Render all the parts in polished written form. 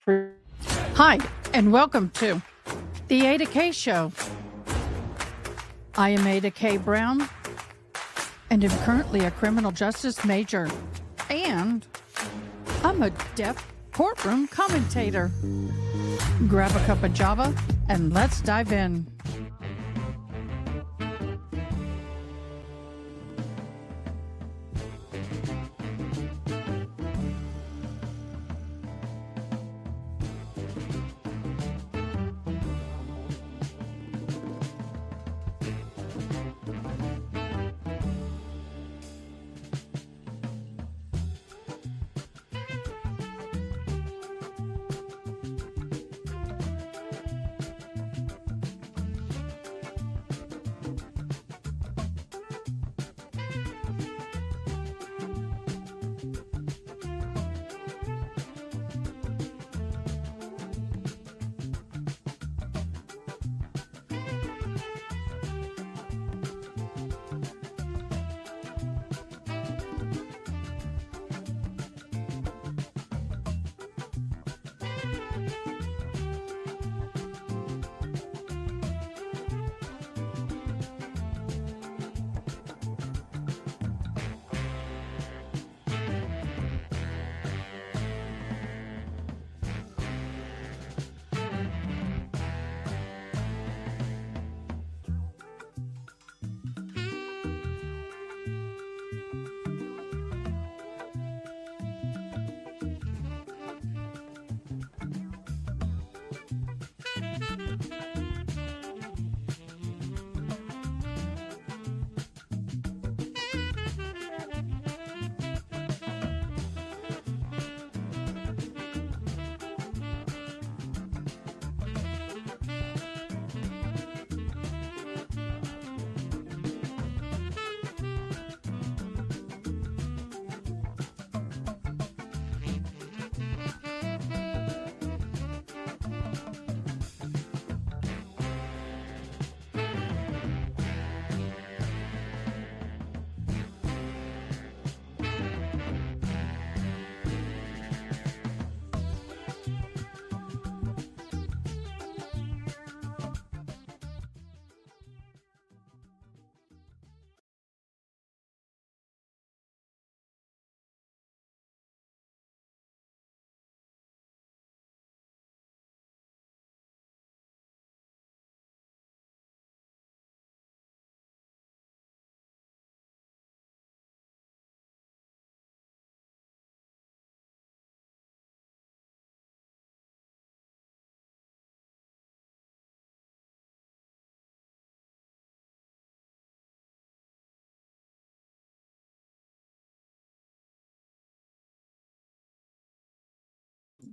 Hi, and welcome to the Ada K Show. I am Ada K. Brown, and am currently a criminal justice major, and I'm a deaf courtroom commentator. Grab a cup of Java, and let's dive in.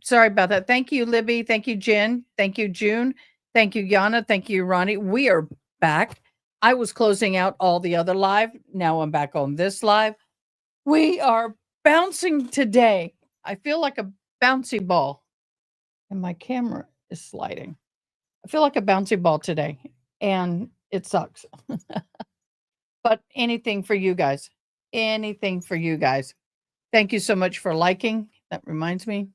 Sorry about that. Thank you, Libby. Thank you, Jen. Thank you, June. Thank you, Yana. Thank you, Ronnie. We are back. I was closing out all the other live. Now I'm back on this live. We are bouncing today. I feel like a bouncy ball, and my camera is sliding. I feel like a bouncy ball today, and it sucks. But anything for you guys. Anything for you guys. Thank you so much for liking. That reminds me.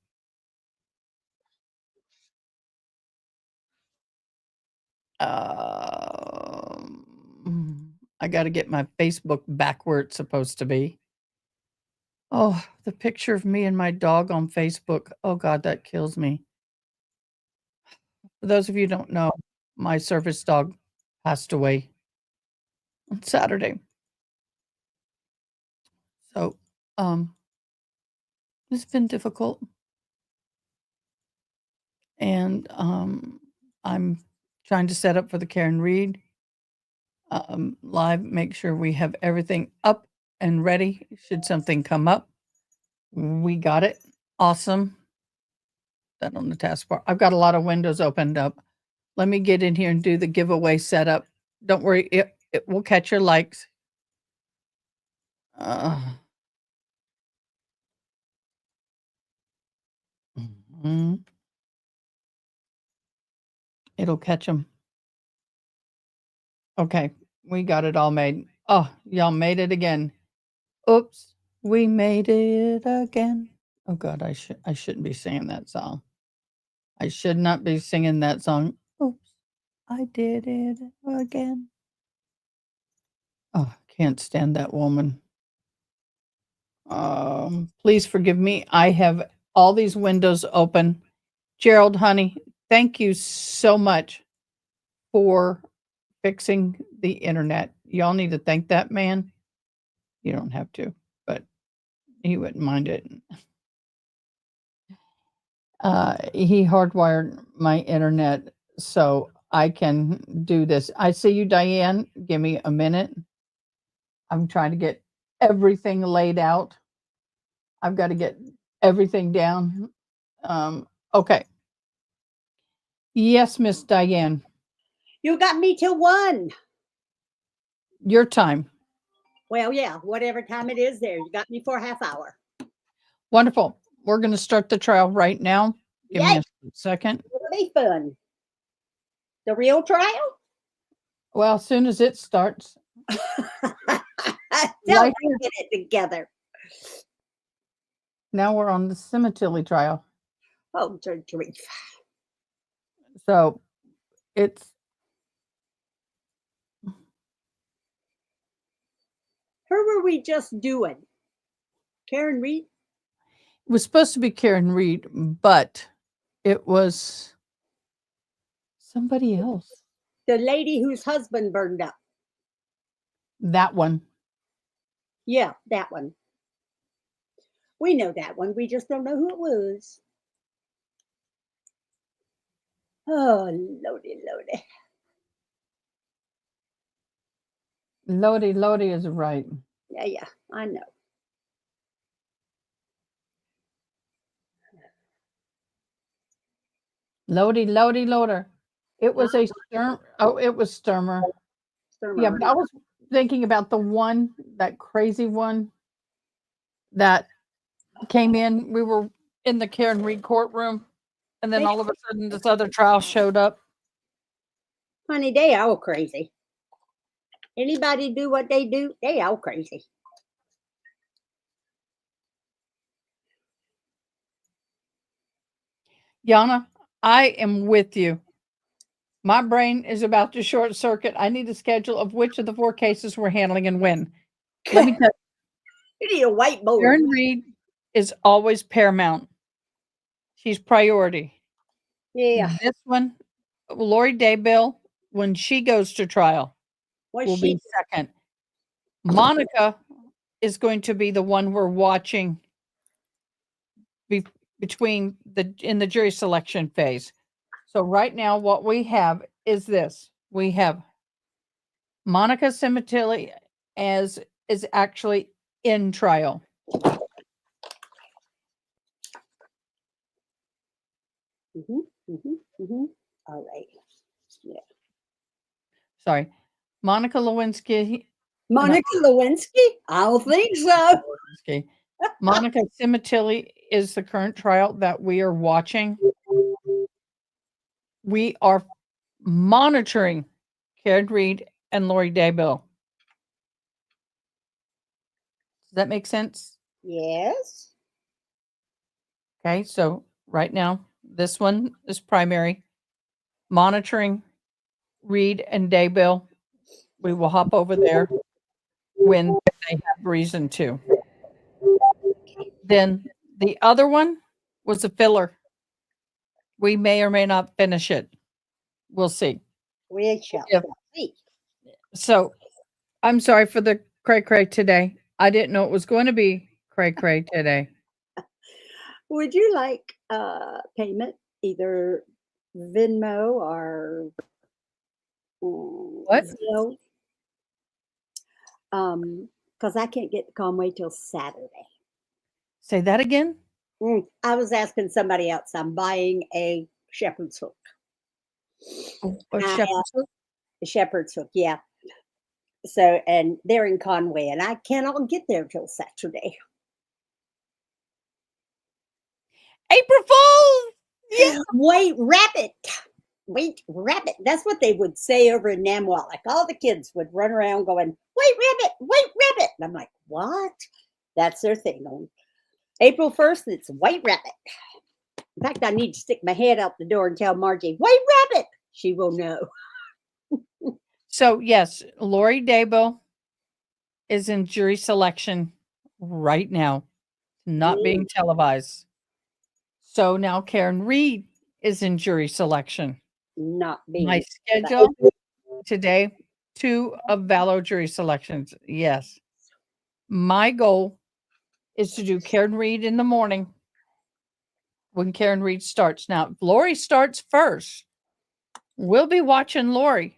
I got to get my Facebook back where it's supposed to be. Oh, the picture of me and my dog on Facebook. Oh God, that kills me. For those of you who don't know, my service dog passed away on Saturday. So, it's been difficult. And I'm trying to set up for the Karen Reed live, make sure we have everything up and ready should something come up. We got it. Awesome. That on the taskbar. I've got a lot of windows opened up. Let me get in here and do the giveaway setup. Don't worry, it will catch your likes. Mhm. It'll catch them. Okay, we got it all made. Oh, y'all made it again. Oops, we made it again. Oh God, I shouldn't be singing that song. I should not be singing that song. Oops, I did it again. Oh, can't stand that woman. Please forgive me. I have all these windows open. Gerald, honey, thank you so much for fixing the internet. Y'all need to thank that man. You don't have to, but he wouldn't mind it. He hardwired my internet so I can do this. I see you, Diane. Give me a minute. I'm trying to get everything laid out. I've got to get everything down. Okay. Yes, Miss Diane. You got me till 1. Your time. Well, yeah, whatever time it is there. You got me for a half hour. Wonderful. We're going to start the trial right now. Give me a second. It'll be fun. The real trial? Well, as soon as it starts. Don't get it together. Now we're on the Sementilli trial. Oh, good grief. So it's. Who were we just doing? Karen Reed? It was supposed to be Karen Reed, but it was somebody else. The lady whose husband burned up. That one. Yeah, that one. We know that one. We just don't know who it was. Oh, Lordy, Lordy. Lodi is right. Yeah, I know. Loader. It was a Sturm. Oh, it was Sturmer. Yeah, but I was thinking about the one, that crazy one that came in. We were in the Karen Reed courtroom, and then all of a sudden this other trial showed up. Honey, they all crazy. Anybody do what they do, they all crazy. Yana, I am with you. My brain is about to short circuit. I need a schedule of which of the 4 cases we're handling and when. Let me tell you. Need a whiteboard. Karen Reed is always paramount. She's priority. Yeah. This one, Lori Daybell, when she goes to trial, will be second. Monica is going to be the one we're watching between in the jury selection phase. So right now, what we have is this. We have Monica Sementilli is actually in trial. All right. Yeah. Sorry. Monica Lewinsky. Monica Lewinsky? I don't think so. Monica Sementilli is the current trial that we are watching. We are monitoring Karen Reed and Lori Daybell. Does that make sense? Yes. Okay, so right now, this one is primary. Monitoring Reed and Daybell. We will hop over there when they have reason to. Then the other one was a filler. We may or may not finish it. We'll see. We shall see. So I'm sorry for the cray today. I didn't know it was going to be cray today. Would you like payment, either Venmo or what? Zelle? Because I can't get to Conway till Saturday. Say that again? I was asking somebody else. I'm buying a shepherd's hook. Shepherd's hook? A shepherd's hook, yeah. So, and they're in Conway, and I cannot get there till Saturday. April Fool's! Yeah. Wait, rabbit. Wait, rabbit. That's what they would say over in Namwa. Like all the kids would run around going, wait, rabbit, wait, rabbit. And I'm like, what? That's their thing. On April 1st, it's white rabbit. In fact, I need to stick my head out the door and tell Margie, "White rabbit." She will know. So yes, Lori Daybill is in jury selection right now, not being televised. So now Karen Reed is in jury selection. Not being. My schedule today, 2 of Valor jury selections. Yes. My goal is to do Karen Reed in the morning when Karen Reed starts. Now, if Lori starts first, we'll be watching Lori.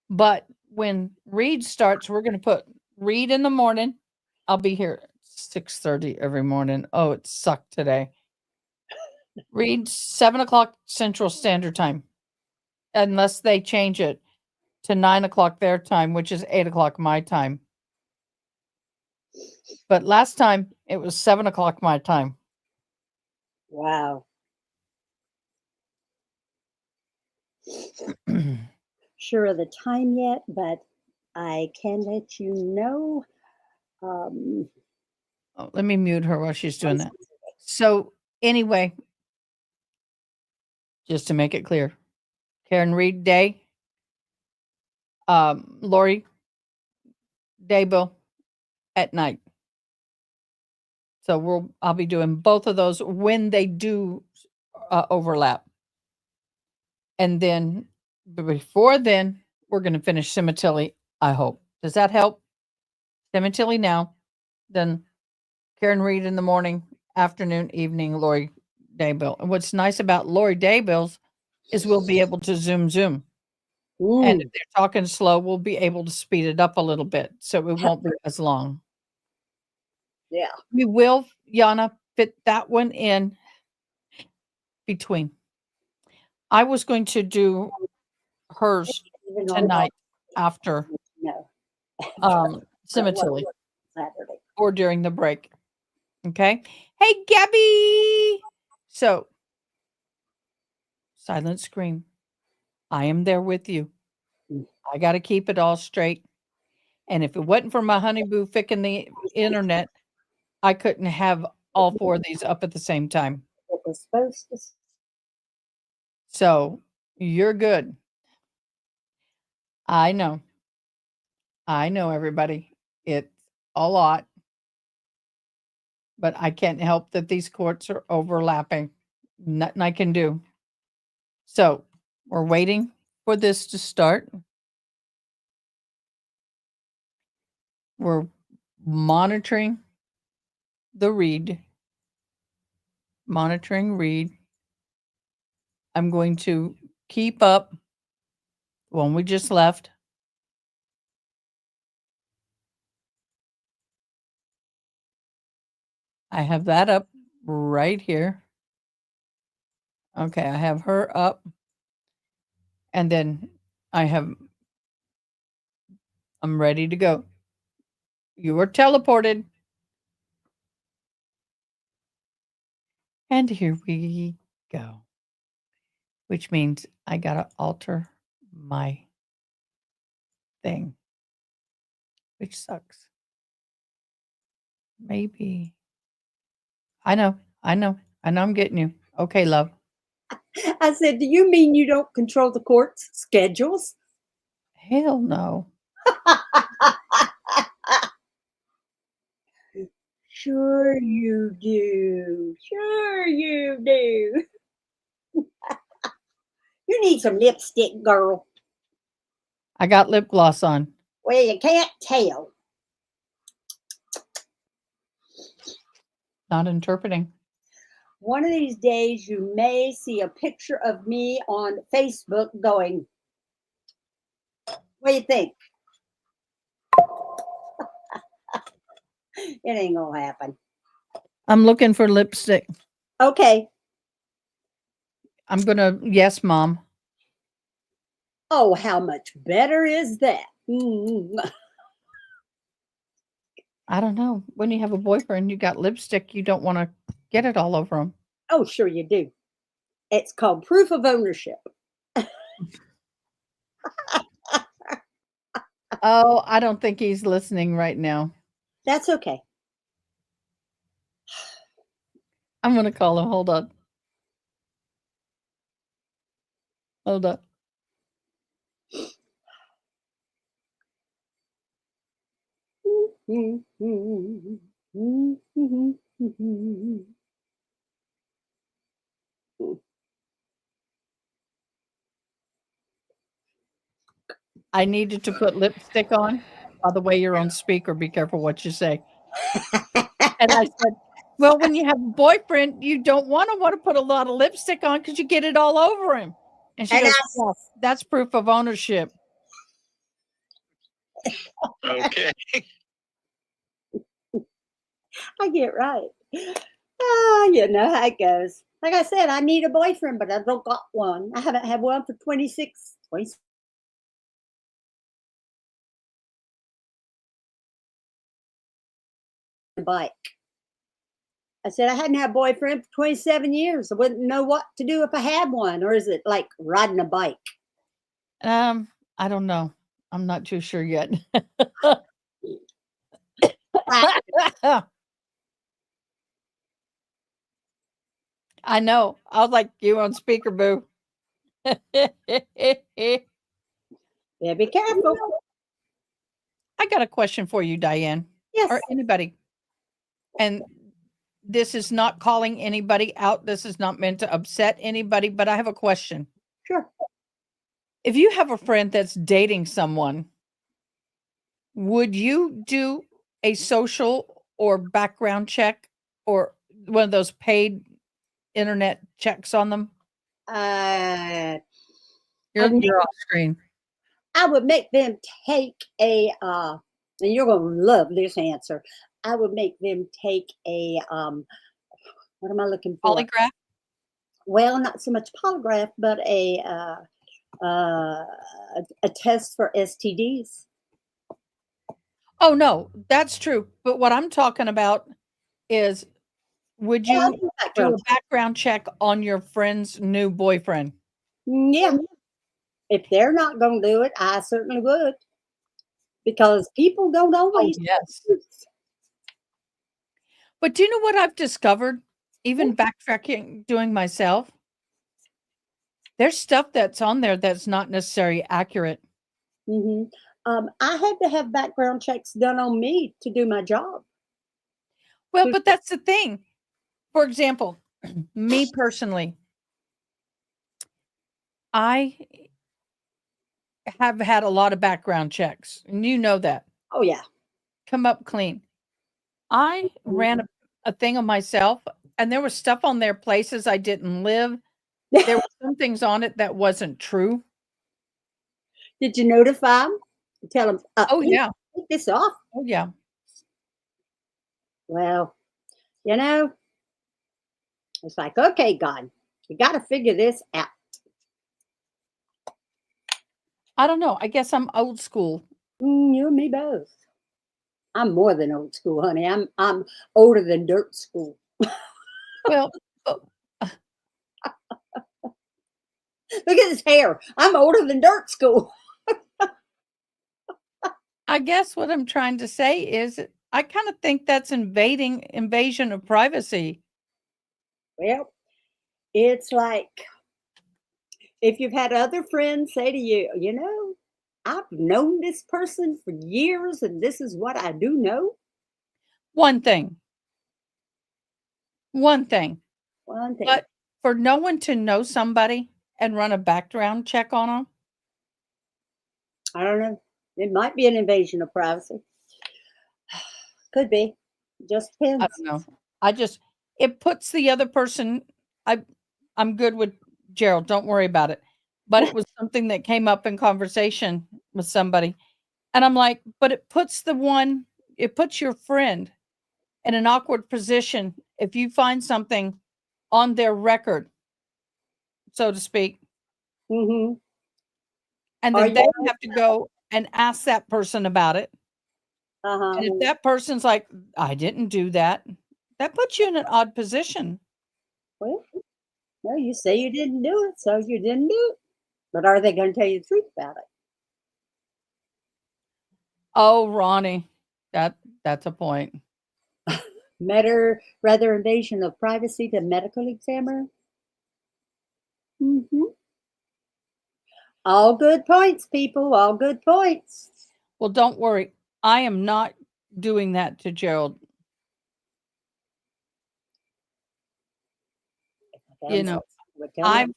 But when Reed starts, we're going to put Reed in the morning. I'll be here at 6:30 every morning. Oh, it sucked today. Reed, 7:00 Central Standard Time, unless they change it to 9:00 their time, which is 8:00 my time. But last time it was 7:00 my time. Wow. Sure of the time yet, but I can let you know. Oh, let me mute her while she's doing that. So anyway, just to make it clear, Karen Reed day, Lori Daybill at night. So I'll be doing both of those when they do overlap. And then before then, we're going to finish Sementilli, I hope. Does that help? Sementilli now, then Karen Reed in the morning, afternoon, evening, Lori Daybill. And what's nice about Lori Daybill's is we'll be able to zoom. And if they're talking slow, we'll be able to speed it up a little bit so it won't be as long. Yeah. We will, Yana, fit that one in between. I was going to do hers tonight after No. Sementilli Saturday. or during the break. Okay. Hey, Gabby. So, silent scream. I am there with you. I got to keep it all straight. And if it wasn't for my honeyboo ficking the internet, I couldn't have all 4 of these up at the same time. It was supposed to. So, you're good. I know. I know, everybody. It's a lot. But I can't help that these courts are overlapping. Nothing I can do. So, we're waiting for this to start. We're monitoring the read. Monitoring read. I'm going to keep up the one we just left. I have that up right here. Okay, I have her up. And then I'm ready to go. You were teleported. And here we go. Which means I got to alter my thing, which sucks. Maybe. I know I'm getting you. Okay, love. I said, do you mean you don't control the court's schedules? Hell no. Sure you do. Sure you do. You need some lipstick, girl. I got lip gloss on. Well, you can't tell. Not interpreting. One of these days, you may see a picture of me on Facebook going, what do you think? It ain't gonna happen. I'm looking for lipstick. Okay. I'm gonna, yes, Mom. Oh, how much better is that? I don't know. When you have a boyfriend, you got lipstick, you don't want to get it all over him. Oh, sure you do. It's called proof of ownership. Oh, I don't think he's listening right now. That's okay. I'm going to call him. Hold on. Hold up. I needed to put lipstick on. By the way, you're on speaker. Be careful what you say. And I said, well, when you have a boyfriend, you don't want to put a lot of lipstick on because you get it all over him. And she And goes, well, that's proof of ownership. Okay. I get right. Ah, you know how it goes. Like I said, I need a boyfriend, but I don't got one. I haven't had one for 26. Bike. I said I hadn't had a boyfriend for 27 years. I wouldn't know what to do if I had one. Or is it like riding a bike? I don't know. I'm not too sure yet. I know. I was like, you on speaker, boo. Yeah, be careful. I got a question for you, Diane. Yes. Or anybody. And this is not calling anybody out. This is not meant to upset anybody, but I have a question. Sure. If you have a friend that's dating someone, would you do a social or background check or one of those paid internet checks on them? You're off screen. I would make them take a, and you're going to love this answer. I would make them take a, what am I looking for? Polygraph? Well, not so much polygraph, but a test for STDs. Oh, no, that's true. But what I'm talking about is, would you do a background check on your friend's new boyfriend? Yeah. If they're not going to do it, I certainly would. Because people don't always. Oh, yes. But do you know what I've discovered? Even backtracking, doing myself, there's stuff that's on there that's not necessarily accurate. Mm-hmm. I had to have background checks done on me to do my job. Well, but that's the thing. For example, me personally, I have had a lot of background checks, and you know that. Oh, yeah. Come up clean. I ran a thing on myself, and there was stuff on there, places I didn't live. There were some things on it that wasn't true. Did you notify them? Tell them, oh, yeah. Take this off. Oh, yeah. Well, you know, it's like, okay, God, you got to figure this out. I don't know. I guess I'm old school. You and me both. I'm more than old school, honey. I'm older than dirt school. Well, look at his hair. I'm older than dirt school. I guess what I'm trying to say is I kind of think that's invasion of privacy. Well, it's like if you've had other friends say to you, you know, I've known this person for years and this is what I do know. One thing. But for no one to know somebody and run a background check on them? I don't know. It might be an invasion of privacy. Could be. Just depends. I don't know. It puts the other person, I'm good with Gerald. Don't worry about it. But it was something that came up in conversation with somebody. And I'm like, but it puts your friend in an awkward position if you find something on their record, so to speak. Mm-hmm. And then they have to go and ask that person about it. And if that person's like, I didn't do that, that puts you in an odd position. Well, no, you say you didn't do it, so you didn't do it. But are they going to tell you the truth about it? Oh, Ronnie, that's a point. Rather invasion of privacy than medical examiner. Mm-hmm. All good points, people. All good points. Well, don't worry. I am not doing that to Gerald. You know, I'm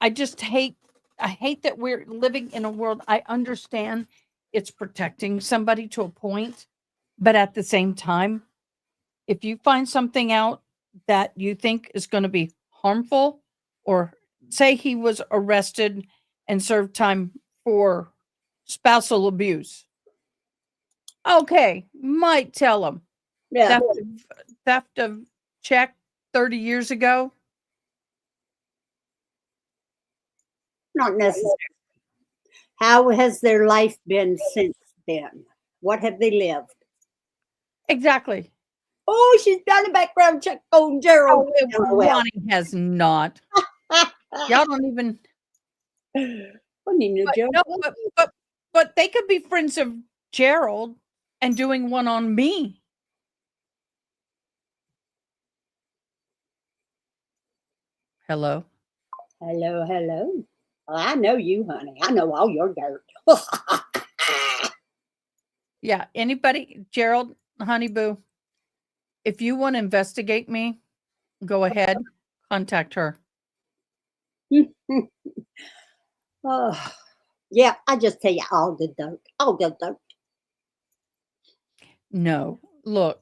I just hate that we're living in a world. I understand it's protecting somebody to a point, but at the same time, if you find something out that you think is going to be harmful, or say he was arrested and served time for spousal abuse. Okay, might tell him. Yeah. Theft of check 30 years ago. Not necessarily. How has their life been since then? What have they lived? Exactly. Oh, she's done a background check on Gerald. Ronnie has not. Y'all don't even. But they could be friends of Gerald and doing one on me. Hello. Hello, hello. Well, I know you, honey. I know all your dirt. Yeah. Anybody, Gerald, honey boo, if you want to investigate me, go ahead, contact her. Oh, yeah, I just tell you all the dirt. All the dirt. No, look,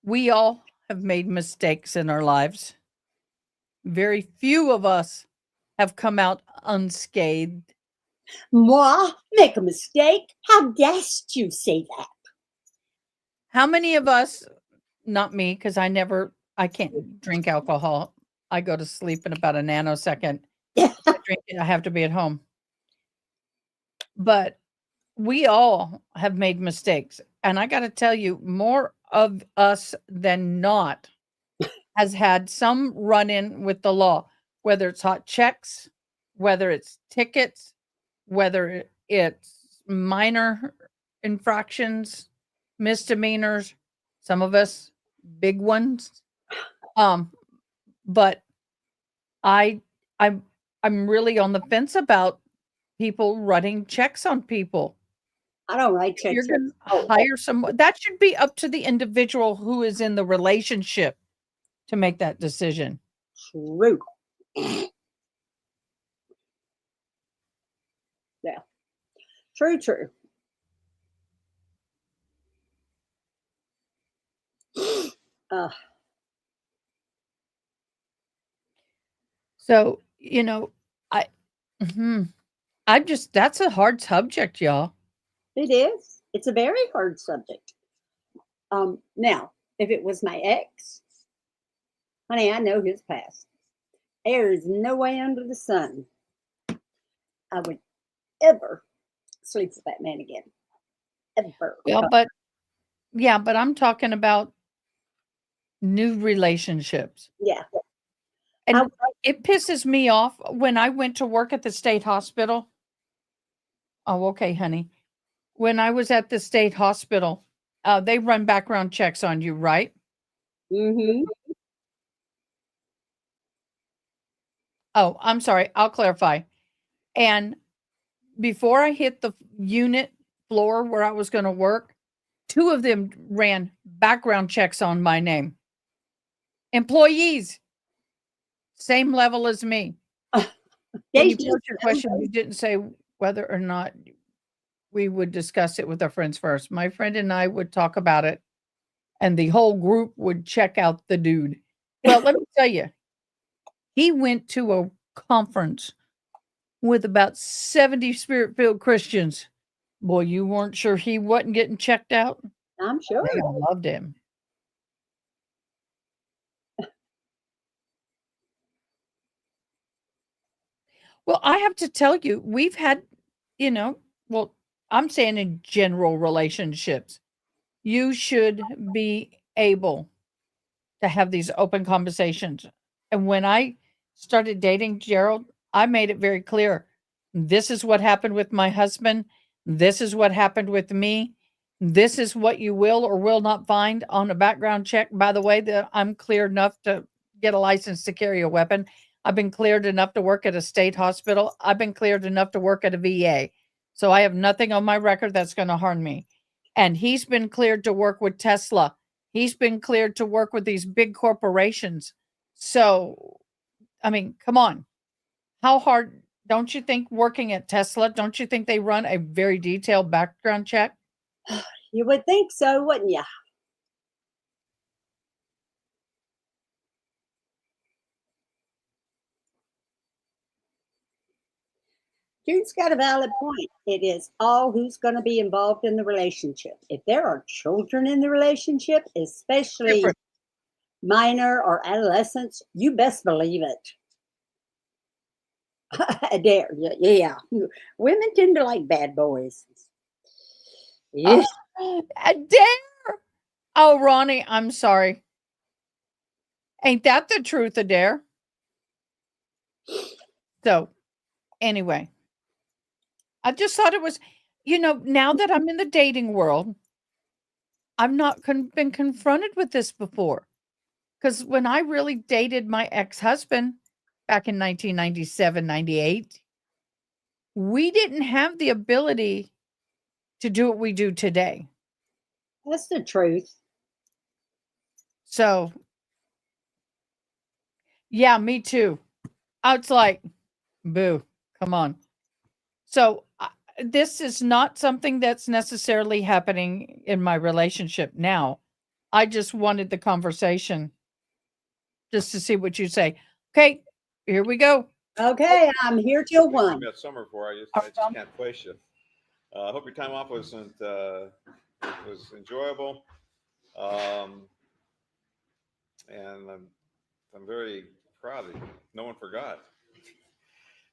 we all have made mistakes in our lives. Very few of us have come out unscathed. Moi, make a mistake? How dast you say that? How many of us, not me, because I can't drink alcohol. I go to sleep in about a nanosecond. Yeah. I drink it, I have to be at home. But we all have made mistakes. And I got to tell you, more of us than not has had some run in with the law, whether it's hot checks, whether it's tickets, whether it's minor infractions, misdemeanors, some of us big ones. But I'm really on the fence about people running checks on people. I don't write checks. You're going to hire someone. That should be up to the individual who is in the relationship to make that decision. True. Yeah. True. So, that's a hard subject, y'all. It is. It's a very hard subject. Now, if it was my ex, honey, I know his past. There is no way under the sun I would ever sleep with that man again. Ever. But I'm talking about new relationships. Yeah. And it pisses me off when I went to work at the state hospital. Oh, okay, honey. When I was at the state hospital, they run background checks on you, right? Mm-hmm. Oh, I'm sorry. I'll clarify. And before I hit the unit floor where I was going to work, 2 of them ran background checks on my name. Employees, same level as me. When you posed your question, you didn't say whether or not we would discuss it with our friends first. My friend and I would talk about it, and the whole group would check out the dude. Well, let me tell you, he went to a conference with about 70 spirit-filled Christians. Boy, you weren't sure he wasn't getting checked out? I'm sure. They all loved him. Well, I have to tell you, we've had, I'm saying in general relationships, you should be able to have these open conversations. And when I started dating Gerald, I made it very clear. This is what happened with my husband. This is what happened with me. This is what you will or will not find on a background check. By the way, that I'm clear enough to get a license to carry a weapon. I've been cleared enough to work at a state hospital. I've been cleared enough to work at a VA. So I have nothing on my record that's going to harm me. And he's been cleared to work with Tesla. He's been cleared to work with these big corporations. So, I mean, come on. How hard don't you think working at Tesla, don't you think they run a very detailed background check? You would think so, wouldn't you? Jude's got a valid point. It is all who's going to be involved in the relationship. If there are children in the relationship, especially Different. minor or adolescents, you best believe it. There, yeah. Women tend to like bad boys. Yeah. Adair. Oh, Ronnie, I'm sorry. Ain't that the truth, Adair? So, anyway, I just thought it was, now that I'm in the dating world, I've not been confronted with this before. Because when I really dated my ex-husband back in 1997, 98, we didn't have the ability to do what we do today. That's the truth. So, yeah, me too. I was like, boo, come on. So, this is not something that's necessarily happening in my relationship now. I just wanted the conversation just to see what you say. Okay, here we go. Okay, I'm here till We talked 1. about summer for you. Are I we just done? can't place you. I hope your time off was enjoyable. And I'm very proud that no one forgot.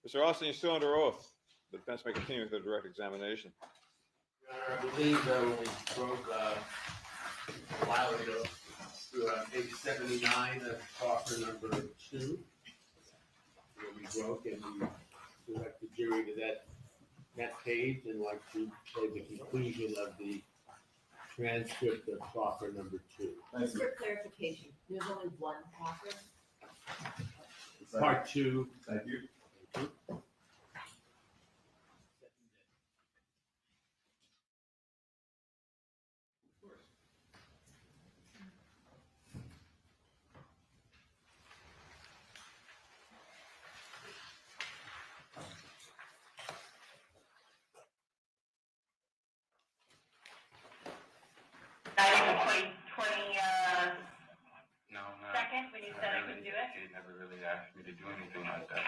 Mr. Austin, you're still under oath. The defense may continue with the direct examination. Your Honor, I believe when we broke a while ago, we were on page 79 of offer number 2, where we broke, and we direct the jury to that page, and like to say the conclusion of the transcript of offer number 2. Just for clarification, there's only one offer? Part 2. Thank you. Second, when you said I could do it? He never really asked me to do anything like that.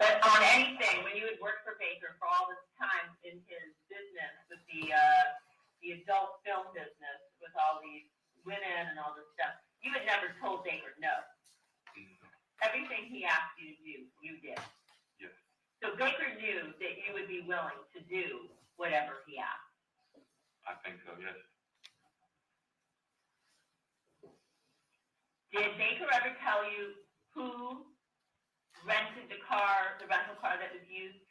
But on anything, when you had worked for Baker for all this time in his business with the adult film business, with all these women and all this stuff, you had never told Baker no. Everything he asked you to do, you did. Yes. So Baker knew that you would be willing to do whatever he asked. I think so, yes. Did Baker ever tell you who rented the rental car that was used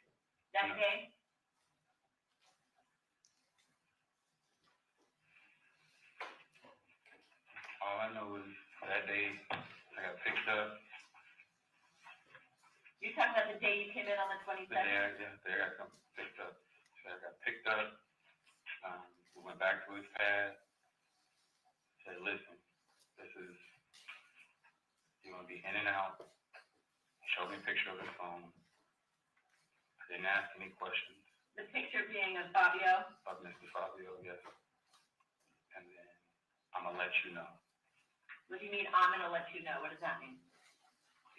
that No. day? All I know is that day I got picked up. You're talking about the day you came in on the 22nd? The day I got picked up. So I got picked up. We went back to his pad. Said, listen, this is, you're going to be in and out. Showed me a picture of his phone. I didn't ask any questions. The picture being of Fabio? Of Mr. Fabio, yes. And then I'm going to let you know. What do you mean, I'm going to let you know? What does that mean?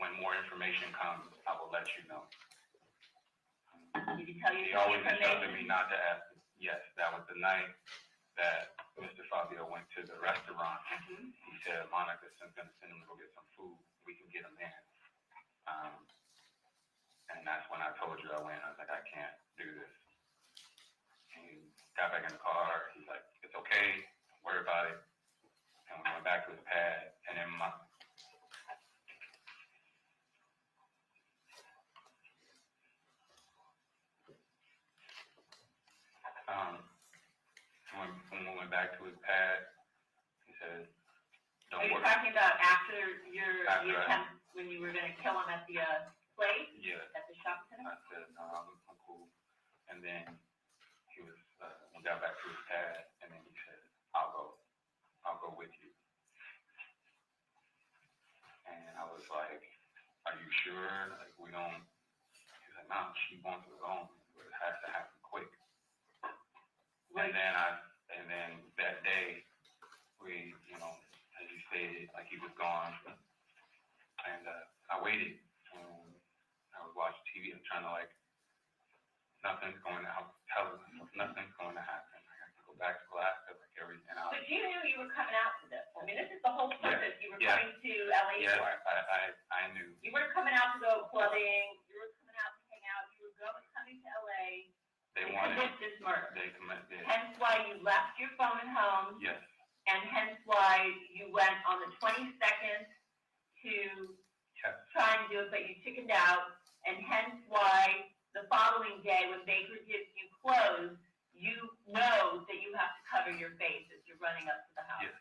When more information comes, I will let you know. Did he tell you He some always instructed information? me not to ask. Yes, that was the night that Mr. Fabio went to the restaurant. Mhm. He said, Monica's going to send him to go get some food. We can get him in. And that's when I told you I went. I was like, I can't do this. And he got back in the car. He's like, it's okay. Don't worry about it. And we went back to his pad. And then when we went back to his pad, he said, Are don't you worry. talking about after your After the I- attempt when you were going to kill him at the place Yeah, at the shopping center? I said, no, I'm cool. And then he was, we got back to his pad, and then he said, I'll go with you. And I was like, are you sure? Like, we don't, he's like, no, she wants to go home, but it has to happen quick. Right. And then that day, we, as you stated, like he was gone. And I waited, and I was watching TV and trying to nothing's going to nothing's going to happen. I have to go back to Alaska, like everything else. But you knew you were coming out to this. I mean, this is the whole purpose you were Yeah. coming to LA Yes, for. I knew. You weren't coming out to go clubbing. You were coming out to hang out. You were coming to LA They to wanted, commit this murder. they committed, Hence why you left your phone at home, yes, and hence why you went on the 22nd to yes, try and do it, but you chickened out, and hence why the following day when Baker gives you clothes, you know that you have to cover your face as you're running up to the house. yes.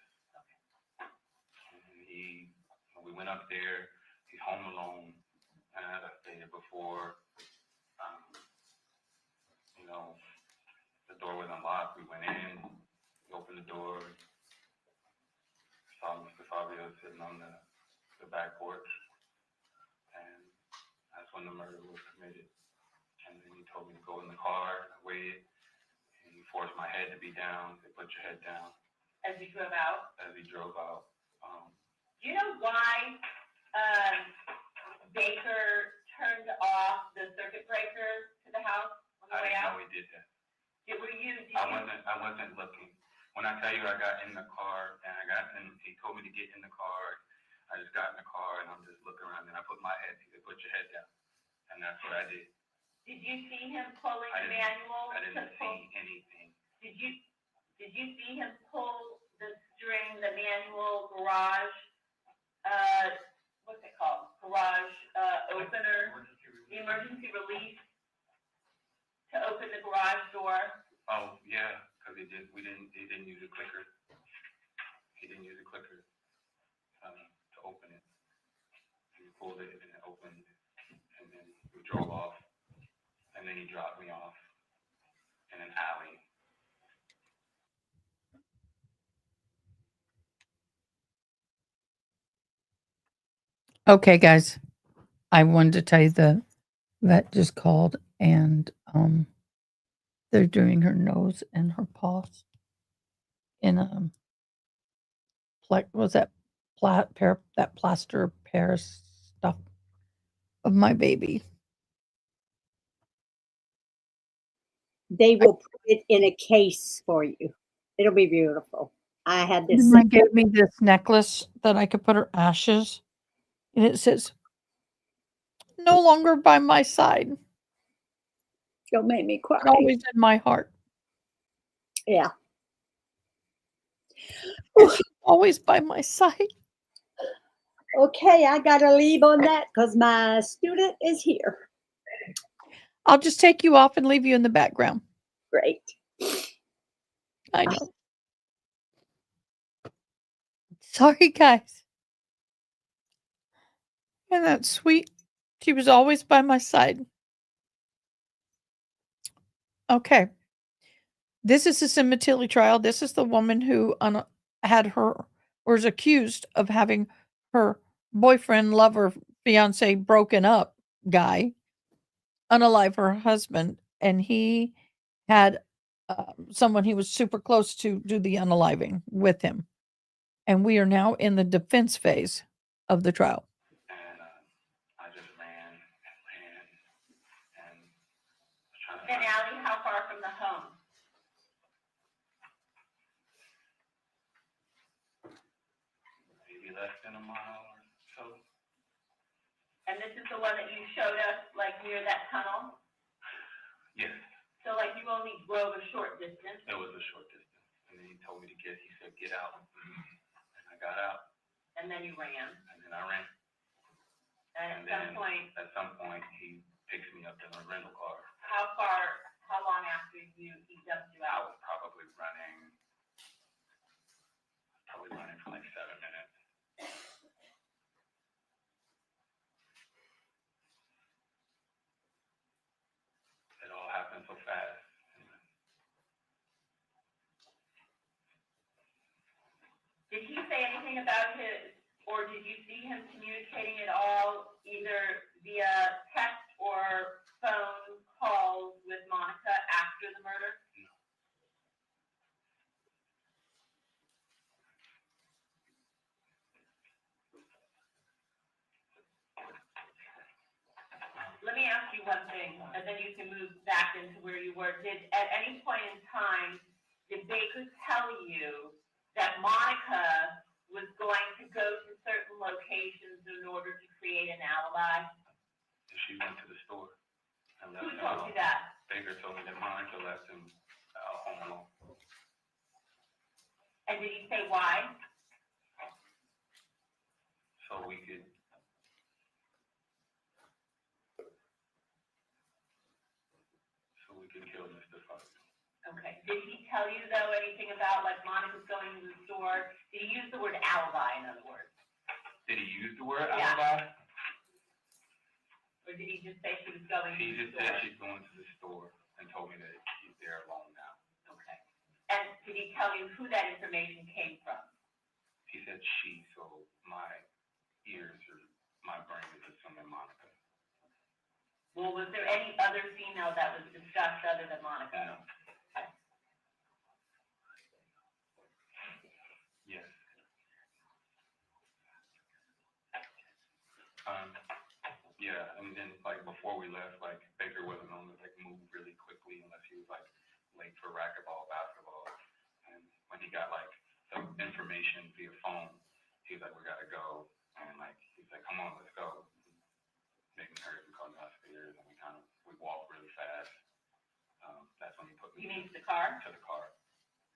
And we went up there, he's home alone, and as I stated before, the door was unlocked, we went in, we opened the door, saw Mr. Fabio sitting on the back porch, and that's when the murder was committed. And then he told me to go in the car, I waited, and he forced my head to be down, said, put your head down, As you drove out. as he drove out. Do you know why Baker turned off the circuit breaker to the house on the I way didn't out? know he did that. Did I wasn't looking. When I tell you I got in the car and he told me to get in the car, I just got in the car and I'm just looking around and I put my head, he said, put your head down. And that's what I did. Did you see him pulling I the didn't- manual? I didn't see anything. Did you see him pull the string, the manual garage, what's it called? Garage, opener, the emergency release to open the garage door? Oh, yeah, because he didn't use a clicker. He didn't use a clicker to open it. He pulled it and it opened, and then we drove off, and then he dropped me off in an alley. Okay, guys. I wanted to tell you the vet just called and they're doing her nose and her paws in a was that that plaster Paris stuff of my baby. They will put it in a case for you. It'll be beautiful. I had this. They gave me this necklace that I could put her ashes, and it says, "No longer by my side, Don't make me cry. but always in my heart. Yeah. And she's always by my side." Okay, I gotta leave on that because my student is here. I'll just take you off and leave you in the background. Great. I know. Sorry, guys. Isn't that sweet? She was always by my side. Okay. This is the Sementilli trial. This is the woman who was accused of having her boyfriend, lover, fiance, broken up guy unalive her husband, and he had someone he was super close to do the unaliving with him. And we are now in the defense phase of the trial. And I just ran and was trying to And Allie, how far from the home? maybe less than a mile or so. And this is the one that you showed us, like near that tunnel? Yes, So like you only drove a short distance? it was a short distance. And then he told me he said, get out. And I got out, And then you ran. and then I ran. And And at some point, he picks me up in a rental car. how long after he dumped you I out? was probably running for like 7 minutes. anything about his, or did you see him communicating at all, either via text or phone calls with Monica after the murder? Let me ask you one thing, and then you can move back into where you were. Did, at any point in time, did Baker tell you that Monica was going to go to certain locations in order to create an alibi? She went to the store and left Who him told alone. you that? Baker told me that Monica left him home alone. And did he say why? So we could kill Mr. Fabio. Okay. Did he tell you, though, anything about, like, Monica's going to the store? Did he use the word alibi, in other words? Did he use the word Yeah. alibi? Or did he just say she was going He to the just store? said she's going to the store and told me that he's there alone now. Okay. And did he tell you who that information came from? He said she, so my ears or my brain is assuming Monica. Well, was there any other female that was discussed other than Monica? No. Yes. Yeah, and then like before we left, like Baker wasn't known to like move really quickly unless he was like late for racquetball, basketball. And when he got like the information via phone, he was like, "We gotta go," and like he's like, "Come on, let's go." Making her come downstairs, and we walked really fast. That's when he put me You mean to the car? to the car.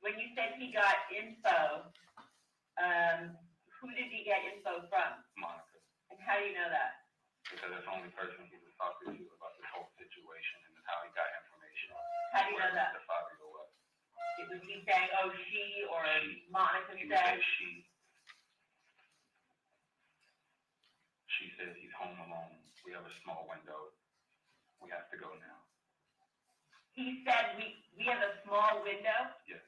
When you said he got info, who did he get info from? Monica, And how do you know that? because that's the only person he was talking to about this whole situation and how he got information. How do you Where know that? Mr. Fabio was. Was he saying, oh, she, or She. Monica He would said? say she. She says he's home alone. We have a small window. We have to go now. He said, we have a small window? Yes.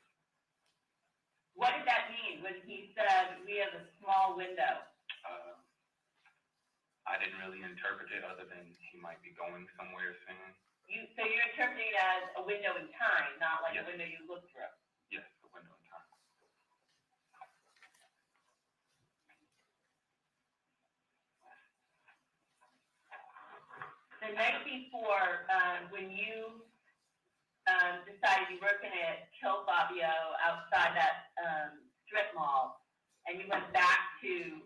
What did that mean when he said, we have a small window? I didn't really interpret it other than he might be going somewhere soon. So you're interpreting it as a window in time, not like Yes. a window you look through? Yes, the window in time. The night before, when you decided you were going to kill Fabio outside that strip mall, and you went back to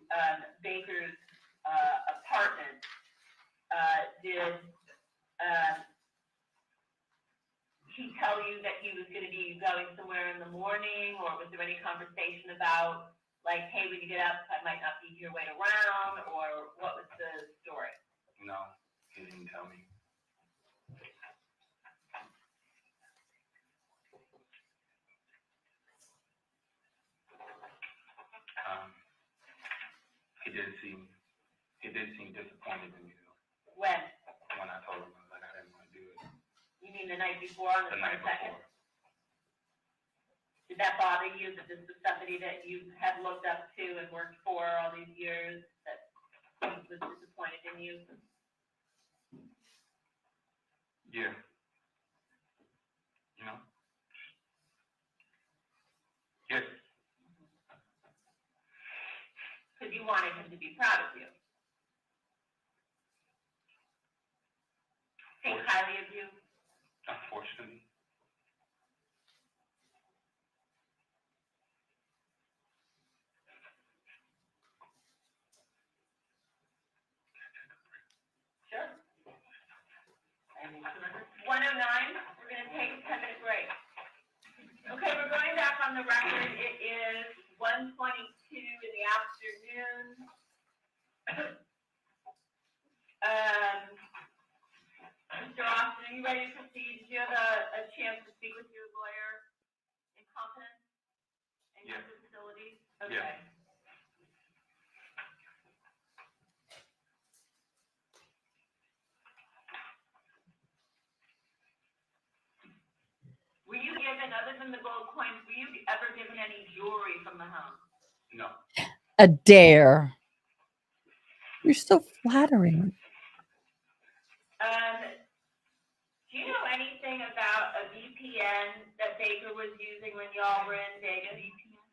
Baker's apartment, did he tell you that he was going to be going somewhere in the morning, or was there any conversation about, like, hey, when you get up, I might not be here, wait around, or what was the story? No, he didn't tell me. He did seem disappointed in me though. When? When I told him I was like, I didn't want to do it. You mean the night before, on the The night 22nd? before. Did that bother you, that this was somebody that you had looked up to and worked for all these years, that he was disappointed in you? Yeah. You know? Yes. Because you wanted him to be proud of you. Think highly of you? Unfortunately. Sure. 109, we're going to take a 10-minute break. Okay, we're going back on the record. It is 1:22 in the afternoon. Mr. Austin, are you ready to proceed? Did you have a chance to speak with your lawyer in confidence and your facilities? Okay. Yeah. Were you given, other than the gold coins, were you ever given any jewelry from the home? No. a dare. You're so flattering. Do you know anything about a VPN that Baker was using when y'all were in Vegas?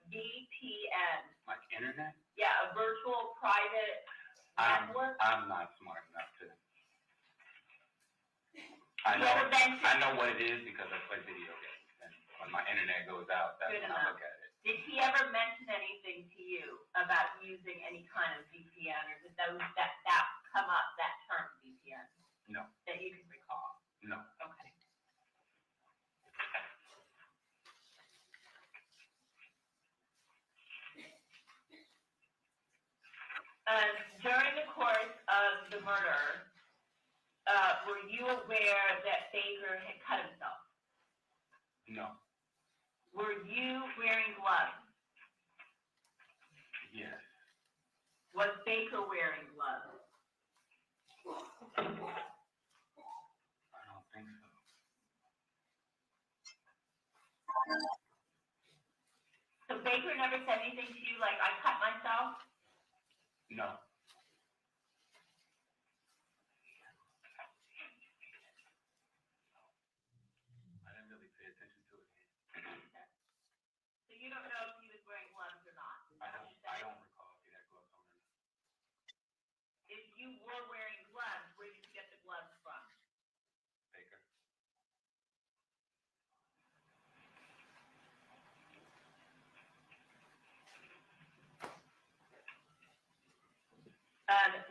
VPN. Like internet? Yeah, a virtual private network. I'm not smart enough to. I You ever been to- know what it is because I play video games, and when my internet goes out, that's Good when I enough. look at it. Did he ever mention anything to you about using any kind of VPN, or did that come up, that term VPN? No. That you can recall? No. Okay. During the course of the murder, were you aware that Baker had cut himself? No. Were you wearing gloves? Yes. Was Baker wearing gloves? I don't think so. So Baker never said anything to you like, I cut myself? No. I didn't really pay attention to it. So you don't know if he was wearing gloves or not? I don't recall if he had gloves on or not. If you were wearing gloves, where did you get the gloves from? Baker.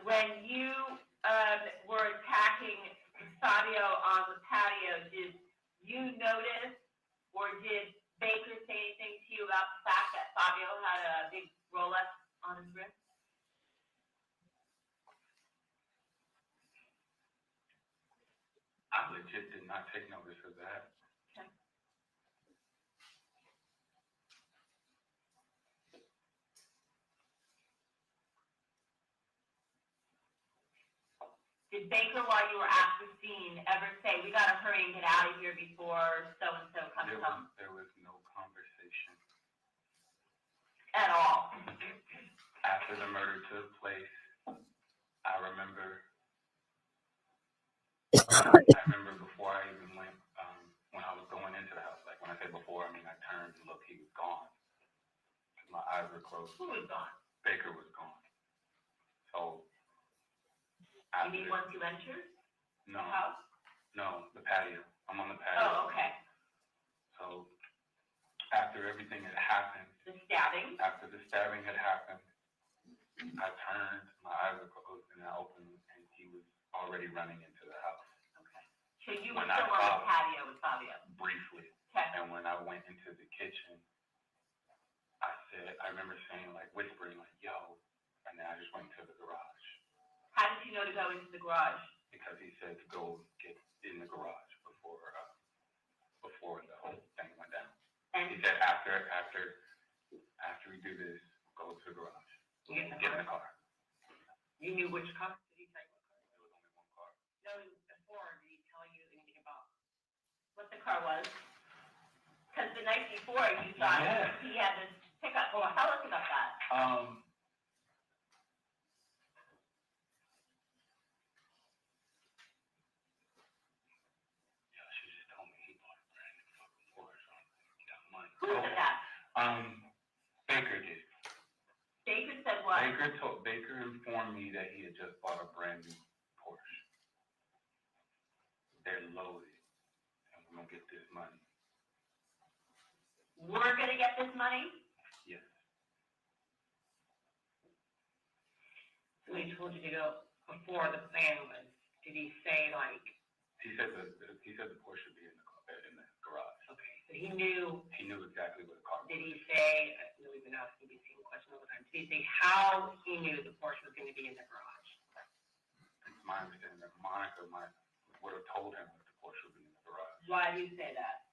When you were attacking Fabio on the patio, did you notice or did Baker say anything to you about the fact that Fabio had a big Rolex on his wrist? I legit did not take notice of that. Okay. Did Baker, while you were at the scene, ever say, we gotta hurry and get out of here before so-and-so comes home? There was no conversation At all? after the murder took place. I remember before I even went, when I was going into the house, like when I say before, I mean I turned and looked, he was gone. My eyes were closed. Who was gone? Baker was gone. So, You mean once you entered no, the house? no, the patio. I'm on the patio. Oh, okay. So, after everything had happened, The stabbing? after the stabbing had happened, I turned, my eyes were closed, and I opened, and he was already running into the house. Okay. So you were When I still on the saw- patio with Fabio? Briefly. Okay. And when I went into the kitchen, I remember saying, like, whispering, like, yo, and then I just went to the garage. How did you know to go into the garage? Because he said to go get in the garage before the whole thing went down. And He said after we do this, go to the garage. you get Get in the car. You knew which car? Did he say what car? There was only one car. No, before, did he tell you anything about what the car was? Because the night before, you thought Yeah. he had this pickup. Well, tell us about that. Yeah, she just told me he bought a brand new fucking Porsche on got money. Who said that? Baker did. Baker said what? Baker informed me that he had just bought a brand new Porsche. They're loaded, and we're gonna get this money. We're gonna get this money? Yes. So he told you to go before the plan was. Did he say like? He said the Porsche should be in the garage. Okay, so he knew. He knew exactly what the car was. Did he say? I know we've been asking the same question all the time. Did he say how he knew the Porsche was going to be in the garage? It's my understanding that Monica would have told him that the Porsche would be in the garage. Why do you say that?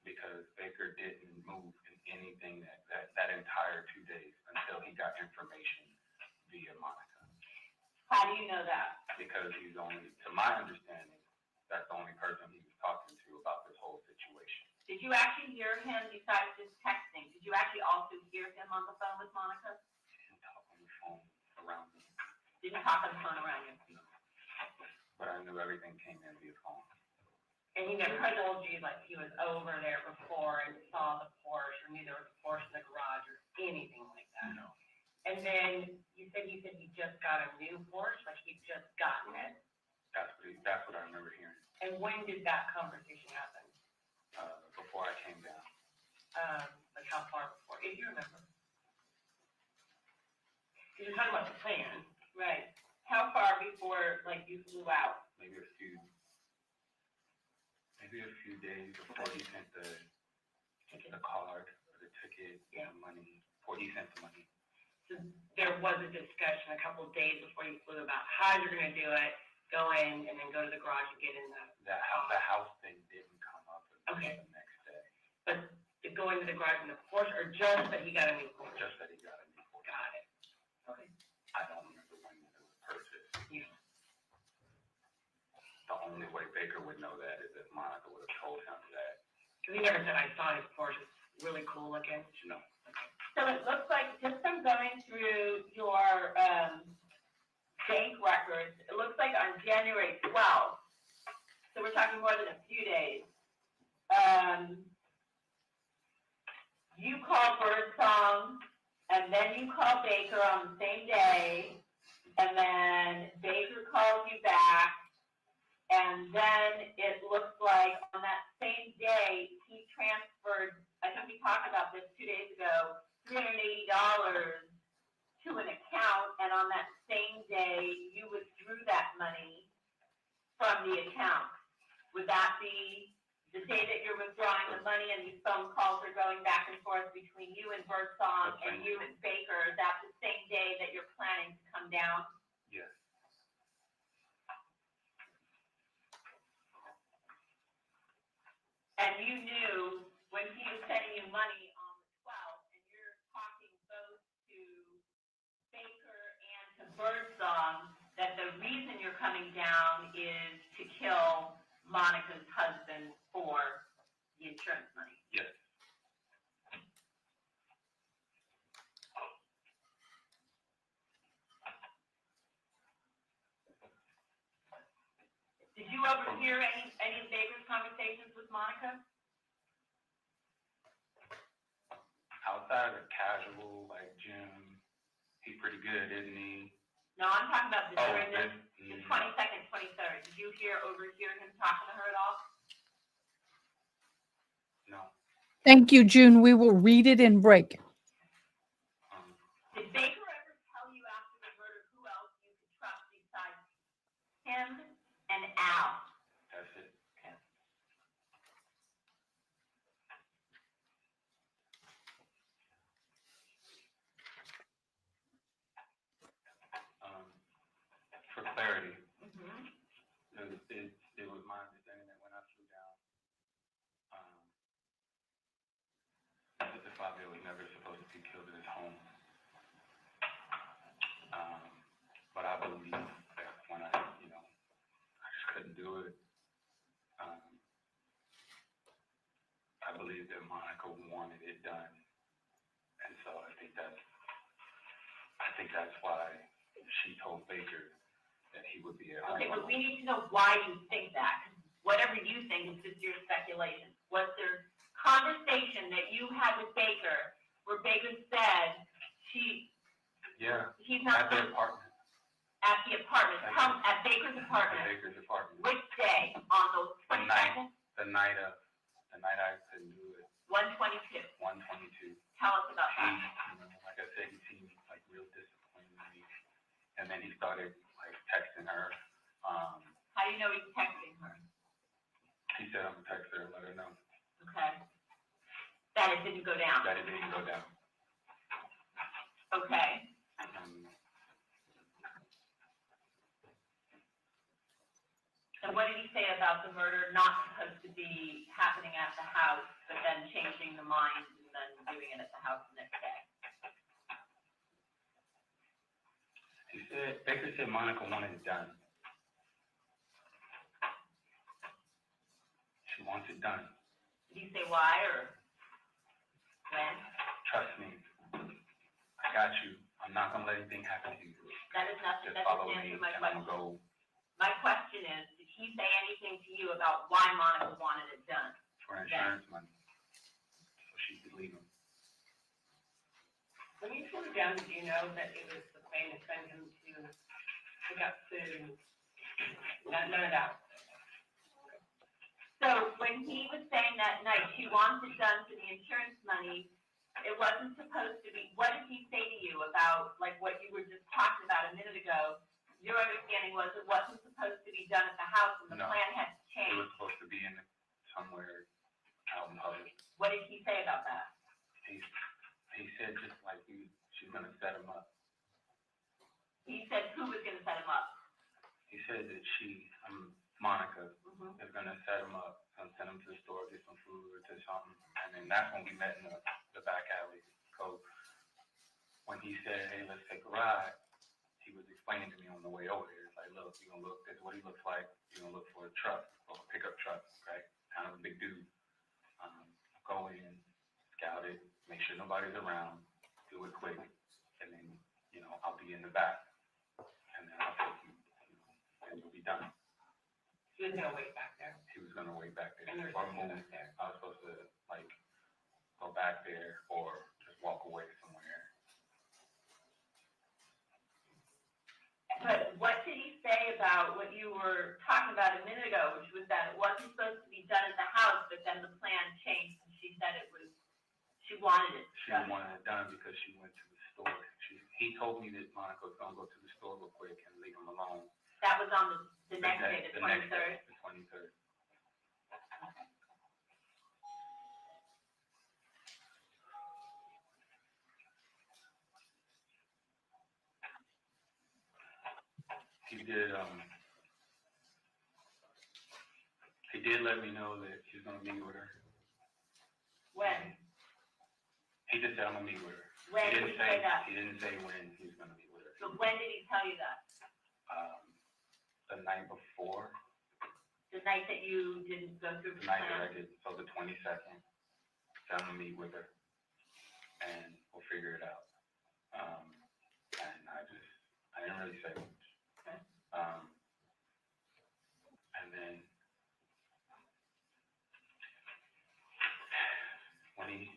Because Baker didn't move in anything that entire 2 days until he got information via Monica. How do you know that? Because he's only, to my understanding, that's the only person he was talking to about this whole situation. Did you actually hear him besides just texting? Did you actually also hear him on the phone with Monica? He didn't tell Didn't talk on the phone around you. But I knew everything came in via phone. And he never told you like he was over there before and saw the Porsche or knew there was a Porsche in the garage or anything like that. No. And then you said he just got a new Porsche, like he'd just gotten it. That's what I remember hearing. And when did that conversation happen? Before I came down. Like how far before? If you remember. You're talking about the plan. Right. How far before like you flew out? Maybe a few days before he sent the card or the ticket, Yeah. the money, before he sent the money. So there was a discussion a couple of days before you flew about how you're gonna do it, go in and then go to the garage and get in The house thing didn't come up until Okay. the next day. but going to the garage in the Porsche or just that he got a new Porsche? Just that he got a new Porsche. Got it. Okay. I don't remember when it was purchased. Yeah. The only way Baker would know that is if Monica would have told him that. Cause he never said I saw his Porsche. It's really cool looking. No. So it looks like just from going through your bank records, it looks like on January 12th, so we're talking more than a few days, you called Birdsong, and then you called Baker on the same day, and then Baker called you back, and then it looks like on that same day, he transferred, I think we talked about this 2 days ago, $380 to an account, and on that same day, you withdrew that money from the account. Would that be the day that you're withdrawing the money and these phone calls are going back and forth between you and Birdsong and you and Baker? Is that the same day that you're planning to come down? Yes. And you knew when he was sending you money on the 12th, and you're talking both to Baker and to Birdsong, that the reason you're coming down is to kill Monica's husband for the insurance money. Yes. Did you overhear any of Baker's conversations with Monica? Outside of casual, like Jim, he's pretty good, isn't he? No, I'm talking about during the this, 22nd, 23rd. Did you overhear him talking to her at all? no. Thank you, June. We will read it in break. Did Baker ever tell you after the murder who else you could trust besides him and Al? That's it. For clarity, it was my understanding that when I flew down, Mr. Fabio was never supposed to be killed in his home. But I believe that when I just couldn't do it. I believe that Monica wanted it done, and so I think that's why she told Baker that he would be at home. Okay, but we need to know why you think that. 'Cause whatever you think is just your speculation. Was there conversation that you had with Baker where Baker said Yeah, he's not at the apartment. at the apartment, at Baker's At apartment? Baker's apartment. Which day? On the 22nd? The night I couldn't do it. 122. 122. Tell us about He, that. like I said, he seemed like real disappointed in me, and then he started like texting her. How do you know he's texting her? He said I'm gonna text her and let her know Okay. That it didn't go down. that it didn't go down. Okay. And what did he say about the murder not supposed to be happening at the house, but then changing the mind and then doing it at the house the next day? Baker said Monica wanted it done. She wants it done. Did he say why or when? Trust me. I got you. I'm not gonna let anything happen to you. That is nothing just that follow doesn't me answer my and I'm question. gonna go My question is, did he say anything to you about why Monica wanted it done? for insurance money. So she could leave him. When you slow down, did you know that it was the plan to send him to pick up food? None of that. So when he was saying that night, she wants it done for the insurance money, it wasn't supposed to be, what did he say to you about, like, what you were just talking about a minute ago? Your understanding was it wasn't supposed to be done at the house and the No. plan had to It change. was supposed to be in somewhere out in public. What did he say about that? He said just like she's gonna set him up. He said who was gonna set him up? He said that Monica, Mhm. is gonna set him up and send him to the store, get some food or to something. And then that's when we met in the back alley. So when he said, hey, let's take a ride, he was explaining to me on the way over here. It's like, look, you're gonna look, this is what he looks like. You're gonna look for a truck, or a pickup truck, right? Kind of a big dude. Go in, scout it, make sure nobody's around, do it quick, and then, I'll be in the back. And then I'll take you, and you'll be done. He was gonna wait back there. He was gonna wait back there. And there's Or someone move. back there. I was supposed to, go back there or just walk away somewhere. But what did he say about what you were talking about a minute ago, which was that it wasn't supposed to be done at the house, but then the plan changed and she said she wanted it She done? wanted it done because she went to the store. He told me that Monica was gonna go to the store real quick and leave him alone. That was on the next day, the next 23rd? day, the 23rd. He did let me know that he's gonna meet with her. When? He just said I'm gonna meet with her. When did he say that? He didn't say when he was gonna meet with her. So when did he tell you that? The night before, The night that you didn't go through the the night that I plan? did, so the 22nd, I'm gonna meet with her and we'll figure it out. And I didn't really say much. Okay. And then when he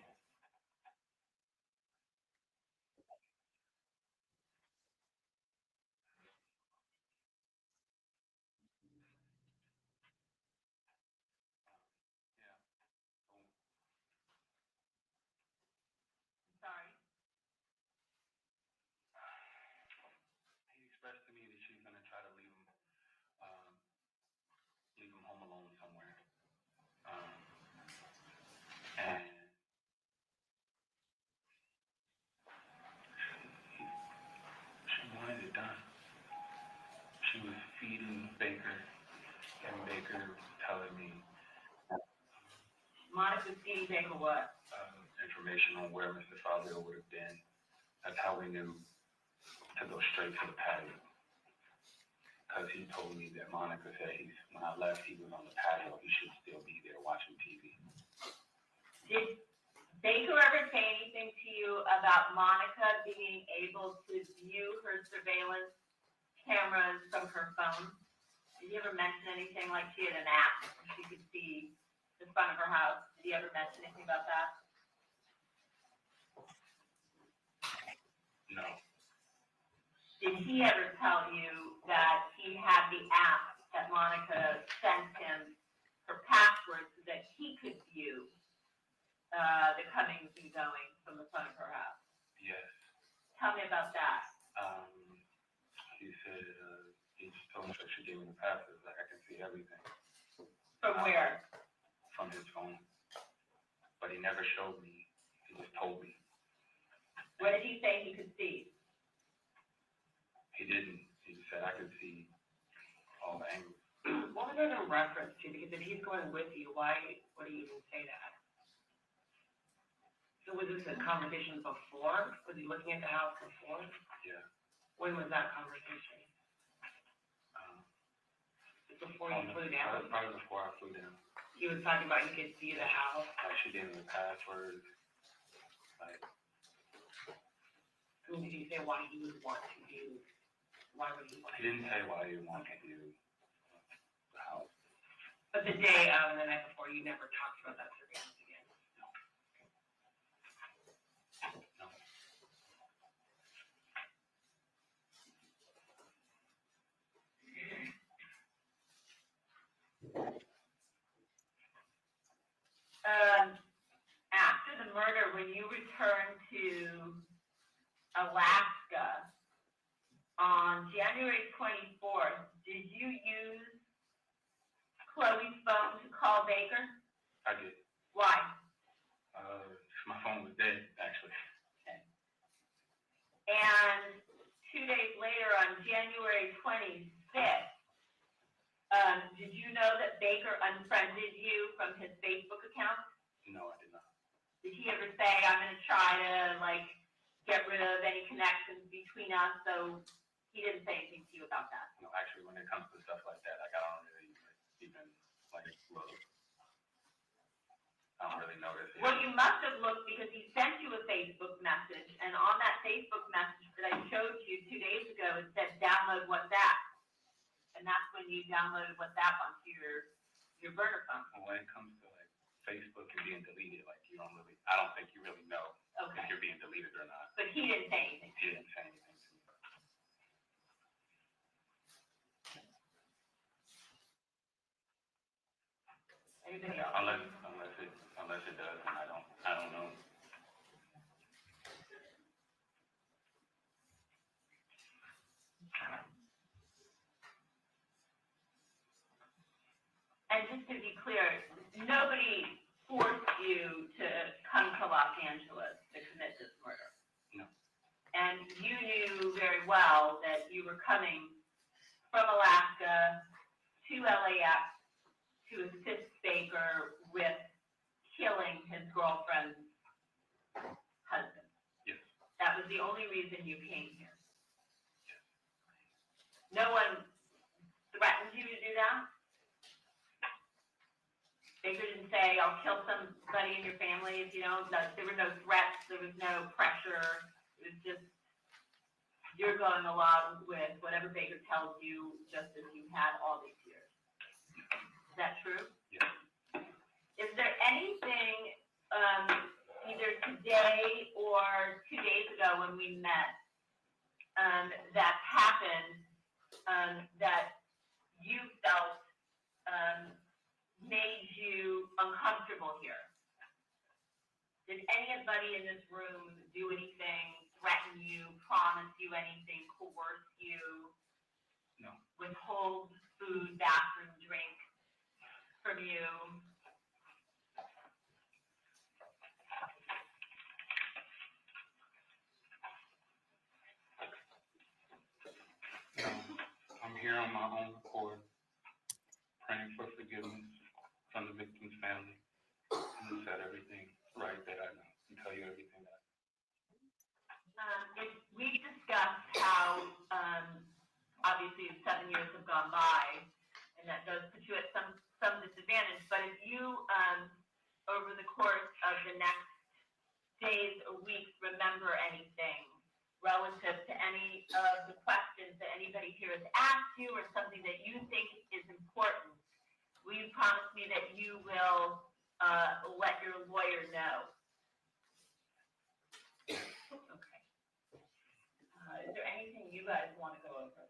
Sorry. expressed to me that she's gonna try to leave him home alone somewhere. And she wanted it done. She was feeding Baker, and Baker was telling me Monica's feeding Baker what? information on where Mr. Fabio would have been. That's how we knew to go straight to the patio. Because he told me that Monica said when I left, he was on the patio. He should still be there watching TV. Did Baker ever say anything to you about Monica being able to view her surveillance cameras from her phone? Did he ever mention anything like she had an app and she could see the front of her house? Did he ever mention anything about that? No. Did he ever tell you that he had the app that Monica sent him her password so that he could view the comings and goings from the front of her house? Yes. Tell me about that. He said he just told me that she gave me the password. Like I can see everything From where? from his phone. But he never showed me. He just told me. What did he say he could see? He didn't. He just said I could see all the angles. What was that in reference to? Because if he's going with you, why would he even say that? So was this a conversation before? Was he looking at the house before? Yeah. When was that conversation? Before you flew down? Probably before I flew down. He was talking about you could see the house. Like she gave me the password. Like I mean, did he say why he would want to view Why would you want He to? didn't say why he wanted to do the house. But the day of, the night before, you never talked about that surveillance again? No. After the murder, when you returned to Alaska on January 24th, did you use Chloe's phone to call Baker? I did. Why? My phone was dead, actually. And 2 days later, on January 25th, did you know that Baker unfriended you from his Facebook account? No, I did not. Did he ever say, I'm gonna try to like get rid of any connections between us? So he didn't say anything to you about that. No, actually, when it comes to stuff like that, like, I don't really even like look. I don't really notice. Well, you must have looked because he sent you a Facebook message, and on that Facebook message that I showed you 2 days ago, it said download WhatsApp. And that's when you downloaded WhatsApp onto your burner phone. When it comes to like Facebook and being deleted, like I don't think you really know Okay. if you're being deleted or not. But he didn't say anything. He didn't say anything to me. Anybody else? Unless it does, and I don't know. And just to be clear, nobody forced you to come to Los Angeles to commit this murder. No. And you knew very well that you were coming from Alaska to LAX to assist Baker with killing his girlfriend's husband. Yes. That was the only reason you came here. No one threatened you to do that? Baker didn't say, I'll kill somebody in your family if you don't. No, there were no threats, there was no pressure. It was just, you're going along with whatever Baker tells you, just as you had all these years. Is that true? Yes. Is there anything, either today or 2 days ago when we met, that happened, that you felt, made you uncomfortable here? Did anybody in this room do anything, threaten you, promise you anything, coerce you? No. Withhold food, bathroom, drink from you? I'm here on my own accord, praying for forgiveness from the victim's family, and set everything right that I know, and tell you everything that We've discussed how, obviously 7 years have gone by, and that does put you at some disadvantage, but if you, over the course of the next days or weeks, remember anything relative to any of the questions that anybody here has asked you or something that you think is important, will you promise me that you will let your lawyer know? Okay. Is there anything you guys want to go over?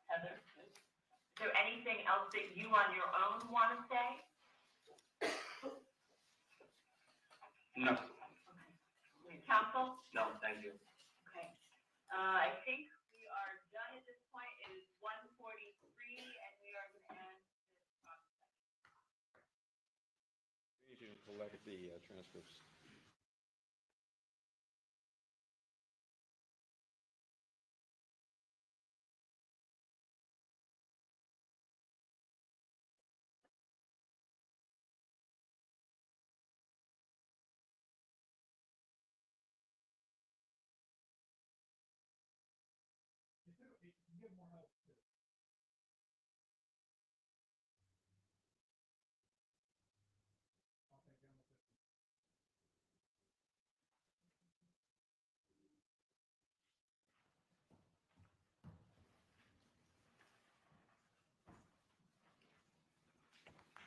Heather? Is there anything else that you on your own want to say? No. Okay. Counsel? No, thank you. Okay. I think we are done at this point. It is 1:43 and we are going to end this process. We need you to collect the transcripts.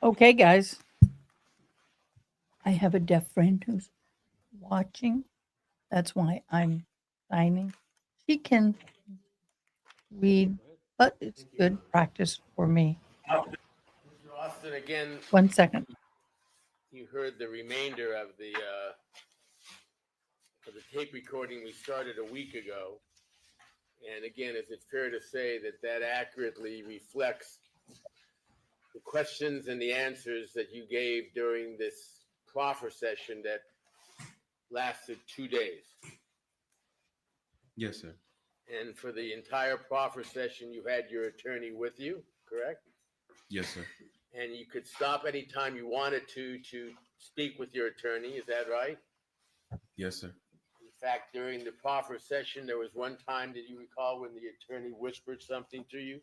Okay, guys. I have a deaf friend who's watching. That's why I'm signing. She can read, but it's good practice for me. Mr. Austin, again, 1 second. you heard the remainder of the tape recording we started a week ago. And again, is it fair to say that that accurately reflects the questions and the answers that you gave during this proffer session that lasted 2 days? Yes, sir. And for the entire proffer session, you had your attorney with you, correct? Yes, sir. And you could stop anytime you wanted to speak with your attorney, is that right? Yes, sir. In fact, during the proffer session, there was one time, did you recall, when the attorney whispered something to you?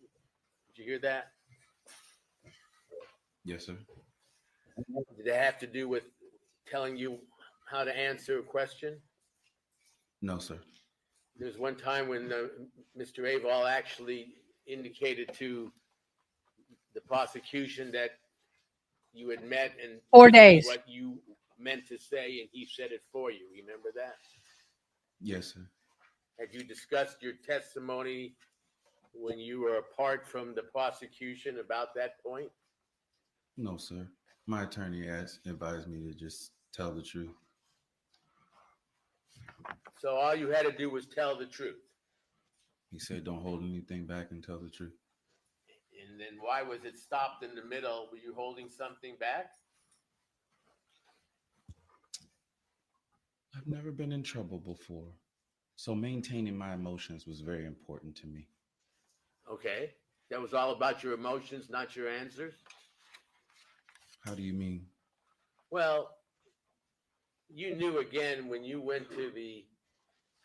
Did you hear that? Yes, sir. Did it have to do with telling you how to answer a question? No, sir. There was one time when Mr. Aval actually indicated to the prosecution that you had met and 4 this is days. what you meant to say, and he said it for you. Remember that? Yes, sir. Had you discussed your testimony when you were apart from the prosecution about that point? No, sir. My attorney advised me to just tell the truth. So all you had to do was tell the truth. He said, don't hold anything back and tell the truth. And then why was it stopped in the middle? Were you holding something back? I've never been in trouble before, so maintaining my emotions was very important to me. Okay. That was all about your emotions, not your answers? How do you mean? Well, you knew again when you went to the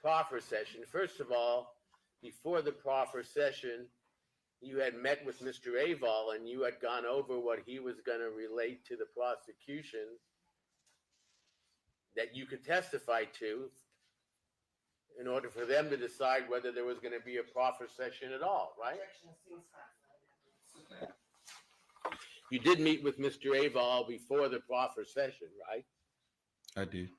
proffer session. First of all, before the proffer session, you had met with Mr. Aval and you had gone over what he was going to relate to the prosecution that you could testify to in order for them to decide whether there was going to be a proffer session at all, right? You did meet with Mr. Aval before the proffer session, right? I did.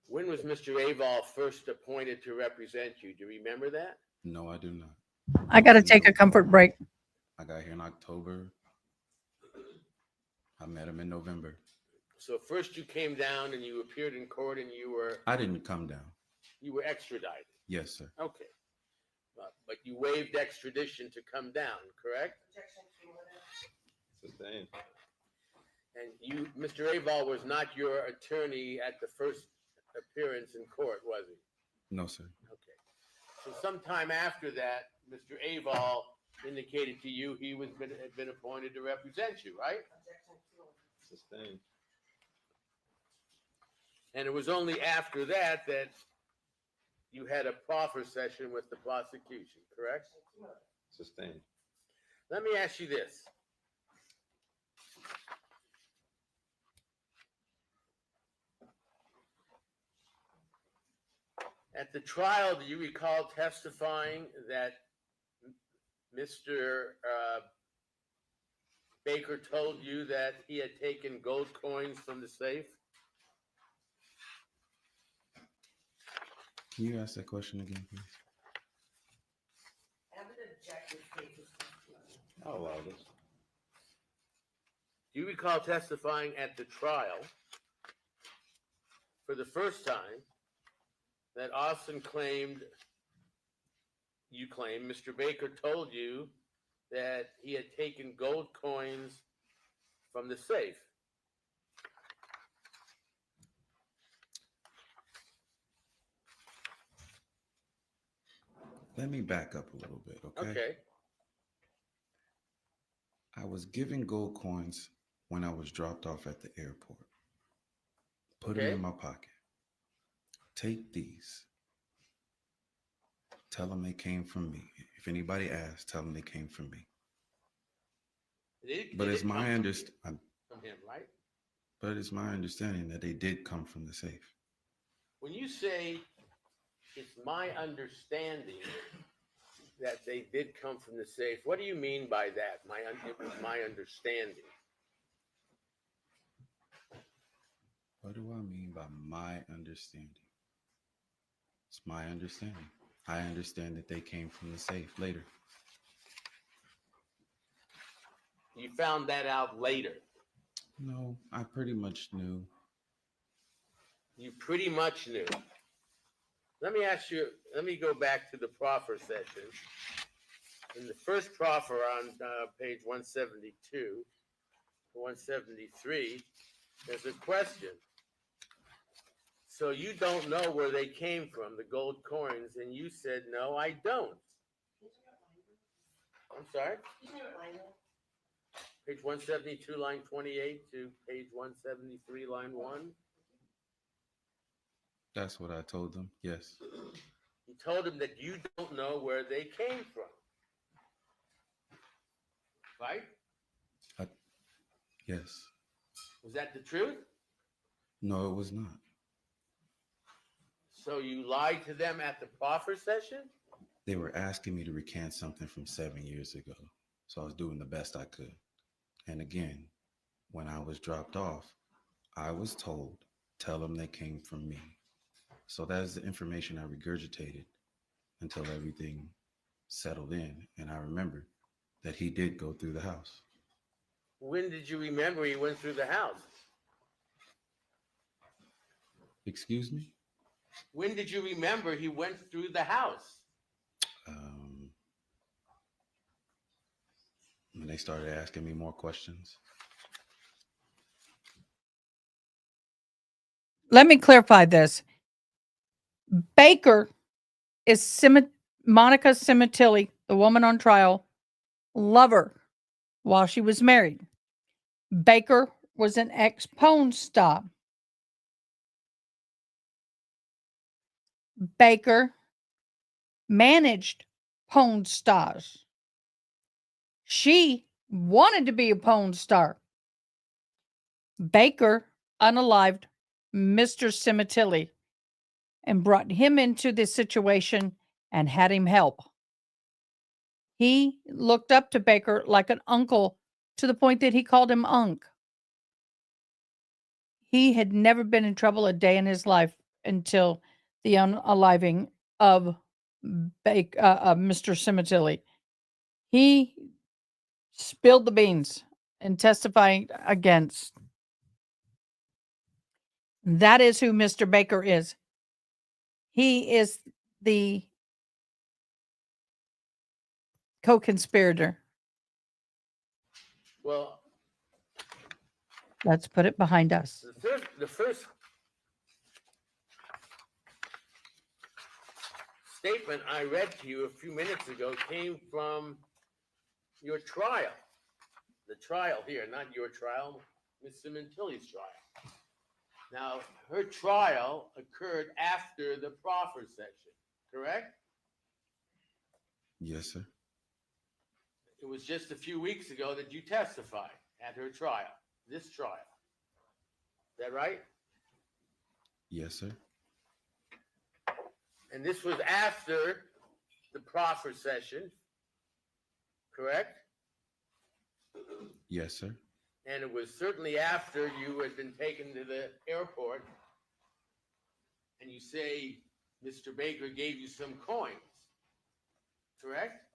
When was Mr. Aval first appointed to represent you? Do you remember that? No, I do not. I got to take a comfort break. I got here in October. I met him in November. So first you came down and you appeared in court and I didn't come down. you were extradited. Yes, sir. Okay. But you waived extradition to come down, correct? Sustained. And you, Mr. Aval was not your attorney at the first appearance in court, was he? No, sir. Okay. So sometime after that, Mr. Aval indicated to you he had been appointed to represent you, right? Sustained. And it was only after that that you had a proffer session with the prosecution, correct? Sustained. Let me ask you this. At the trial, do you recall testifying that Mr. Baker told you that he had taken gold coins from the safe? Can you ask that question again, please? I'll allow this. Do you recall testifying at the trial for the first time that Austin you claimed Mr. Baker told you that he had taken gold coins from the safe? Let me back up a little bit, okay? Okay. I was given gold coins when I was dropped off at the airport. Put them Okay. in my pocket. Take these. Tell them they came from me. If anybody asks, tell them they came from me. But it's my understanding. From him, right? But it's my understanding that they did come from the safe. When you say it's my understanding, that they did come from the safe. What do you mean by that? It was my understanding. What do I mean by my understanding? It's my understanding. I understand that they came from the safe later. You found that out later. No, I pretty much knew. You pretty much knew. Let me go back to the proffer session. In the first proffer on page 172 to 173, there's a question. So you don't know where they came from, the gold coins, and you said, no, I don't. I'm sorry? Page 172, line 28 to page 173, line 1. That's what I told them. Yes. You told them that you don't know where they came from. Right? Yes. Was that the truth? No, it was not. So you lied to them at the proffer session? They were asking me to recant something from 7 years ago. So I was doing the best I could. And again, when I was dropped off, I was told, tell them they came from me. So that is the information I regurgitated until everything settled in. And I remembered that he did go through the house. When did you remember he went through the house? Excuse me? When did you remember he went through the house? When they started asking me more questions. Let me clarify this. Baker is Monica Sementilli, the woman on trial, lover while she was married. Baker was an ex-porn star. Baker managed porn stars. She wanted to be a porn star. Baker unalived Mr. Sementilli and brought him into this situation and had him help. He looked up to Baker like an uncle to the point that he called him Unc. He had never been in trouble a day in his life until the unaliving of Mr. Sementilli. He spilled the beans and testifying against. That is who Mr. Baker is. He is the co-conspirator. Well, let's put it behind us. The first statement I read to you a few minutes ago came from your trial. The trial here, not your trial, Ms. Sementilli's trial. Now, her trial occurred after the proffer session, correct? Yes, sir. It was just a few weeks ago that you testified at her trial, this trial. Is that right? Yes, sir. And this was after the proffer session, correct? Yes, sir. And it was certainly after you had been taken to the airport and you say Mr. Baker gave you some coins, correct?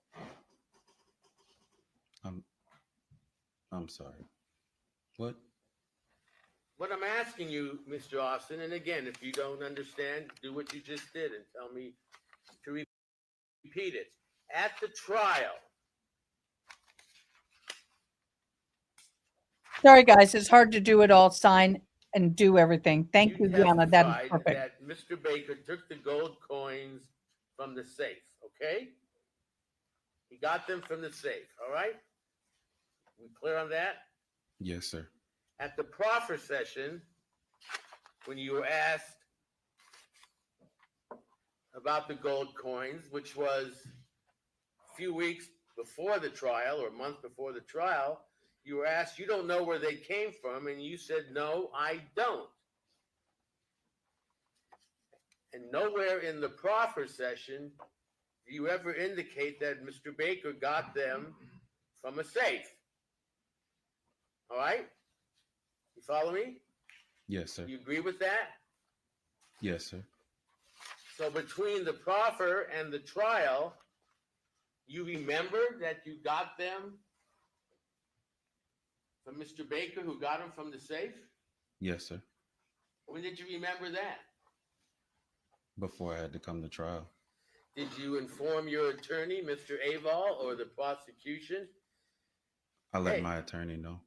I'm sorry. What? What I'm asking you, Mr. Austin, and again, if you don't understand, do what you just did and tell me to repeat it. At the trial. Sorry, guys, it's hard to do it all, sign and do everything. Thank you, Gianna. That is testified perfect. that Mr. Baker took the gold coins from the safe, okay? He got them from the safe, all right? We clear on that? Yes, sir. At the proffer session, when you were asked about the gold coins, which was a few weeks before the trial or a month before the trial, you were asked, you don't know where they came from, and you said, no, I don't. And nowhere in the proffer session do you ever indicate that Mr. Baker got them from a safe? All right? You follow me? Yes, sir. You agree with that? Yes, sir. So between the proffer and the trial, you remember that you got them from Mr. Baker, who got them from the safe? Yes, sir. When did you remember that? Before I had to come to trial. Did you inform your attorney, Mr. Aval, or the prosecution? I let Hey. my attorney know.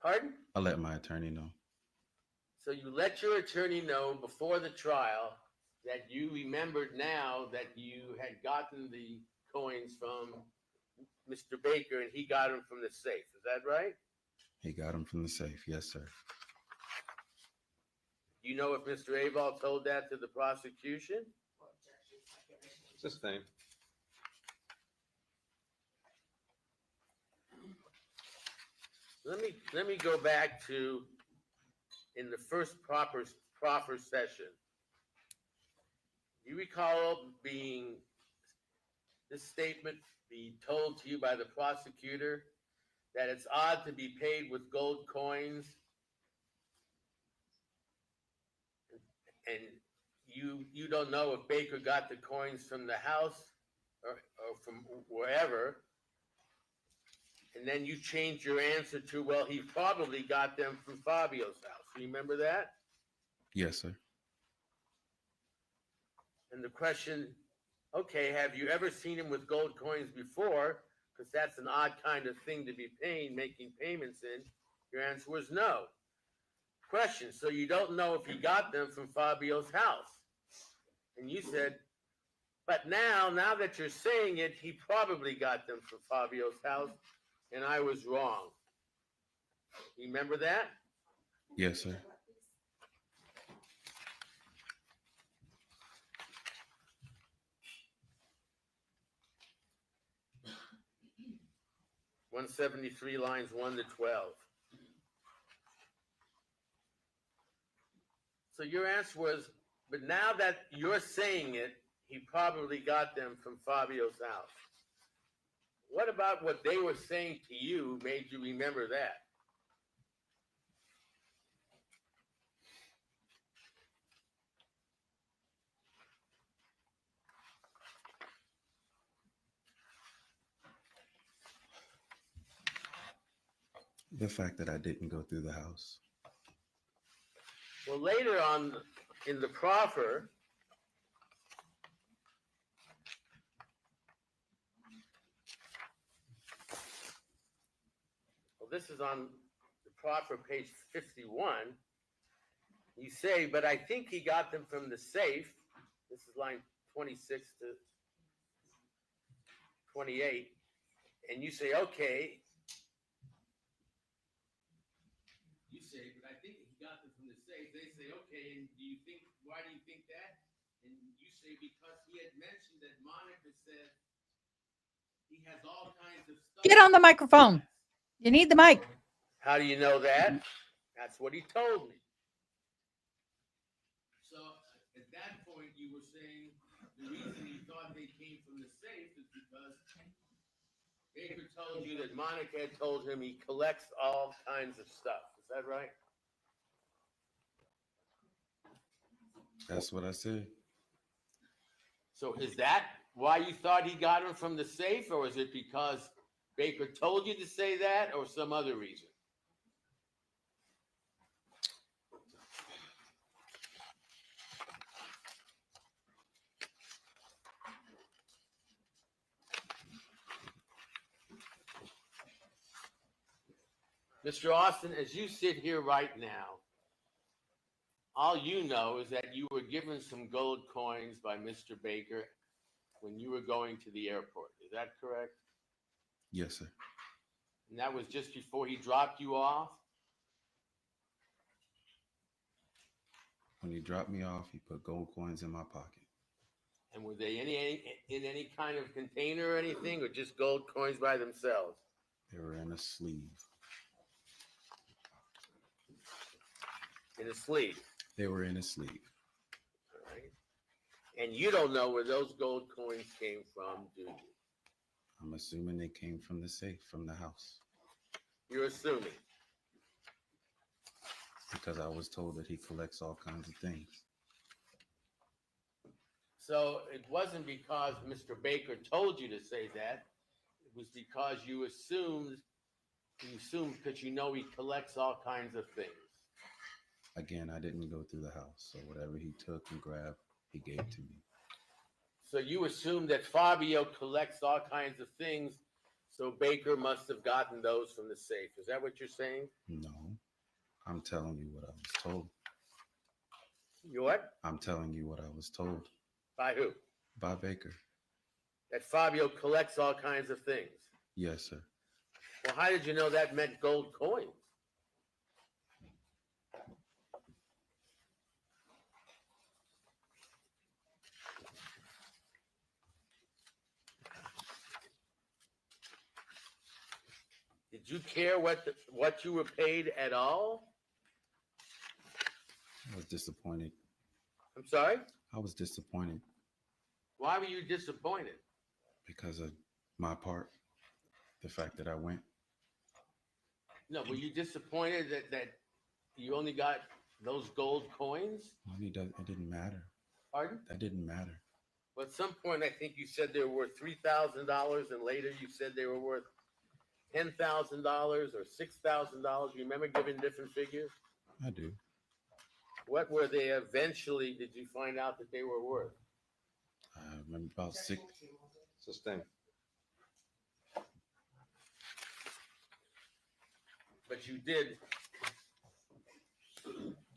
Pardon? I let my attorney know. So you let your attorney know before the trial that you remembered now that you had gotten the coins from Mr. Baker and he got them from the safe. Is that right? He got him from the safe. Yes, sir. Do you know if Mr. Aval told that to the prosecution? It's this thing. Let me go back to in the first proffer session. You recall this statement being told to you by the prosecutor that it's odd to be paid with gold coins, and you don't know if Baker got the coins from the house or from wherever. And then you changed your answer to, well, he probably got them from Fabio's house. Remember that? Yes, sir. And the question, okay, have you ever seen him with gold coins before? Because that's an odd kind of thing to be making payments in. Your answer was no. Question, so you don't know if he got them from Fabio's house. And you said, but now that you're saying it, he probably got them from Fabio's house, and I was wrong. Remember that? Yes, sir. (173) lines 1 to 12. So your answer was, but now that you're saying it, he probably got them from Fabio's house. What about what they were saying to you made you remember that? The fact that I didn't go through the house. Well, later on in the proffer, well, this is on the proffer, page 51. You say, but I think he got them from the safe. This is line 26 to 28. And you say, okay. You say, but I think he got them from the safe. They say, okay, and why do you think that? And you say, because he had mentioned that Monica said he has all kinds of stuff. Get on the microphone. You need the mic. How do you know that? That's what he told me. So at that point, you were saying the reason you thought they came from the safe is because Baker told you that Monica had told him he collects all kinds of stuff. Is that right? That's what I said. So is that why you thought he got them from the safe, or is it because Baker told you to say that, or some other reason? Mr. Austin, as you sit here right now, all you know is that you were given some gold coins by Mr. Baker when you were going to the airport. Is that correct? Yes, sir. And that was just before he dropped you off? When he dropped me off, he put gold coins in my pocket. And were they in any kind of container or anything, or just gold coins by themselves? They were in a sleeve. In a sleeve. They were in a sleeve. All right. And you don't know where those gold coins came from, do you? I'm assuming they came from the safe, from the house, You're assuming. because I was told that he collects all kinds of things. So it wasn't because Mr. Baker told you to say that. It was because you assumed because you know he collects all kinds of things. Again, I didn't go through the house, so whatever he took and grabbed, he gave to me. So you assume that Fabio collects all kinds of things, so Baker must have gotten those from the safe. Is that what you're saying? No, I'm telling you what I was told. You what? I'm telling you what I was told By who? by Baker. That Fabio collects all kinds of things. Yes, sir. Well, how did you know that meant gold coins? Did you care what you were paid at all? I was disappointed. I'm sorry? I was disappointed Why were you disappointed? because of my part, the fact that I went. No, were you disappointed that you only got those gold coins? It didn't matter. Pardon? That didn't matter. Well, at some point, I think you said they were worth $3,000, and later you said they were worth $10,000 or $6,000. You remember giving different figures? I do. What were they eventually, did you find out that they were worth? I remember about six. Sustained. But you did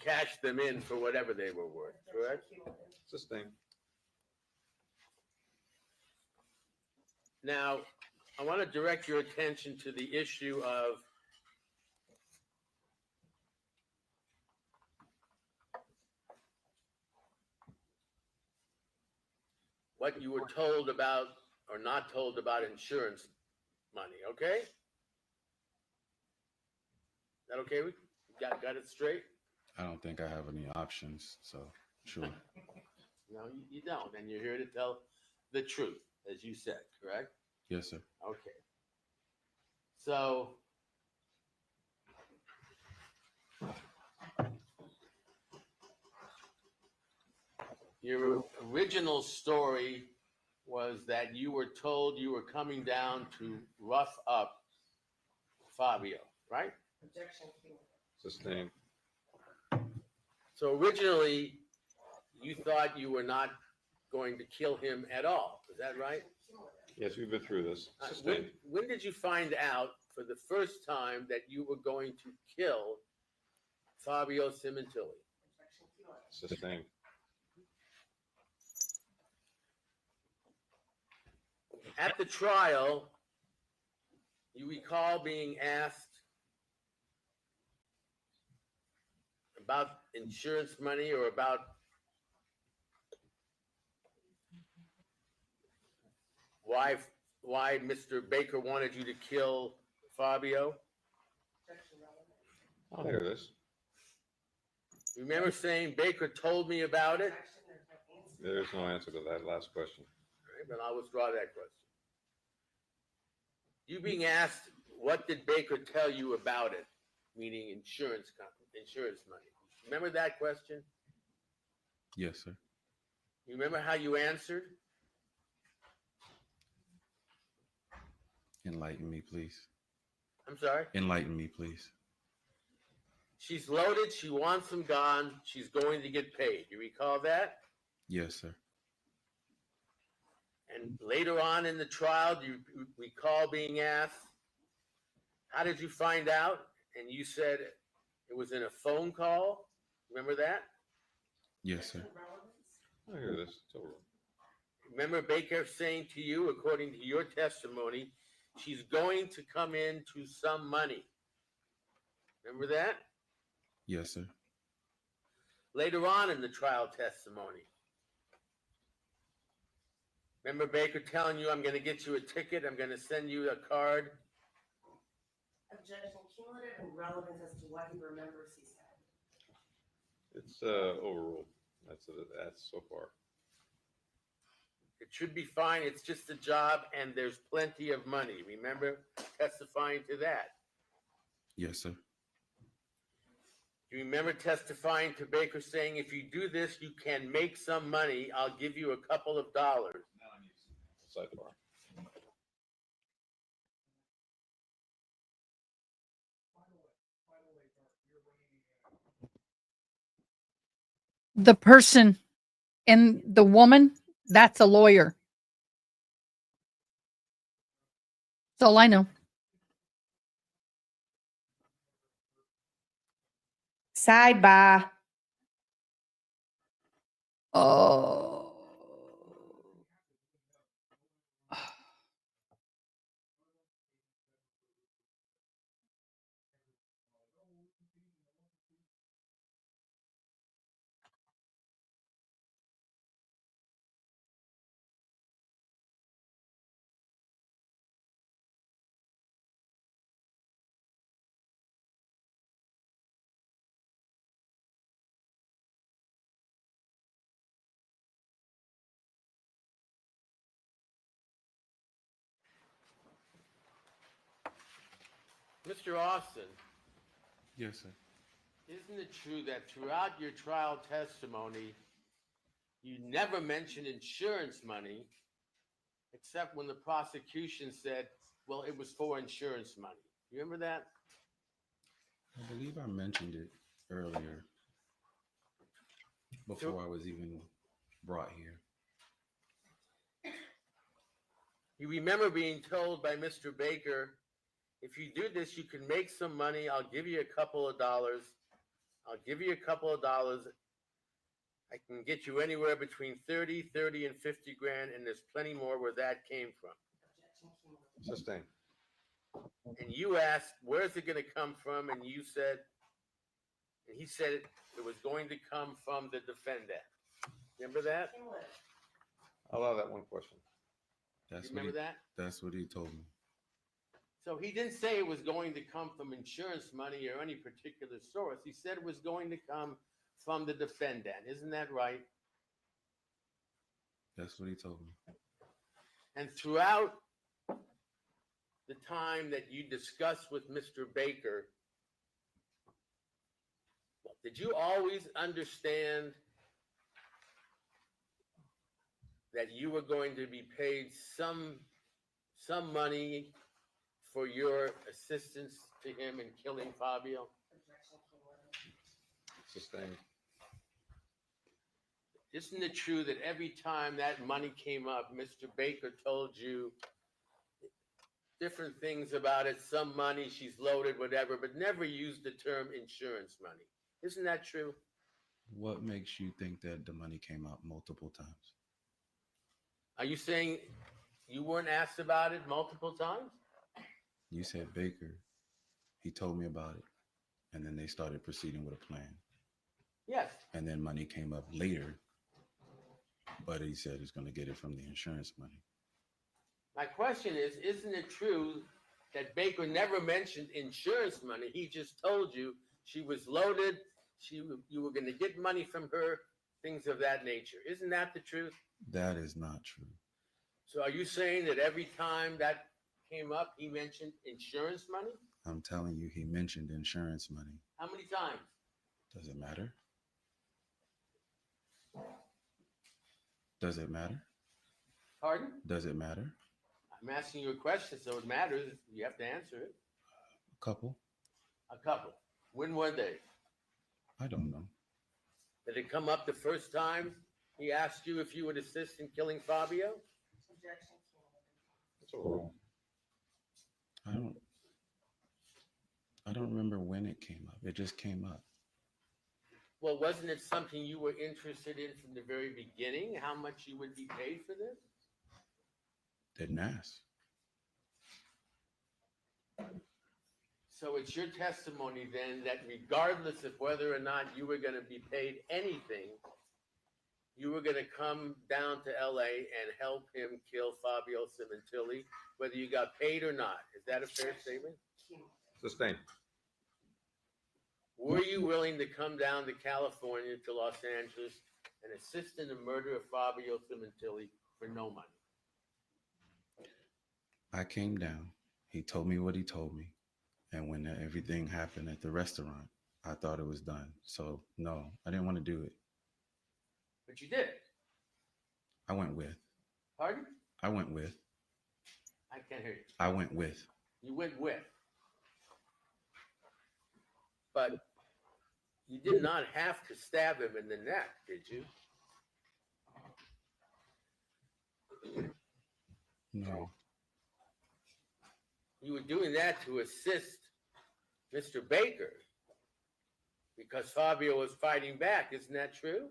cash them in for whatever they were worth, correct? Sustained. Now, I want to direct your attention to the issue of what you were told about or not told about insurance money, okay? That okay? We got it straight? I don't think I have any options, so sure. No, you don't, and you're here to tell the truth, as you said, correct? Yes, sir. Okay. So your original story was that you were told you were coming down to rough up Fabio, right? Sustained. So originally, you thought you were not going to kill him at all. Is that right? Yes, we've been through this. When, Sustained. when did you find out for the first time that you were going to kill Fabio Sementilli? Sustained. At the trial, you recall being asked about insurance money or about why Mr. Baker wanted you to kill Fabio? I'll hear this. Remember saying Baker told me about it? There's no answer to that last question. All right, then I'll withdraw that question. You being asked, what did Baker tell you about it? Meaning insurance money. Remember that question? Yes, sir. You remember how you answered? Enlighten me, please. I'm sorry? Enlighten me, please. She's loaded. She wants them gone. She's going to get paid. You recall that? Yes, sir. And later on in the trial, do you recall being asked, how did you find out? And you said it was in a phone call. Remember that? Yes, sir. I'll hear this. It's over. Remember Baker saying to you, according to your testimony, she's going to come into some money. Remember that? Yes, sir. Later on in the trial testimony, remember Baker telling you, I'm going to get you a ticket, I'm going to send you a card. Objection, cumulative and relevance as to what he remembers he said. It's overruled. That's so far. It should be fine. It's just a job and there's plenty of money. Remember testifying to that? Yes, sir. Do you remember testifying to Baker saying, if you do this, you can make some money. I'll give you a couple of dollars. Sidebar. The person and the woman, that's a lawyer. That's all I know. Sidebar. Oh. Mr. Austin, Yes, sir. isn't it true that throughout your trial testimony, you never mentioned insurance money, except when the prosecution said, well, it was for insurance money? You remember that? I believe I mentioned it earlier before I was even brought here. You remember being told by Mr. Baker, if you do this, you can make some money. I'll give you a couple of dollars. I'll give you a couple of dollars. I can get you anywhere between 30 and 50 grand, and there's plenty more where that came from. Sustained. And you asked, where's it going to come from? And you said, and he said it was going to come from the defendant. Remember that? I'll allow that one question. That's You what remember he, that? That's what he told me. So he didn't say it was going to come from insurance money or any particular source. He said it was going to come from the defendant. Isn't that right? That's what he told me. And throughout the time that you discussed with Mr. Baker, did you always understand that you were going to be paid some money for your assistance to him in killing Fabio? Sustained. Isn't it true that every time that money came up, Mr. Baker told you different things about it, some money, she's loaded, whatever, but never used the term insurance money? Isn't that true? What makes you think that the money came out multiple times? Are you saying you weren't asked about it multiple times? You said Baker. He told me about it. And then they started proceeding with a plan. Yes. And then money came up later. But he said he's going to get it from the insurance money. My question is, isn't it true that Baker never mentioned insurance money? He just told you she was loaded, you were going to get money from her, things of that nature. Isn't that the truth? That is not true. So are you saying that every time that came up, he mentioned insurance money? I'm telling you, he mentioned insurance money. How many times? Does it matter? Does it matter? Pardon? Does it matter? I'm asking you a question, so it matters. You have to answer it. A couple? A couple. When were they? I don't know. Did it come up the first time he asked you if you would assist in killing Fabio? That's what we're on. I don't remember when it came up. It just came up. Well, wasn't it something you were interested in from the very beginning? How much you would be paid for this? Didn't ask. So it's your testimony then that regardless of whether or not you were going to be paid anything, you were going to come down to LA and help him kill Fabio Sementilli, whether you got paid or not. Is that a fair statement? Sustained. Were you willing to come down to California, to Los Angeles, and assist in the murder of Fabio Sementilli for no money? I came down. He told me what he told me. And when everything happened at the restaurant, I thought it was done. So, no, I didn't want to do it. But you did. I went with. Pardon? I went with. I can't hear you. I went with. You went with. But you did not have to stab him in the neck, did you? No. You were doing that to assist Mr. Baker because Fabio was fighting back. Isn't that true?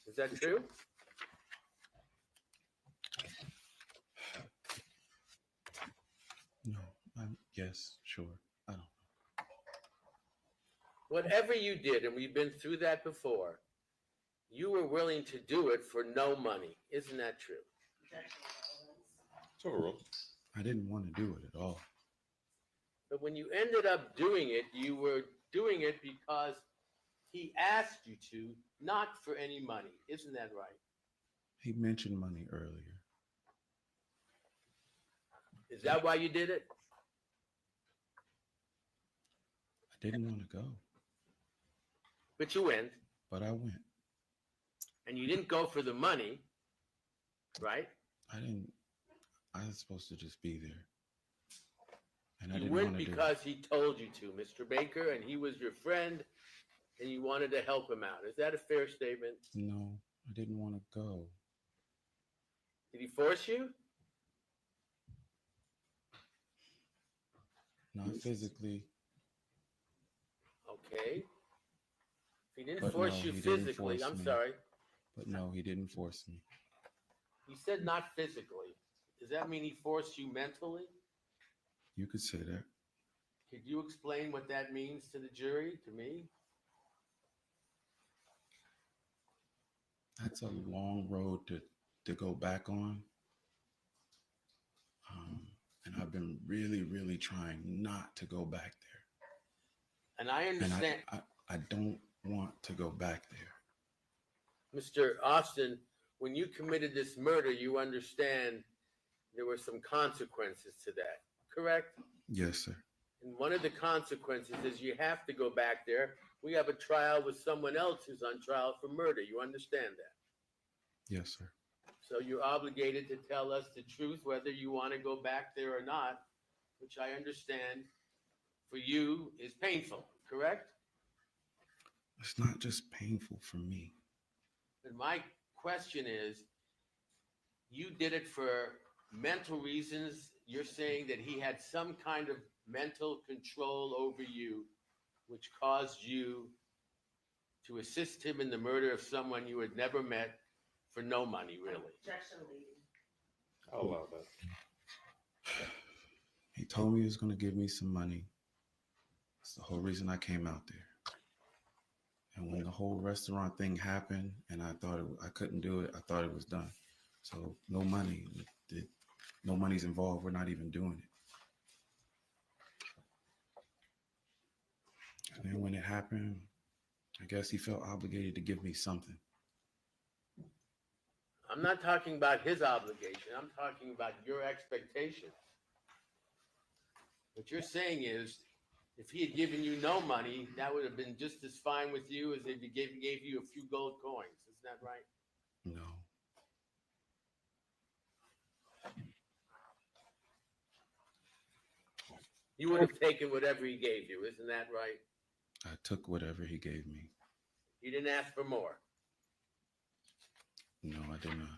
Is that true? No. Yes, sure. I don't. Whatever you did, and we've been through that before, you were willing to do it for no money. Isn't that true? Objection of relevance. So rules. I didn't want to do it at all. But when you ended up doing it, you were doing it because he asked you to, not for any money. Isn't that right? He mentioned money earlier. Is that why you did it? I didn't want to go, But you went, but I went. and you didn't go for the money, right? I didn't. I was supposed to just be there. And I You didn't went want to do it. because he told you to, Mr. Baker, and he was your friend, and you wanted to help him out. Is that a fair statement? No, I didn't want to go. Did he force you? Not physically. Okay. If he didn't But force no, you he didn't physically, force I'm me. sorry. But no, he didn't force me. He said not physically. Does that mean he forced you mentally? You could say that. Could you explain what that means to the jury, to me? That's a long road to go back on. And I've been really, really trying not to go back there. And I And understand, I don't want to go back there. Mr. Austin, when you committed this murder, you understand there were some consequences to that, correct? Yes, sir. And one of the consequences is you have to go back there. We have a trial with someone else who's on trial for murder. You understand that? Yes, sir. So you're obligated to tell us the truth, whether you want to go back there or not, which I understand for you is painful, correct? It's not just painful for me. And my question is, you did it for mental reasons. You're saying that he had some kind of mental control over you, which caused you to assist him in the murder of someone you had never met for no money, really. Objection, leading. I'll allow that. He told me he was going to give me some money. That's the whole reason I came out there. And when the whole restaurant thing happened and I thought I couldn't do it, I thought it was done. So no money. No money's involved. We're not even doing it. And then when it happened, I guess he felt obligated to give me something. I'm not talking about his obligation. I'm talking about your expectations. What you're saying is, if he had given you no money, that would have been just as fine with you as if he gave you a few gold coins. Isn't that right? No. You would have taken whatever he gave you. Isn't that right? I took whatever he gave me. You didn't ask for more. No, I did not.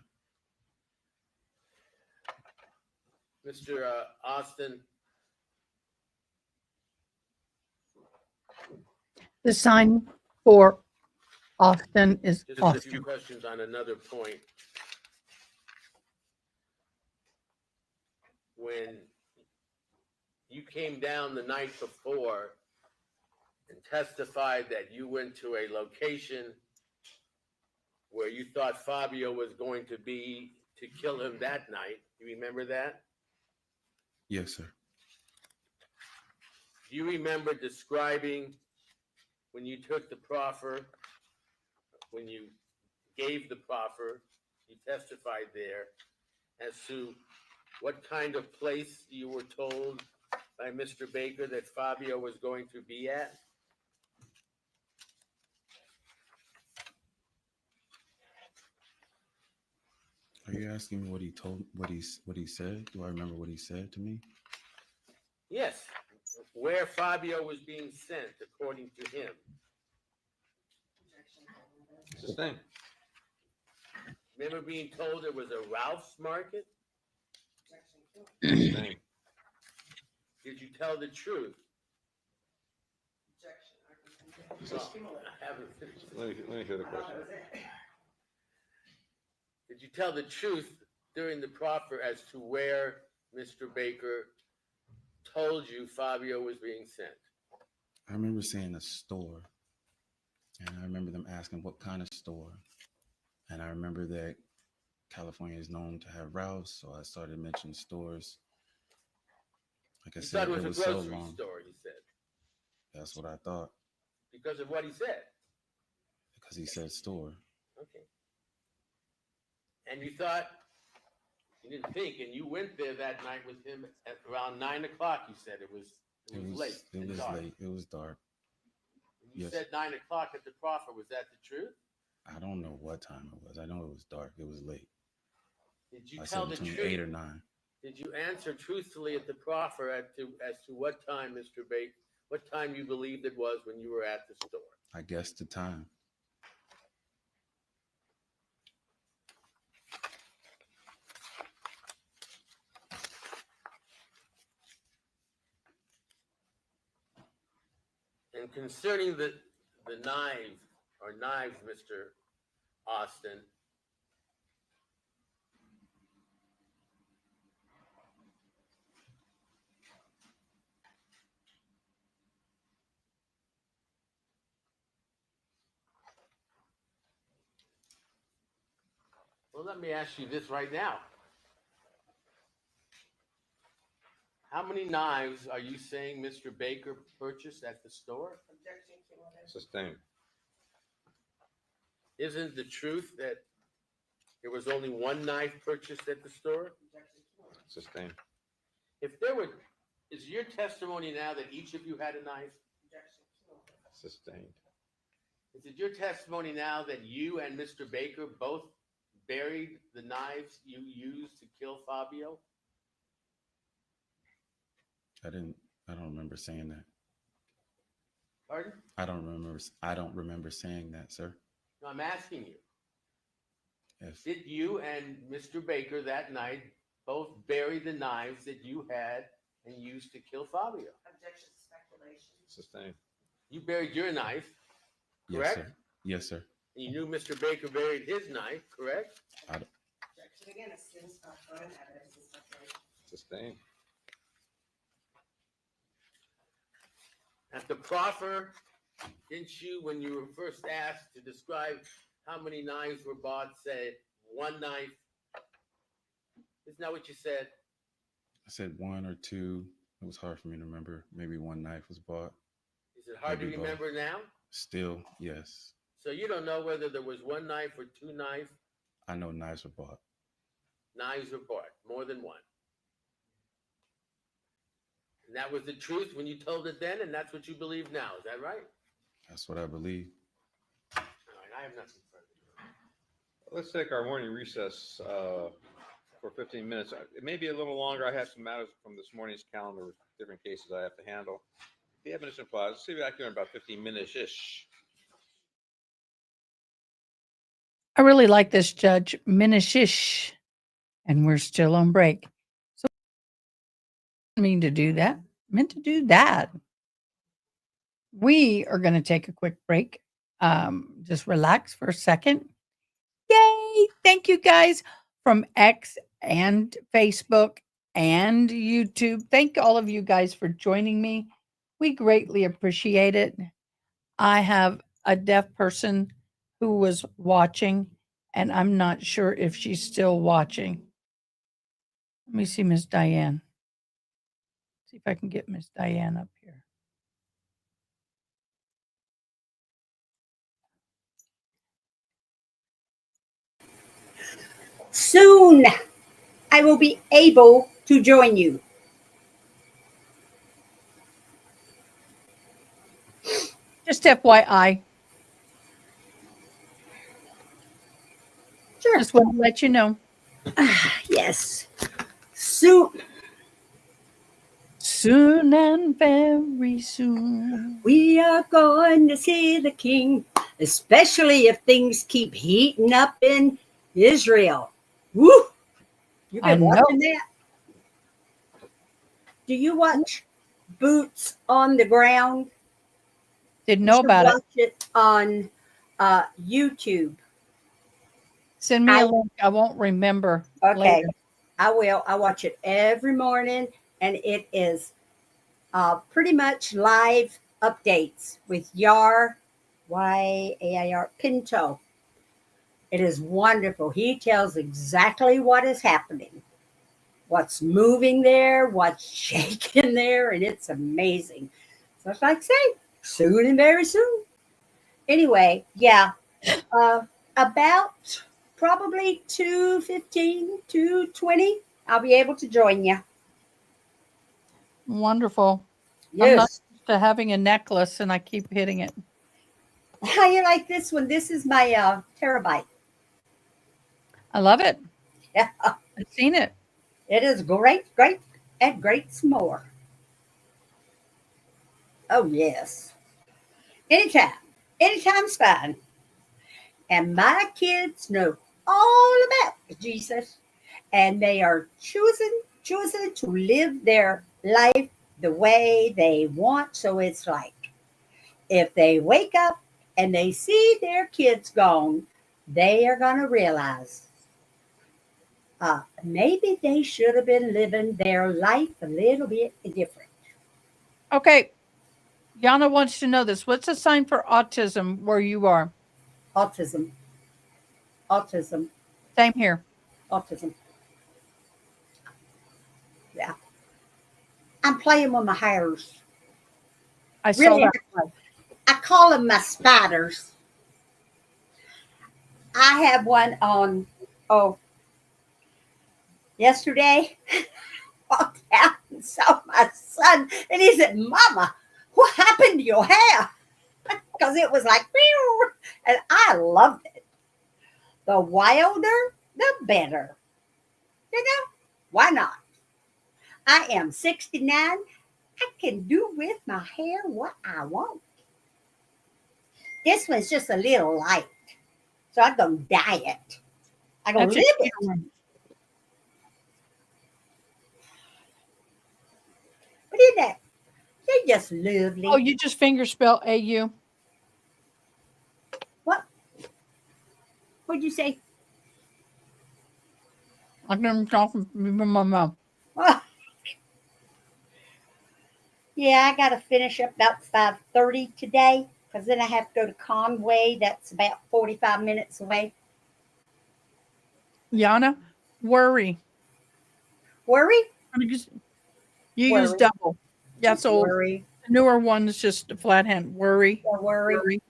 Mr. Austin, The sign for Austin is just a few Austin. questions on another point. When you came down the night before and testified that you went to a location where you thought Fabio was going to be to kill him that night. You remember that? Yes, sir. Do you remember describing when you took the proffer, when you gave the proffer, you testified there as to what kind of place you were told by Mr. Baker that Fabio was going to be at? Are you asking me what he told, what he said? Do I remember what he said to me? Yes, where Fabio was being sent, according to him. Sustained. Remember being told it was a Ralph's Market? Sustained. Did you tell the truth? Objection. I haven't finished. Let me hear the question. Did you tell the truth during the proffer as to where Mr. Baker told you Fabio was being sent? I remember saying a store, and I remember them asking what kind of store. And I remember that California is known to have Ralph's, so I started mentioning stores. Like I You said, thought it it was was a so grocery long. store, you said, That's what I thought, because of what he said. because he said store. Okay. And you thought, you didn't think, and you went there that night with him at around 9 o'clock, you said. It was late. It and was dark. late. It was dark. You Yes. said 9 o'clock at the proffer. Was that the truth? I don't know what time it was. I know it was dark. It was late. Did you I tell said the between truth? 8 or 9. Did you answer truthfully at the proffer as to what time, Mr. Baker, what time you believed it was when you were at the store? I guessed the time. And concerning the knives, Mr. Austin, well, let me ask you this right now. How many knives are you saying Mr. Baker purchased at the store? Objection, cumulative. Sustained. Isn't the truth that there was only one knife purchased at the store? Objection, cumulative. Sustained. If there were, is your testimony now that each of you had a knife? Objection, cumulative. Sustained. Is it your testimony now that you and Mr. Baker both buried the knives you used to kill Fabio? I don't remember saying that. Pardon? I don't remember saying that, sir. No, I'm asking you. If Did you and Mr. Baker that night both bury the knives that you had and used to kill Fabio? Objection, speculation. Sustained. You buried your knife, yes, correct? sir. Yes, sir. And you knew Mr. Baker buried his knife, correct? Objection again, assumes not on evidence and speculation. Sustained. At the proffer, didn't you, when you were first asked to describe how many knives were bought, say one knife? Isn't that what you said? I said 1 or 2. It was hard for me to remember. Maybe one knife was bought. Is it hard to Maybe both. remember now? Still, yes. So you don't know whether there was one knife or two knives? I know knives were bought. Knives were bought, more than one. And that was the truth when you told it then, and that's what you believe now. Is that right? That's what I believe. All right, I have nothing further. Let's take our morning recess for 15 minutes. It may be a little longer. I have some matters from this morning's calendar with different cases I have to handle. The evidence applies. Let's see if I can in about 15 minutes-ish. I really like this, Judge Minishish, and we're still on break. So I didn't mean to do that. Meant to do that. We are going to take a quick break. Just relax for a second. Yay! Thank you guys from X and Facebook and YouTube. Thank all of you guys for joining me. We greatly appreciate it. I have a deaf person who was watching, and I'm not sure if she's still watching. Let me see Miss Diane. See if I can get Miss Diane up here. Soon I will be able to join you. Just FYI. Sure. Just want to let you know. Yes. Soon. Soon and very soon. We are going to see the king, especially if things keep heating up in Israel. Woo! You've I been know. watching that? Do you watch Boots on the Ground? Didn't You know should about it. watch it on YouTube. Send me I- a link. I won't remember. Okay, later. I will. I watch it every morning, and it is pretty much live updates with Y-A-I-R Pinto. It is wonderful. He tells exactly what is happening, what's moving there, what's shaking there, and it's amazing. So it's like say, soon and very soon. Anyway, yeah, about probably 2:15, 2:20, I'll be able to join you. Wonderful. I'm not Yes. used to having a necklace and I keep hitting it. How you like this one? This is my terabyte. I love it. Yeah, I've seen it. it is great, great, and great some more. Oh yes. Anytime. Anytime's fine. And my kids know all about Jesus. And they are choosing to live their life the way they want. So it's like if they wake up and they see their kids gone, they are going to realize maybe they should have been living their life a little bit different. Okay. Yana wants to know this. What's the sign for autism where you are? Autism. Autism. Same here. Autism. Yeah. I'm playing with my hairs. I saw Really, that. I call them my spiders. I have one on, yesterday. Walked out and saw my son, and he said, Mama, what happened to your hair? Because it was like, "Meow," and I loved it. The wilder, the better. You know, why not? I am 69. I can do with my hair what I want. This one's just a little light, so I'm going to dye it. I'm going That's to a live cute it. one. But isn't that? They're just lovely. Oh, you just finger spell AU. What? What'd you say? I can talk from my mouth. Oh. Yeah, I got to finish up about 5:30 today because then I have to go to Conway. That's about 45 minutes away. Yana, worry. Worry? You use Worry. double. Yeah, Just so worry. the newer one is just a flat hand. Worry. Or worry.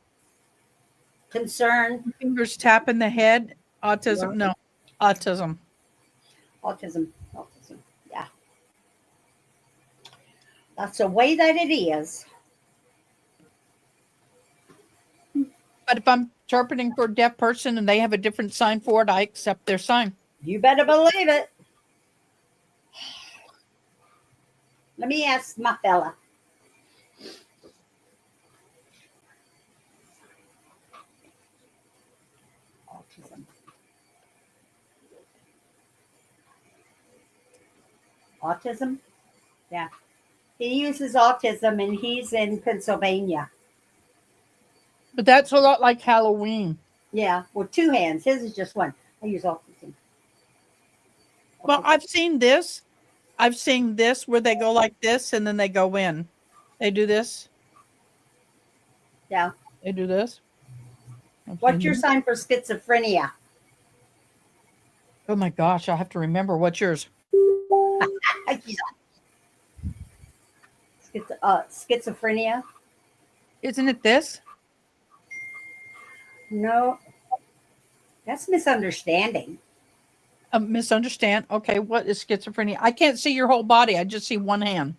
Concern. Fingers tapping the head. Autism. Worry. No, autism. Autism. Autism. Yeah. That's the way that it is. But if I'm interpreting for a deaf person and they have a different sign for it, I accept their sign. You better believe it. Let me ask my fella. Autism. Autism? Yeah. He uses autism and he's in Pennsylvania. But that's a lot like Halloween. Yeah. Well, two hands. His is just one. I use autism. Well, I've seen this. I've seen this where they go like this and then they go in. They do this. Yeah. They do this. What's your sign for schizophrenia? Oh my gosh, I'll have to remember. What's yours? Schizophrenia. Isn't it this? No, that's misunderstanding. Misunderstand. Okay, what is schizophrenia? I can't see your whole body. I just see one hand.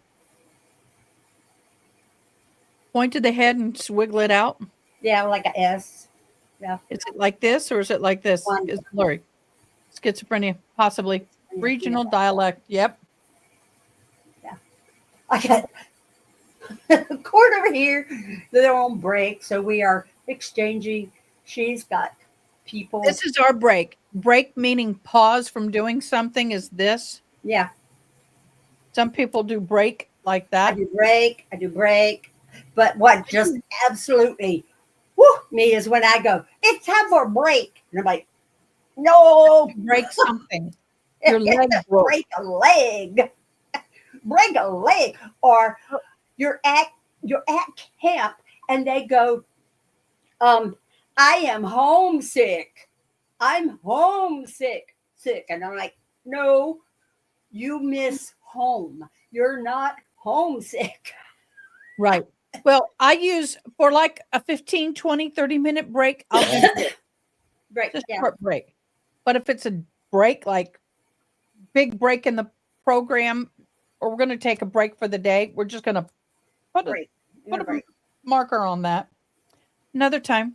Point to the head and swiggle it out. Yeah, like a S. Yeah. Is it like this or is it like this? One. It's blurry. Schizophrenia, possibly. Regional dialect. Yep. I got a court over here. They're on break, so we are exchanging. She's got people. This is our break. Break meaning pause from doing something is this. Yeah, Some people do break like I that. do break. I do break. But what just absolutely whoo me is when I go, it's time for a break. And I'm like, no, Break something. Your leg broke. break a leg. Break a leg. Or you're at camp and they go, I am homesick. I'm homesick. Sick. And I'm like, no, you miss home. You're not homesick. Right. Well, I use for like a 15, 20, 30-minute break, I'll do Break. just Yeah. short break. But if it's a break, like big break in the program, or we're going to take a break for the day, we're just going to put Break. put a Break. marker on that. Another time.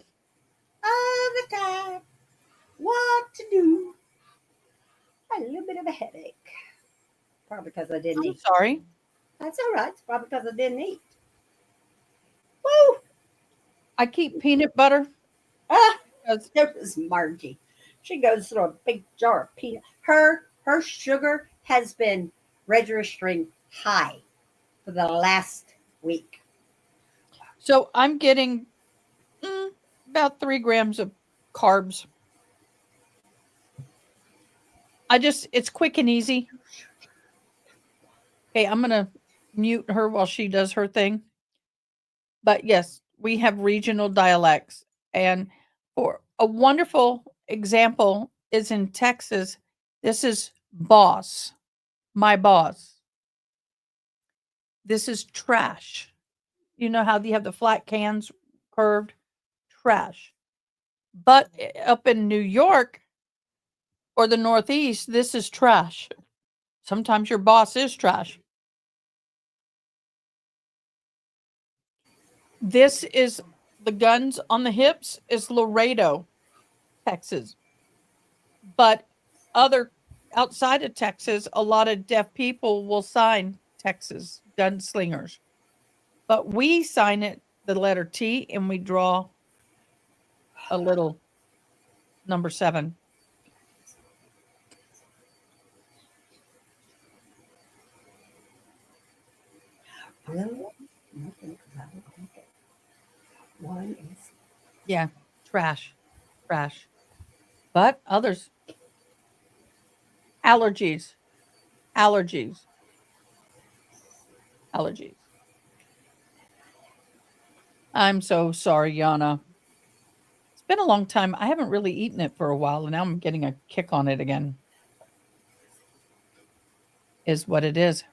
Other time. What to do? A little bit of a headache. Probably because I didn't I'm eat. sorry. That's all right. It's probably because I didn't eat. Woo! I keep peanut butter Ah, because there was Margie. She goes through a big jar of peanut. Her sugar has been registering high for the last week. so I'm getting about 3 grams of carbs. It's quick and easy. Okay, I'm going to mute her while she does her thing. But yes, we have regional dialects. And for a wonderful example is in Texas. This is boss, my boss. This is trash. You know how you have the flat cans curved? Trash. But up in New York or the Northeast, this is trash. Sometimes your boss is trash. This is the guns on the hips is Laredo, Texas. But other outside of Texas, a lot of deaf people will sign Texas gunslingers. But we sign it the letter T and we draw a little number 7. Really? Nothing, 'cause I don't think it. One is Yeah, trash. Trash. But others allergies. Allergies. Allergies. I'm so sorry, Yana. It's been a long time. I haven't really eaten it for a while, and now I'm getting a kick on it again. Is what it is.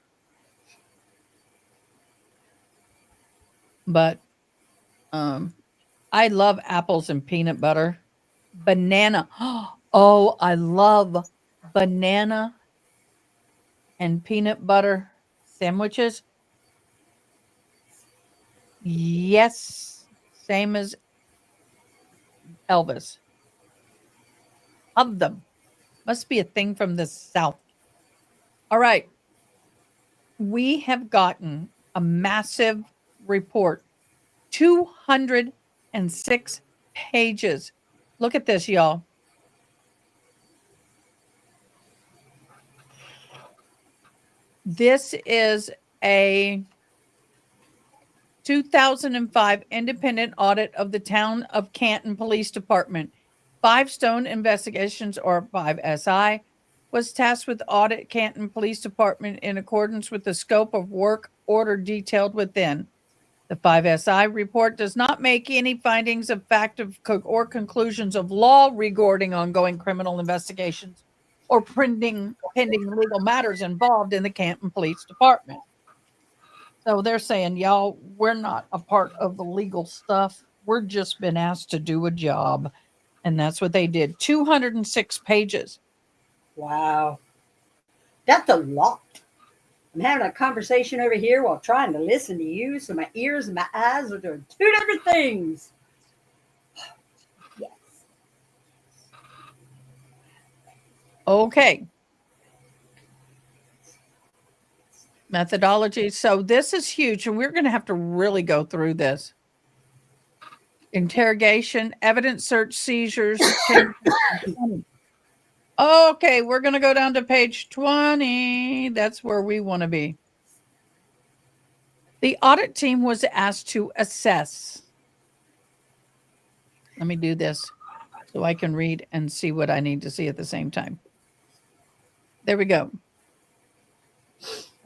But I love apples and peanut butter. Banana. Oh, I love banana and peanut butter sandwiches. Yes, same as Elvis. Love them. Must be a thing from the South. All right. We have gotten a massive report, 206 pages. Look at this, y'all. This is a 2005 independent audit of the town of Canton Police Department. 5 Stone Investigations, or 5SI, was tasked with audit Canton Police Department in accordance with the scope of work order detailed within. The 5SI report does not make any findings of fact or conclusions of law regarding ongoing criminal investigations. or pending legal matters involved in the Canton Police Department. So they're saying, y'all, we're not a part of the legal stuff. We're just been asked to do a job. And that's what they did. 206 pages. Wow. That's a lot. I'm having a conversation over here while trying to listen to you, so my ears and my eyes are doing two different things. Yes. Okay. Methodology. So this is huge, and we're going to have to really go through this. Interrogation, evidence search, seizures. Okay, we're going to go down to page 20. That's where we want to be. The audit team was asked to assess. Let me do this so I can read and see what I need to see at the same time. There we go.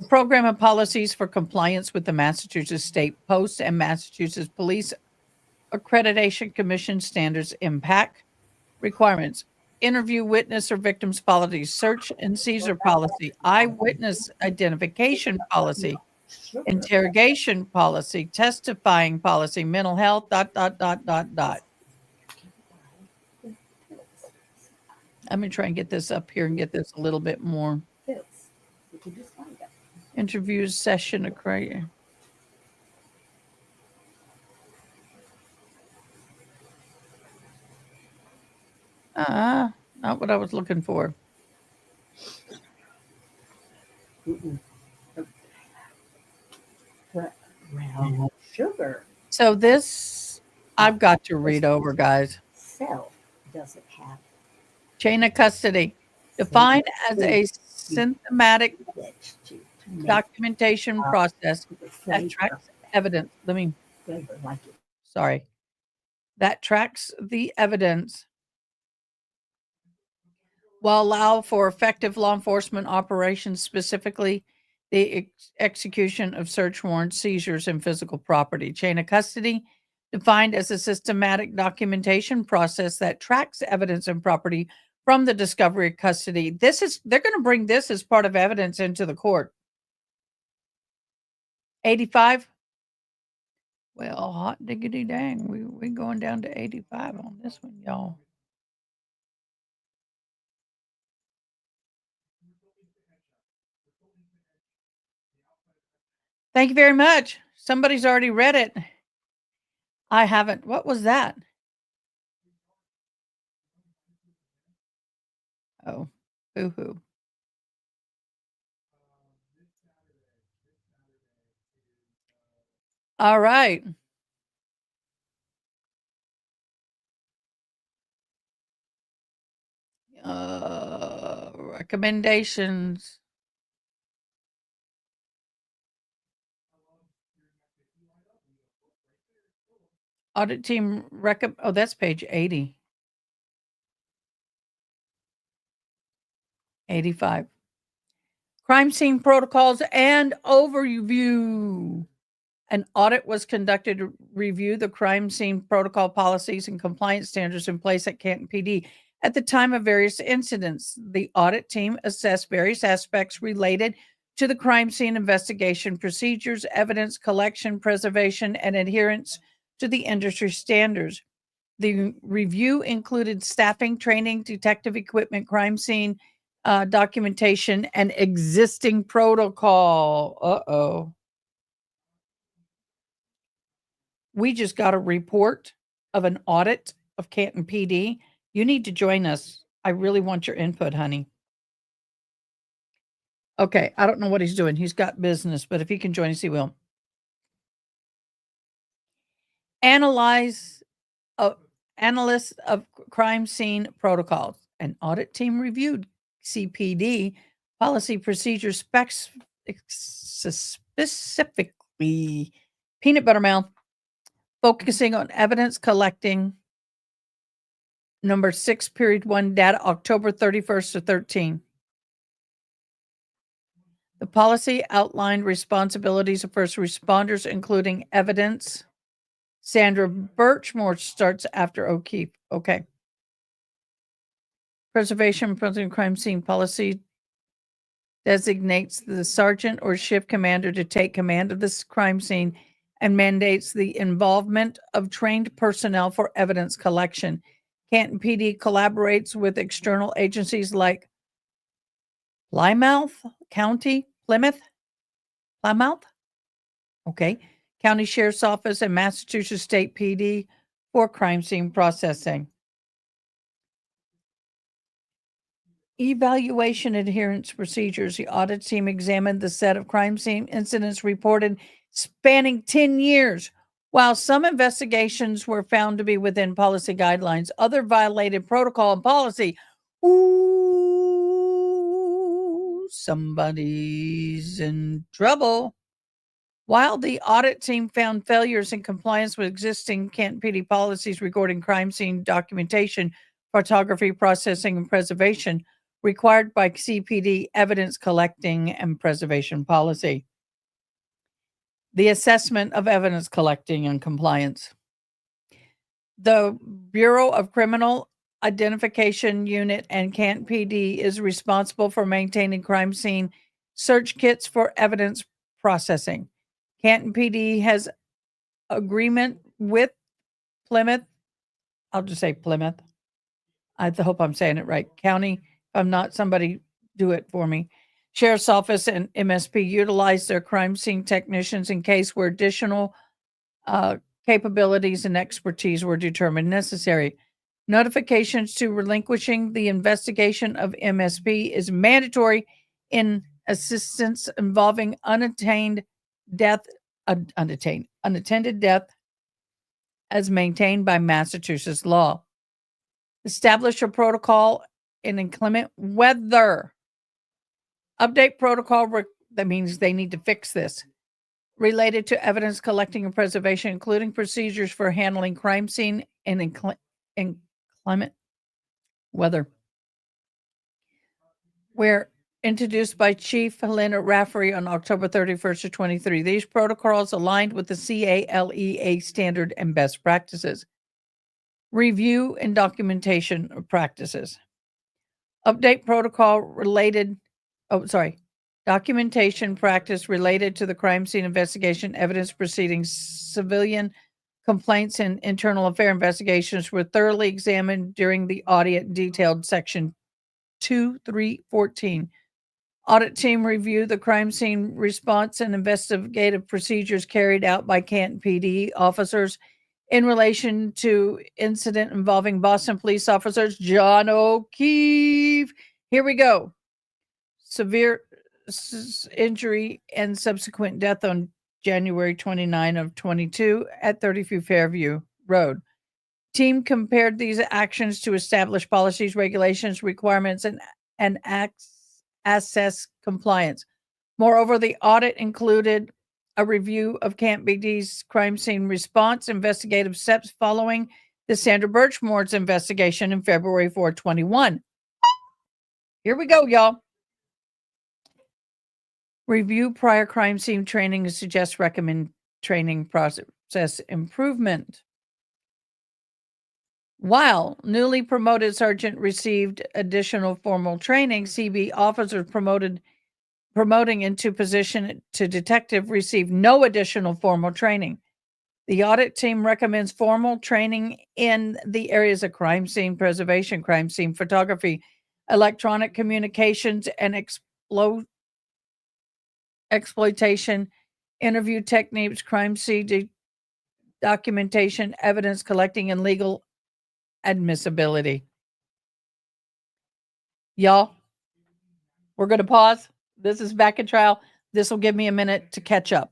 Program of policies for compliance with the Massachusetts State Post and Massachusetts Police Accreditation Commission standards impact requirements. Interview witness or victims policy, search and seizure policy, eyewitness identification policy, interrogation policy, testifying policy, mental health, ... Let me try and get this up here and get this a little bit more. Interviews, session, accreditation. Not what I was looking for. Brown sugar So this I've got to read over, guys. cell doesn't have Chain of custody, defined as a systematic documentation process that tracks evidence. flavor like it. Sorry. That tracks the evidence while allow for effective law enforcement operations, specifically the execution of search warrants, seizures, and physical property. Chain of custody, defined as a systematic documentation process that tracks evidence and property from the discovery of custody. They're going to bring this as part of evidence into the court. 85. Well, hot diggity dang, we going down to 85 on this one, y'all. Thank you very much. Somebody's already read it. I haven't. What was that? Oh, boo-hoo. All right. Recommendations. Audit team oh, that's page 80. 85. Crime scene protocols and overview. An audit was conducted to review the crime scene protocol policies and compliance standards in place at Canton PD. At the time of various incidents, the audit team assessed various aspects related to the crime scene investigation procedures, evidence collection, preservation, and adherence to the industry standards. The review included staffing, training, detective equipment, crime scene documentation, and existing protocol. Uh-oh. We just got a report of an audit of Canton PD. You need to join us. I really want your input, honey. Okay, I don't know what he's doing. He's got business, but if he can join us, he will. Analyst of crime scene protocols. An audit team reviewed CPD policy procedures specifically peanut butter mouth, focusing on evidence collecting. Number 6, period 1, data October 31st to 13. The policy outlined responsibilities of first responders, including evidence. Sandra Birchmore starts after O'Keefe. Okay. Preservation and Prevention crime scene policy designates the sergeant or shift commander to take command of this crime scene and mandates the involvement of trained personnel for evidence collection. Canton PD collaborates with external agencies like Plymouth County, Plymouth, okay, County Sheriff's Office and Massachusetts State PD for crime scene processing. Evaluation adherence procedures. The audit team examined the set of crime scene incidents reported spanning 10 years. While some investigations were found to be within policy guidelines, other violated protocol and policy. Ooh, somebody's in trouble. While the audit team found failures in compliance with existing Canton PD policies regarding crime scene documentation, photography, processing, and preservation required by CPD evidence collecting and preservation policy. The assessment of evidence collecting and compliance. The Bureau of Criminal Identification Unit and Canton PD is responsible for maintaining crime scene search kits for evidence processing. Canton PD has agreement with Plymouth. I'll just say Plymouth. I hope I'm saying it right. County. If I'm not, somebody do it for me. Sheriff's Office and MSP utilize their crime scene technicians in case where additional capabilities and expertise were determined necessary. Notifications to relinquishing the investigation of MSP is mandatory in assistance involving unattended death as maintained by Massachusetts law. Establish a protocol in inclement weather. Update protocol, that means they need to fix this, related to evidence collecting and preservation, including procedures for handling crime scene and inclement weather. Were introduced by Chief Helena Rafferty on October 31st of 23. These protocols aligned with the CALEA standard and best practices. Review and documentation of practices. Update protocol related, documentation practice related to the crime scene investigation, evidence proceedings, civilian complaints, and internal affair investigations were thoroughly examined during the audit detailed section 2314. Audit team reviewed the crime scene response and investigative procedures carried out by Canton PD officers in relation to incident involving Boston police officers John O'Keefe. Here we go. Severe injury and subsequent death on January 29 of 22 at 32 Fairview Road. Team compared these actions to establish policies, regulations, requirements, and assess compliance. Moreover, the audit included a review of Camp BD's crime scene response, investigative steps following the Sandra Birchmore's investigation in February 421. Here we go, y'all. Review prior crime scene training and suggest recommend training process improvement. While newly promoted sergeant received additional formal training, CB officers promoting into position to detective received no additional formal training. The audit team recommends formal training in the areas of crime scene preservation, crime scene photography, electronic communications, and exploitation, interview techniques, crime scene documentation, evidence collecting, and legal admissibility. Y'all, we're going to pause. This is back in trial. This will give me a minute to catch up.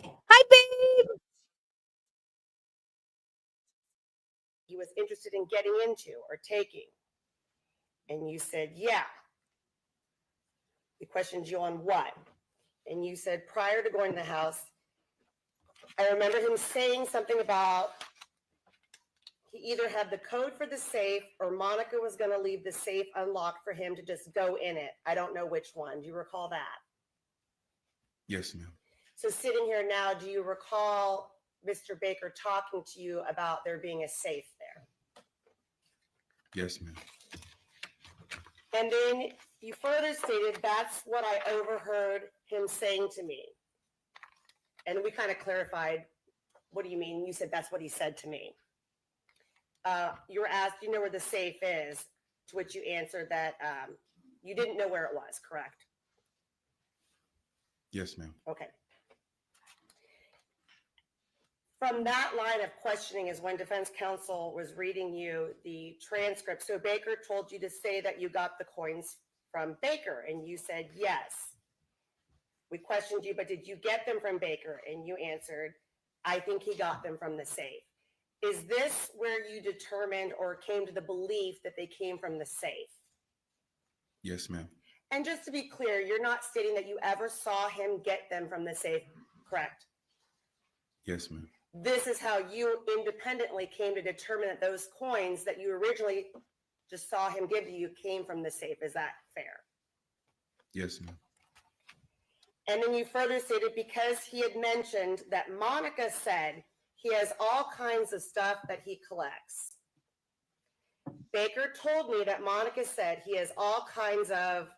Hi, babe. He was interested in getting into or taking. And you said, yeah. We questioned you on what? And you said prior to going to the house, I remember him saying something about he either had the code for the safe or Monica was going to leave the safe unlocked for him to just go in it. I don't know which one. Do you recall that? Yes, ma'am. So sitting here now, do you recall Mr. Baker talking to you about there being a safe there? Yes, ma'am. And then you further stated, that's what I overheard him saying to me. And we kind of clarified, what do you mean? You said that's what he said to me. You were asked, do you know where the safe is? To which you answered that you didn't know where it was, correct? Yes, ma'am. Okay. From that line of questioning is when defense counsel was reading you the transcript. So Baker told you to say that you got the coins from Baker, and you said yes. We questioned you, but did you get them from Baker? And you answered, I think he got them from the safe. Is this where you determined or came to the belief that they came from the safe? Yes, ma'am. And just to be clear, you're not stating that you ever saw him get them from the safe, correct? Yes, ma'am. This is how you independently came to determine that those coins that you originally just saw him give to you came from the safe. Is that fair? Yes, ma'am. And then you further stated because he had mentioned that Monica said he has all kinds of stuff that he collects. Baker told me that Monica said he has all kinds of,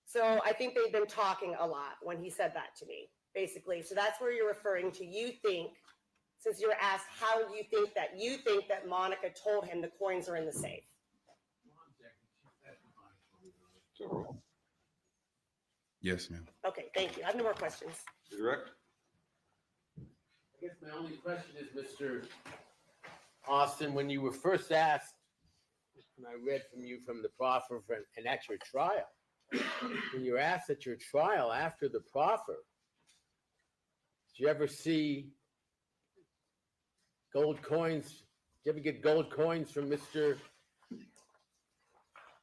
so I think they've been talking a lot when he said that to me, basically. So that's where you're referring to. You think, since you were asked how you think that Monica told him the coins are in the safe. Yes, ma'am. Okay, thank you. I have no more questions. Direct? I guess my only question is, Mr. Austin, when you were first asked, and I read from you from the proffer and at your trial, when you were asked at your trial after the proffer, did you ever see gold coins? Did you ever get gold coins from Mr.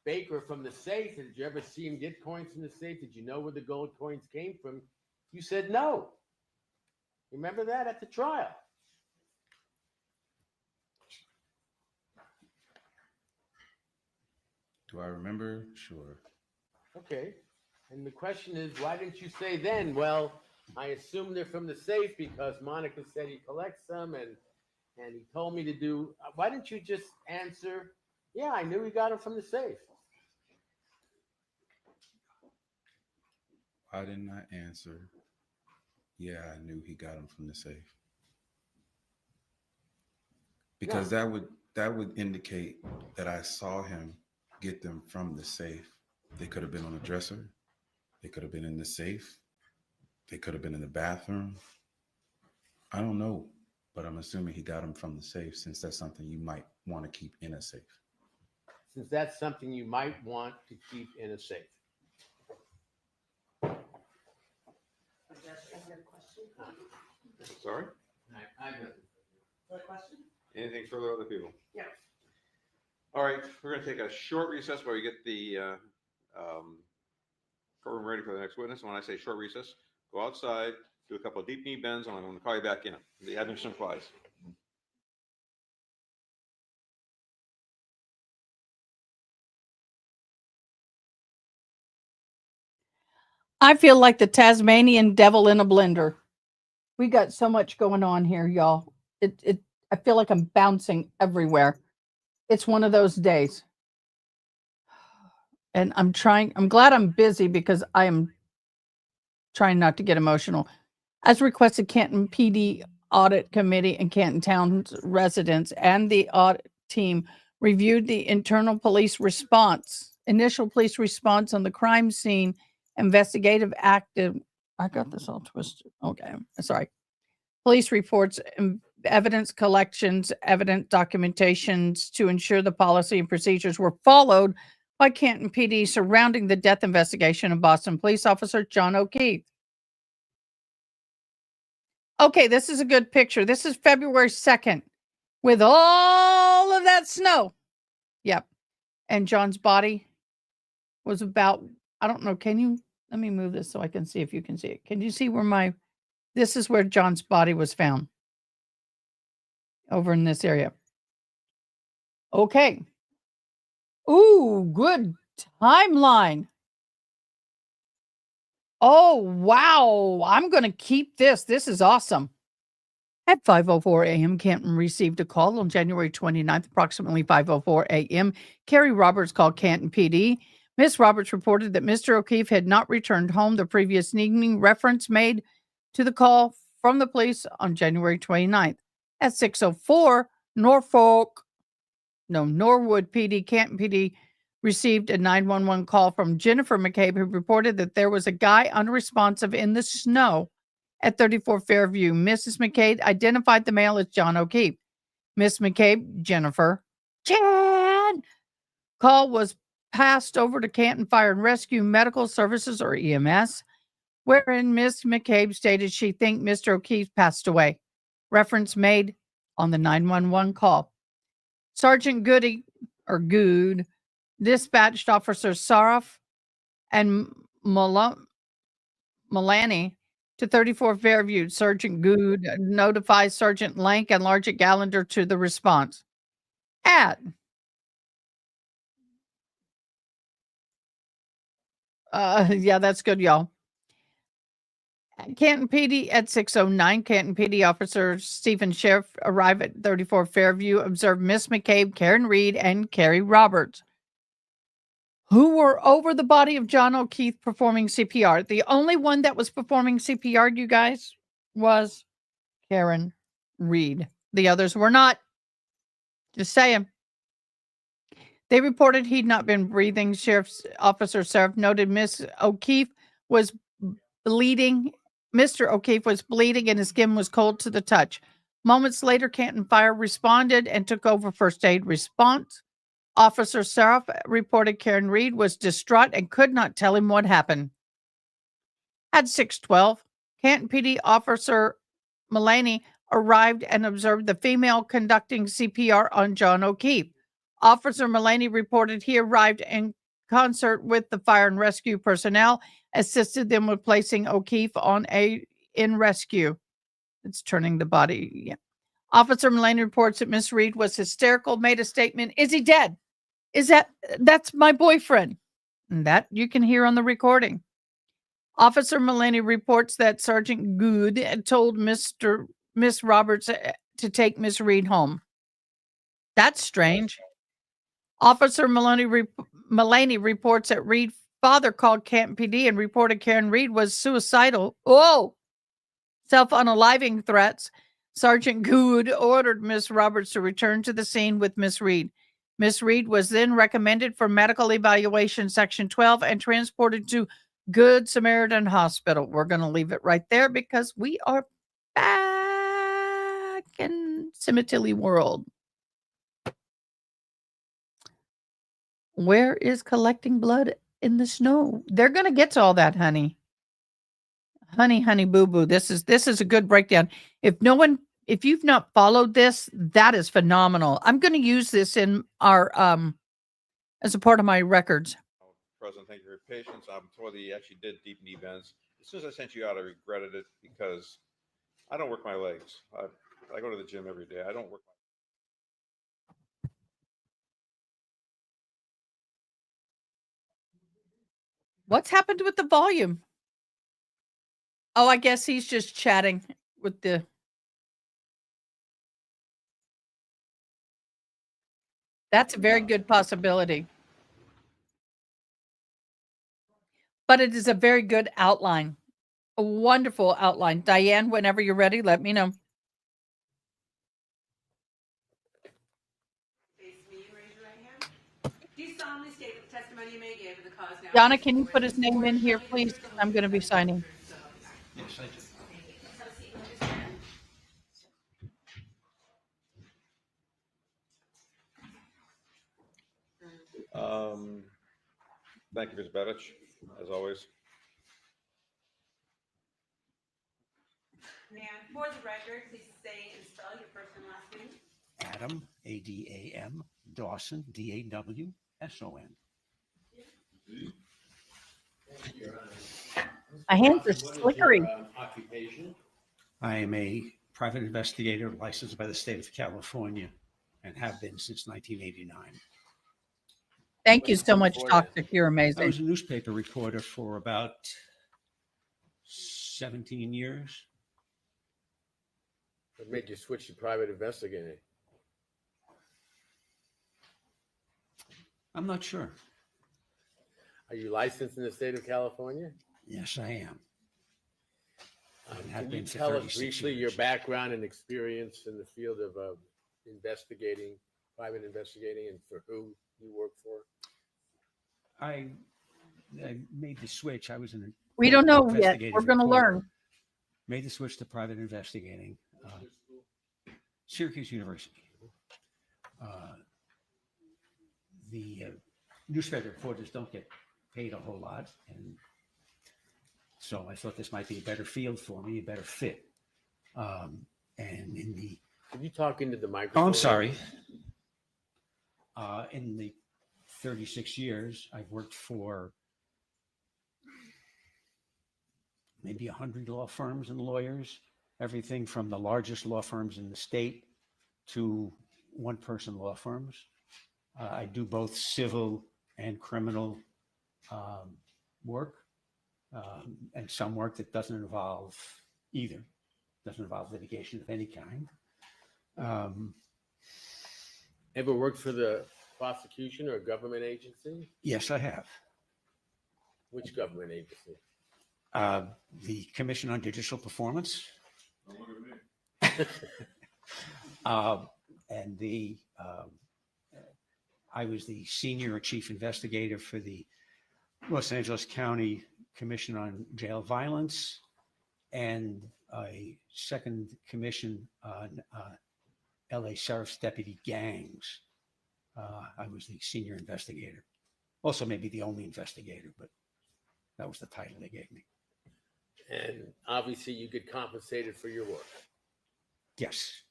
Baker from the safe? Did you ever see him get coins from the safe? Did you know where the gold coins came from? You said no. Remember that at the trial? Do I remember? Sure. Okay. And the question is, why didn't you say then, well, I assume they're from the safe because Monica said he collects them and he told me to do, why didn't you just answer, yeah, I knew he got them from the safe? Why didn't I answer? Yeah, I knew he got them from the safe. Because that would indicate that I saw him get them from the safe. They could have been on a dresser. They could have been in the safe. They could have been in the bathroom. I don't know, but I'm assuming he got them from the safe since that's something you might want to keep in a safe. Since that's something you might want to keep in a safe. Sorry? I got Another question? Anything further, other people? No. All right, we're going to take a short recess while we get the courtroom ready for the next witness. When I say short recess, go outside, do a couple of deep knee bends, and I'm going to call you back in. The admission applies. I feel like the Tasmanian devil in a blender. We got so much going on here, y'all. I feel like I'm bouncing everywhere. It's one of those days. And I'm glad I'm busy because I am trying not to get emotional. As requested, Canton PD Audit Committee and Canton Town's residents and the audit team reviewed the initial police response on the crime scene investigative active. I got this all twisted. Okay, sorry. Police reports, evidence collections, evidence documentations to ensure the policy and procedures were followed by Canton PD surrounding the death investigation of Boston police officer John O'Keefe. Okay, this is a good picture. This is February 2nd with all of that snow. Yep. And John's body was about, I don't know, let me move this so I can see if you can see it. Can you see where this is where John's body was found? Over in this area. Okay. Ooh, good timeline. Oh, wow. I'm going to keep this. This is awesome. At 5:04 a.m., Canton received a call on January 29th, approximately 5:04 a.m. Carrie Roberts called Canton PD. Miss Roberts reported that Mr. O'Keefe had not returned home the previous evening, reference made to the call from the police on January 29th. At 6:04, Norwood PD, Canton PD received a 911 call from Jennifer McCabe, who reported that there was a guy unresponsive in the snow at 34 Fairview. Mrs. McCabe identified the male as John O'Keefe. Miss McCabe, Jennifer, Jan, call was passed over to Canton Fire and Rescue Medical Services, or EMS, wherein Miss McCabe stated she think Mr. O'Keefe passed away. Reference made on the 911 call. Sergeant Good dispatched Officer Saraf and Milani to 34 Fairview. Sergeant Good notifies Sergeant Lank and Sergeant Gallagher to the response. Yeah, that's good, y'all. Canton PD at 6:09, Canton PD Officer Stephen Sheriff arrived at 34 Fairview, observed Miss McCabe, Karen Reed, and Carrie Roberts, who were over the body of John O'Keefe performing CPR. The only one that was performing CPR, you guys, was Karen Reed. The others were not. Just saying. They reported he'd not been breathing. Sheriff's Officer Sheriff noted Miss O'Keefe was bleeding. Mr. O'Keefe was bleeding and his skin was cold to the touch. Moments later, Canton Fire responded and took over first aid response. Officer Saraf reported Karen Reed was distraught and could not tell him what happened. At 6:12, Canton PD Officer Milani arrived and observed the female conducting CPR on John O'Keefe. Officer Milani reported he arrived in concert with the fire and rescue personnel, assisted them with placing O'Keefe in rescue. It's turning the body. Yeah. Officer Milani reports that Miss Reed was hysterical, made a statement. Is he dead? That's my boyfriend? And that you can hear on the recording. Officer Milani reports that Sergeant Good had told Miss Roberts to take Miss Reed home. That's strange. Officer Milani reports that Reed's father called Canton PD and reported Karen Reed was suicidal. Oh, self-unaliving threats. Sergeant Good ordered Miss Roberts to return to the scene with Miss Reed. Miss Reed was then recommended for medical evaluation, Section 12, and transported to Good Samaritan Hospital. We're going to leave it right there because we are back in Sementilli world. Where is collecting blood in the snow? They're going to get to all that, honey. Honey, boo boo. This is a good breakdown. If you've not followed this, that is phenomenal. I'm going to use this in our as a part of my records. President, thank you for your patience. I'm told he actually did deep knee bends. As soon as I sent you out, I regretted it because I don't work my legs. I go to the gym every day. I don't work my What's happened with the volume? Oh, I guess he's just chatting with the. That's a very good possibility. But it is a very good outline. A wonderful outline. Diane, whenever you're ready, let me know. Donna, can you put his name in here, please? I'm going to be signing. Yes, I do. Thank you, Ms. Bedich, as always. And for the record, please say and spell your first and last name. Adam, A-D-A-M, Dawson, D-A-W-S-O-N. My hands are slickery. Occupation? I am a private investigator licensed by the state of California and have been since 1989. Thank you so much, Doctor. You're I was amazing. a newspaper reporter for about 17 years. What made you switch to private investigating? I'm not sure. Are you licensed in the state of California? Yes, I am. And have Can you been for tell us 36 briefly your years. background and experience in the field of investigating, private investigating, and for who you work for? I made the switch. I was in a We don't know yet. investigative We're going to reporter. learn. Made the switch to private investigating. Syracuse University. The newspaper reporters don't get paid a whole lot, and so I thought this might be a better field for me, a better fit. And in the Can you talk into the microphone? Oh, I'm sorry. In the 36 years, I've worked for maybe 100 law firms and lawyers, everything from the largest law firms in the state to one-person law firms. I do both civil and criminal work, and some work that doesn't involve either, doesn't involve litigation of any kind. Ever worked for the prosecution or a government agency? Yes, I have. Which government agency? The Commission on Judicial Performance. And I was the senior chief investigator for the Los Angeles County Commission on Jail Violence and a second commission on LA Sheriff's Deputy Gangs. I was the senior investigator. Also maybe the only investigator, but that was the title they gave me. And obviously you get compensated for your work, Yes.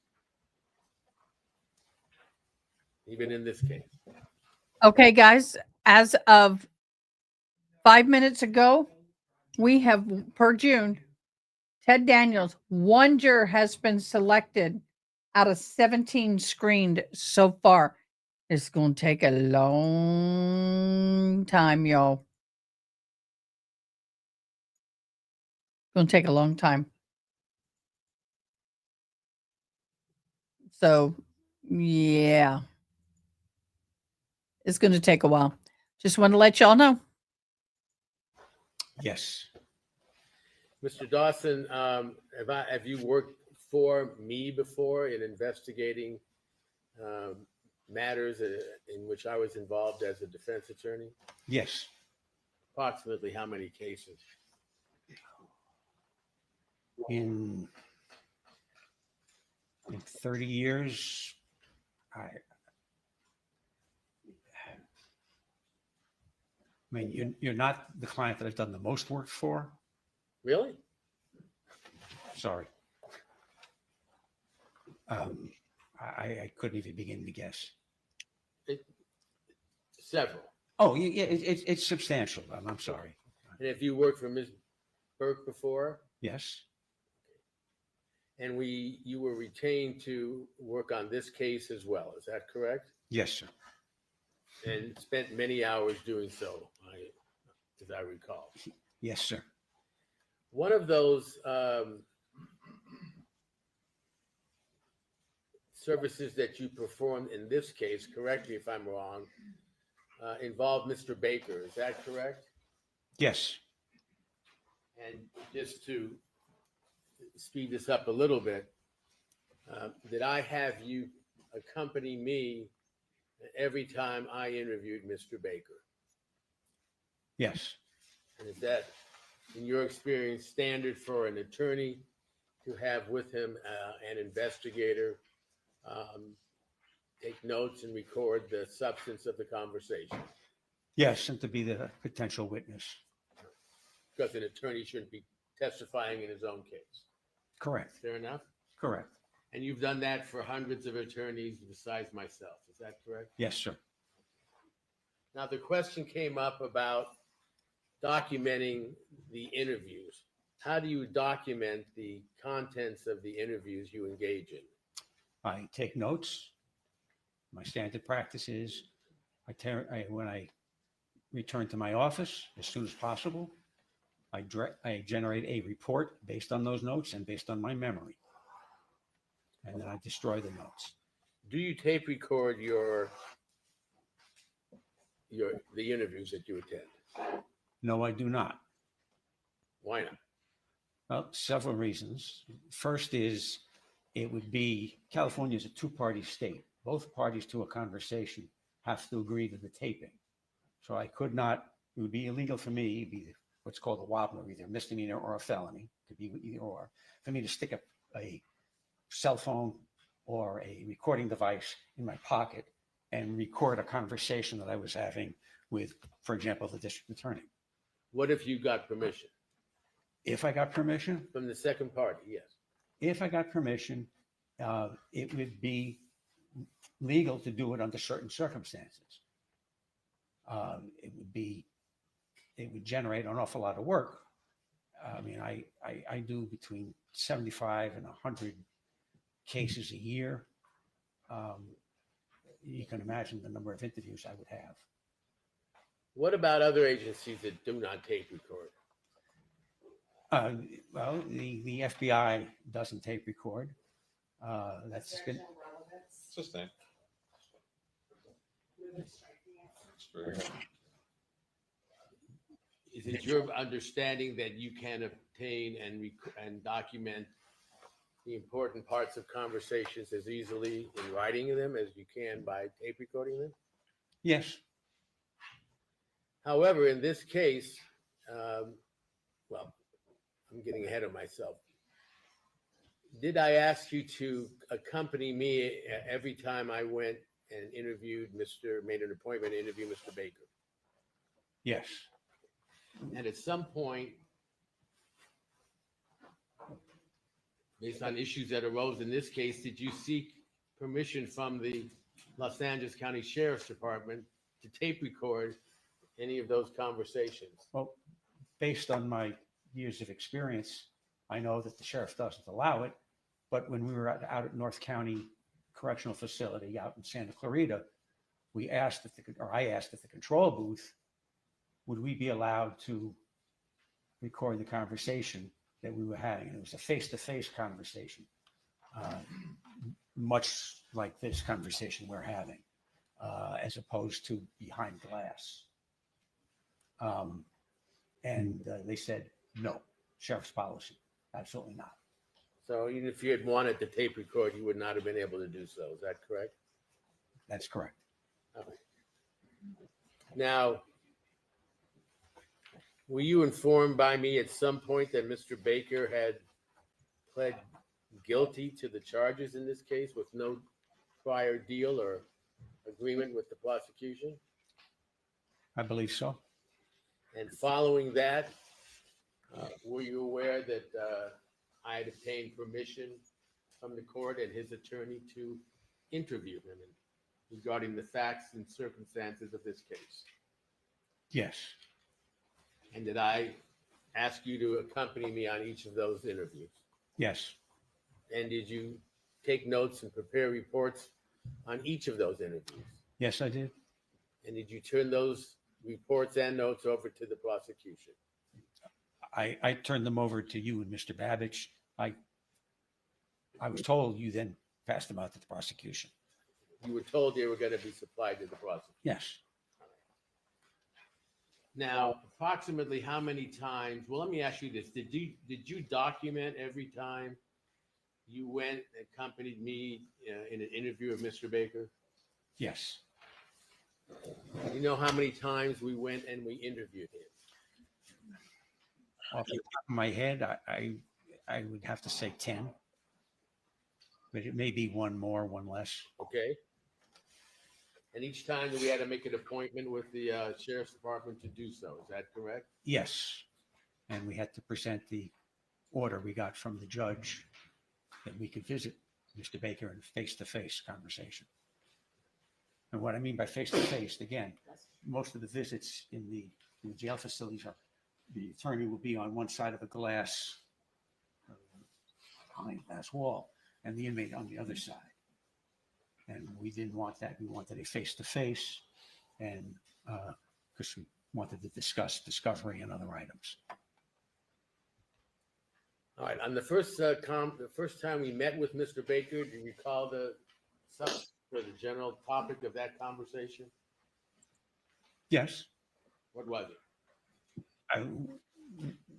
even in this case. Okay, guys, as of 5 minutes ago, we have, per June, Ted Daniels, one juror has been selected out of 17 screened so far. It's going to take a long time, y'all. It's going to take a long time. So, yeah. It's going to take a while. Just want to let y'all know. Yes. Mr. Dawson, have you worked for me before in investigating matters in which I was involved as a defense attorney? Yes. Approximately how many cases? In 30 years, I mean, you're not the client that I've done the most work for. Really? Sorry. I couldn't even begin to guess. Several. Oh, yeah, it's substantial. I'm sorry. And if you worked for Ms. Burke before, Yes. and you were retained to work on this case as well, is that correct? Yes, sir. And spent many hours doing so, as I recall. Yes, sir. One of those services that you performed in this case, correct me if I'm wrong, involved Mr. Baker, is that correct? Yes. And just to speed this up a little bit, did I have you accompany me every time I interviewed Mr. Baker? Yes. And is that, in your experience, standard for an attorney to have with him an investigator take notes and record the substance of the conversation? Yes, and to be the potential witness. Because an attorney shouldn't be testifying in his own case. Correct. Fair enough? Correct. And you've done that for hundreds of attorneys besides myself. Is that correct? Yes, sir. Now, the question came up about documenting the interviews. How do you document the contents of the interviews you engage in? I take notes. My standard practice is when I return to my office as soon as possible, I generate a report based on those notes and based on my memory. And then I destroy the notes. Do you tape record the interviews that you attend? No, I do not. Why not? Well, several reasons. First is it would be, California is a two-party state. Both parties to a conversation have to agree to the taping. So I could not, it would be illegal for me, it'd be what's called a wobbler, either a misdemeanor or a felony, could be either or, for me to stick a cell phone or a recording device in my pocket and record a conversation that I was having with, for example, the district attorney. What if you got permission If I got permission, from the second party? Yes. if I got permission, it would be legal to do it under certain circumstances. It would generate an awful lot of work. I mean, I do between 75 and 100 cases a year. You can imagine the number of interviews I would have. What about other agencies that do not tape record? Well, the FBI doesn't tape record. That's been, It's this thing. It's very good. Is it your understanding that you can obtain and document the important parts of conversations as easily in writing them as you can by tape recording them? yes, However, in this case, well, I'm getting ahead of myself. Did I ask you to accompany me every time I went and made an appointment to interview Mr. Baker? yes. And at some point, based on issues that arose in this case, did you seek permission from the Los Angeles County Sheriff's Department to tape record any of those conversations? Well, based on my years of experience, I know that the sheriff doesn't allow it. But when we were out at North County Correctional Facility out in Santa Clarita, I asked at the control booth, would we be allowed to record the conversation that we were having? And it was a face-to-face conversation, much like this conversation we're having, as opposed to behind glass. And they said, no, sheriff's policy, absolutely not. So even if you had wanted to tape record, you would not have been able to do so. Is that correct? That's correct. Okay. Now, were you informed by me at some point that Mr. Baker had pled guilty to the charges in this case with no prior deal or agreement with the prosecution? I believe so. And following that, were you aware that I had obtained permission from the court and his attorney to interview him regarding the facts and circumstances of this case? Yes, And did I ask you to accompany me on each of those interviews? yes, And did you take notes and prepare reports on each of those interviews? yes, I did. And did you turn those reports and notes over to the prosecution? I turned them over to you and Mr. Babbage. I was told you then passed them out to the prosecution. You were told they were going to be supplied to the prosecution. Yes. Now, approximately how many times, well, let me ask you this. Did you document every time you went and accompanied me in an interview of Mr. Baker? Yes. You know how many times we went and we interviewed him? Off the top of my head, I would have to say 10, but it may be one more, one less. Okay. And each time we had to make an appointment with the sheriff's department to do so. Is that correct? Yes. And we had to present the order we got from the judge that we could visit Mr. Baker in face-to-face conversation. And what I mean by face-to-face, again, most of the visits in the jail facilities are, the attorney will be on one side of a glass, behind a glass wall, and the inmate on the other side. And we didn't want that. We wanted a face-to-face, and because we wanted to discuss discovery and other items. All right, on the first time we met with Mr. Baker, do you recall the subject or the general topic of that conversation? Yes. What was it?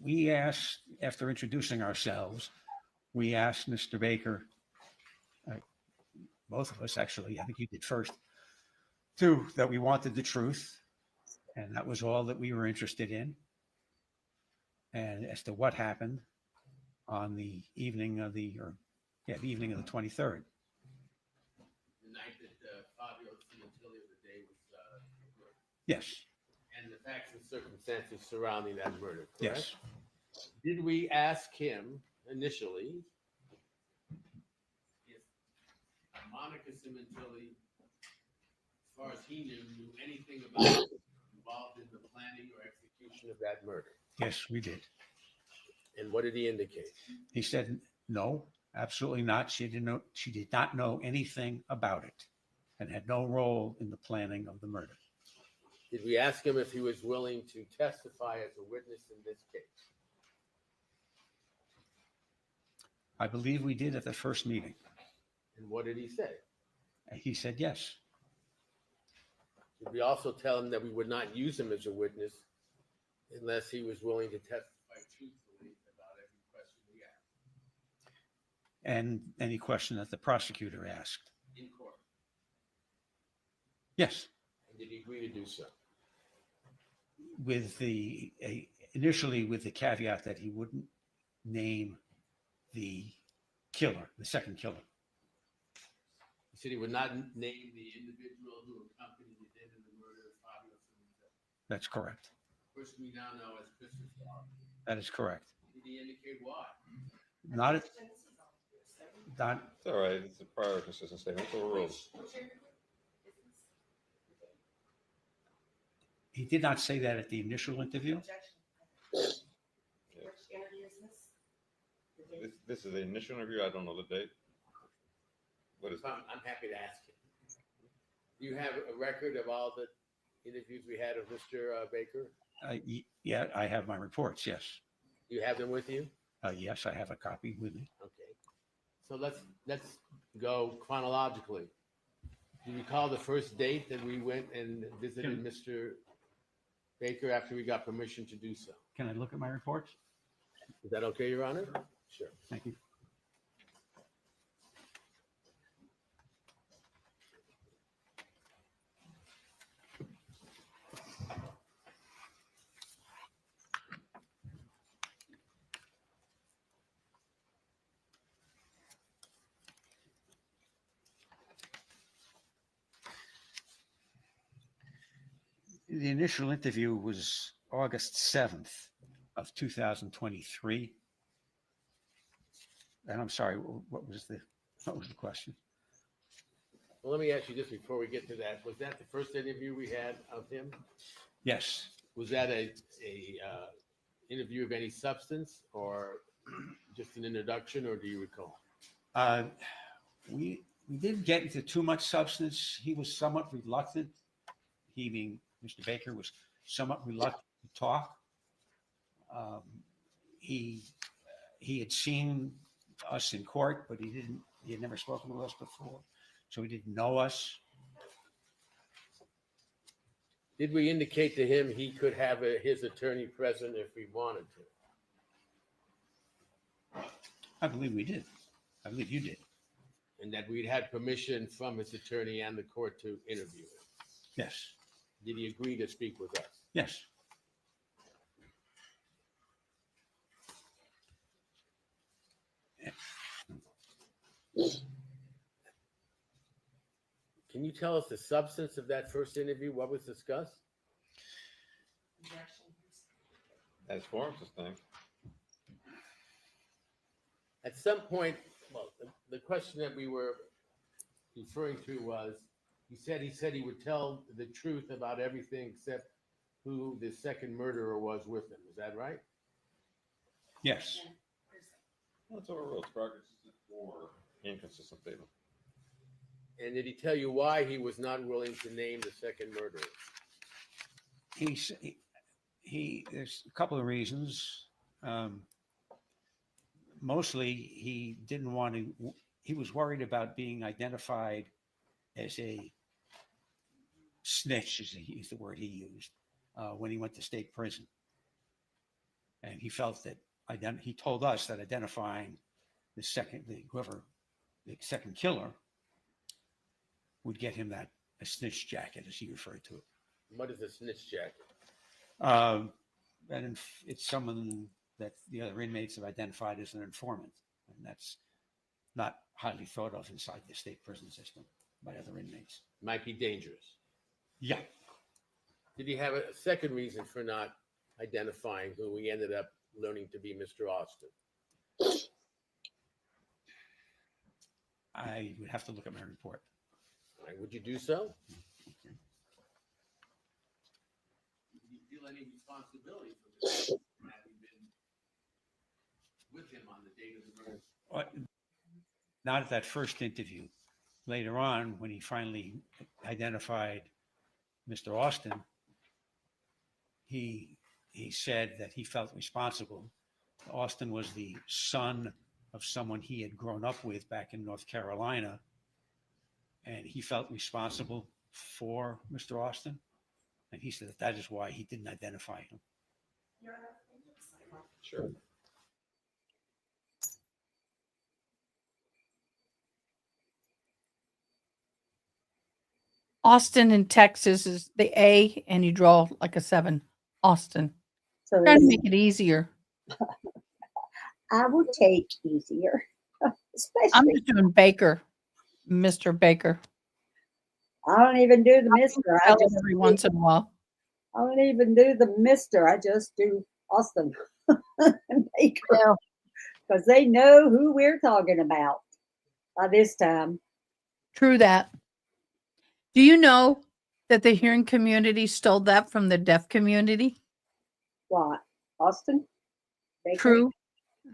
We asked, after introducing ourselves, we asked Mr. Baker, both of us actually, I think you did first, too, that we wanted the truth. And that was all that we were interested in. And as to what happened on the evening of the 23rd. The night that Fabio Sementilli of the day was murdered. Yes. And the facts and circumstances surrounding that murder, correct? Yes. Did we ask him initially if Monica Sementilli, as far as he knew anything about involved in the planning or execution of that murder? Yes, we did. And what did he indicate? He said, no, absolutely not. She did not know anything about it and had no role in the planning of the murder. Did we ask him if he was willing to testify as a witness in this case? I believe we did at the first meeting. And what did he say? He said yes. Did we also tell him that we would not use him as a witness unless he was willing to testify truthfully about every question we asked? And any question that the prosecutor asked. In court. Yes. And did he agree to do so? With initially with the caveat that he wouldn't name the killer, the second killer. He said he would not name the individual who accompanied the death in the murder of Fabio Sementilli. That's correct. Of course, we now know as Christopher. That is correct. Did he indicate why? Not. It's all right. It's a prior consistent statement. It's overruled. He did not say that at the initial interview. This is the initial interview. I don't know the date. What is I'm happy to ask him. Do you have a record of all the interviews we had of Mr. Baker? Yeah, I have my reports. Yes. Do you have them with you? Yes, I have a copy with me. Okay. So let's go chronologically. Do you recall the first date that we went and visited Mr. Baker after we got permission to do so? Can I look at my reports? Is that okay, Your Honor? Sure. Thank you. The initial interview was August 7th of 2023. And I'm sorry, what was the question? Well, let me ask you this before we get to that. Was that the first interview we had of him? Yes. Was that a interview of any substance or just an introduction, or do you recall? We didn't get into too much substance. He was somewhat reluctant. He, being Mr. Baker, was somewhat reluctant to talk. He had seen us in court, but he had never spoken to us before, so he didn't know us. Did we indicate to him he could have his attorney present if we wanted to? I believe we did. I believe you did. And that we'd had permission from his attorney and the court to interview him? Yes. Did he agree to speak with us? Yes. Can you tell us the substance of that first interview? What was discussed? as forms this thing? At some point, well, the question that we were referring to was, he said he would tell the truth about everything except who the second murderer was with him. Is that right? Yes. That's overruled. It's prior consistent or inconsistent statement. And did he tell you why he was not willing to name the second murderer? There's a couple of reasons. mostly he didn't want to, he was worried about being identified as a snitch, is the word he used, when he went to state prison. And he felt that, he told us that identifying the second killer would get him that a snitch jacket, as he referred to it. What is a snitch jacket? And it's someone that the other inmates have identified as an informant, and that's not highly thought of inside the state prison system by other inmates. Might be dangerous. Yeah. Did he have a second reason for not identifying who we ended up learning to be Mr. Austin? I would have to look at my report. All right, would you do so? Do you feel any responsibility for this, having been with him on the date of the murder? Not at that first interview. Later on, when he finally identified Mr. Austin, he said that he felt responsible. Austin was the son of someone he had grown up with back in North Carolina, and he felt responsible for Mr. Austin. And he said that is why he didn't identify him. Sure. Austin in Texas is the A, and you draw like a 7. Austin. So Trying to make it easier. I would take easier, I'm especially. just doing Baker, Mr. Baker. I don't even do the Mister. I Tell just him every once in a while. I don't even do the Mister. I just do Austin and Baker because they know who we're talking about by this time. True that. Do you know that the hearing community stole that from the deaf community? What? Austin? Baker? True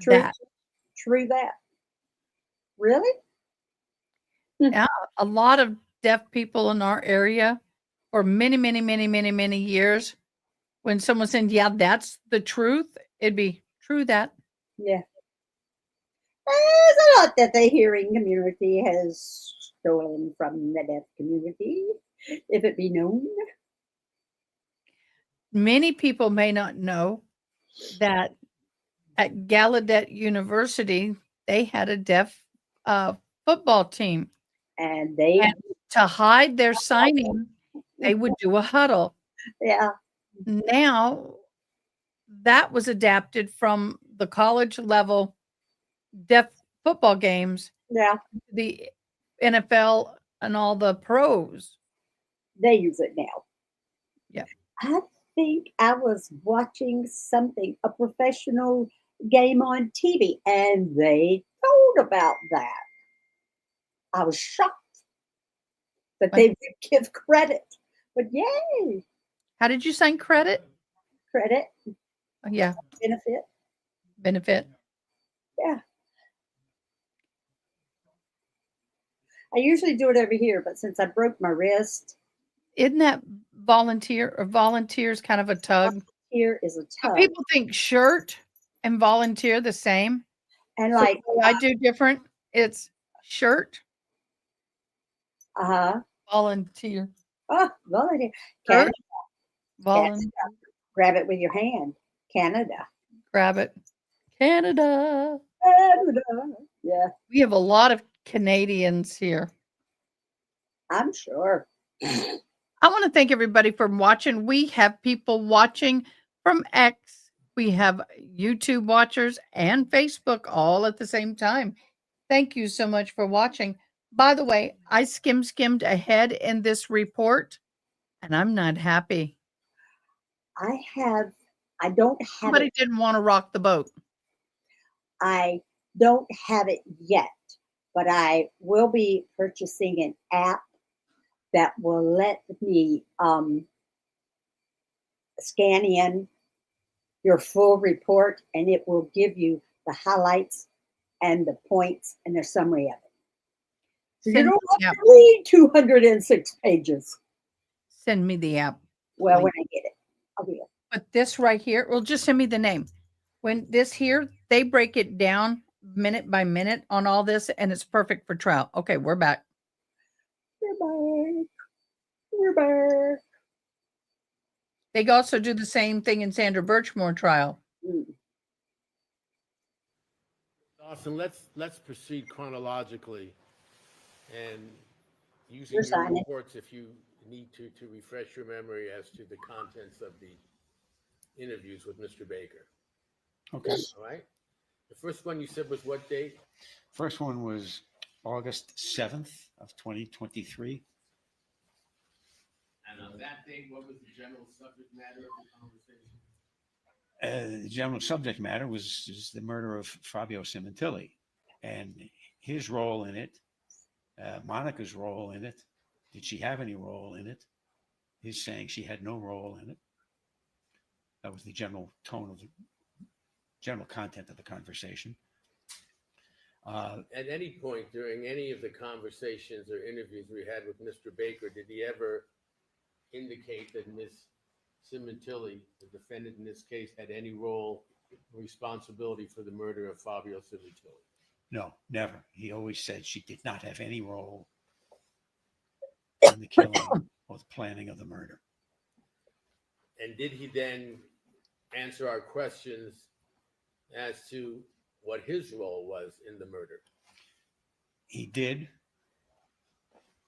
True that. True that. Really? Yeah, a lot of deaf people in our area for many, many, many, many, many years. When someone said, yeah, that's the truth, it'd be true that. Yeah. There's a lot that the hearing community has stolen from the deaf community, if it be known. Many people may not know that at Gallaudet University, they had a deaf football team. And they, And to hide their signing, they would do a huddle. yeah, Now, that was adapted from the college level deaf football games, yeah, the NFL and all the pros. they use it now. Yeah. I think I was watching something, a professional game on TV, and they told about that. I was shocked that they would give credit, but yay, How did you sign credit? credit, Yeah, benefit. yeah. I usually do it over here, but since I broke my wrist, Isn't that volunteer or volunteers kind of a tug? here is a But tub. people think shirt and volunteer the same. And So like, what I do different. It's shirt, volunteer. oh, volunteer. Shirt, Canada, volunteer. grab it with your hand. Canada. Grab it. Canada. Canada. Yeah, We have a lot of Canadians here. I'm sure. I want to thank everybody for watching. We have people watching from X. We have YouTube watchers and Facebook all at the same time. Thank you so much for watching. By the way, I skimmed ahead in this report, and I'm not happy. I don't have Somebody it. didn't want to rock the boat. I don't have it yet, but I will be purchasing an app that will let me scan in your full report, and it will give you the highlights and the points and the summary of it. So you Send don't me the have app. to read 206 pages. Send me the app. Well, Please. when I get it, I will. But this right here, well, just send me the name. When this here, they break it down minute by minute on all this, and it's perfect for trial. Okay, we're back. We're back. We're back. They also do the same thing in Sandra Birchmore trial. Dawson, let's proceed chronologically and using You're your signing. reports if you need to refresh your memory as to the contents of the interviews with Mr. Baker. Okay. All right. The first one you said was what date? First one was August 7th of 2023. And on that date, what was the general subject matter of the conversation? The general subject matter was the murder of Fabio Sementilli and his role in it, Monica's role in it. Did she have any role in it? He's saying she had no role in it. That was the general tone of the general content of the conversation. At any point during any of the conversations or interviews we had with Mr. Baker, did he ever indicate that Ms. Sementilli, the defendant in this case, had any role or responsibility for the murder of Fabio Sementilli? No, never. He always said she did not have any role in the killing or the planning of the murder. And did he then answer our questions as to what his role was in the murder? He did.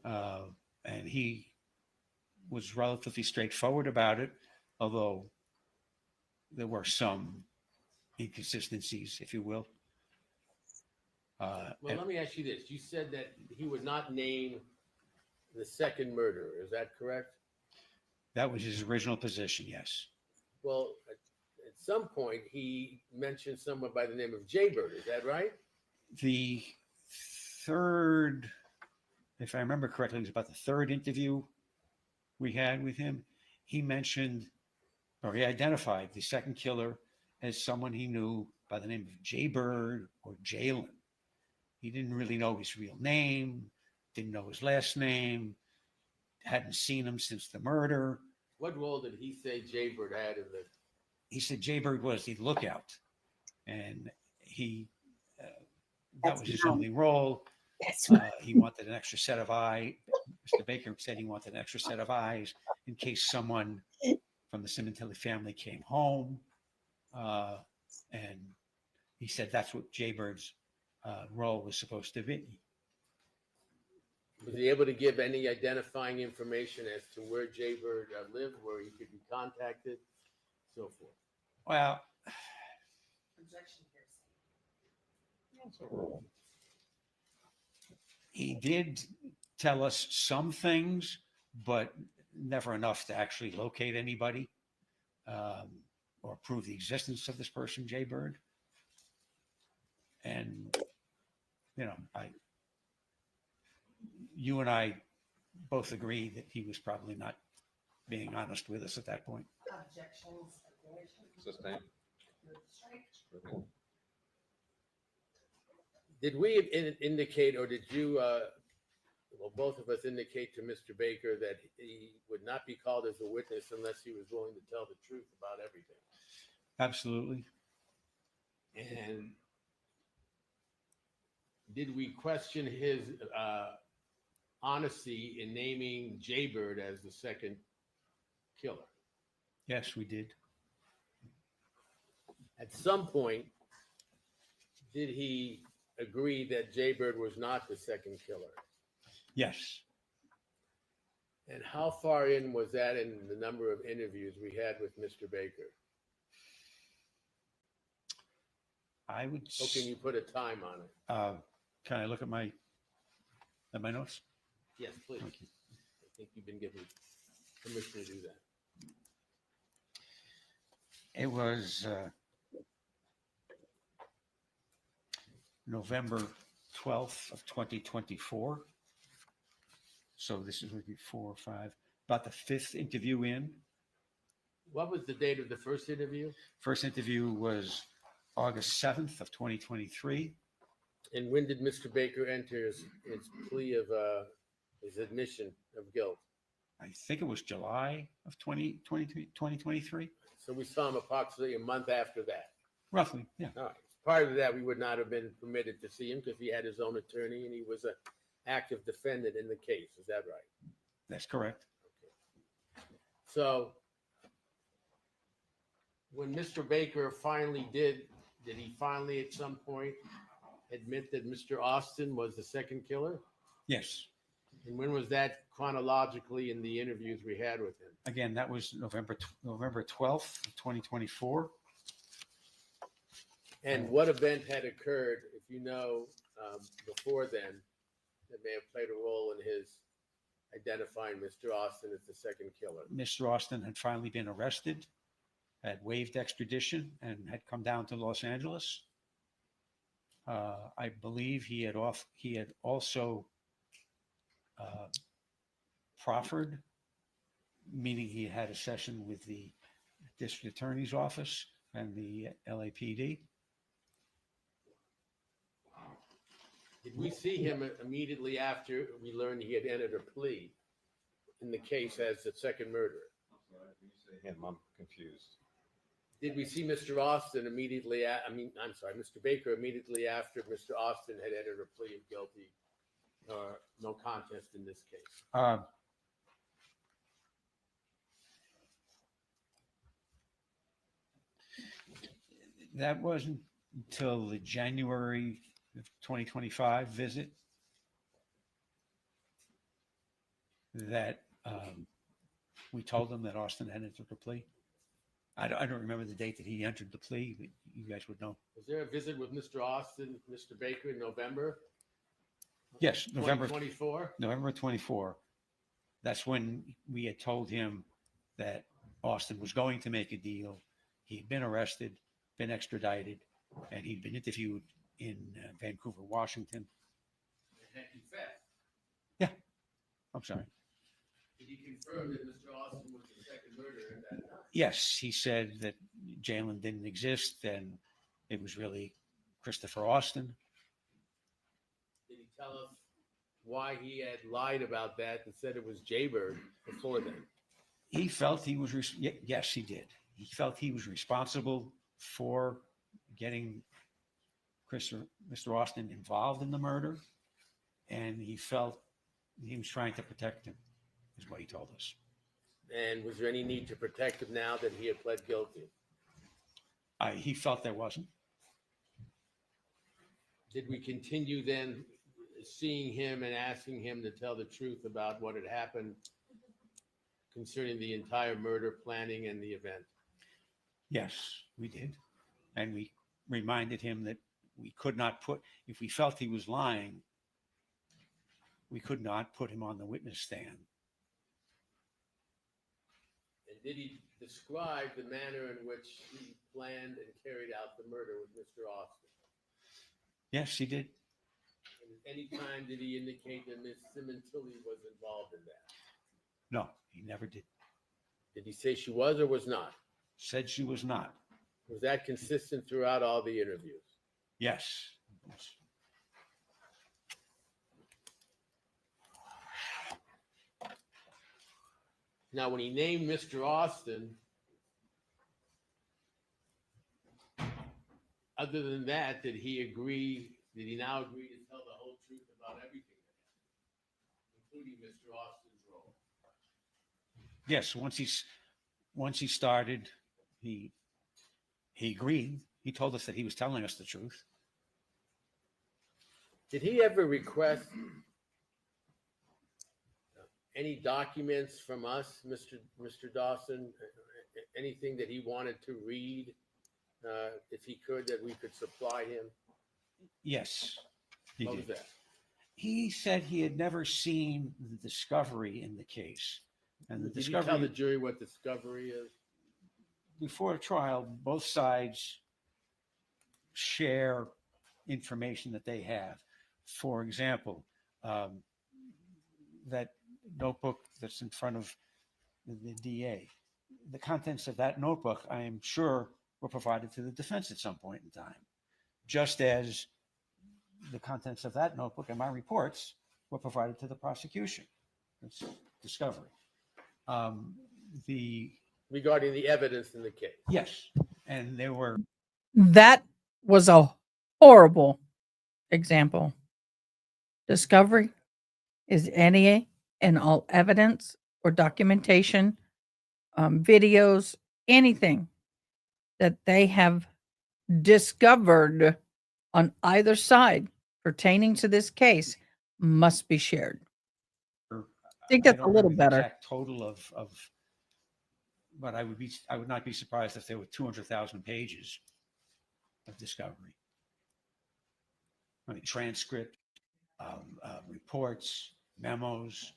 And he was relatively straightforward about it, although there were some inconsistencies, if you will. Well, let me ask you this. You said that he would not name the second murderer. Is that correct? That was his original position, yes. Well, at some point, he mentioned someone by the name of Jaybird. Is that right? The third, if I remember correctly, it was about the third interview we had with him. He mentioned, or he identified the second killer as someone he knew by the name of Jaybird or Jalen. He didn't really know his real name, didn't know his last name, hadn't seen him since the murder. What role did he say Jaybird had in the? He said Jaybird was the lookout, and that was his only role. He wanted an extra set of eyes. Mr. Baker said he wanted an extra set of eyes in case someone from the Sementilli family came home, and he said that's what Jaybird's role was supposed to be. Was he able to give any identifying information as to where Jaybird lived, where he could be contacted, so forth? Well, he did tell us some things, but never enough to actually locate anybody or prove the existence of this person, Jaybird. And, you know, you and I both agree that he was probably not being honest with us at that point. Objections. Sustained. Did we indicate, or did you, well, both of us indicate to Mr. Baker that he would not be called as a witness unless he was willing to tell the truth about everything? Absolutely. And did we question his honesty in naming Jaybird as the second killer? Yes, we did. At some point, did he agree that Jaybird was not the second killer? Yes. And how far in was that in the number of interviews we had with Mr. Baker? I would. Or can you put a time on it? Can I look at my notes? Yes, please. Thank you. I think you've been given permission to do that. It was November 12th of 2024. So this is going to be 4 or 5, about the 5th interview in. What was the date of the first interview? First interview was August 7th of 2023. And when did Mr. Baker enter his plea of his admission of guilt? I think it was July of 2023. So we saw him approximately a month after that. Roughly, yeah. All right. prior to that, we would not have been permitted to see him because he had his own attorney and he was an active defendant in the case. Is that right? That's correct. So when Mr. Baker finally did he finally at some point admit that Mr. Austin was the second killer? Yes. And when was that chronologically in the interviews we had with him? Again, that was November 12th, 2024. And what event had occurred, if you know, before then, that may have played a role in his identifying Mr. Austin as the second killer? Mr. Austin had finally been arrested, had waived extradition, and had come down to Los Angeles. I believe he had also proffered, meaning he had a session with the district attorney's office and the LAPD. Did we see him immediately after we learned he had entered a plea in the case as the second murderer? When you say him, I'm confused. Did we see Mr. Austin immediately? Mr. Baker immediately after Mr. Austin had entered a plea of guilty or no contest in this case? That wasn't until the January of 2025 visit that we told him that Austin had entered the plea. I don't remember the date that he entered the plea, but you guys would know. Was there a visit with Mr. Austin, Mr. Baker in November? Yes, November 24. November 24. That's when we had told him that Austin was going to make a deal. He'd been arrested, been extradited, and he'd been interviewed in Vancouver, Washington. And had confessed. Yeah, I'm sorry. Did he confirm that Mr. Austin was the second murderer at that time? Yes, he said that Jalen didn't exist and it was really Christopher Austin. Did he tell us why he had lied about that and said it was Jaybird before then? He felt he was, yes, he did. He felt he was responsible for getting Mr. Austin involved in the murder, and he felt he was trying to protect him, is what he told us. And was there any need to protect him now that he had pled guilty? He felt there wasn't. Did we continue then seeing him and asking him to tell the truth about what had happened concerning the entire murder planning and the event? Yes, we did. And we reminded him that we could not if we felt he was lying, we could not put him on the witness stand. And did he describe the manner in which he planned and carried out the murder with Mr. Austin? Yes, he did. And at any time did he indicate that Ms. Sementilli was involved in that? No, he never did. Did he say she was or was not? Said she was not. Was that consistent throughout all the interviews? Yes. Now, when he named Mr. Austin, other than that, did he now agree to tell the whole truth about everything that happened, including Mr. Austin's role? Yes, once he started, he agreed. He told us that he was telling us the truth. Did he ever request any documents from us, Mr. Dawson? Anything that he wanted to read, if he could, that we could supply him? Yes, he What did. was that? He said he had never seen the discovery in the case. And the Did you tell the discovery, jury what discovery is? before trial, both sides share information that they have. For example, that notebook that's in front of the DA, the contents of that notebook, I am sure, were provided to the defense at some point in time, just as the contents of that notebook and my reports were provided to the prosecution. It's discovery. Regarding the evidence in the case? Yes, and there were That was a horrible example. Discovery is any and all evidence or documentation, videos, anything that they have discovered on either side pertaining to this case must be shared. I think that's a don't little remember the better. exact total of, but I would not be surprised if there were 200,000 pages of discovery. I mean, transcript, reports, memos.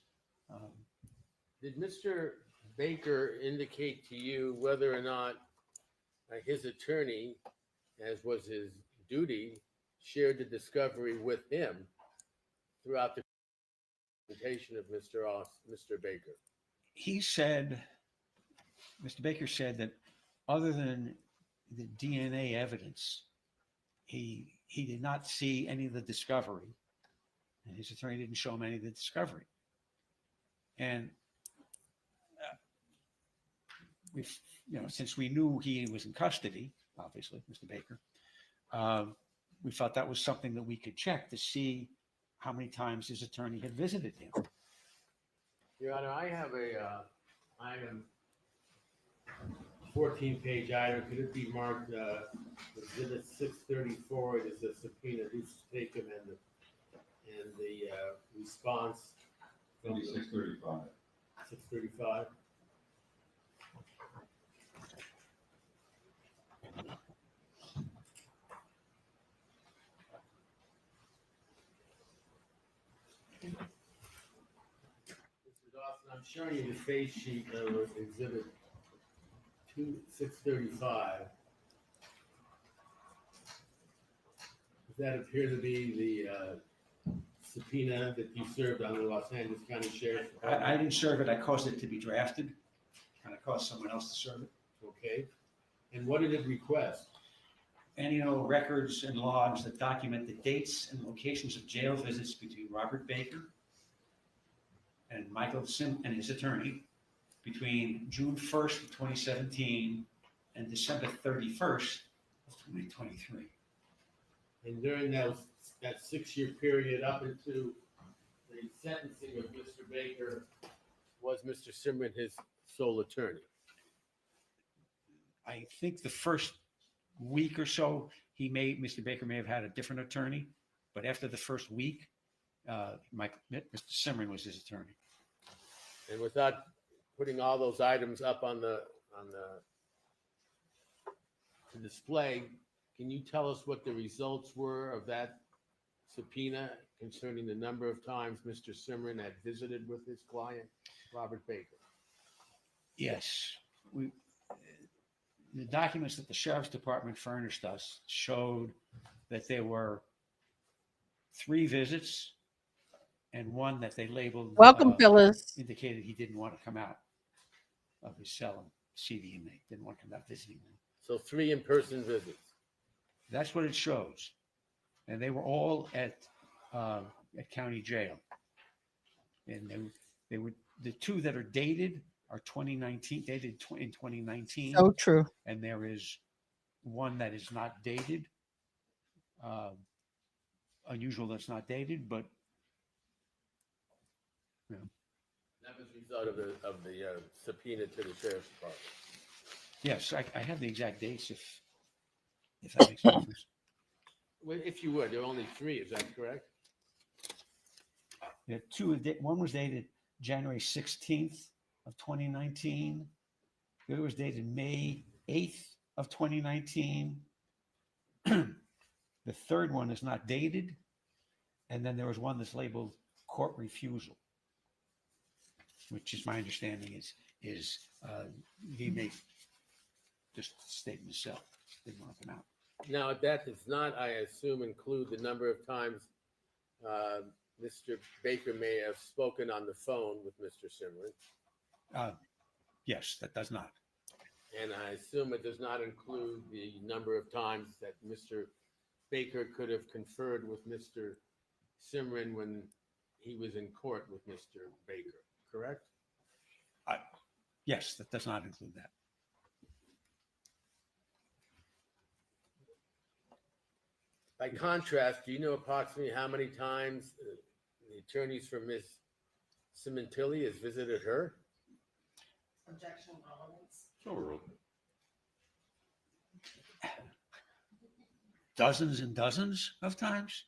Did Mr. Baker indicate to you whether or not his attorney, as was his duty, shared the discovery with him throughout the presentation of Mr. Baker? He said, Mr. Baker said that other than the DNA evidence, he did not see any of the discovery, and his attorney didn't show him any of the discovery. And we've, since we knew he was in custody, obviously, Mr. Baker, we thought that was something that we could check to see how many times his attorney had visited him. Your Honor, I have a item, 14-page item. Could it be marked Exhibit 634? It is a subpoena who's taken and the response from 635. 635. Mr. Dawson, I'm showing you the face sheet of Exhibit 635. Does that appear to be the subpoena that you served on the Los Angeles County Sheriff's Department? I didn't serve it. I caused it to be drafted, and I caused someone else to serve it. Okay. And what did it request? Any records and logs that document the dates and locations of jail visits between Robert Baker and Michael Sim and his attorney between June 1st of 2017 and December 31st of 2023. And during that 6-year period up into the sentencing of Mr. Baker, was Mr. Simran his sole attorney? I think the first week or so, Mr. Baker may have had a different attorney, but after the first week, Mr. Simran was his attorney. And without putting all those items up on the display, can you tell us what the results were of that subpoena concerning the number of times Mr. Simran had visited with his client, Robert Baker? Yes. The documents that the Sheriff's Department furnished us showed that there were 3 visits and one that they labeled Welcome, Phyllis. indicated he didn't want to come out of his cell and see the inmate, didn't want to come out visiting him. So 3 in-person visits. That's what it shows. And they were all at county jail. And they were the 2 that are dated are 2019, dated in 2019. So true. And there is one that is not dated. Unusual that's not dated, but That was the result of the subpoena to the Sheriff's Department. yes, I have the exact dates if that makes a difference. Well, if you would, there are only 3, is that correct? There are 2, one was dated January 16th of 2019. The other was dated May 8th of 2019. The third one is not dated. And then there was one that's labeled court refusal, which is my understanding is he made just state himself, didn't want to come out. Now, that does not, I assume, include the number of times Mr. Baker may have spoken on the phone with Mr. Simran. Yes, that does not. And I assume it does not include the number of times that Mr. Baker could have conferred with Mr. Simran when he was in court with Mr. Baker, correct? Yes, that does not include that. By contrast, do you know approximately how many times the attorneys for Ms. Sementilli has visited her? Objection relevance. Overruled. Dozens and dozens of times?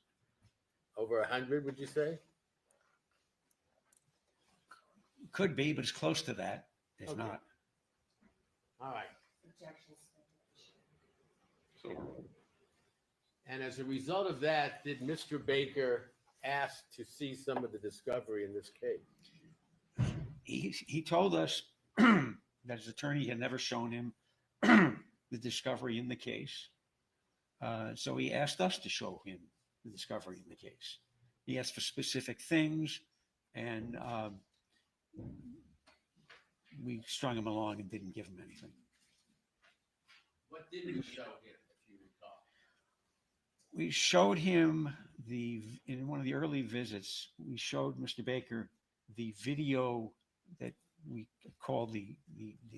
Over 100, would you say? Could be, but it's close to that, if Okay. not. All right. Objections. So overruled. And as a result of that, did Mr. Baker ask to see some of the discovery in this case? He told us that his attorney had never shown him the discovery in the case. So he asked us to show him the discovery in the case. He asked for specific things, and we strung him along and didn't give him anything. What did we show him, if you recall? We showed him in one of the early visits, we showed Mr. Baker the video that we call the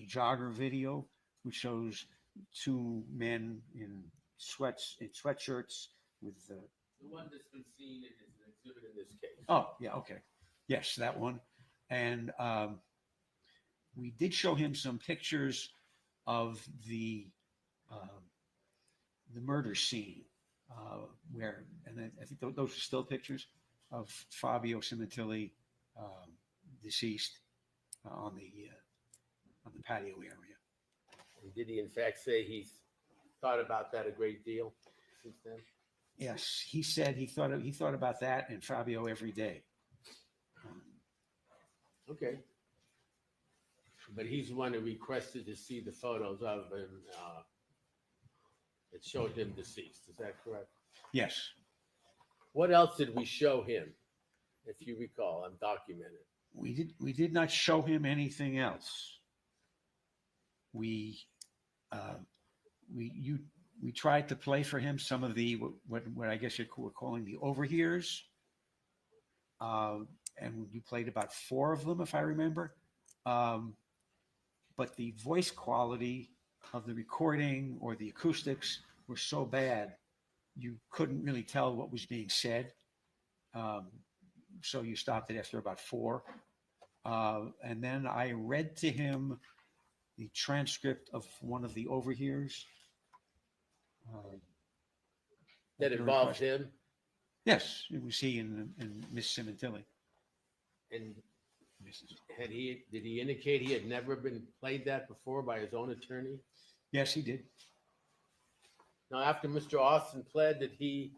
jogger video, which shows two men in sweatshirts with the. The one that's been seen as an exhibit in this case. Oh, yeah, okay. Yes, that one. And we did show him some pictures of the murder scene where, and I think those are still pictures of Fabio Sementilli, deceased, on the patio area. And did he in fact say he's thought about that a great deal since then? Yes, he said he thought about that and Fabio every day. Okay. But he's the one who requested to see the photos of him that showed him deceased. Is that correct? Yes, What else did we show him, if you recall, undocumented? we did not show him anything else. We tried to play for him some of the what I guess we're calling the overhears, and you played about 4 of them, if I remember. But the voice quality of the recording or the acoustics were so bad, you couldn't really tell what was being said. So you stopped it after about 4. And then I read to him the transcript of one of the overhears. That involved him? Yes, it was he and Miss Sementilli. And did he indicate he had never been played that before by his own attorney? Yes, he did. Now, after Mr. Austin pled, did he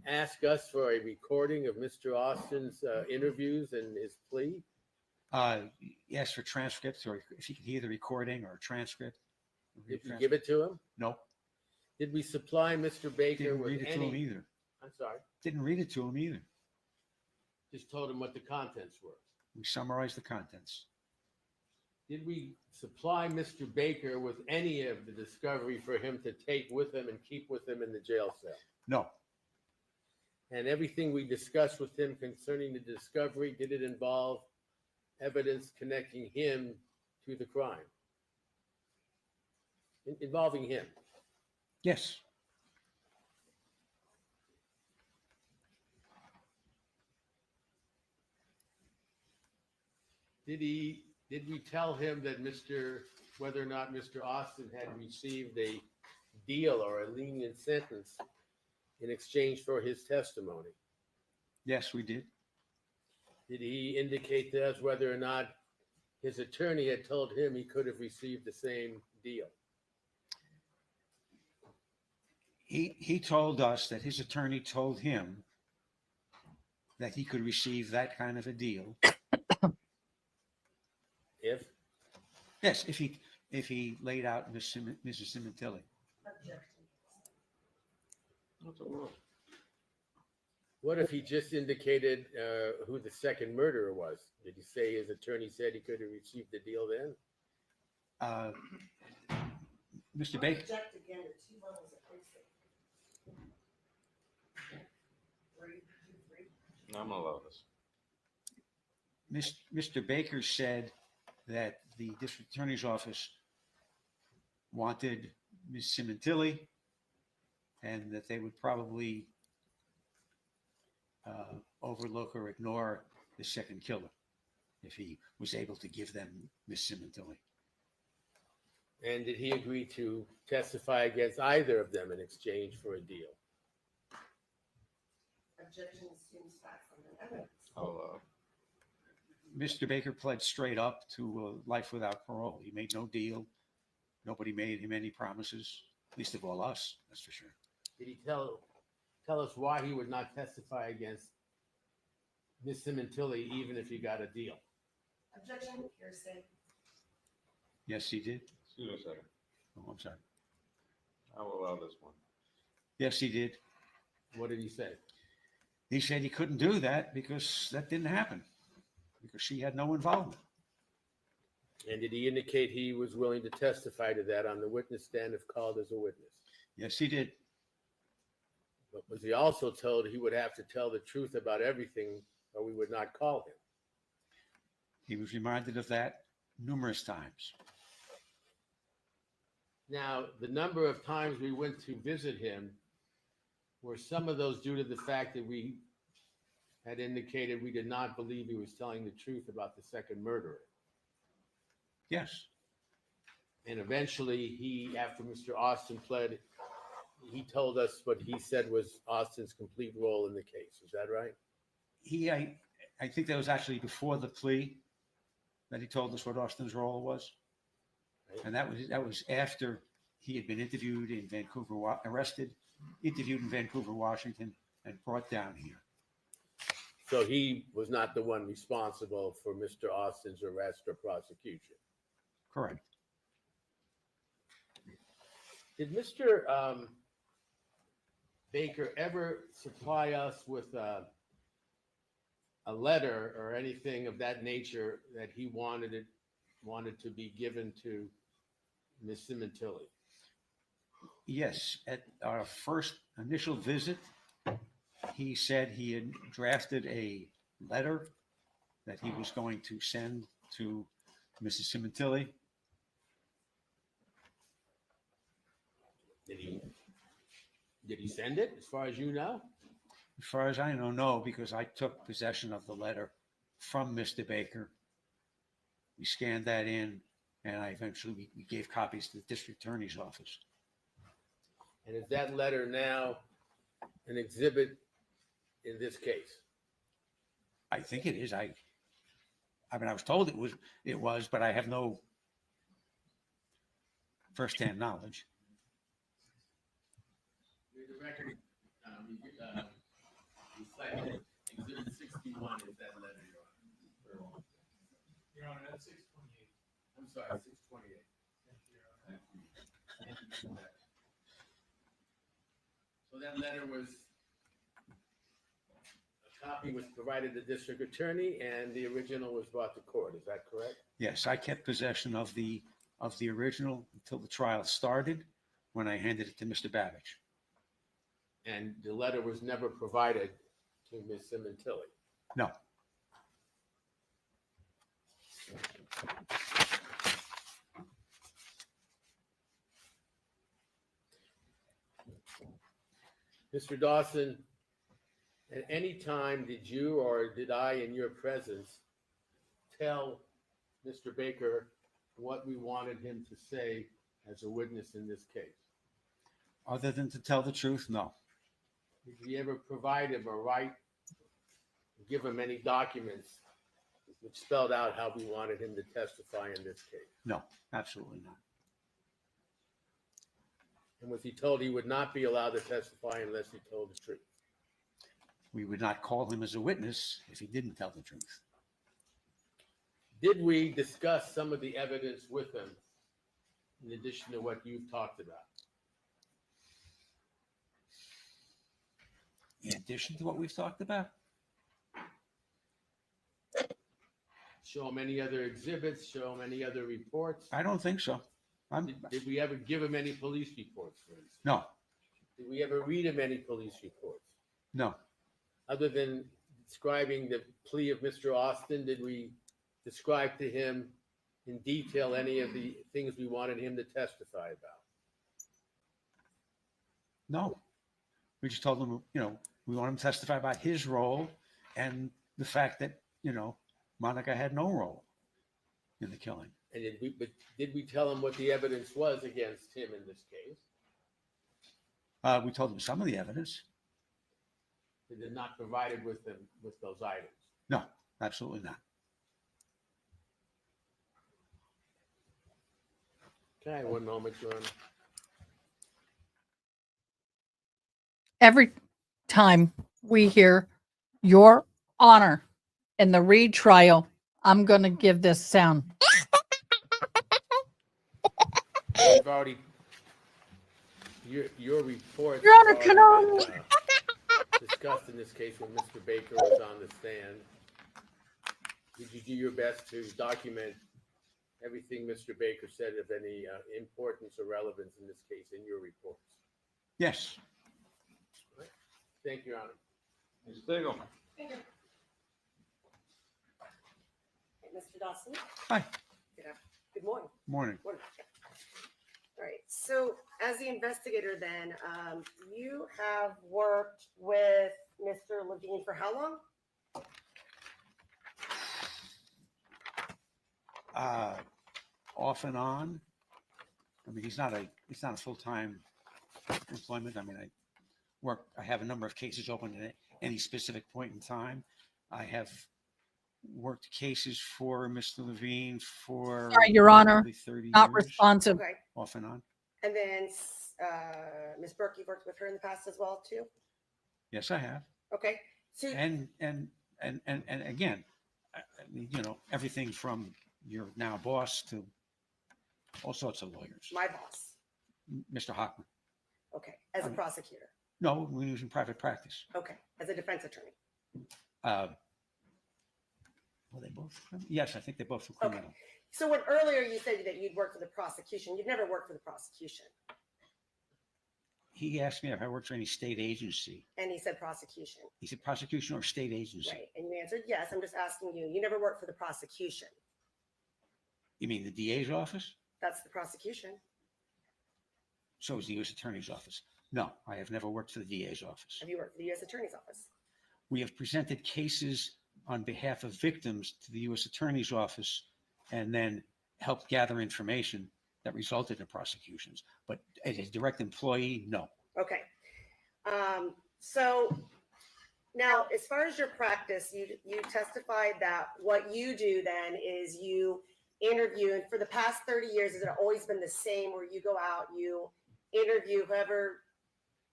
ask us for a recording of Mr. Austin's interviews and his plea? Yes, for transcripts, or if you could hear the recording or a transcript. Did we give it to him? No, Did we supply Mr. Baker didn't with read it to him any? either. I'm sorry, Didn't read it to him either. just told him what the contents were. We summarized the contents. Did we supply Mr. Baker with any of the discovery for him to take with him and keep with him in the jail cell? No, And everything we discussed with him concerning the discovery, did it involve evidence connecting him to the crime? Involving him? yes, Did we tell him that whether or not Mr. Austin had received a deal or a lenient sentence in exchange for his testimony? yes, we did. Did he indicate to us whether or not his attorney had told him he could have received the same deal? He told us that his attorney told him that he could receive that kind of a deal. If? Yes, if he laid out Mrs. Sementilli. What if he just indicated who the second murderer was? Did he say his attorney said he could have received the deal then? Mr. Baker, Object again at 2 levels of precinct. No, I'm gonna allow this. Mr. Baker said that the district attorney's office wanted Ms. Sementilli, and that they would probably overlook or ignore the second killer if he was able to give them Miss Sementilli. And did he agree to testify against either of them in exchange for a deal? Objection assumes facts and then evidence. Mr. Baker pled straight up to life without parole. He made no deal. Nobody made him any promises, least of all us, that's for sure. Did he tell us why he would not testify against Miss Sementilli even if he got a deal? Objection, hearsay. Yes, he did. Excuse me a second. Oh, I'm sorry. I will allow this one. Yes, he did. What did he say? He said he couldn't do that because that didn't happen, because she had no involvement. And did he indicate he was willing to testify to that on the witness stand if called as a witness? Yes, he did. But was he also told he would have to tell the truth about everything or we would not call him? He was reminded of that numerous times. Now, the number of times we went to visit him, were some of those due to the fact that we had indicated we did not believe he was telling the truth about the second murderer? Yes, And eventually he, after Mr. Austin pled, he told us what he said was Austin's complete role in the case. Is that right? I think that was actually before the plea that he told us what Austin's role was. And that was after he had been interviewed in Vancouver, arrested, interviewed in Vancouver, Washington, and brought down here. So he was not the one responsible for Mr. Austin's arrest or prosecution. Correct. Did Mr. Baker ever supply us with a letter or anything of that nature that he wanted to be given to Miss Sementilli? Yes, at our first initial visit, he said he had drafted a letter that he was going to send to Mrs. Sementilli. Did he send it, as far as you know? As far as I know, no, because I took possession of the letter from Mr. Baker. We scanned that in, and we gave copies to the district attorney's office. And is that letter now an exhibit in this case? I think it is. I mean, I was told it was, but I have no firsthand knowledge. The record, exhibit 61 is that letter, Your Honor. Your Honor, that's 628. I'm sorry, 628. Thank you, Your Honor. So that letter was, a copy was provided to the district attorney and the original was brought to court. Is that correct? Yes, I kept possession of the original until the trial started, when I handed it to Mr. Babbage. And the letter was never provided to Ms. Sementilli? No. Mr. Dawson, at any time did you or did I, in your presence, tell Mr. Baker what we wanted him to say as a witness in this case? Other than to tell the truth, no. Did we ever provide him or give him any documents which spelled out how we wanted him to testify in this case? No, absolutely not. And was he told he would not be allowed to testify unless he told the truth? We would not call him as a witness if he didn't tell the truth. Did we discuss some of the evidence with him in addition to what you've talked about? In addition to what we've talked about? Show him any other exhibits, show him any other reports? I don't think so. Did we ever give him any police reports, for instance? No, Did we ever read him any police reports? no, Other than describing the plea of Mr. Austin, did we describe to him in detail any of the things we wanted him to testify about? no. We just told him, We want him to testify about his role and the fact that, Monica had no role in the killing. And did we tell him what the evidence was against him in this case? We told him some of the evidence. They did not provided with them with those items. No, absolutely not. Can I have 1 moment, Your Honor? Every time we hear Your Honor in the retrial, I'm going to give this sound. You've already, your report. Your Honor, can I- Discussed in this case when Mr. Baker was on the stand. Did you do your best to document everything Mr. Baker said of any importance or relevance in this case in your reports? Yes. Thank you, Your Honor. Ms. Stigl. Mr. Dawson? Hi. Good morning. Morning. Morning. All right, so as the investigator then, you have worked with Mr. Levine for how long? Off and on. I mean, it's not a full-time employment. I mean, I have a number of cases open at any specific point in time. I have worked cases for Mr. Levine for Sorry, Your Honor, probably 30 not years, responsive. Okay, off and on. and then Ms. Burke, you've worked with her in the past as well, too? Yes, I have. Okay, so, And again, I mean, everything from your now boss to all sorts of lawyers. my boss, Mr. Hockman. okay, as a prosecutor, No, we use in private practice. okay, as a defense attorney. Were they both criminal? Yes, I think they're both Okay. criminal. So when earlier you said that you'd worked for the prosecution, you've never worked for the prosecution, He asked me if I worked for any state agency. and he said prosecution, He said prosecution or state agency. right? And you answered yes. I'm just asking you, you never worked for the prosecution. You mean the DA's office? That's the prosecution. So is the U.S. Attorney's office. No, I have never worked for the DA's office. Have you worked for the U.S. Attorney's office? We have presented cases on behalf of victims to the U.S. Attorney's office and then helped gather information that resulted in prosecutions. But as a direct employee, no. Okay. So now, as far as your practice, you testified that what you do then is you interview, and for the past 30 years, has it always been the same where you go out, you interview whoever,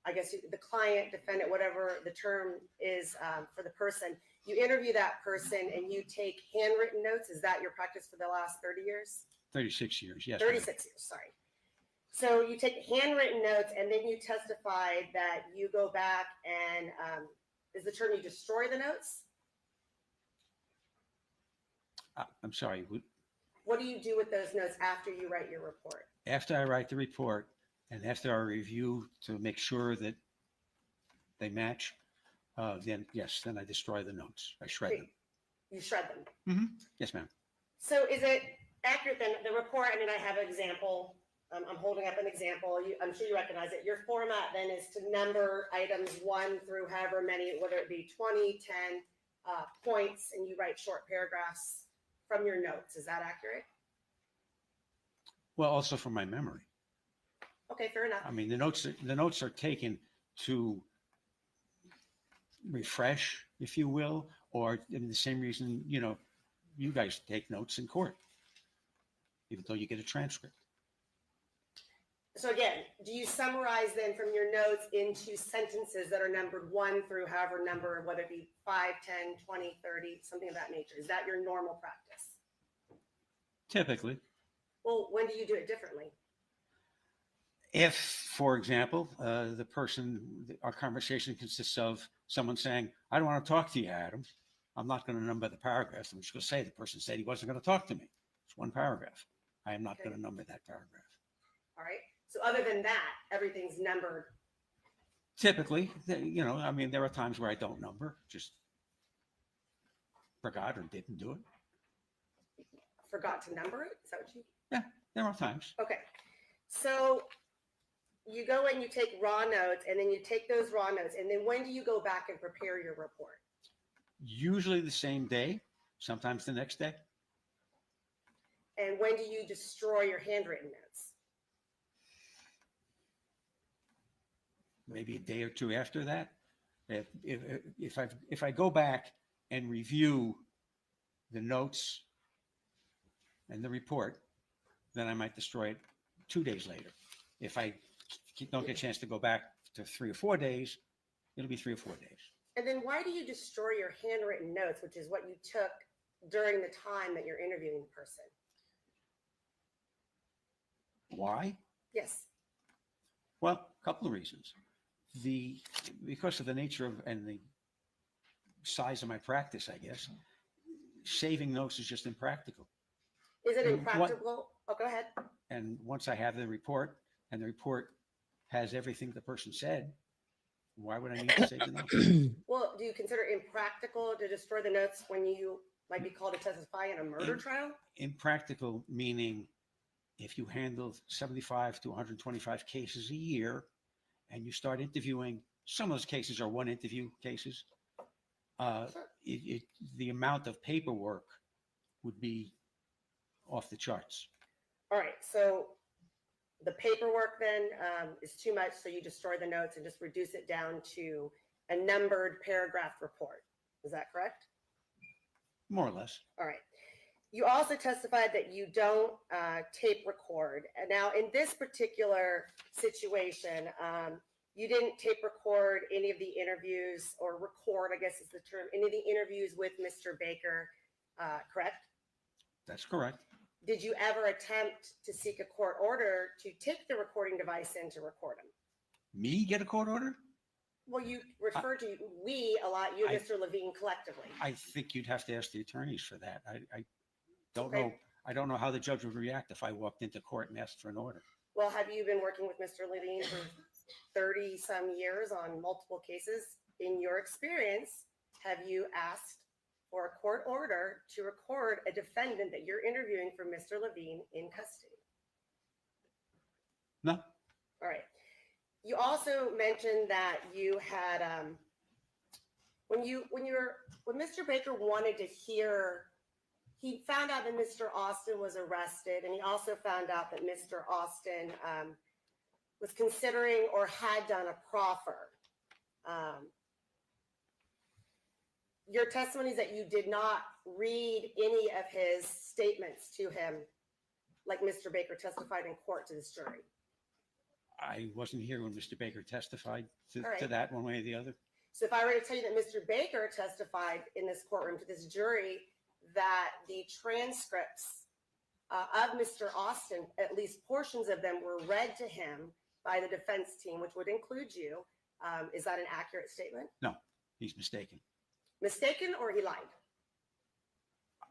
I guess the client, defendant, whatever the term is for the person, you interview that person and you take handwritten notes? Is that your practice for the last 30 years? 36 years, yes. ma'am. 36 years, sorry. So you take handwritten notes and then you testified that you go back and is the term you destroy the notes? I'm sorry. What do you do with those notes after you write your report? After I write the report and after I review to make sure that they match, then yes, then I destroy the notes. I shred them. You shred them. Yes, ma'am. So is it accurate then, the report, I mean, I have an example. I'm holding up an example. I'm sure you recognize it. Your format then is to number items 1 through however many, whether it be 20, 10 points, and you write short paragraphs from your notes. Is that accurate? Well, also from my memory. Okay, fair enough. I mean, the notes are taken to refresh, if you will, or in the same reason, you guys take notes in court, even though you get a transcript. So again, do you summarize then from your notes into sentences that are numbered 1 through however number, whether it be 5, 10, 20, 30, something of that nature? Is that your normal practice? Typically. Well, when do you do it differently? If, for example, our conversation consists of someone saying, I don't want to talk to you, Adam. I'm not going to number the paragraphs. I'm just going to say the person said he wasn't going to talk to me. It's one paragraph. I am not going to number that paragraph. All right. So other than that, everything's numbered. Typically, I mean, there are times where I don't number, just forgot or didn't do it. Forgot to number it? Is that what you? Yeah, there are times. Okay. So you go and you take raw notes, and then you take those raw notes, and then when do you go back and prepare your report? Usually the same day, sometimes the next day. And when do you destroy your handwritten notes? Maybe a day or two after that. If I go back and review the notes and the report, then I might destroy it 2 days later. If I don't get a chance to go back to 3 or 4 days, it'll be 3 or 4 days. And then why do you destroy your handwritten notes, which is what you took during the time that you're interviewing the person? Why? Yes. Well, a couple of reasons. Because of the nature of and the size of my practice, I guess, saving notes is just impractical. Is it And impractical? Oh, go ahead. And once I have the report and the report has everything the person said, why would I need to save the notes? Well, do you consider it impractical to destroy the notes when you might be called to testify in a murder trial? Impractical meaning if you handle 75 to 125 cases a year and you start interviewing, some of those cases are one interview cases, the amount of paperwork would be off the charts. All right, so the paperwork then is too much, so you destroy the notes and just reduce it down to a numbered paragraph report. Is that correct? More or less. All right. You also testified that you don't tape record. And now, in this particular situation, you didn't tape record any of the interviews, or record, I guess is the term, any of the interviews with Mr. Baker, correct? That's correct. Did you ever attempt to seek a court order to take the recording device in to record them? Me get a court order? Well, you refer to we a lot, you and I- Mr. Levine collectively. I think you'd have to ask the attorneys for that. I don't Okay. know. I don't know how the judge would react if I walked into court and asked for an order. Well, have you been working with Mr. Levine for 30 some years on multiple cases? In your experience, have you asked for a court order to record a defendant that you're interviewing for Mr. Levine in custody? No. All right. You also mentioned that you had, when Mr. Baker wanted to hear, he found out that Mr. Austin was arrested, and he also found out that Mr. Austin was considering or had done a proffer. Your testimony is that you did not read any of his statements to him, like Mr. Baker testified in court to this jury. I wasn't here when Mr. Baker testified All right. to that one way or the other. So if I were to tell you that Mr. Baker testified in this courtroom to this jury, that the transcripts of Mr. Austin, at least portions of them, were read to him by the defense team, which would include you, is that an accurate statement? No, he's mistaken. Mistaken, or he lied?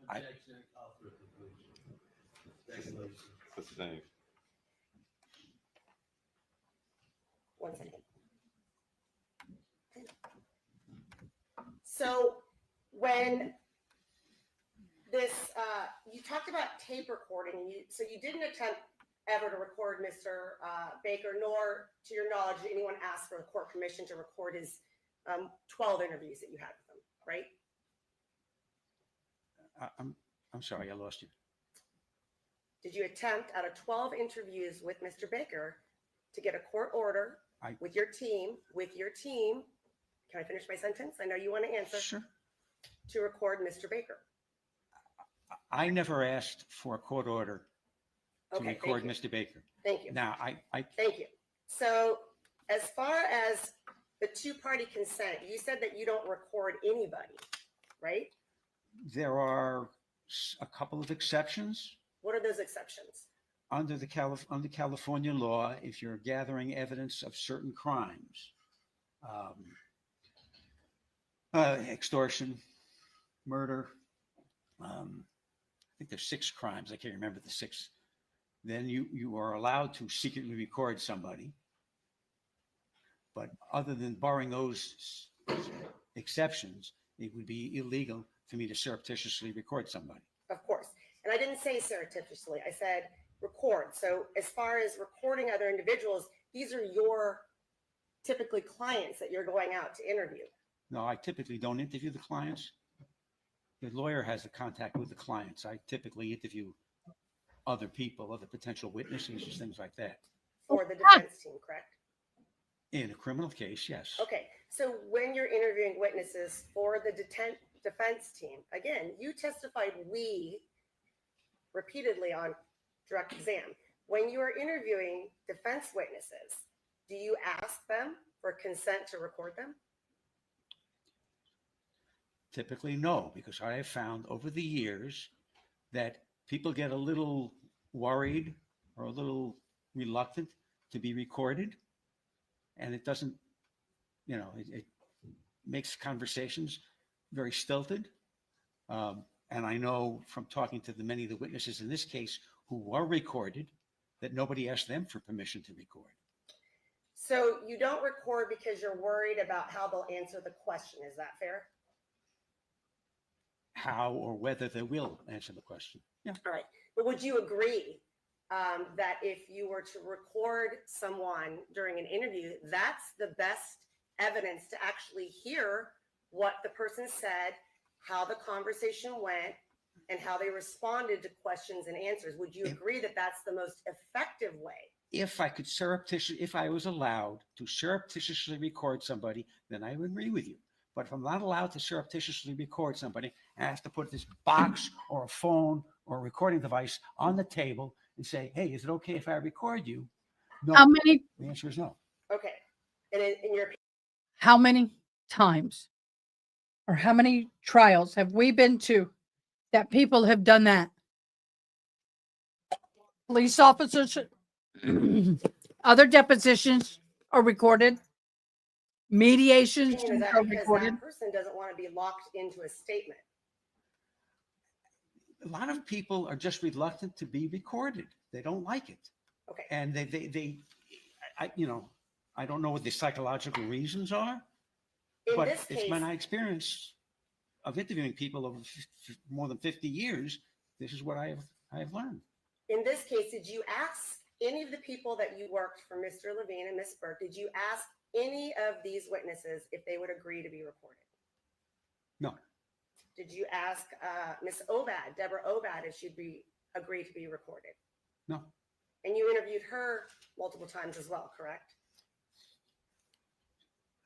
Objection, call for a conclusion. Speculation. That's the thing. One second. So when this, you talked about tape recording, and so you didn't attempt ever to record Mr. Baker, nor, to your knowledge, did anyone ask for the court permission to record his 12 interviews that you had with him, right? I'm sorry, I lost you. Did you attempt out of 12 interviews with Mr. Baker to get a court order with your team, can I finish my sentence? I know you want to answer. Sure. To record Mr. Baker? I never asked for a court order to Okay, record thank you. Mr. Baker. Thank you. Now, Thank you. So as far as the two-party consent, you said that you don't record anybody, right? there are a couple of exceptions. What are those exceptions? Under California law, if you're gathering evidence of certain crimes, extortion, murder, I think there's 6 crimes. I can't remember the 6. Then you are allowed to secretly record somebody. But other than barring those exceptions, it would be illegal for me to surreptitiously record somebody. Of course. And I didn't say surreptitiously. I said record. So as far as recording other individuals, these are your typically clients that you're going out to interview. No, I typically don't interview the clients. The lawyer has the contact with the clients. I typically interview other people, other potential witnesses, things like that. For the defense team, correct? In a criminal case, yes. Okay, so when you're interviewing witnesses for the defense team, again, you testified repeatedly on direct exam. When you are interviewing defense witnesses, do you ask them for consent to record them? Typically, no, because I have found over the years that people get a little worried or a little reluctant to be recorded. And it doesn't, it makes conversations very stilted. And I know from talking to many of the witnesses in this case who were recorded that nobody asked them for permission to record. So you don't record because you're worried about how they'll answer the question. Is that fair? How or whether they will answer the question. Yeah. All right. But would you agree that if you were to record someone during an interview, that's the best evidence to actually hear what the person said, how the conversation went, and how they responded to questions and answers? Would you agree that that's the most effective way? If I was allowed to surreptitiously record somebody, then I would agree with you. But if I'm not allowed to surreptitiously record somebody, I have to put this box or a phone or a recording device on the table and say, hey, is it okay if I record you? No. How many The answer is no. Okay. And in your how many times or how many trials have we been to that people have done that? Police officers, other depositions are recorded. Mediations opinion, is that are because recorded. that person doesn't want to be locked into a statement? A lot of people are just reluctant to be recorded. They don't like it. Okay. And I don't know what the psychological reasons are, In but this it's case, been my experience of interviewing people over more than 50 years. This is what I have learned. in this case, did you ask any of the people that you worked for, Mr. Levine and Ms. Burke, did you ask any of these witnesses if they would agree to be recorded? No. Did you ask Ms. Obad, Deborah Obad, if she'd agree to be recorded? No. And you interviewed her multiple times as well, correct?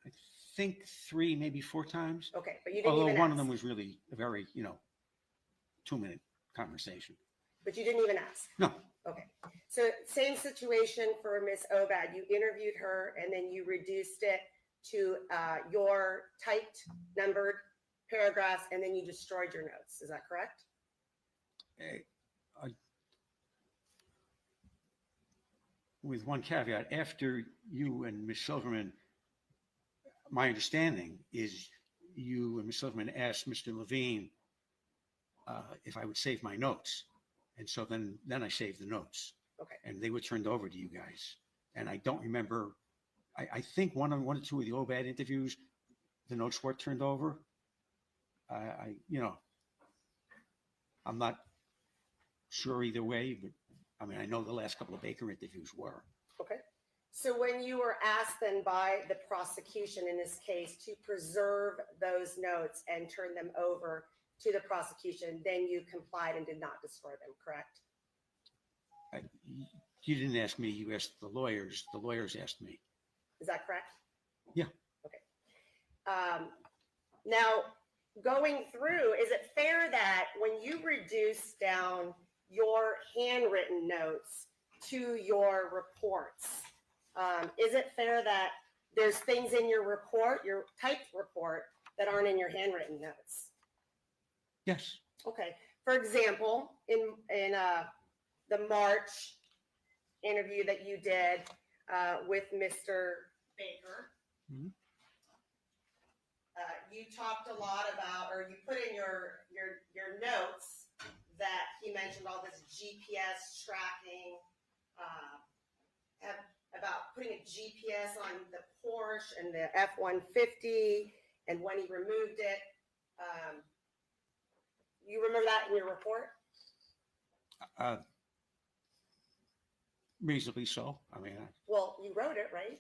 I think 3, maybe 4 times. Okay, but you didn't Although even one ask. of them was really a very, 2-minute conversation. But you didn't even ask. No. Okay. So same situation for Ms. Obad. You interviewed her and then you reduced it to your typed, numbered paragraphs, and then you destroyed your notes. Is that correct? With one caveat, after you and Ms. Silverman, my understanding is you and Ms. Silverman asked Mr. Levine if I would save my notes. And so then I saved the notes. Okay. And they were turned over to you guys. And I don't remember, I think one or two of the OBAD interviews, the notes were turned over. I'm not sure either way, but I know the last couple of Baker interviews were. Okay. So when you were asked then by the prosecution in this case to preserve those notes and turn them over to the prosecution, then you complied and did not destroy them, correct? You didn't ask me, you asked the lawyers. The lawyers asked me. Is that correct? Yeah. Okay. Now, going through, is it fair that when you reduce down your handwritten notes to your reports, is it fair that there's things in your report, your typed report, that aren't in your handwritten notes? Yes. Okay. For example, in the March interview that you did with Mr. Baker, you talked a lot about, or you put in your notes that he mentioned all this GPS tracking, about putting a GPS on the Porsche and the F-150, and when he removed it. You remember that in your report? reasonably so. I mean, Well, you wrote it, right?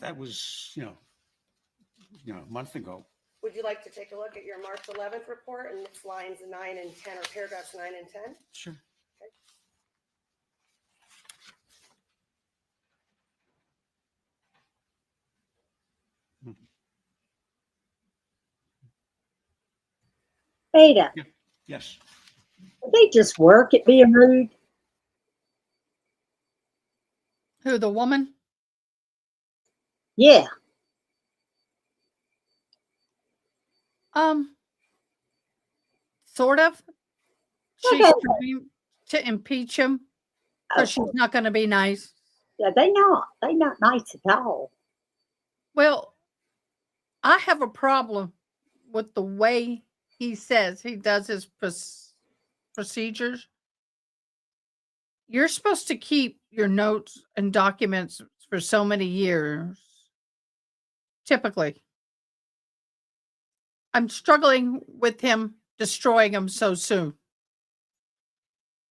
that was, a month ago. Would you like to take a look at your March 11th report, and it's lines 9 and 10, or paragraphs 9 and 10? Sure. Ada, Yes. did they just work at being rude? Who, the woman? Yeah. Sort of. She's Okay. trying to impeach him because she's not going to be nice. Yeah, they're not nice at all. Well, I have a problem with the way he says he does his procedures. You're supposed to keep your notes and documents for so many years. Typically. I'm struggling with him destroying them so soon.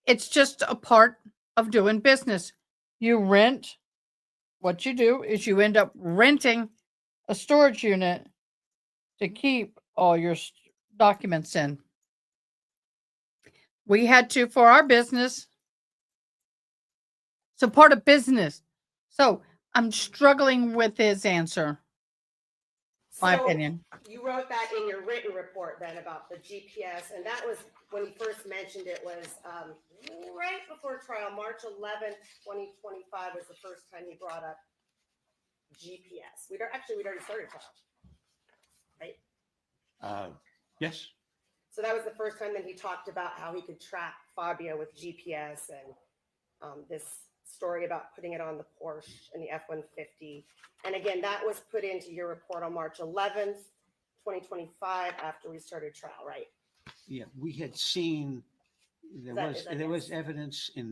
It's just a part of doing business. You rent. What you do is you end up renting a storage unit to keep all your documents in. We had to for our business. So part of business. So I'm struggling with his answer. My So, opinion. You wrote that in your written report then about the GPS, and that was when he first mentioned it was right before trial, March 11th, 2025 was the first time he brought up GPS. We'd already started trial, right? Yes. So that was the first time that he talked about how he could track Fabio with GPS and this story about putting it on the Porsche and the F-150. And again, that was put into your report on March 11th, 2025 after we started trial, right? Yeah, we had seen, Is that there was yes? evidence in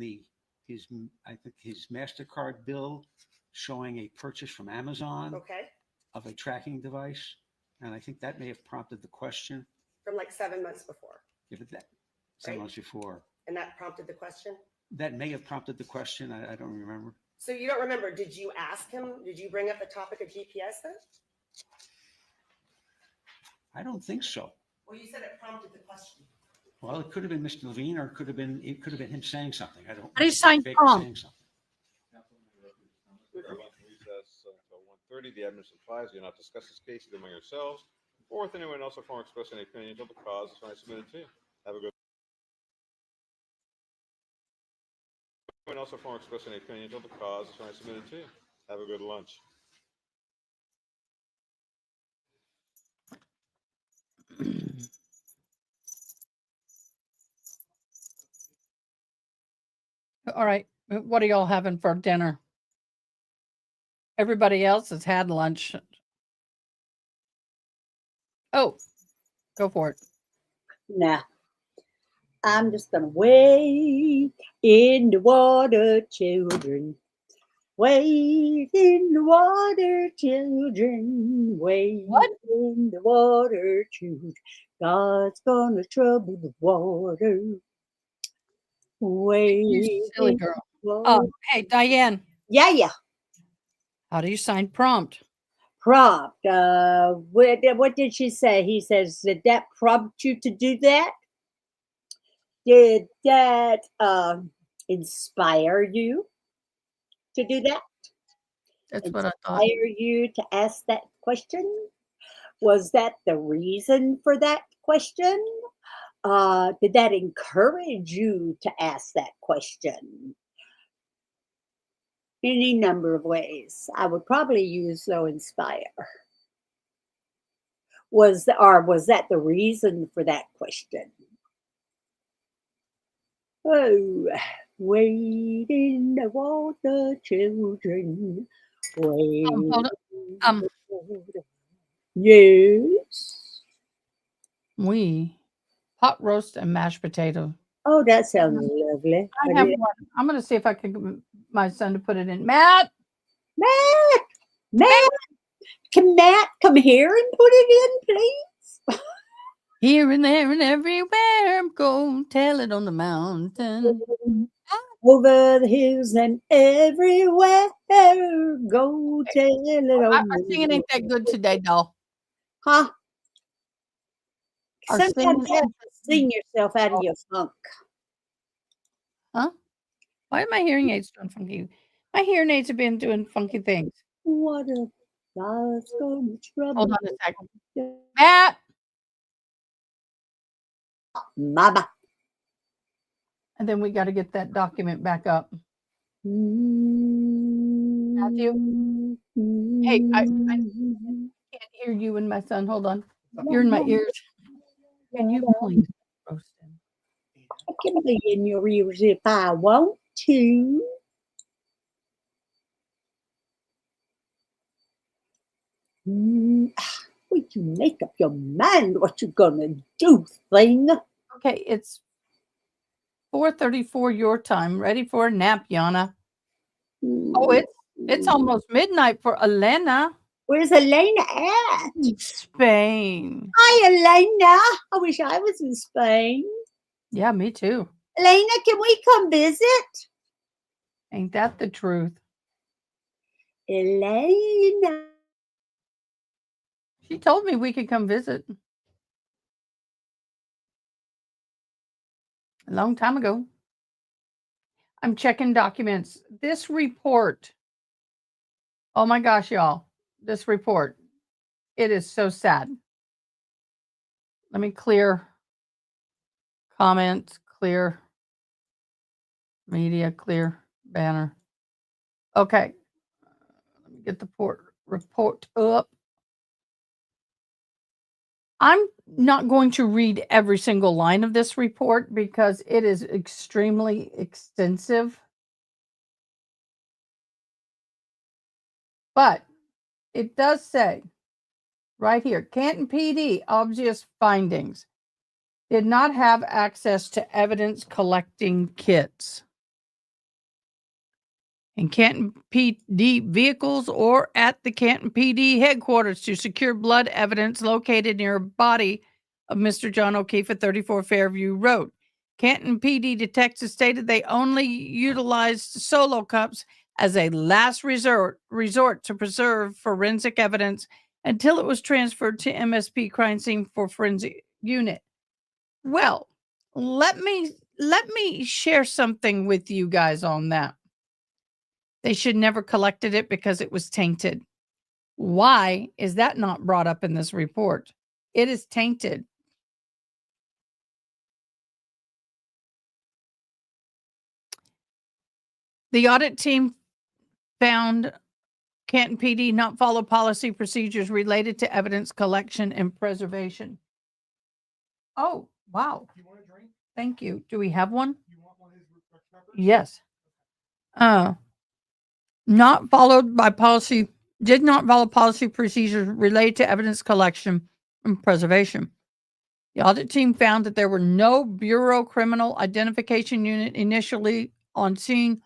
I think his MasterCard bill showing a purchase from Amazon Okay, of a tracking device. And I think that may have prompted the question. from like 7 months before. Yeah, but that, 7 months before. And that prompted the question? That may have prompted the question. I don't remember. So you don't remember, did you ask him, did you bring up the topic of GPS then? I don't think so. Well, you said it prompted the question. Well, it could have been Mr. Levine, or it could have been him saying something. I don't. How do you sign Baker prompt? saying something. Recess until 1:30. The evidence applies. Do not discuss this case either among yourselves or with anyone else or form express any opinion until the cause is finally submitted to you. Have a good. Anyone else or form express any opinion until the cause is finally submitted to you. Have a good lunch. All right. What are y'all having for dinner? Everybody else has had lunch. Oh, go for it. Nah. I'm just gonna wade in the water, children. Wade in the water, children. Wade in the water, children. God's gonna trouble the water. Wade. You silly girl. Hey, Diane. Yeah. How do you sign prompt? Prompt. What did she say? He says, did that prompt you to do that? Did that inspire you to do that? That's what I thought. Inspire you to ask that question? Was that the reason for that question? Did that encourage you to ask that question? Any number of ways. I would probably use though inspire. Was that the reason for that question? Oh, wade in the water, children. Wade. Hold on. Yes. Pot roast and mashed potato. Oh, that sounds lovely. I have one. I'm going to see if I can get my son to put it in. Matt, can Matt come here and put it in, please? Here and there and everywhere, I'm going to tell it on the mountain. over the hills and everywhere. Go tell it Our on singing ain't that good today, doll. Huh? Our Sometimes singing you have ain't- to sing yourself out of your funk. Huh? Why are my hearing aids doing funky? My hearing aids have been doing funky things. What a God's gonna trouble. Hold on a second. Matt! Mama. And then we got to get that document back up. Matthew. Hey, I can't hear you and my son. Hold on. You're in my ears. Can you please roast him? I can be in your ears if I want to. Will you make up your mind what you're gonna do, thing? Okay, it's 4:34 your time. Ready for a nap, Yana? Oh, it's almost midnight for Elena. Where's Elena at? In Spain. Hi, Elena. I wish I was in Spain. Yeah, me too. Elena, can we come visit? Ain't that the truth? Elena. She told me we could come visit. A long time ago. I'm checking documents. This report. Oh my gosh, y'all. This report. It is so sad. Let me clear comments, clear media, clear banner. Okay. Let me get the report up. I'm not going to read every single line of this report because it is extremely extensive. But it does say right here, Canton PD, obvious findings, did not have access to evidence collecting kits in Canton PD vehicles or at the Canton PD headquarters to secure blood evidence located near a body of Mr. John O'Keefe at 34 Fairview Road. Canton PD detectives stated they only utilized solo cups as a last resort to preserve forensic evidence until it was transferred to MSP crime scene for forensic unit. Well, let me share something with you guys on that. They should never collected it because it was tainted. Why is that not brought up in this report? It is tainted. The audit team found Canton PD not follow policy procedures related to evidence collection and preservation. Oh, wow. You want a drink? Thank you. Do we have one? You want one of his peppers? Yes. Not followed by policy, did not follow policy procedures related to evidence collection and preservation. The audit team found that there were no Bureau Criminal Identification Unit initially on scene,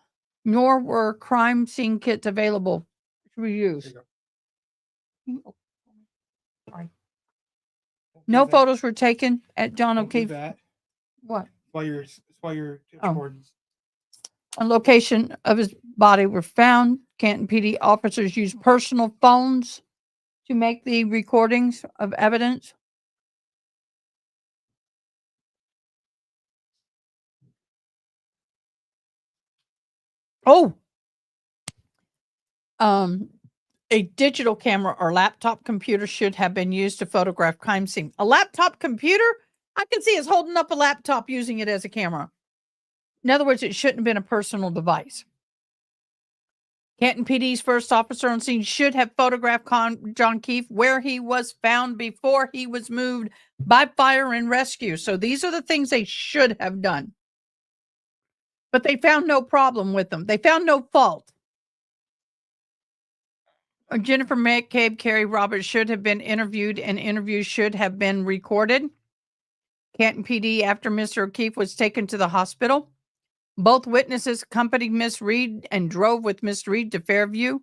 nor were crime scene kits available to reuse. Sorry. No photos were taken at John O'Keefe. What? While you're Oh. recording. A location of his body were found. Canton PD officers used personal phones to make the recordings of evidence. Oh, a digital camera or laptop computer should have been used to photograph crime scene. A laptop computer? I can see us holding up a laptop using it as a camera. In other words, it shouldn't have been a personal device. Canton PD's first officer on scene should have photographed John Keefe where he was found before he was moved by fire and rescue. So these are the things they should have done. But they found no problem with them. They found no fault. Jennifer McCabe, Carrie Roberts should have been interviewed and interviews should have been recorded. Canton PD, after Mr. O'Keefe was taken to the hospital. Both witnesses accompanied Miss Reed and drove with Miss Reed to Fairview.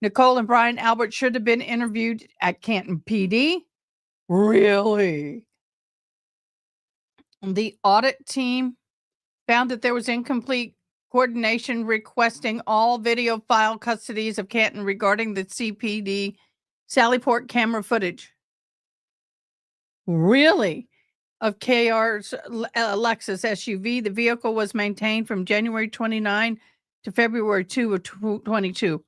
Nicole and Brian Albert should have been interviewed at Canton PD. Really? The audit team found that there was incomplete coordination requesting all video file custodies of Canton regarding the CPD Sallyport camera footage. Really? Of KR's Lexus SUV. The vehicle was maintained from January 29 to February 2 of 22.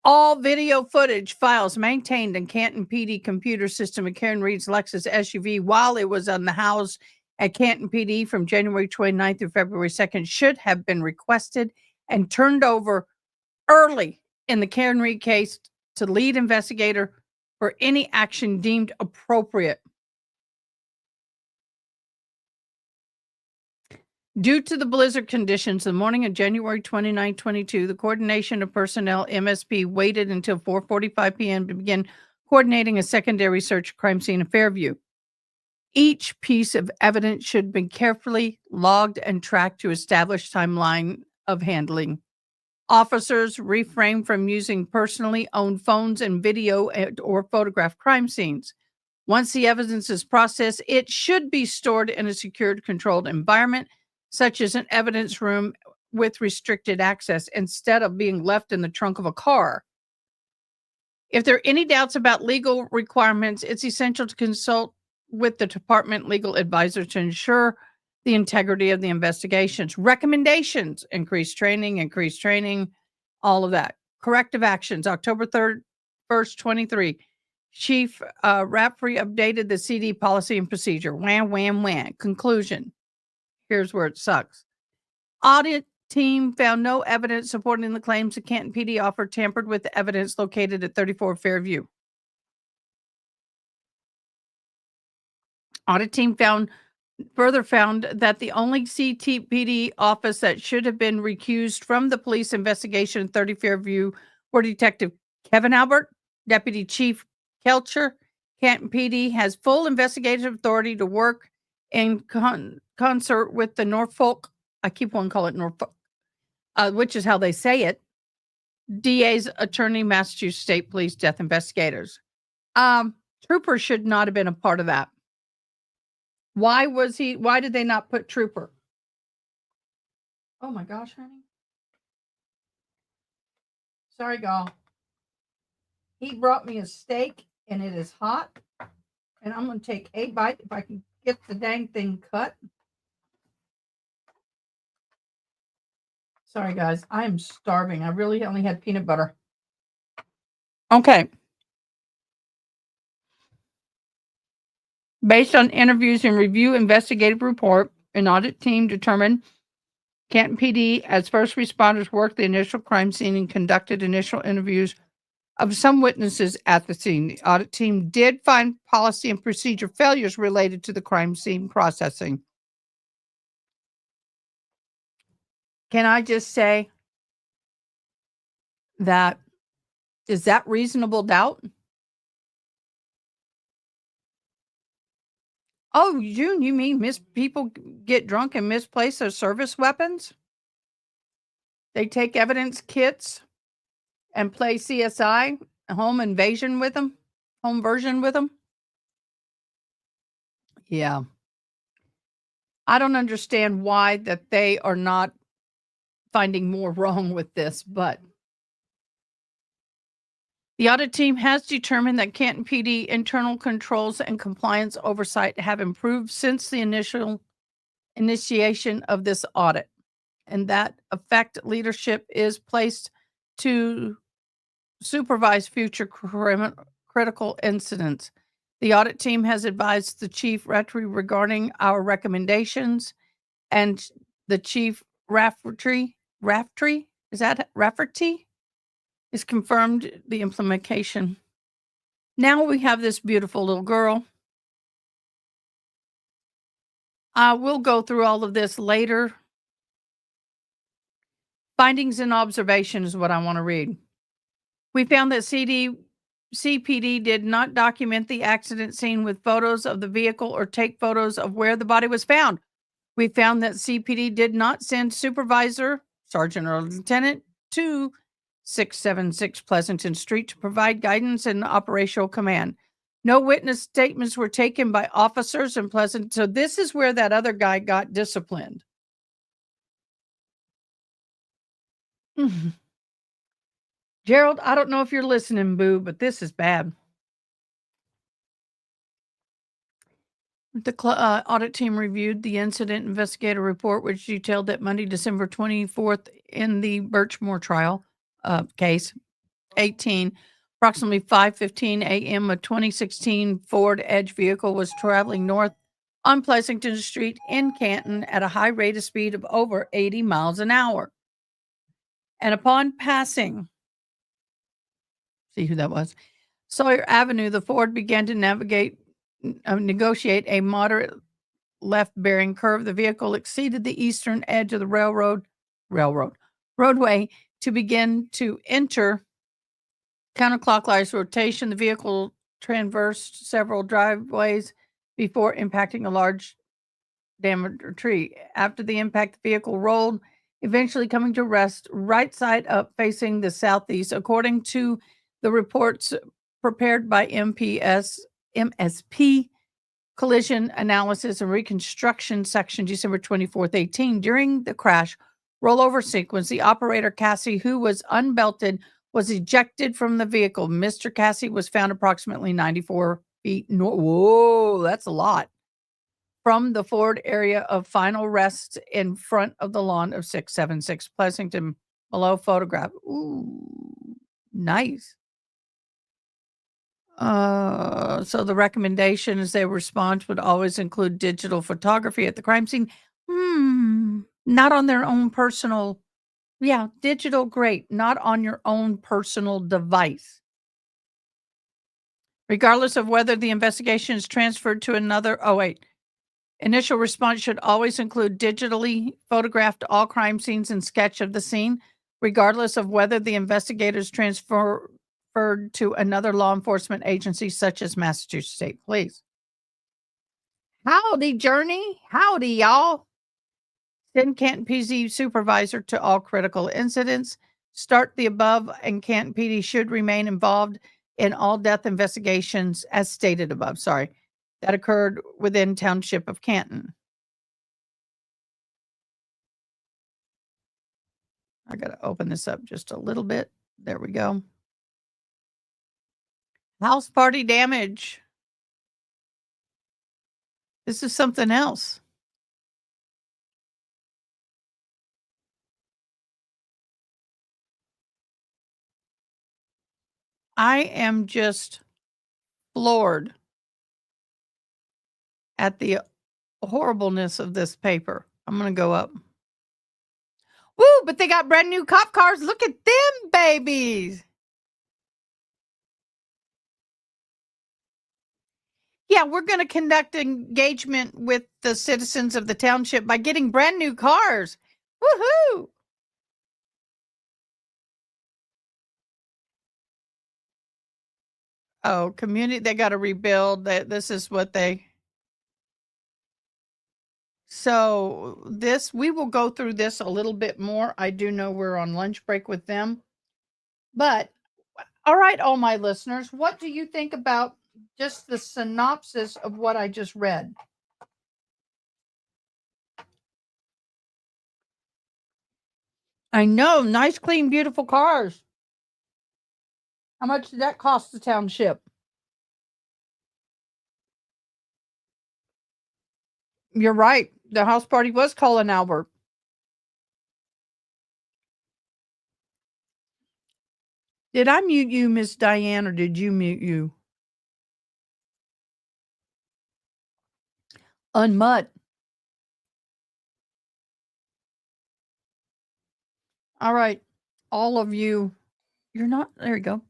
All video footage files maintained in Canton PD computer system of Karen Reed's Lexus SUV while it was on the house at Canton PD from January 29th through February 2nd should have been requested and turned over early in the Karen Reed case to lead investigator for any action deemed appropriate. Due to the blizzard conditions, the morning of January 29, 22, the coordination of personnel MSP waited until 4:45 p.m. to begin coordinating a secondary search crime scene in Fairview. Each piece of evidence should be carefully logged and tracked to establish timeline of handling. Officers refrain from using personally owned phones and video or photograph crime scenes. Once the evidence is processed, it should be stored in a secured, controlled environment, such as an evidence room with restricted access, instead of being left in the trunk of a car. If there are any doubts about legal requirements, it's essential to consult with the department legal advisor to ensure the integrity of the investigations. Recommendations: increased training, all of that. Corrective actions: October 3rd, 1st, 23. Chief Rafferty updated the CD policy and procedure. Wham. Conclusion: here's where it sucks. Audit team found no evidence supporting the claims the Canton PD offered tampered with the evidence located at 34 Fairview. Audit team further found that the only CTPD office that should have been recused from the police investigation at 30 Fairview were Detective Kevin Albert, Deputy Chief Kelcher. Canton PD has full investigative authority to work in concert with the Norfolk, I keep on calling it Norfolk, which is how they say it, DA's attorney, Massachusetts State Police death investigators. Trooper should not have been a part of that. Why did they not put Trooper? Oh my gosh, honey. Sorry, y'all. He brought me a steak and it is hot. And I'm going to take a bite if I can get the dang thing cut. Sorry, guys. I am starving. I really only had peanut butter. Okay. Based on interviews and review investigative report, an audit team determined Canton PD, as first responders, worked the initial crime scene and conducted initial interviews of some witnesses at the scene. The audit team did find policy and procedure failures related to the crime scene processing. Can I just say that, is that reasonable doubt? Oh, June, you mean people get drunk and misplace their service weapons? They take evidence kits and play CSI, home version with them? Yeah. I don't understand why that they are not finding more wrong with this, but the audit team has determined that Canton PD internal controls and compliance oversight have improved since the initial initiation of this audit, and that effect leadership is placed to supervise future critical incidents. The audit team has advised the Chief Rafferty regarding our recommendations, and the Chief Rafferty is confirmed the implementation. Now we have this beautiful little girl. We'll go through all of this later. Findings and observations is what I want to read. We found that CPD did not document the accident scene with photos of the vehicle or take photos of where the body was found. We found that CPD did not send supervisor, sergeant or lieutenant, to 676 Pleasanton Street to provide guidance and operational command. No witness statements were taken by officers in Pleasanton. So this is where that other guy got disciplined. Gerald, I don't know if you're listening, boo, but this is bad. The audit team reviewed the incident investigator report, which detailed that Monday, December 24th, in the Birchmore trial case 18, approximately 5:15 a.m., a 2016 Ford Edge vehicle was traveling north on Pleasanton Street in Canton at a high rate of speed of over 80 miles an hour. And upon passing, see who that was, Sawyer Avenue, the Ford began to negotiate a moderate left-bearing curve. The vehicle exceeded the eastern edge of the roadway to begin to enter counterclockwise rotation. The vehicle traversed several driveways before impacting a large damaged tree. After the impact, the vehicle rolled, eventually coming to rest right side up facing the southeast. According to the reports prepared by MSP Collision Analysis and Reconstruction Section, December 24th, 18. During the crash rollover sequence, the operator, Cassie, who was unbelted, was ejected from the vehicle. Mr. Cassie was found approximately 94 feet north. Whoa, that's a lot. From the Ford area of final rest in front of the lawn of 676 Pleasanton. Below photograph. Ooh, nice. So the recommendation is their response would always include digital photography at the crime scene. Not on their own personal. Yeah, digital, great. Not on your own personal device. Regardless of whether the investigation is transferred to another. Oh, wait. Initial response should always include digitally photographed all crime scenes and sketch of the scene, regardless of whether the investigator is transferred to another law enforcement agency such as Massachusetts State Police. Howdy, Journey. Howdy, y'all. Send Canton PD supervisor to all critical incidents. Start the above, and Canton PD should remain involved in all death investigations as stated above. Sorry. That occurred within Township of Canton. I got to open this up just a little bit. There we go. House party damage. This is something else. I am just floored at the horribleness of this paper. I'm going to go up. Woo, but they got brand new cop cars. Look at them babies. Yeah, we're going to conduct engagement with the citizens of the township by getting brand new cars. Woohoo! Oh, community, they got to rebuild. This is what they. So we will go through this a little bit more. I do know we're on lunch break with them. But, all right, all my listeners, what do you think about just the synopsis of what I just read? I know, nice, clean, beautiful cars. How much did that cost the township? You're right. The house party was Colin Albert. Did I mute you, Miss Diane, or did you mute you? Unmut. All right. All of you. You're not. There you go.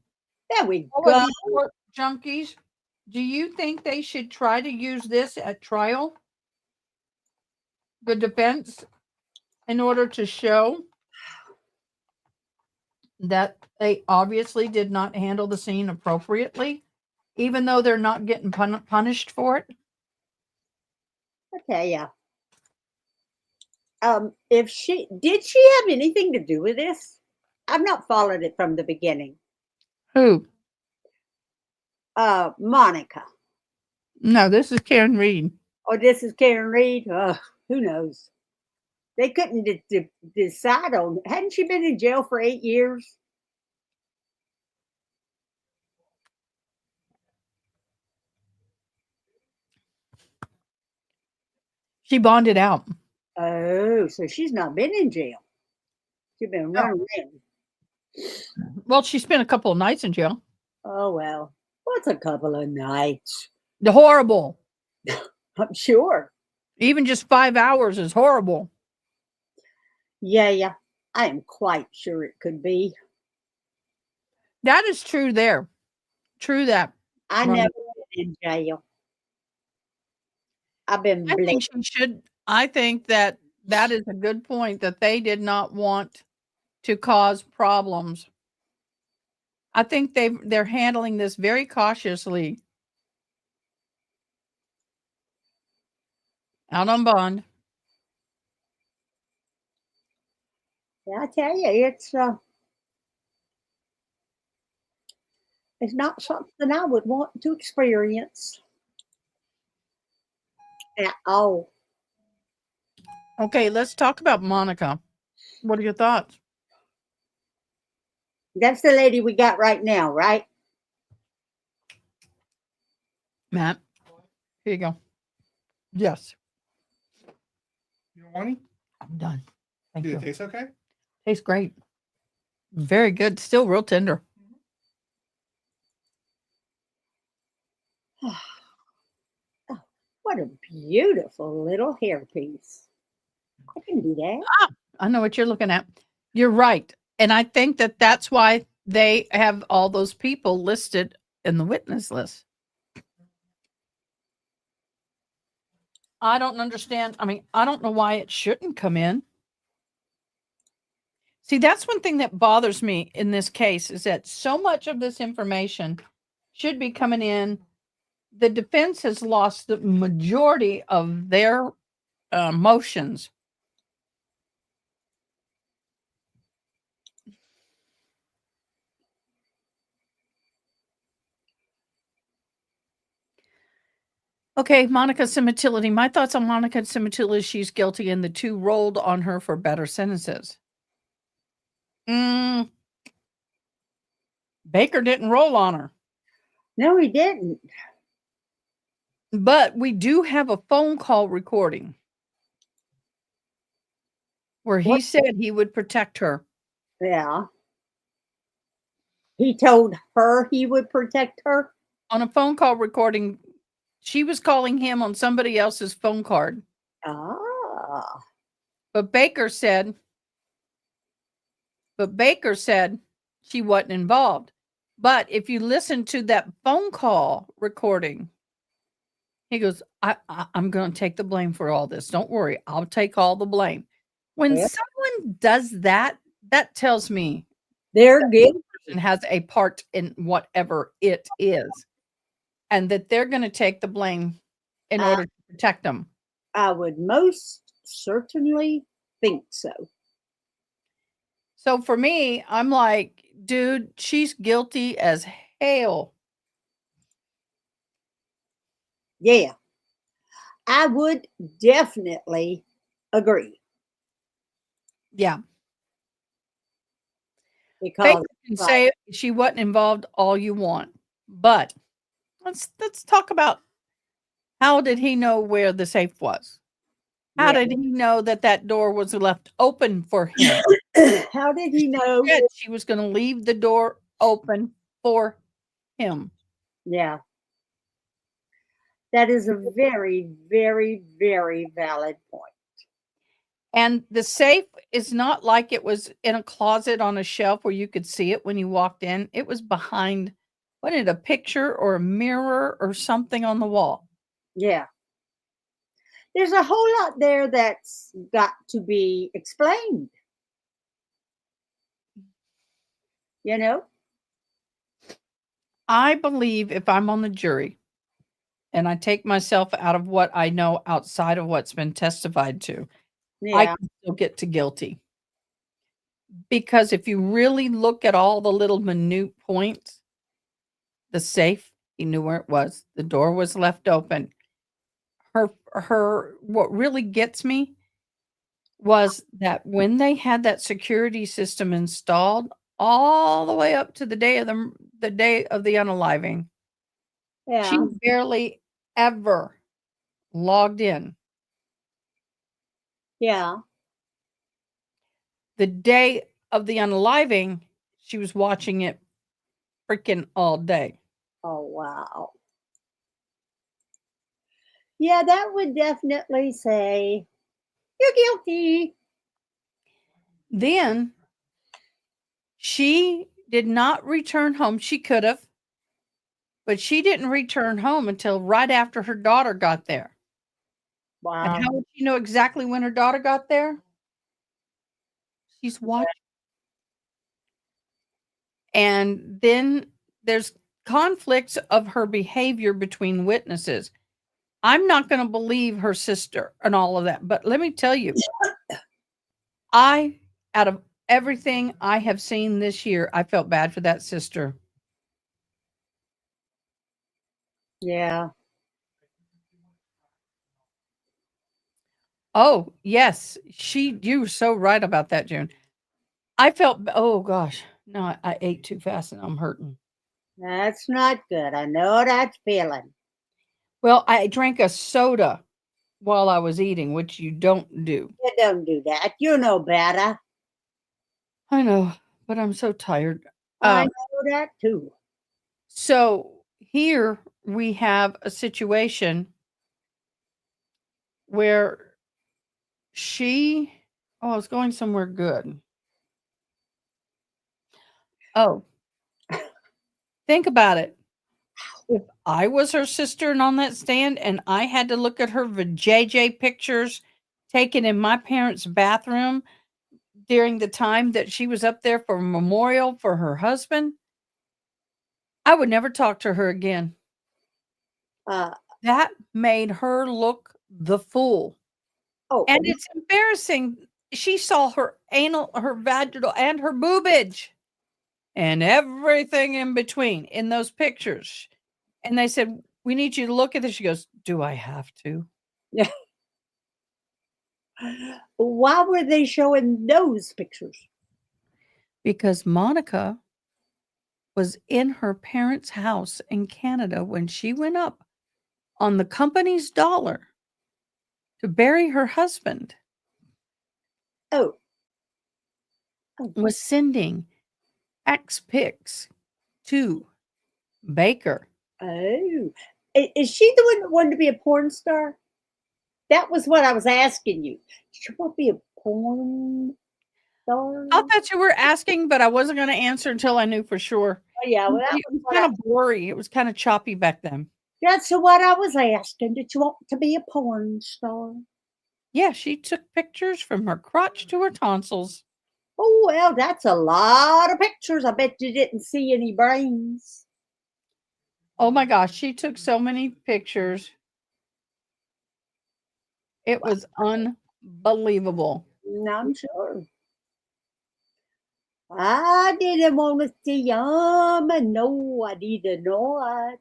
There we All go. of you court junkies. Do you think they should try to use this at trial? The defense, in order to show that they obviously did not handle the scene appropriately, even though they're not getting punished for it? Okay, yeah. If she have anything to do with this? I've not followed it from the beginning. Who? Monica. No, this is Karen Reed. Oh, this is Karen Reed. Who knows? They couldn't decide on. Hadn't she been in jail for 8 years? She bonded out. Oh, so she's not been in jail. She's been No. running around. Well, she spent a couple of nights in jail. Oh, well. What's a couple of nights? Horrible. I'm sure. Even just 5 hours is horrible. Yeah. I am quite sure it could be. That is true there. True that. I Right. never been in jail. I've been I think blessed. she should. I think that is a good point, that they did not want to cause problems. I think they're handling this very cautiously. Out on bond. Yeah, I tell you, it's not something I would want to experience at all. Okay, let's talk about Monica. What are your thoughts? That's the lady we got right now, right? Matt, here you go. Yes, You don't want any? I'm done. Thank Did you. it taste okay? Tastes great. Very good. Still real tender. Oh, what a beautiful little hairpiece. I can do that. I know what you're looking at. You're right. And I think that that's why they have all those people listed in the witness list. I don't understand. I mean, I don't know why it shouldn't come in. See, that's one thing that bothers me in this case, is that so much of this information should be coming in. The defense has lost the majority of their motions. Okay, Monica Sementilli. My thoughts on Monica Sementilli: she's guilty, and the two rolled on her for better sentences. Baker didn't roll on her. No, he didn't. But we do have a phone call recording where he said he would protect her. Yeah. He told her he would protect her. On a phone call recording, she was calling him on somebody else's phone card. Ah. But Baker said she wasn't involved. But if you listen to that phone call recording, he goes, I'm going to take the blame for all this. Don't worry. I'll take all the blame. When Yep. someone does that, that tells me they're guilty. And has a part in whatever it is, and that they're going to take the blame in order to protect them. I would most certainly think so. So for me, I'm like, dude, she's guilty as hell. Yeah. I would definitely agree. Yeah. Because you can say she wasn't involved all you want, but let's talk about, how did he know where the safe was? How did he know that door was left open for him? How did he know? She was going to leave the door open for him. Yeah. That is a very, very, very valid point. And the safe is not like it was in a closet on a shelf where you could see it when you walked in. It was behind, what, a picture or a mirror or something on the wall. Yeah. There's a whole lot there that's got to be explained. You know? I believe if I'm on the jury and I take myself out of what I know outside of what's been testified to, I can still get to guilty. Because if you really look at all the little minute points, the safe, he knew where it was. The door was left open. What really gets me was that when they had that security system installed all the way up to the day of the unaliving, she Yeah. barely ever logged in. Yeah. The day of the unaliving, she was watching it freaking all day. Oh, wow. Yeah, that would definitely say you're guilty. Then she did not return home. She could have, but she didn't return home until right after her daughter got there. And Wow. how would she know exactly when her daughter got there? She's watching. And then there's conflicts of her behavior between witnesses. I'm not going to believe her sister and all of that. But let me tell you, out of everything I have seen this year, I felt bad for that sister. Yeah. Oh, yes. You were so right about that, June. I felt, oh gosh, no, I ate too fast and I'm hurting. That's not good. I know that feeling. Well, I drank a soda while I was eating, which you don't do. You don't do that. You know better. I know, but I'm so tired. I know that too. So here we have a situation where I was going somewhere good. Oh, think about it. If I was her sister and on that stand and I had to look at her JJ pictures taken in my parents' bathroom during the time that she was up there for a memorial for her husband, I would never talk to her again. That made her look the fool. Oh, And it's embarrassing. She saw her anal, her vaginal, and her boobage and everything in between in those pictures. And they said, "We need you to look at this." She goes, "Do I have to?" yeah. Why were they showing those pictures? Because Monica was in her parents' house in Canada when she went up on the company's dollar to bury her husband, Oh. was sending X pics to Baker. Oh. Is she the one that wanted to be a porn star? That was what I was asking you. Did you want to be a porn star? I thought you were asking, but I wasn't going to answer until I knew for sure. Oh, yeah, well, that It was was kind of blurry. It was kind of choppy back then. that's what I was asking. Did you want to be a porn star? Yeah, she took pictures from her crotch to her tonsils. Oh, well, that's a lot of pictures. I bet you didn't see any brains. Oh my gosh, she took so many pictures. It was unbelievable. I'm sure. I didn't want to see them. No, I did not.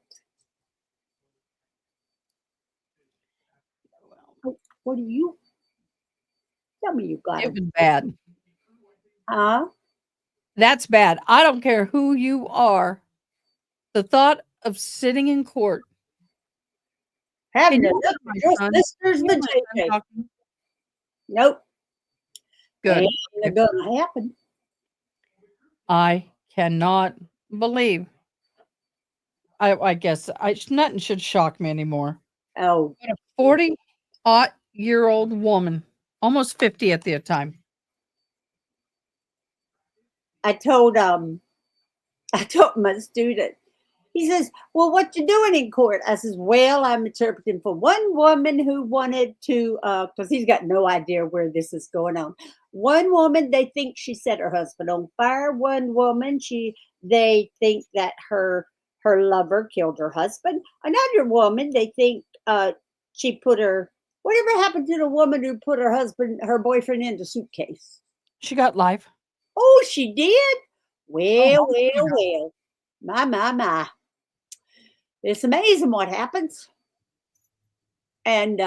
What do you? Tell me you got It it. was bad. Huh? That's bad. I don't care who you are. The thought of sitting in court. Having Can to you look hear at my your son? sister's Can you hear my son vajayjay. talking? Nope. Good. Ain't gonna happen. I cannot believe. I guess nothing should shock me anymore. Oh, But a 40-year-old woman, almost 50 at the time. I told my student. He says, "Well, what you doing in court?" I says, "Well, I'm interpreting for one woman who wanted to, because he's got no idea where this is going on. One woman, they think she set her husband on fire. One woman, they think that her lover killed her husband. Another woman, they think she put her. Whatever happened to the woman who put her boyfriend in the suitcase? She got life. Oh, she did. Well, Oh, well, well. My. It's amazing what happens. And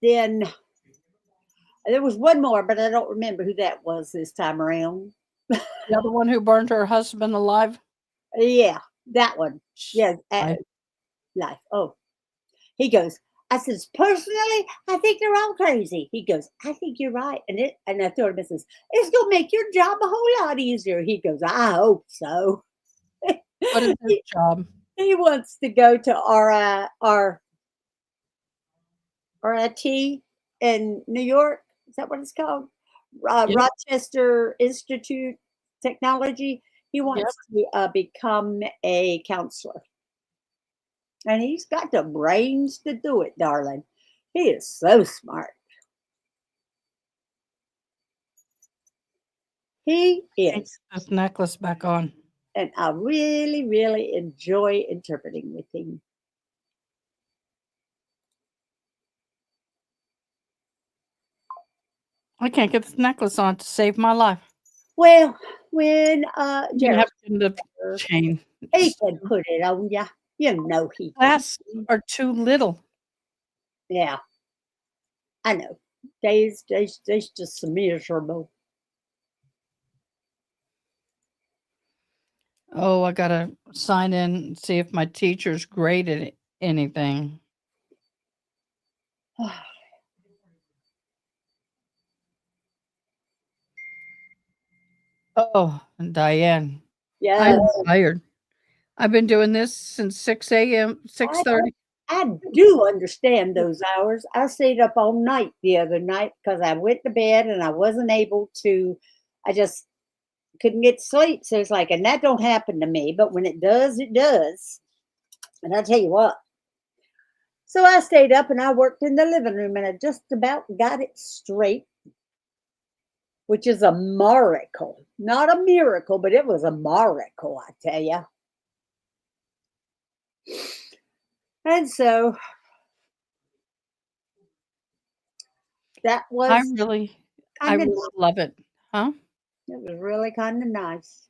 then There was one more, but I don't remember who that was this time around. The other one who burned her husband alive. Yeah, that one. Yeah, Life. life. Oh, he goes. I says, personally, I think they're all crazy. He goes, I think you're right. And I told him, I says, it's gonna make your job a whole lot easier. He goes, I hope so. What is his job? He wants to go to RIT in New York. Is that what it's called? Yep. Rochester Institute Technology. He wants to become a counselor. And he's got the brains to do it, darling. He is so smart. He is. This necklace back on. And I really, really enjoy interpreting with him. I can't get this necklace on to save my life. Well, when You Gerald, have the chain. he can put it on ya. You know he can. Clasps are too little. Yeah. I know. They's just miserable. Oh, I gotta sign in and see if my teacher's graded anything. Oh, and Diane, Yeah. I'm tired. I've been doing this since 6 a.m., 6:30. I do understand those hours. I stayed up all night the other night because I went to bed and I wasn't able to, I just couldn't get sleep. So it's like, and that don't happen to me, but when it does, it does. And I tell you what. So I stayed up and I worked in the living room and I just about got it straight, which is a miracle. Not a miracle, but it was a miracle, I tell you. And so that was I really love it. Huh? it was really kind of nice.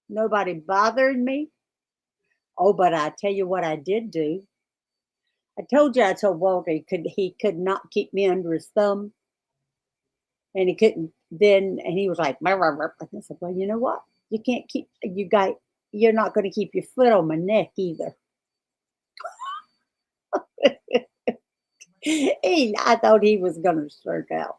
Nobody bothered me. Oh, but I tell you what I did do. I told Walter he could not keep me under his thumb. And he couldn't then and he was like, "Rah, rah, rah." I said, well, you know what? You're not going to keep your foot on my neck either. I thought he was going to start out.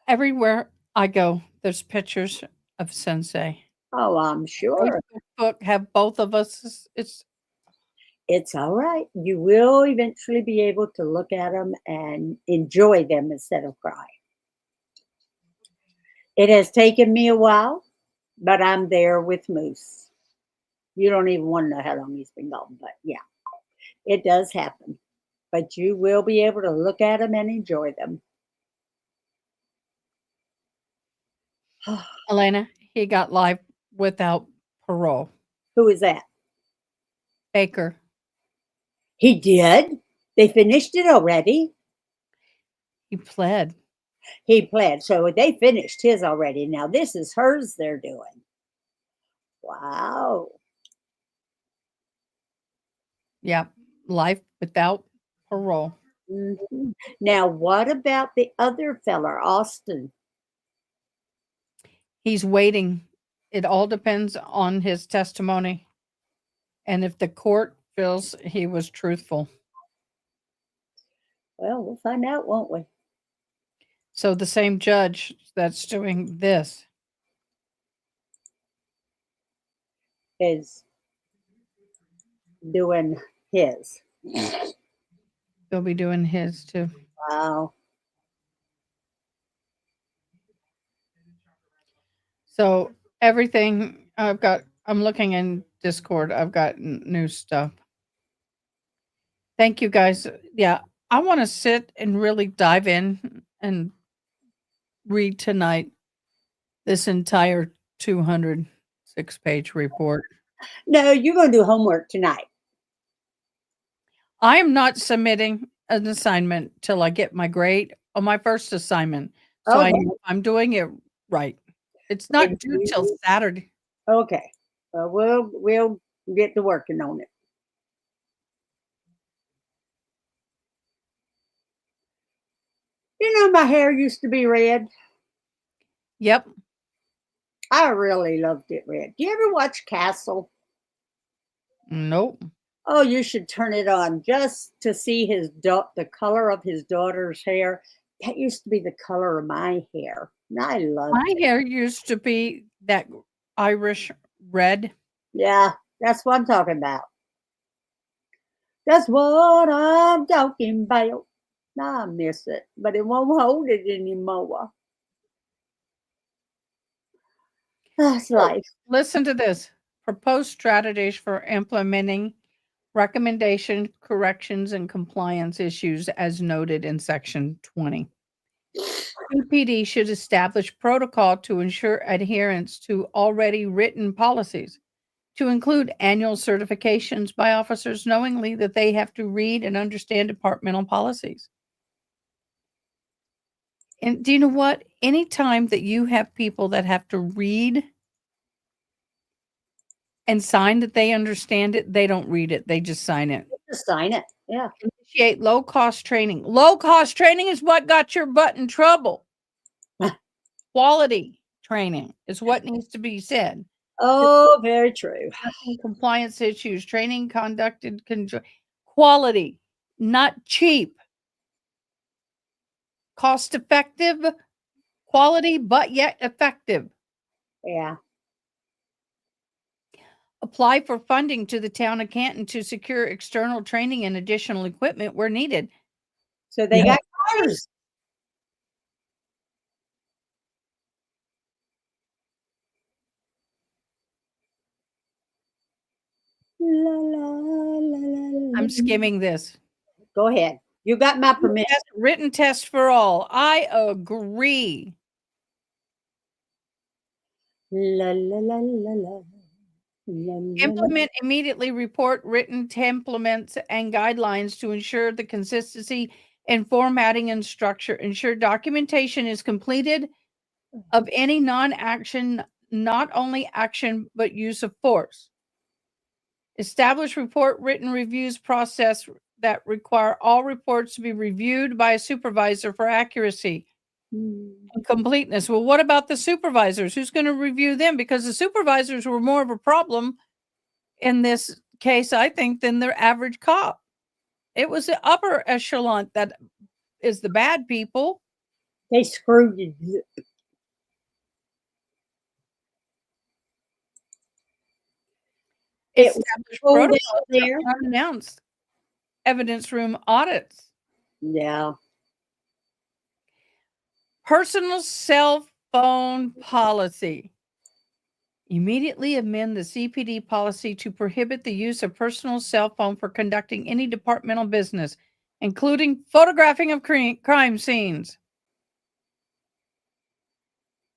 Everywhere I go, there's pictures of Sensei. Oh, I'm sure. Facebook have both of us. It's all right. You will eventually be able to look at them and enjoy them instead of cry. It has taken me a while, but I'm there with Moose. You don't even want to know how long he's been gone, but yeah, it does happen. But you will be able to look at them and enjoy them. Elena, he got life without parole. Who is that? Baker. He did? They finished it already? He pled. He pled. So they finished his already. Now this is hers they're doing. Wow. Yeah, life without parole. Mm-hmm. Now, what about the other fella, Austin? He's waiting. It all depends on his testimony and if the court feels he was truthful. Well, we'll find out, won't we? So the same judge that's doing this is doing his. He'll be doing his too. Wow. So everything I'm looking in Discord. I've got new stuff. Thank you guys. Yeah, I want to sit and really dive in and read tonight this entire 206-page report. No, you're going to do homework tonight. I am not submitting an assignment till I get my grade on my first assignment. So I know I'm doing it right. It's not due till Saturday. Okay. We'll get to working on it. You know, my hair used to be red. Yep. I really loved it red. Do you ever watch Castle? Nope. Oh, you should turn it on just to see the color of his daughter's hair. That used to be the color of my hair. And I loved My it. hair used to be that Irish red. Yeah, that's what I'm talking about. That's what I'm talking about. Now I miss it, but it won't hold it anymore. That's life. Listen to this. Proposed strategies for implementing recommendation, corrections, and compliance issues as noted in section 20. CPD should establish protocol to ensure adherence to already written policies, to include annual certifications by officers knowingly that they have to read and understand departmental policies. And do you know what? Anytime that you have people that have to read and sign that they understand it, they don't read it. They just sign it. Just sign it. Yeah. Initiate low-cost training. Low-cost training is what got your butt in trouble. Quality training is what needs to be said. Oh, very true. Compliance issues, training conducted, quality, not cheap. Cost effective, quality, but yet effective. Yeah. Apply for funding to the town of Canton to secure external training and additional equipment where needed. So they got cars. La, la, la, la, I'm skimming this. Go ahead. You got my permission. Written test for all. I agree. La, la, la, la, la. La, la, Implement immediately report written templates and guidelines to ensure the consistency in formatting and structure. Ensure documentation is completed of any non-action, not only action, but use of force. Establish report written reviews process that require all reports to be reviewed by a supervisor for accuracy and completeness. Well, what about the supervisors? Who's going to review them? Because the supervisors were more of a problem in this case, I think, than their average cop. It was the upper echelon that is the bad people. They screwed you. It was Establish cold out protocols there. for unannounced evidence room audits. Yeah. Personal cell phone policy. Immediately amend the CPD policy to prohibit the use of personal cell phone for conducting any departmental business, including photographing of crime scenes.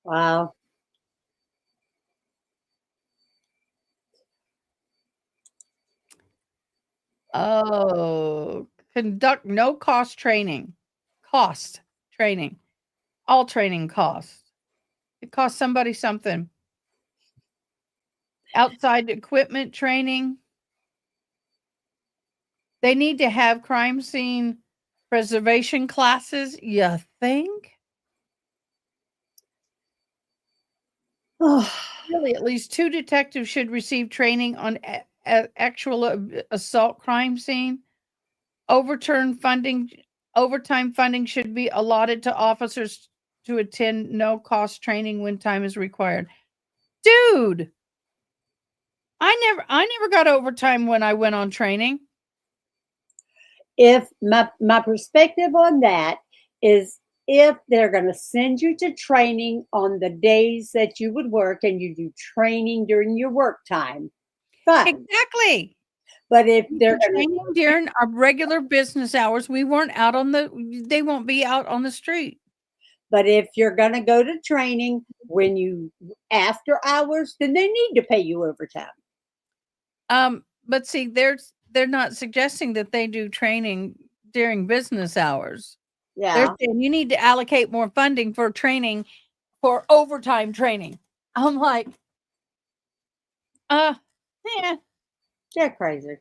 Wow. Oh, conduct no cost training. Cost training. All training costs. It costs somebody something. Outside equipment training. They need to have crime scene preservation classes, you think? Oh, Really, at least 2 detectives should receive training on actual assault crime scene. Overtime funding should be allotted to officers to attend no-cost training when time is required. Dude, I never got overtime when I went on training. if my perspective on that is, if they're going to send you to training on the days that you would work and you do training during your work time, fine. Exactly. But if they're going Training during our regular business hours, they won't be out on the street. but if you're going to go to training when you after hours, then they need to pay you overtime. But see, they're not suggesting that they do training during business hours. Yeah. They're saying you need to allocate more funding for training, for overtime training. I'm like, yeah, They're crazy.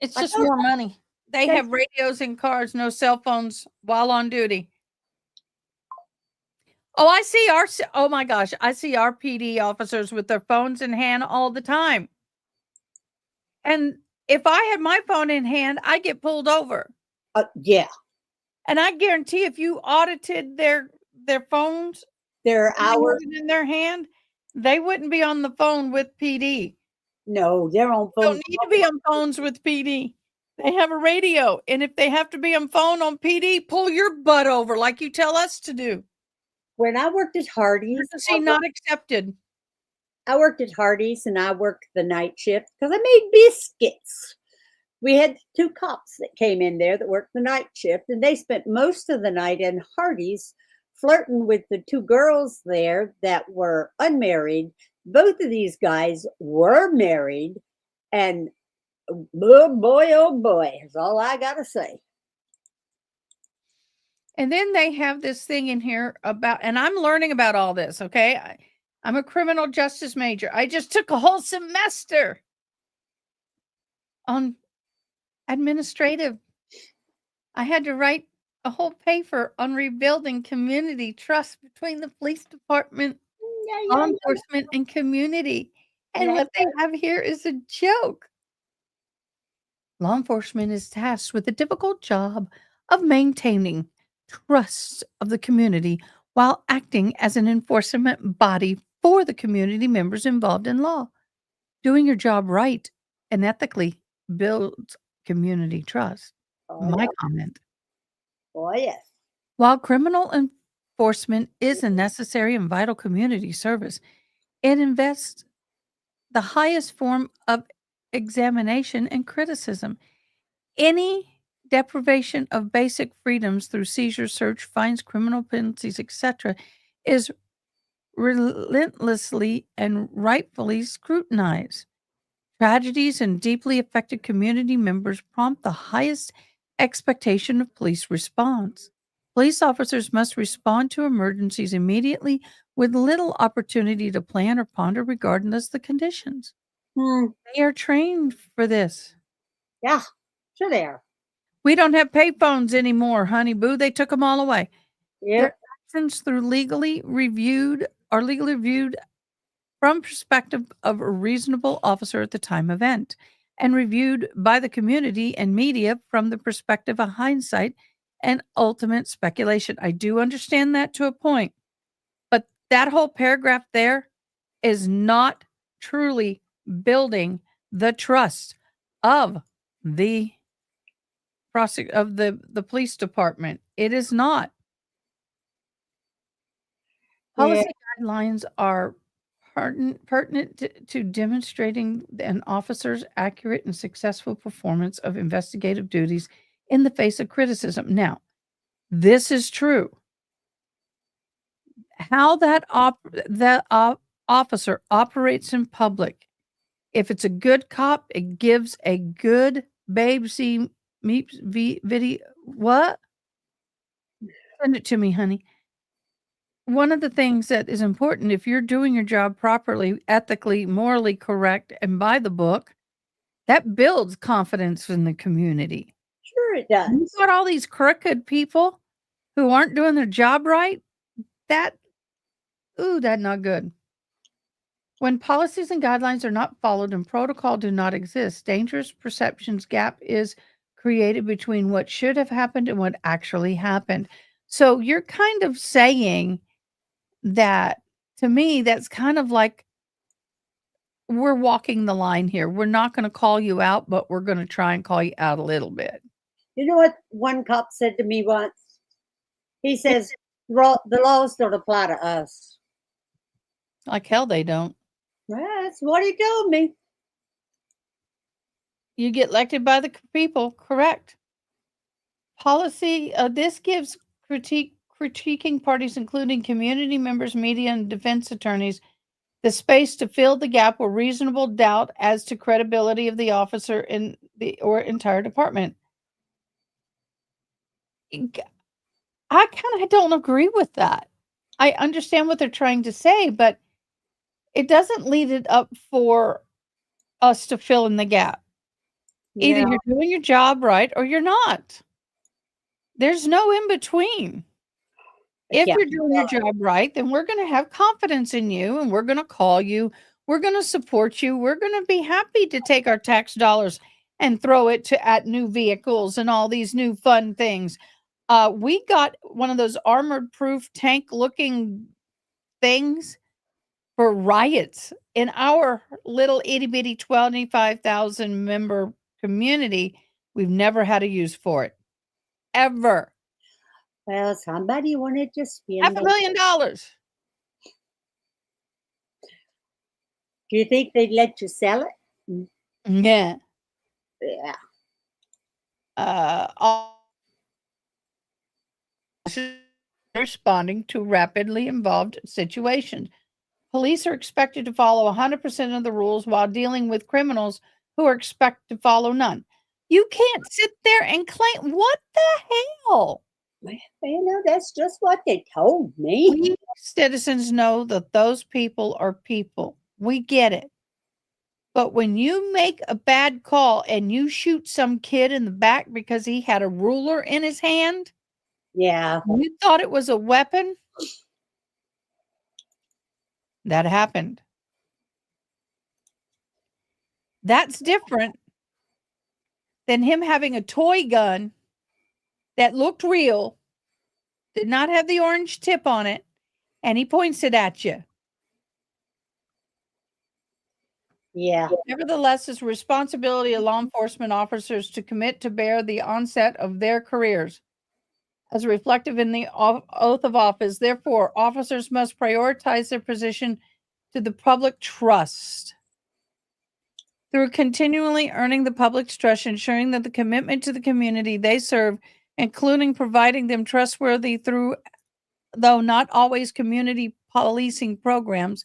it's I just told more money. They they- have radios in cars, no cell phones while on duty. Oh, oh my gosh, I see our PD officers with their phones in hand all the time. And if I had my phone in hand, I get pulled over. Yeah, And I guarantee if you audited their phones, there are and they had hours. it in their hand, they wouldn't be on the phone with PD. No, they're on Don't phone. need to be on phones with PD. They have a radio, and if they have to be on phone on PD, pull your butt over like you tell us to do. When I worked at Hardee's, Emergency not accepted. I worked at Hardee's and I worked the night shift because I made biscuits. We had 2 cops that came in there that worked the night shift, and they spent most of the night in Hardee's flirting with the 2 girls there that were unmarried. Both of these guys were married, and oh boy, is all I got to say. And then they have this thing in here about, and I'm learning about all this, okay? I'm a criminal justice major. I just took a whole semester on administrative. I had to write a whole paper on rebuilding community trust between the police department, law enforcement, and community. And what they have here is a joke. Law enforcement is tasked with the difficult job of maintaining trust of the community while acting as an enforcement body for the community members involved in law. Doing your job right and ethically builds community trust. My comment. Oh, yes. While criminal enforcement is a necessary and vital community service, it invests the highest form of examination and criticism. Any deprivation of basic freedoms through seizure, search, fines, criminal penalties, etc., is relentlessly and rightfully scrutinized. Tragedies and deeply affected community members prompt the highest expectation of police response. Police officers must respond to emergencies immediately with little opportunity to plan or ponder regardless the conditions. They are trained for this. Yeah, sure they are. We don't have payphones anymore, honey boo. They took them all away. Yep. Their actions are legally reviewed from perspective of a reasonable officer at the time of event, and reviewed by the community and media from the perspective of hindsight and ultimate speculation. I do understand that to a point, but that whole paragraph there is not truly building the trust of the police department. It is not. Policy guidelines are pertinent to demonstrating an officer's accurate and successful performance of investigative duties in the face of criticism. Now, this is true. How that officer operates in public, if it's a good cop, it gives a good babe see me video. What? Send it to me, honey. One of the things that is important, if you're doing your job properly, ethically, morally correct, and by the book, that builds confidence in the community. Sure it does. You've got all these crooked people who aren't doing their job right. That's not good. When policies and guidelines are not followed and protocol do not exist, dangerous perceptions gap is created between what should have happened and what actually happened. So you're kind of saying that, to me, that's kind of like we're walking the line here. We're not going to call you out, but we're going to try and call you out a little bit. You know what one cop said to me once? He says, the laws don't apply to us. Like hell they don't. Well, that's what he told me. You get elected by the people, correct? Policy, this gives critiquing parties, including community members, media, and defense attorneys, the space to fill the gap with reasonable doubt as to credibility of the officer in the or entire department. I kind of don't agree with that. I understand what they're trying to say, but it doesn't lead it up for us to fill in the gap. Either you're doing your job right or you're not. There's no in between. If you're Accountability. doing your job right, then we're going to have confidence in you and we're going to call you. We're going to support you. We're going to be happy to take our tax dollars and throw it at new vehicles and all these new fun things. We got one of those armored proof tank looking things for riots in our little itty bitty 25,000 member community. We've never had a use for it. Ever. Well, somebody wanted to spend $500,000. Do you think they'd let you sell it? Yeah. Yeah. All responding to rapidly involved situations. Police are expected to follow 100% of the rules while dealing with criminals who are expected to follow none. You can't sit there and claim, what the hell? You know, that's just what they told me. We citizens know that those people are people. We get it. But when you make a bad call and you shoot some kid in the back because he had a ruler in his hand, Yeah. you thought it was a weapon? That happened. That's different than him having a toy gun that looked real, did not have the orange tip on it, and he points it at you. Yeah. Nevertheless, it's the responsibility of law enforcement officers to commit to bear the onset of their careers as reflective in the oath of office. Therefore, officers must prioritize their position to the public trust through continually earning the public's trust, ensuring that the commitment to the community they serve, including providing them trustworthy through, though not always community policing programs,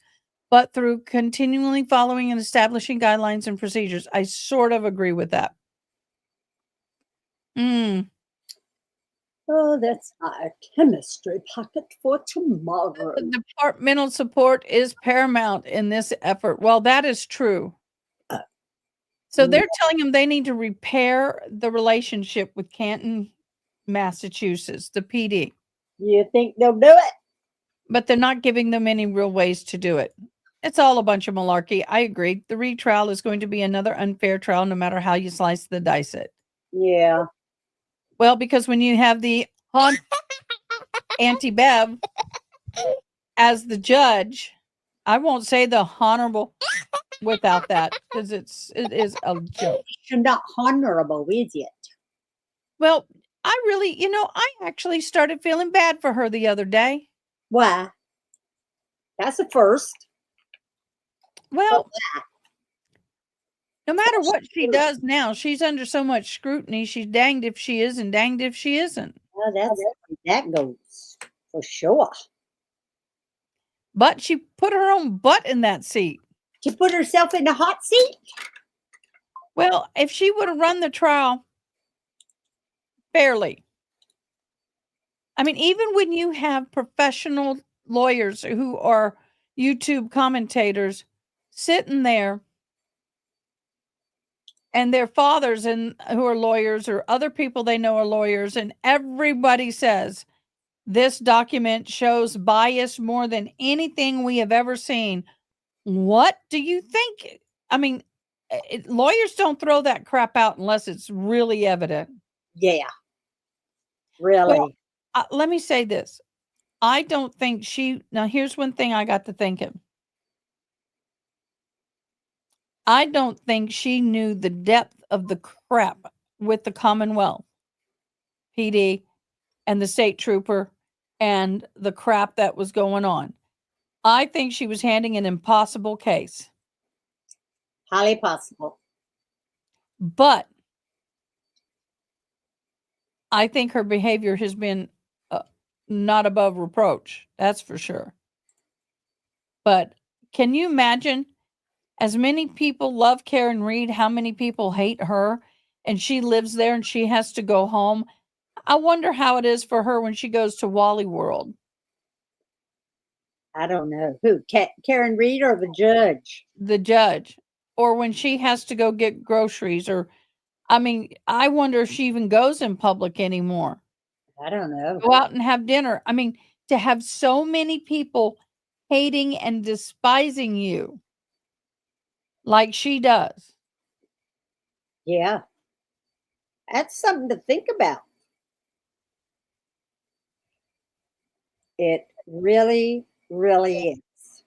but through continually following and establishing guidelines and procedures. I sort of agree with that. Oh, that's our chemistry pocket for tomorrow. Departmental support is paramount in this effort. Well, that is true. So they're telling them they need to repair the relationship with Canton, Massachusetts, the PD. You think they'll do it? But they're not giving them any real ways to do it. It's all a bunch of malarkey. I agree. The retrial is going to be another unfair trial, no matter how you slice the dice it. Yeah. Well, because when you have the Auntie Bev as the judge, I won't say the honorable without that, because it is a joke. You're not honorable, is it? Well, I really, I actually started feeling bad for her the other day. Why? That's a first. Well, no matter what she does now, she's under so much scrutiny. She's danged if she is and danged if she isn't. Well, that goes for sure. But she put her own butt in that seat. She put herself in the hot seat? Well, if she would have run the trial fairly. I mean, even when you have professional lawyers who are YouTube commentators sitting there, and their fathers and who are lawyers or other people they know are lawyers, and everybody says this document shows bias more than anything we have ever seen. What do you think? I mean, lawyers don't throw that crap out unless it's really evident. Yeah. Really? Well, let me say this. I don't think now here's one thing I got to thinking. I don't think she knew the depth of the crap with the Commonwealth PD and the state trooper and the crap that was going on. I think she was handling an impossible case. Highly possible. But I think her behavior has been not above reproach. That's for sure. But can you imagine, as many people love Karen Reed, how many people hate her, and she lives there and she has to go home? I wonder how it is for her when she goes to Wally World. I don't know. Who? Karen Reed or the judge? The judge. Or when she has to go get groceries, or, I mean, I wonder if she even goes in public anymore. I don't know. Go out and have dinner. I mean, to have so many people hating and despising you like she does. Yeah. That's something to think about. It really, really is.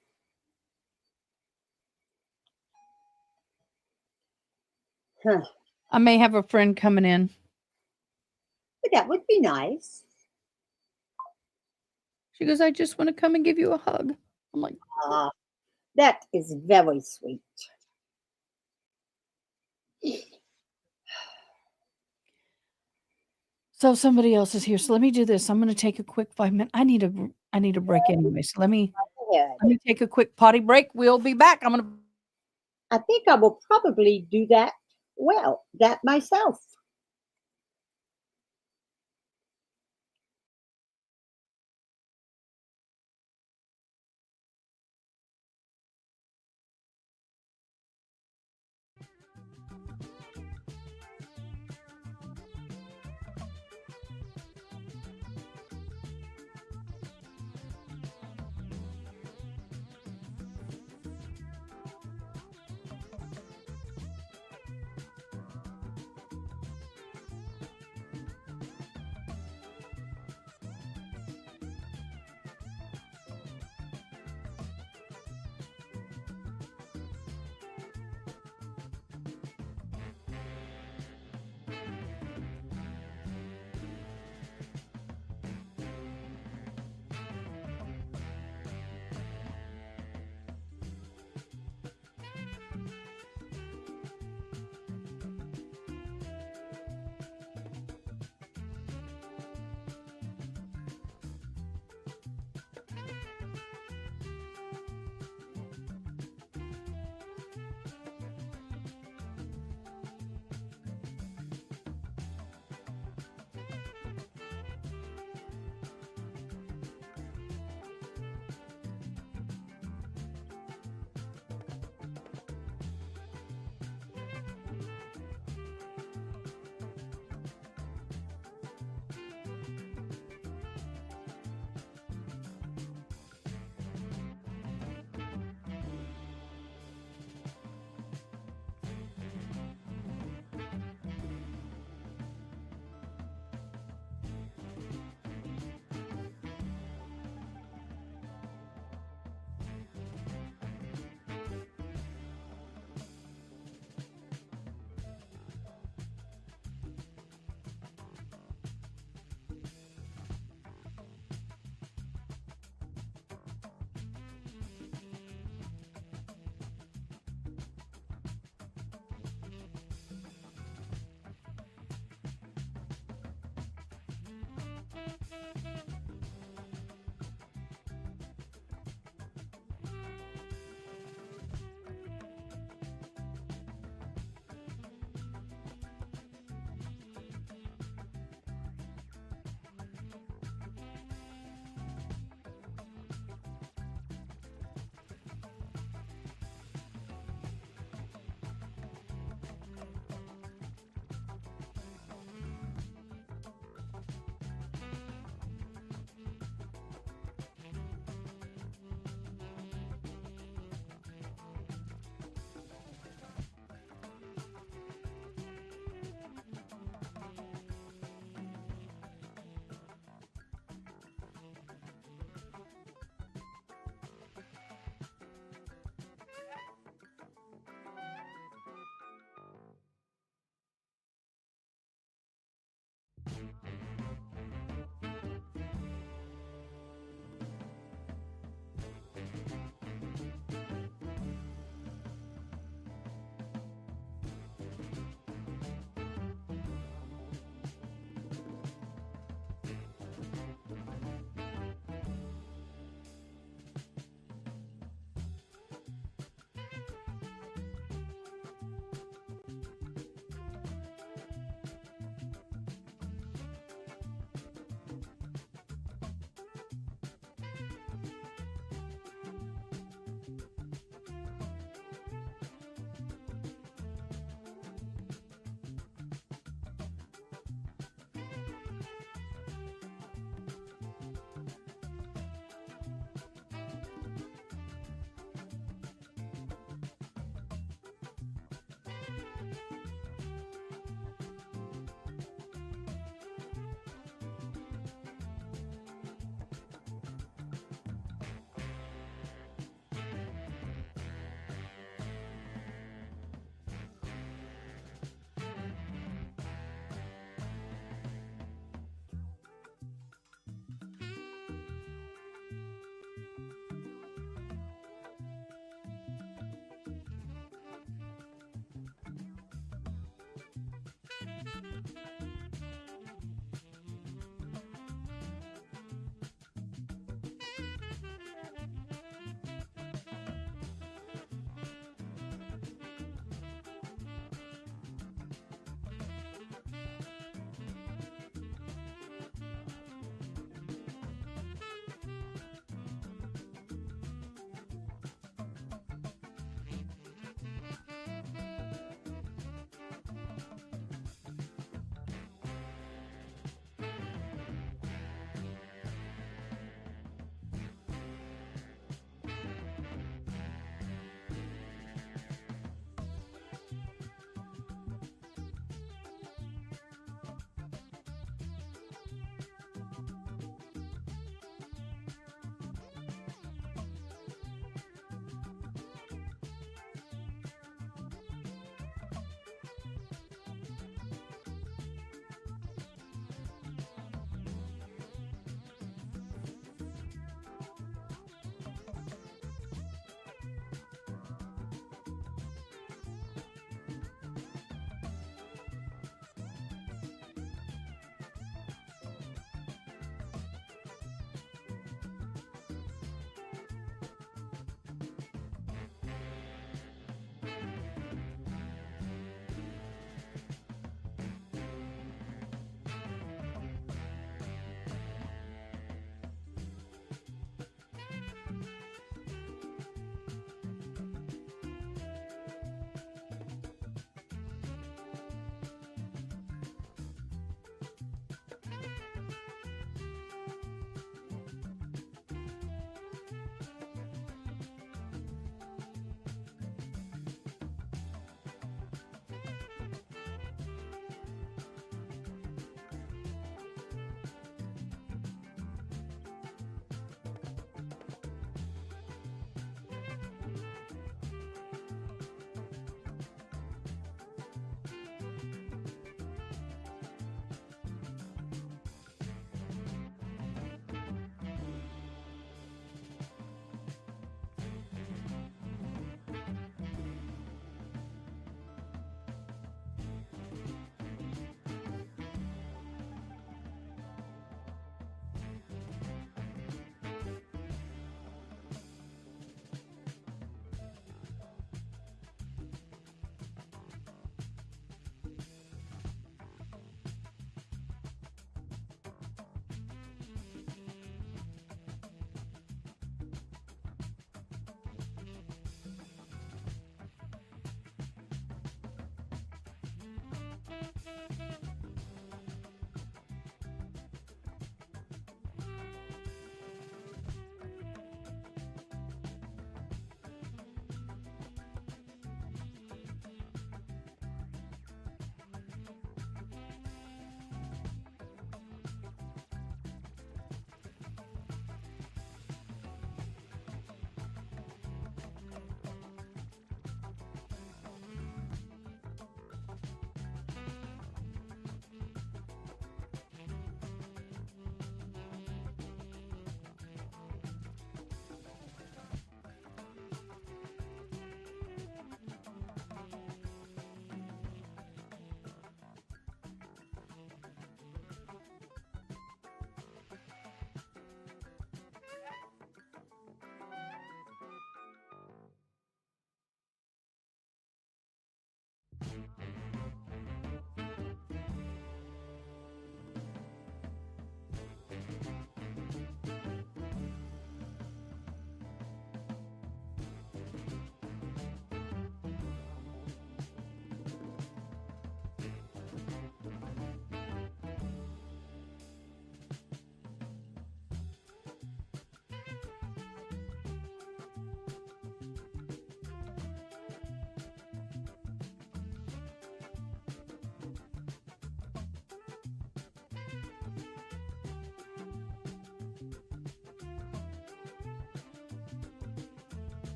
Huh. I may have a friend coming in. But that would be nice. She goes, I just want to come and give you a hug. I'm like, Ah, that is very sweet. so somebody else is here. So let me do this. I'm going to take a quick 5 minutes. I need a break anyway. So let me take a quick potty break. We'll be back. I think I will probably do that myself.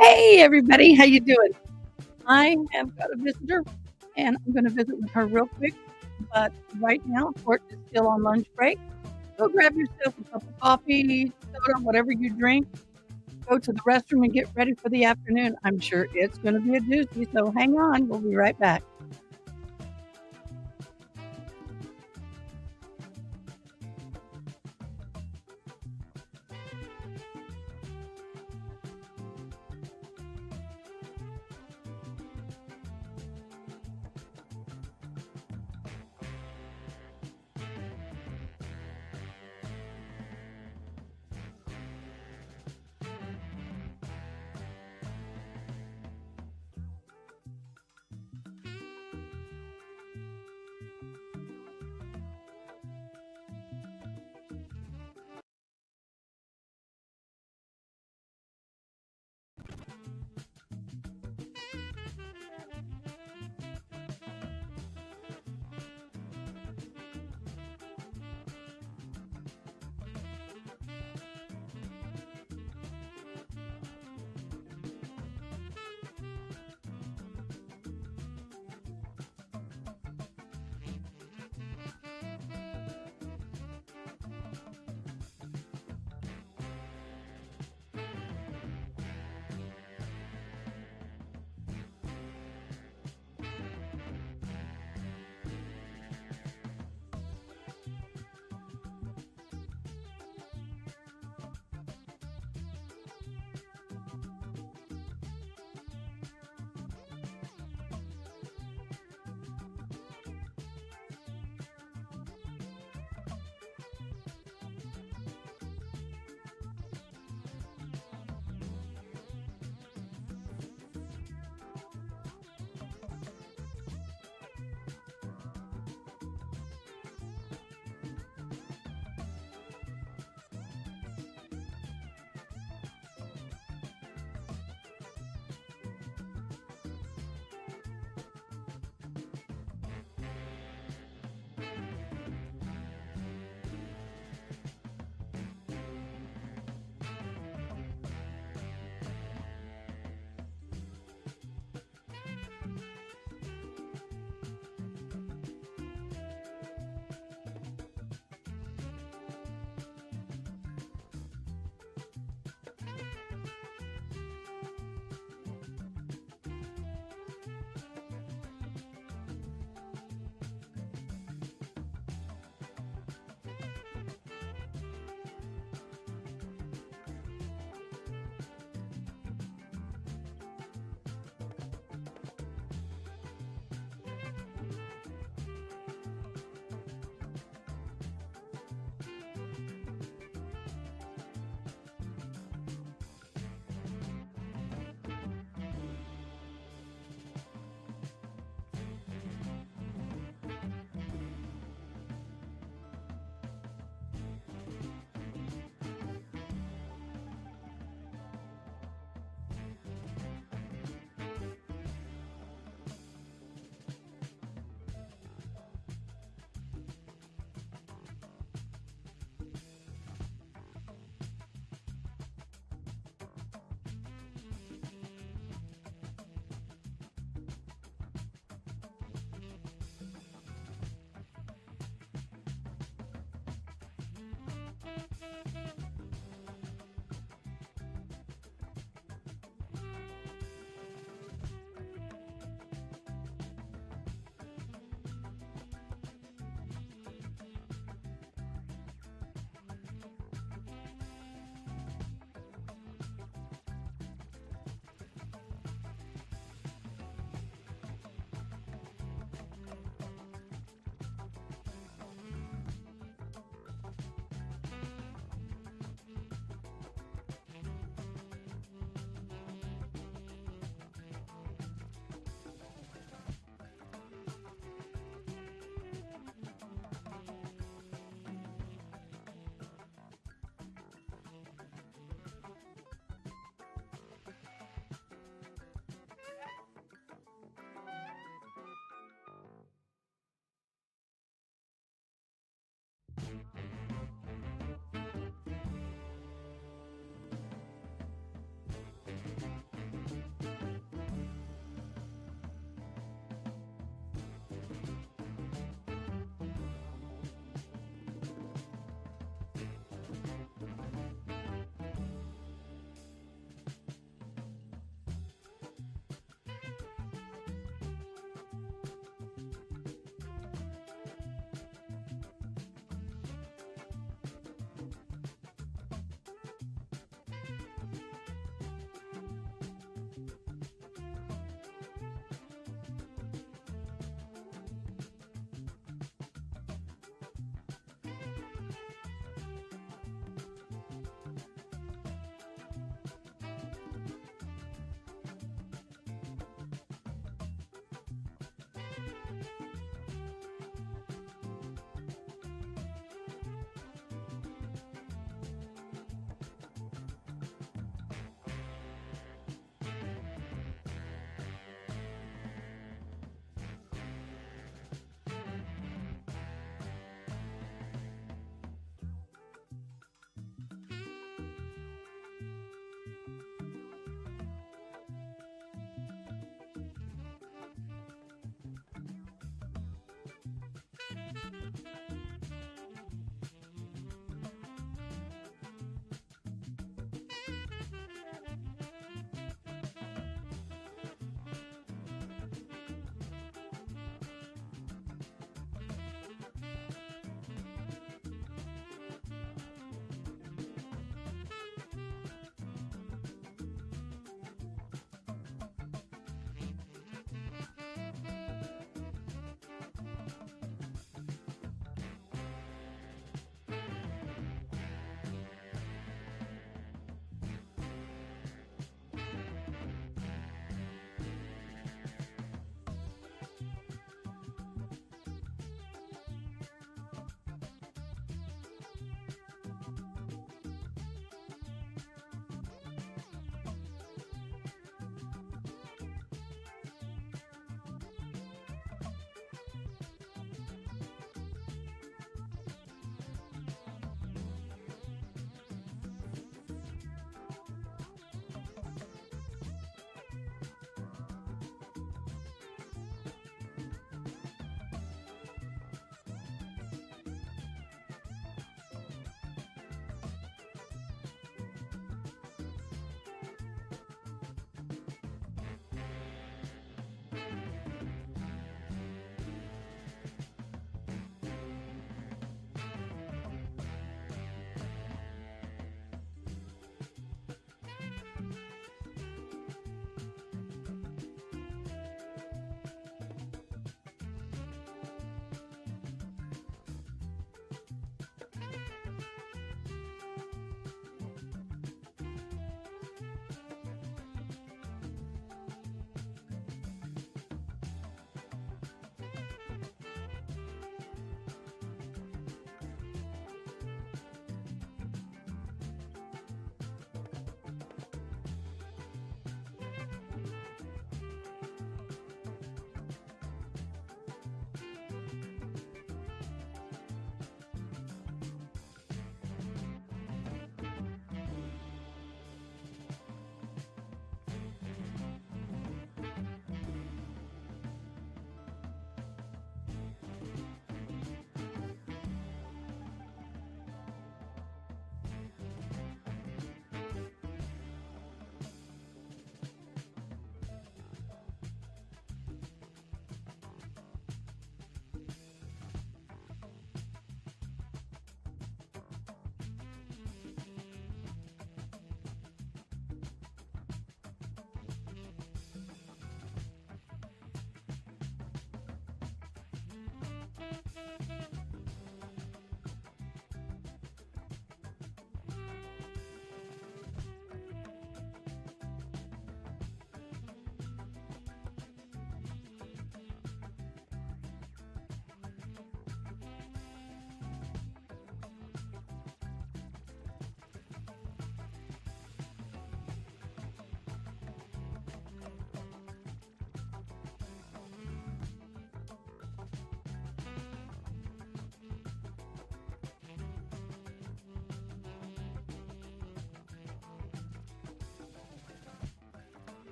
Hey everybody, how you doing? I have got a visitor and I'm going to visit with her real quick. But right now, court is still on lunch break. Go grab yourself a cup of coffee, soda, whatever you drink. Go to the restroom and get ready for the afternoon. I'm sure it's going to be a doozy, so hang on. We'll be right back.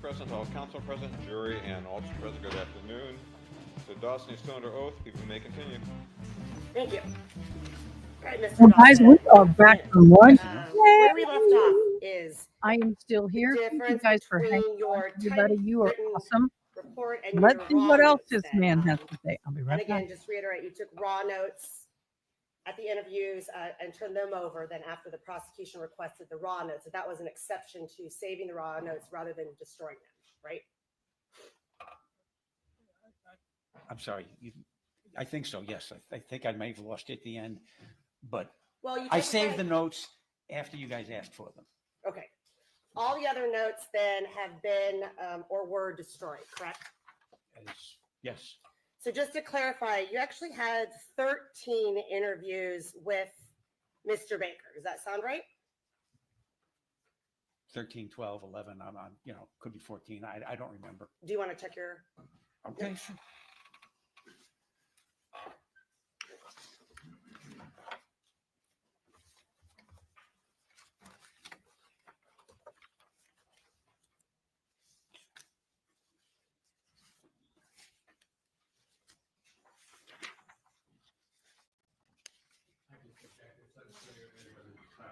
present, all council present, jury, and also present. Good afternoon. So Dawson, you're still under oath. You may continue. Thank you. All right, Mr. Well, guys, we Dawson. are back from lunch. Where we left off is I am still the here. Thank you difference guys for hanging between on. your Everybody, you are typewritten awesome. report and Let's your see raw what else notes this then. man has to say. I'll be And right again, back. just reiterate, you took raw notes at the interviews and turned them over. Then after the prosecution requested the raw notes, that was an exception to saving the raw notes rather than destroying them, right? I'm sorry. I think so. Yes. I think I may have lost you at the end, but Well, you I testified- saved the notes after you guys asked for them. Okay. All the other notes then have been or were destroyed, correct? Yes. So just to clarify, you actually had 13 interviews with Mr. Baker. Does that sound right? 13, 12, 11. I'm on, could be 14. I don't remember. Do you want to check your? Okay. Sure.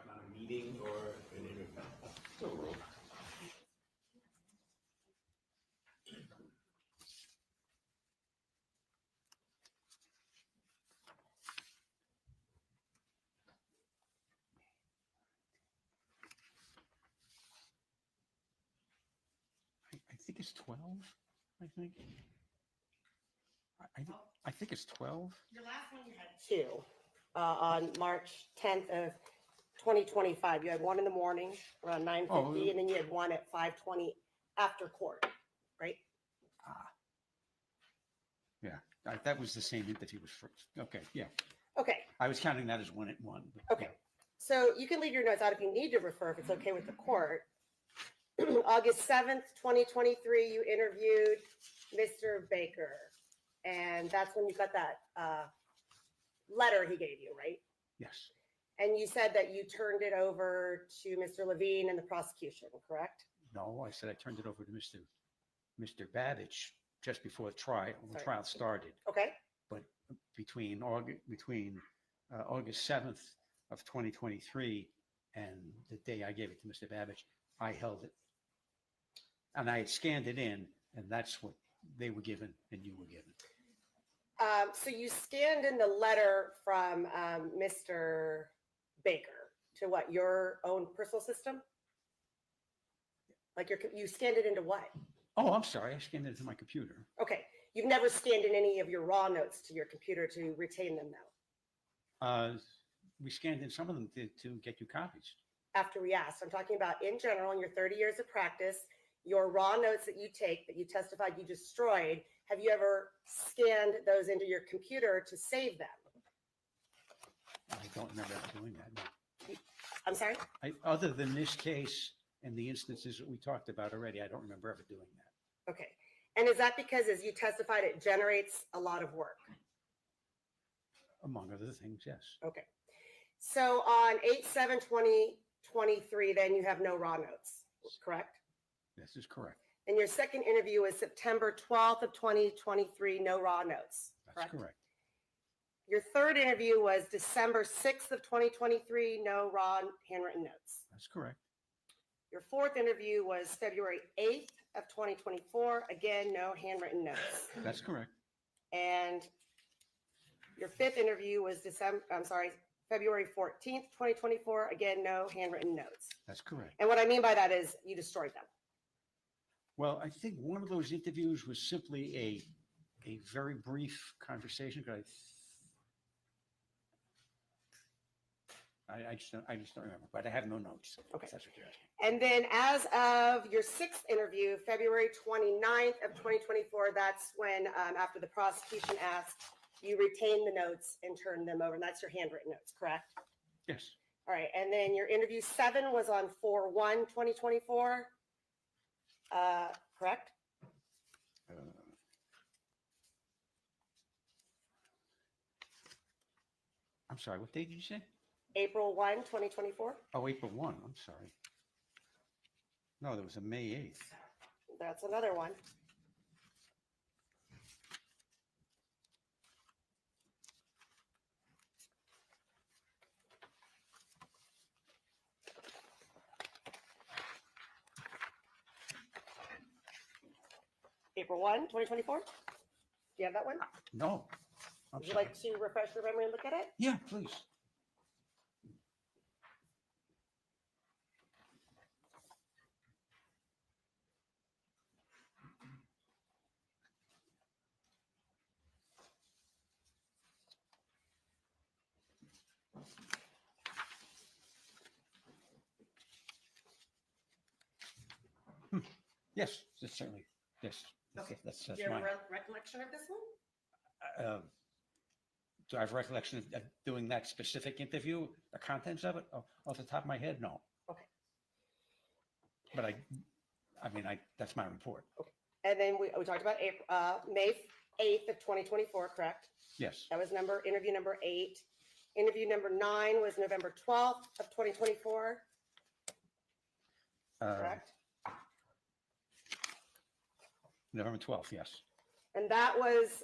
Not a meeting or an interview. I think it's 12. I think. I think it's 12. Your last one you had two on March 10th of 2025. You had one in the morning around 9:50, and then you had one at 5:20 after court, right? Yeah, that was the same interview was first. Okay, yeah. Okay. I was counting that as one at one. Okay. So you can leave your notes out if you need to refer, if it's okay with the court. August 7th, 2023, you interviewed Mr. Baker. And that's when you got that letter he gave you, right? Yes. And you said that you turned it over to Mr. Levine and the prosecution, correct? No, I said I turned it over to Mr. Babbage just before the trial. The Sorry. trial started. Okay. But between August 7th of 2023 and the day I gave it to Mr. Babbage, I held it. And I had scanned it in, and that's what they were given and you were given. So you scanned in the letter from Mr. Baker to what, your own personal system? Like you scanned it into what? Oh, I'm sorry. I scanned it into my computer. Okay. You've never scanned in any of your raw notes to your computer to retain them now? We scanned in some of them to get you copies. After we asked, I'm talking about in general, in your 30 years of practice, your raw notes that you take, that you testified you destroyed, have you ever scanned those into your computer to save them? I don't remember doing that. No. I'm sorry? Other than this case and the instances that we talked about already, I don't remember ever doing that. Okay. And is that because, as you testified, it generates a lot of work? Among other things, yes. Okay. So on 8/7/2023, then you have no raw notes, correct? This is correct. And your second interview was September 12th of 2023, no raw notes, That's correct. Your third interview was December 6th of 2023, no raw handwritten notes. That's correct. Your fourth interview was February 8th of 2024, again, no handwritten notes. That's correct. And your fifth interview was February 14th, 2024, again, no handwritten notes. That's correct. And what I mean by that is you destroyed them. Well, I think one of those interviews was simply a very brief conversation. I just don't remember, but I have no notes. Okay. That's what you're asking. And then as of your sixth interview, February 29th of 2024, that's when, after the prosecution asked, you retained the notes and turned them over. And that's your handwritten notes, correct? Yes. All right. And then your interview 7 was on 4/1/2024, correct? I'm sorry, what date did you say? April 1, 2024. Oh, April 1. I'm sorry. No, there was a May 8th. That's another one. April 1, 2024. Do you have that one? No. I'm Would you sorry. like to refresh your memory and look at it? Yeah, please. Yes, that's certainly, yes. Okay. That's Do you have mine. a recollection of this one? Do I have recollection of doing that specific interview, the contents of it, off the top of my head? No. Okay. But I mean, that's my report. And then we talked about April, May 8th of 2024, correct? Yes. That was interview number 8. Interview number 9 was November 12th of 2024, correct? November 12th, yes. And that was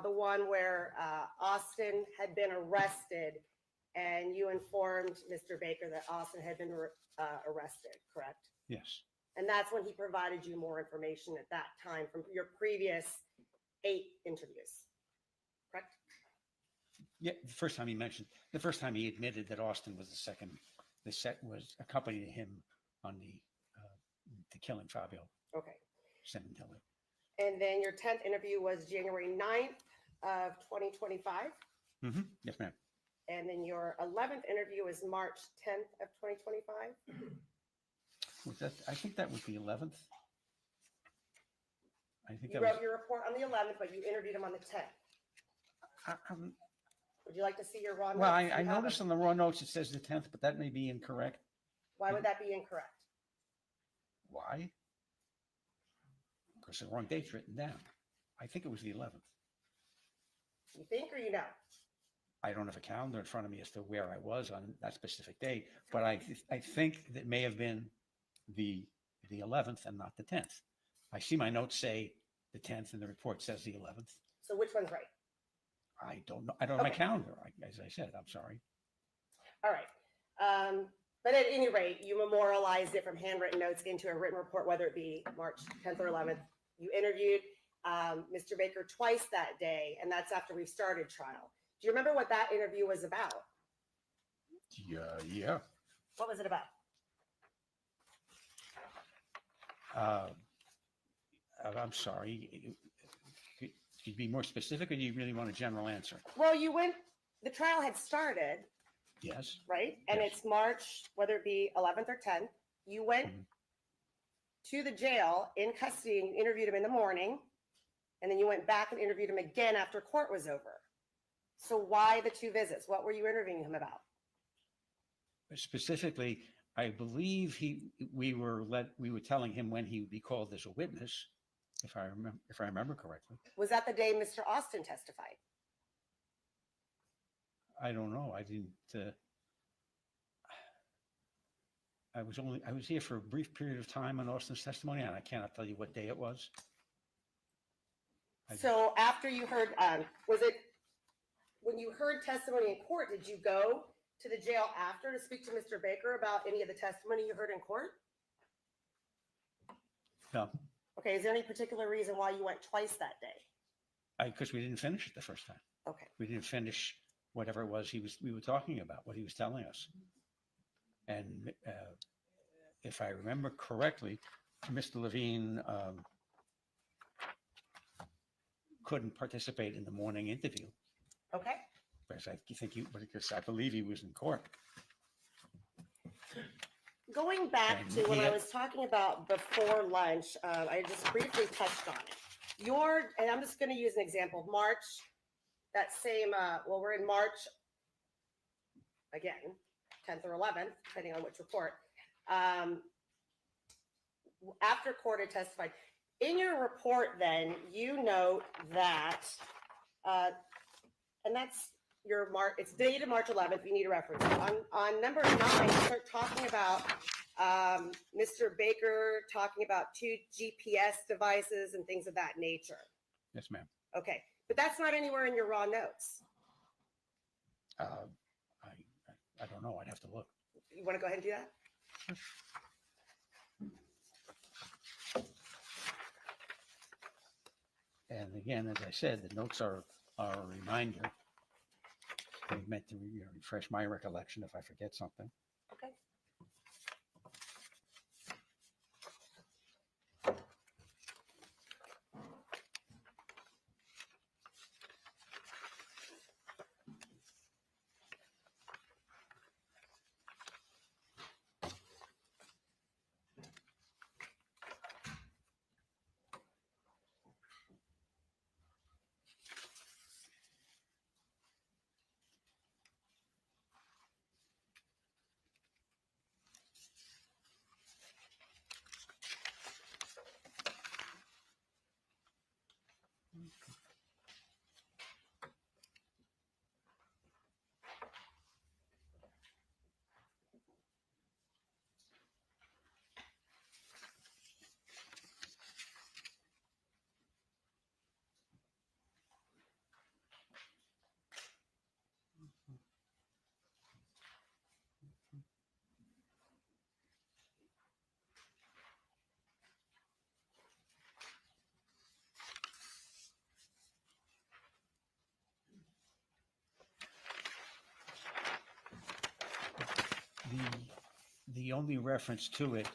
the one where Austin had been arrested and you informed Mr. Baker that Austin had been arrested, correct? Yes. And that's when he provided you more information at that time from your previous 8 interviews, correct? Yeah, the first time he admitted that Austin was was accompanying him on the killing Fabio Okay. Sementilli. And then your 10th interview was January 9th of 2025. Mm-hmm. Yes, ma'am. And then your 11th interview is March 10th of 2025. Was that? I think that was the 11th. I think You that wrote was. your report on the 11th, but you interviewed him on the 10th. Would you like to see your raw notes? Well, You I have noticed them. on the raw notes it says the 10th, but that may be incorrect. Why would that be incorrect? Why? Because the wrong date's written down. I think it was the 11th. You think or you know? I don't have a calendar in front of me as to where I was on that specific day, but I think that may have been the 11th and not the 10th. I see my notes say the 10th and the report says the 11th. So which one's right? I don't know. I don't have my Okay. calendar. As I said, I'm sorry. All right. But at any rate, you memorialized it from handwritten notes into a written report, whether it be March 10th or 11th. You interviewed Mr. Baker twice that day, and that's after we started trial. Do you remember what that interview was about? Yeah. What was it about? I'm sorry. Could you be more specific, or do you really want a general answer? Well, the trial had started, Yes. right? And Yes. it's March, whether it be 11th or 10th. You went Mhm. to the jail in custody and interviewed him in the morning. And then you went back and interviewed him again after court was over. So why the 2 visits? What were you interviewing him about? Specifically, I believe we were telling him when he would be called as a witness, if I remember correctly. Was that the day Mr. Austin testified? I don't know. I didn't. I was here for a brief period of time on Austin's testimony, and I cannot tell you what day it was. So after you heard, was it when you heard testimony in court, did you go to the jail after to speak to Mr. Baker about any of the testimony you heard in court? No, Okay, is there any particular reason why you went twice that day? because we didn't finish it the first time. Okay. We didn't finish whatever it was we were talking about, what he was telling us. And if I remember correctly, Mr. Levine couldn't participate in the morning interview Okay. because I believe he was in court. Going back And to what he I had- was talking about before lunch, I just briefly touched on it. And I'm just going to use an example of March, that same, we're in March again, 10th or 11th, depending on which report. After court had testified. In your report, then, you note that, and that's it's dated March 11th. You need a reference. On number 9, you start talking about Mr. Baker talking about 2 GPS devices and things of that nature. Yes, ma'am. Okay, but that's not anywhere in your raw notes. I don't know. I'd have to look. You want to go ahead and do that? And again, as I said, the notes are a reminder. They meant to refresh my recollection if I forget something. Okay. The only reference to it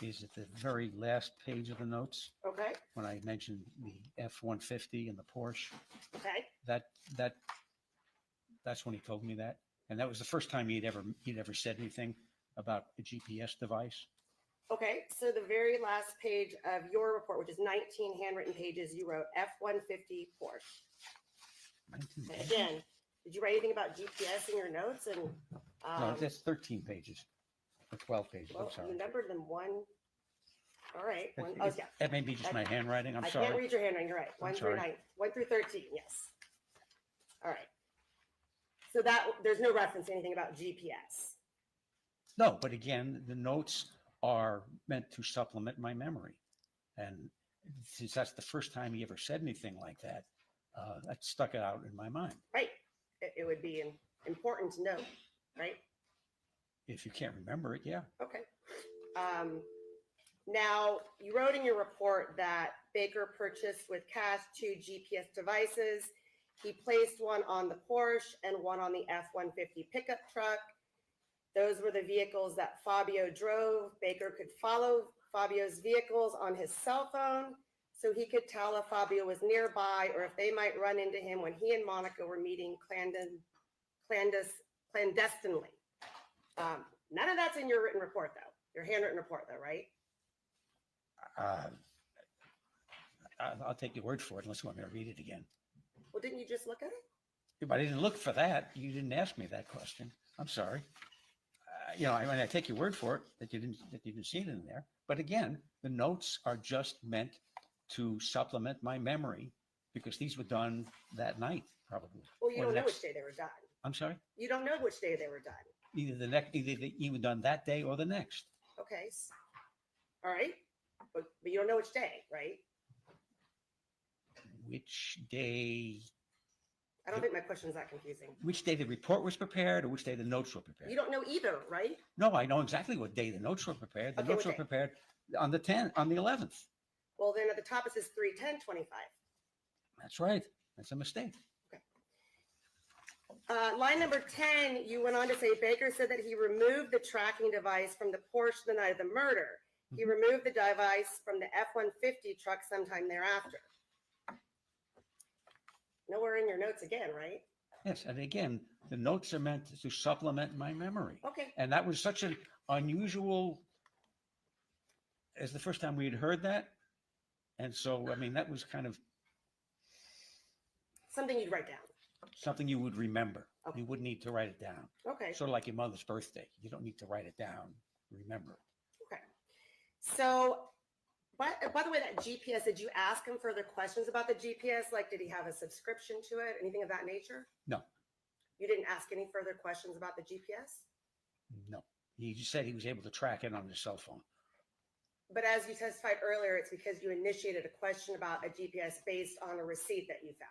is at the very last page of the notes Okay. when I mentioned the F-150 and the Porsche. Okay. That's when he told me that, and that was the first time he'd ever said anything about a GPS device. Okay, so the very last page of your report, which is 19 handwritten pages, you wrote F-150 Porsche. 19 And again, did you write anything about GPS in your notes? And No, that's 13 pages or 12 pages. well, I'm sorry. you numbered them one. All right. One, That- oh, yeah. That may be just my handwriting. I'm I sorry. can't read your handwriting. You're right. I'm 1 through sorry. 9, 1 through 13. Yes. All right. So that there's no reference to anything about GPS. No, but again, the notes are meant to supplement my memory. And since that's the first time he ever said anything like that, that stuck it out in my mind. Right. It would be important to know, right? If you can't remember it, yeah. Okay. Now, you wrote in your report that Baker purchased with cash 2 GPS devices. He placed one on the Porsche and one on the F-150 pickup truck. Those were the vehicles that Fabio drove. Baker could follow Fabio's vehicles on his cell phone so he could tell if Fabio was nearby or if they might run into him when he and Monica were meeting clandestinely. None of that's in your written report, though. Your handwritten report, though, right? I'll take your word for it unless you want me to read it again. Well, didn't you just look at it? But I didn't look for that. You didn't ask me that question. I'm sorry. I take your word for it that you didn't see it in there. But again, the notes are just meant to supplement my memory because these were done that night, probably. Well, you Or don't the know next- which day they were done. I'm sorry. You don't know which day they were done. Either you were done that day or the next. Okay. All right. But you don't know which day, right? Which day? I don't think my question is that confusing. Which day the report was prepared, or which day the notes were prepared? You don't know either, right? No, I know exactly what day the notes were prepared. The Okay, notes what were day? prepared on the 11th. Well, then at the top it says 3/10/25. That's right. That's a mistake. Line number 10, you went on to say Baker said that he removed the tracking device from the Porsche the night of the murder. He removed the device from the F-150 truck sometime thereafter. Nowhere in your notes again, right? Yes, and again, the notes are meant to supplement my memory. Okay. And that was such an unusual, as the first time we had heard that. And so, I mean, that was kind of Something you'd write down. something you would remember. Okay. You wouldn't need to write it down. Okay. Sort of like your mother's birthday. You don't need to write it down. Remember it. Okay. So, by the way, that GPS, did you ask him further questions about the GPS? Like, did he have a subscription to it? Anything of that nature? No. You didn't ask any further questions about the GPS? No. He just said he was able to track it on his cell phone. But as you testified earlier, it's because you initiated a question about a GPS based on a receipt that you found.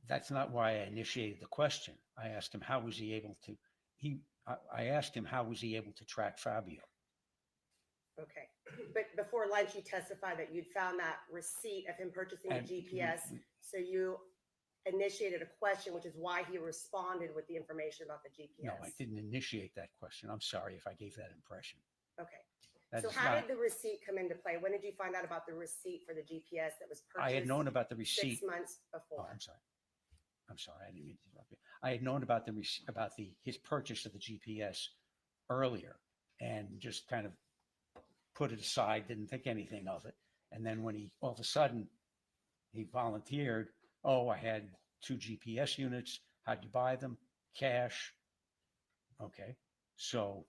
That's not why I initiated the question. I asked him how was he able to, I asked him how was he able to track Fabio. Okay. But before lunch, you testified that you'd found that receipt of him purchasing And the GPS. So you initiated a question, which is why he responded with the information about the GPS. No, I didn't initiate that question. I'm sorry if I gave that impression. Okay. That So is how not- did the receipt come into play? When did you find out about the receipt for the GPS that was purchased? I had known about the receipt. 6 months before. Oh, I'm sorry. I didn't mean to interrupt you. I had known about his purchase of the GPS earlier and just kind of put it aside, didn't think anything of it. And then when he, all of a sudden, he volunteered, oh, I had 2 GPS units. How'd you buy them? Cash. Okay. So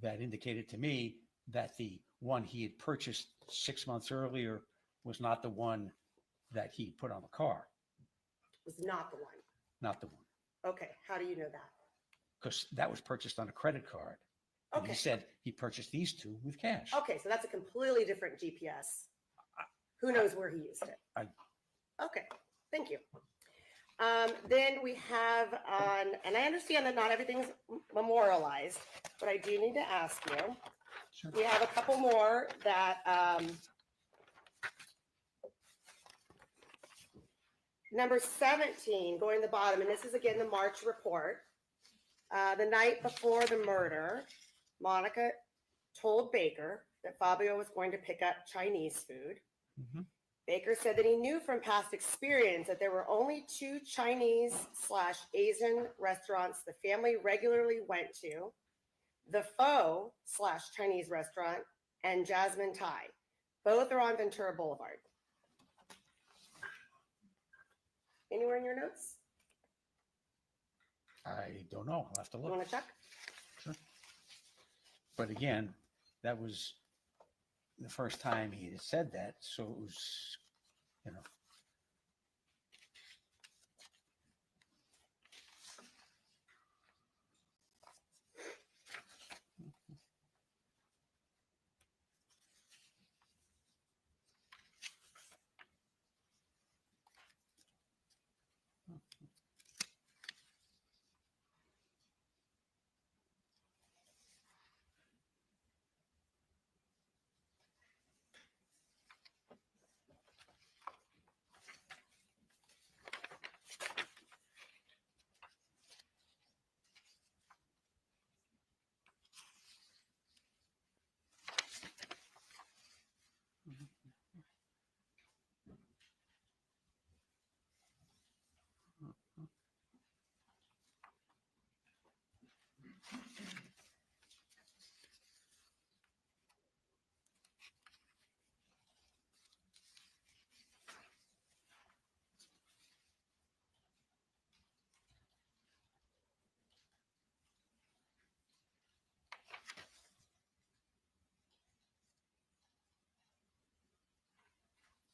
that indicated to me that the one he had purchased 6 months earlier was not the one that he put on the car. Was not the one. Not the one. Okay. How do you know that? Because that was purchased on a credit card. And Okay. he said he purchased these 2 with cash. Okay. So that's a completely different GPS. Who knows where he used it? Okay. Thank you. Then we have on, and I understand that not everything's memorialized, but I do need to ask you. Sure. We have a couple more that, number 17, going to the bottom, and this is again the March report. The night before the murder, Monica told Baker that Fabio was going to pick up Chinese food. Mhm. Baker said that he knew from past experience that there were only 2 Chinese/Asian restaurants the family regularly went to, the Pho/Chinese restaurant and Jasmine Thai. Both are on Ventura Boulevard. Anywhere in your notes? I don't know. I'll have to You look. want to check? Sure. But again, that was the first time he had said that. So it was, you know.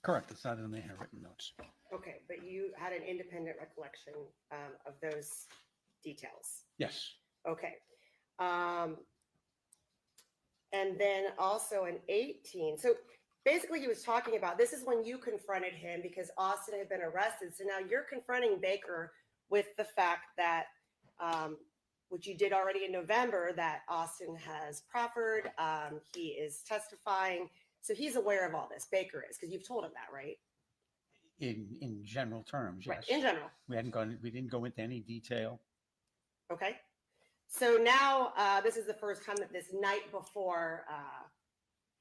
Correct. It's not in the handwritten notes. Okay, but you had an independent recollection of those details. Yes. Okay. And then also in 18. So basically he was talking about, this is when you confronted him because Austin had been arrested. So now you're confronting Baker with the fact that, which you did already in November, that Austin has proffered, he is testifying. So he's aware of all this, Baker is, because you've told him that, right? In general terms, yes. Right, in general. We didn't go into any detail. Okay. So now this is the first time that this night before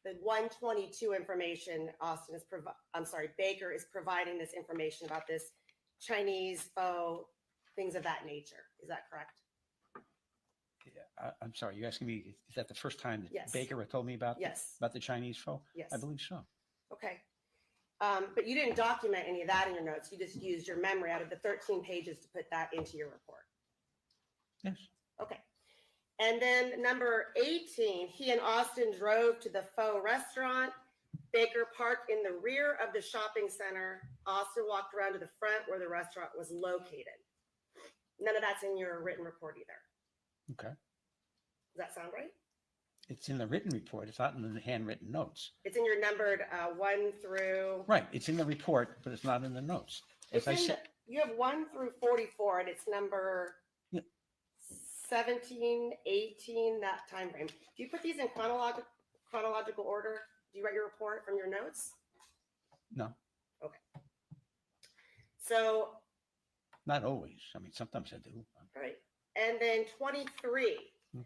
the 122 information, Baker is providing this information about this Chinese Pho, things of that nature. Is that correct? I'm sorry, you're asking me, is that the first time that Yes. Baker had told me about, Yes. about the Chinese pho? Yes. I believe so. Okay. But you didn't document any of that in your notes. You just used your memory out of the 13 pages to put that into your report. Yes. Okay. And then number 18, he and Austin drove to the Pho restaurant. Baker parked in the rear of the shopping center. Austin walked around to the front where the restaurant was located. None of that's in your written report either. Okay. that sound right? It's in the written report. It's not in the handwritten notes. It's in your numbered 1 through. Right. It's in the report, but it's not in the notes. As It's I in said, you have 1 through 44, and it's number Yeah. 17, 18, that time frame. Do you put these in chronological order? Do you write your report from your notes? no, So, not always. I mean, sometimes I do. all right. And then 23. Mhm.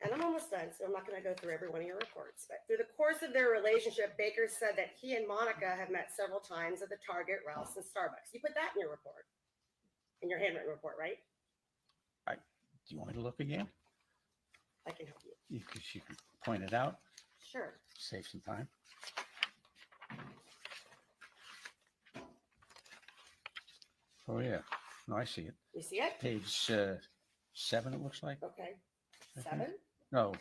And I'm almost done, so I'm not going to go through every one of your reports. But through the course of their relationship, Baker said that he and Monica have met several times at the Target, Ralph's, and Starbucks. You put that in your report, in your handwritten report, right? Do you want me to look again? I can help you. You can point it out, Sure. save some time. Oh, yeah. No, I see it. You see it? Page 7, it looks like. Okay. I think. 7. No,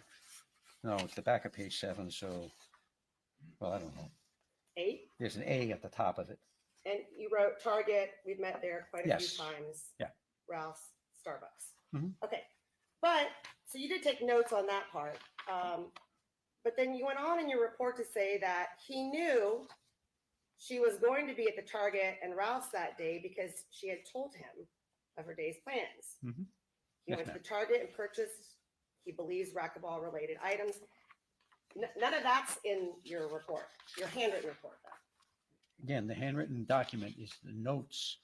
it's the back of page 7. So, well, I don't know. 8. There's an A at the top of it. And you wrote Target. We've met there quite a Yes. few times. Yeah. Ralph's, Starbucks. Mhm. Okay. But, so you did take notes on that part. But then you went on in your report to say that he knew she was going to be at the Target and Ralph's that day because she had told him of her day's plans. Mhm. He Yes, went to ma'am. the Target and purchased, he believes, racquetball related items. None of that's in your report, your handwritten report, though. Again, the handwritten document is the notes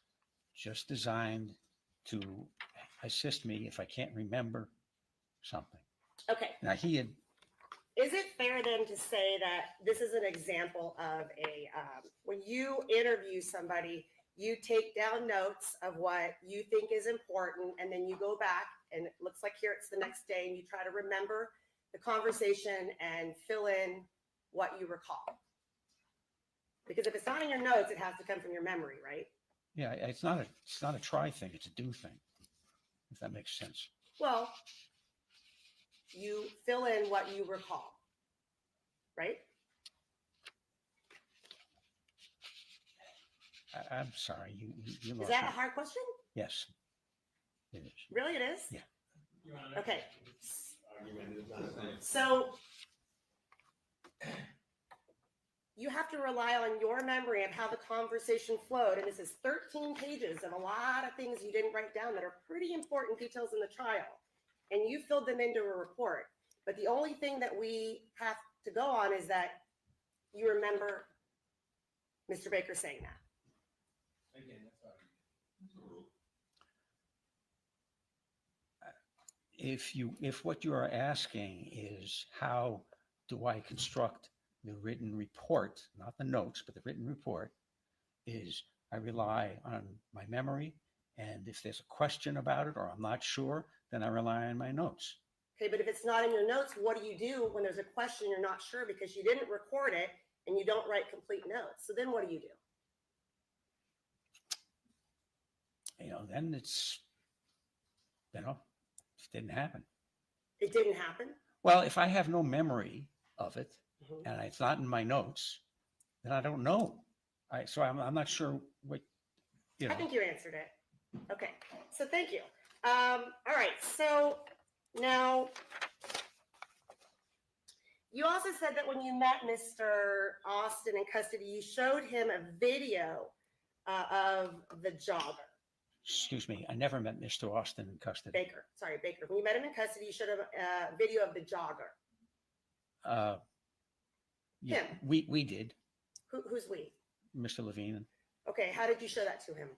just designed to assist me if I can't remember something. Okay. Now, he had, Is it fair then to say that this is an example of when you interview somebody, you take down notes of what you think is important, and then you go back, and it looks like here it's the next day, and you try to remember the conversation and fill in what you recall? Because if it's not in your notes, it has to come from your memory, right? yeah, it's not a try thing, it's a do thing, if that makes sense. Well, you fill in what you recall, right? I'm sorry, you Is lost that me. a hard question? Yes, it is. Really, it is? Yeah. Okay. So you have to rely on your memory of how the conversation flowed. And this is 13 pages of a lot of things you didn't write down that are pretty important details in the trial. And you filled them into a report. But the only thing that we have to go on is that you remember Mr. Baker saying that. Again, that's all right. If what you are asking is how do I construct the written report, not the notes, but the written report, is I rely on my memory, and if there's a question about it or I'm not sure, then I rely on my notes. Okay, but if it's not in your notes, what do you do when there's a question you're not sure because you didn't record it and you don't write complete notes? So then what do? Then it's, it didn't happen. It didn't happen? Well, if I have no memory of it Mhm. and it's not in my notes, then I don't know. So I'm not sure what, I think you answered it. Okay, so thank you. All right, so now you also said that when you met Mr. Austin in custody, you showed him a video of the jogger. Excuse me, I never met Mr. Austin in custody. Baker. When you met him in custody, you showed him a video of the jogger. Yeah, Him. we did, Who's we? Mr. Levine. Okay, how did you show that to him?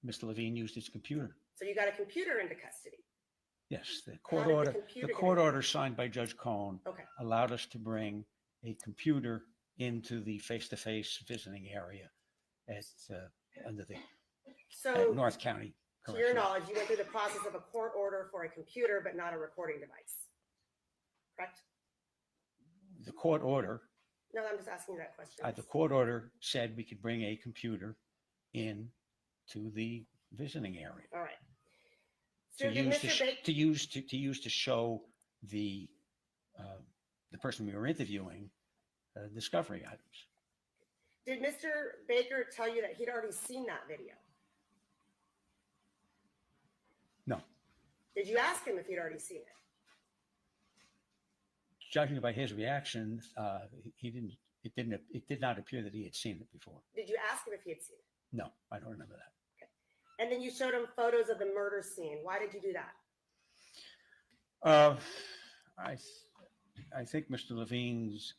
Mr. Levine used his computer. So you got a computer into custody. Yes, the How court did the order, computer the get court in? order signed by Judge Cohn Okay. allowed us to bring a computer into the face-to-face visiting area at under the So North County to your Correctional. knowledge, you went through the process of a court order for a computer, but not a recording device. Correct? The court order, No, I'm just asking you that question. the court order said we could bring a computer in to the visiting area All right. to So did use Mr. Baker, to use to show the person we were interviewing discovery items. did Mr. Baker tell you that he'd already seen that video? No. Did you ask him if he'd already seen it? judging by his reaction, he didn't. It did not appear that he had seen it before. Did you ask him if he had seen it? No, I don't remember that. And then you showed him photos of the murder scene. Why did you do that? I think Mr. Levine's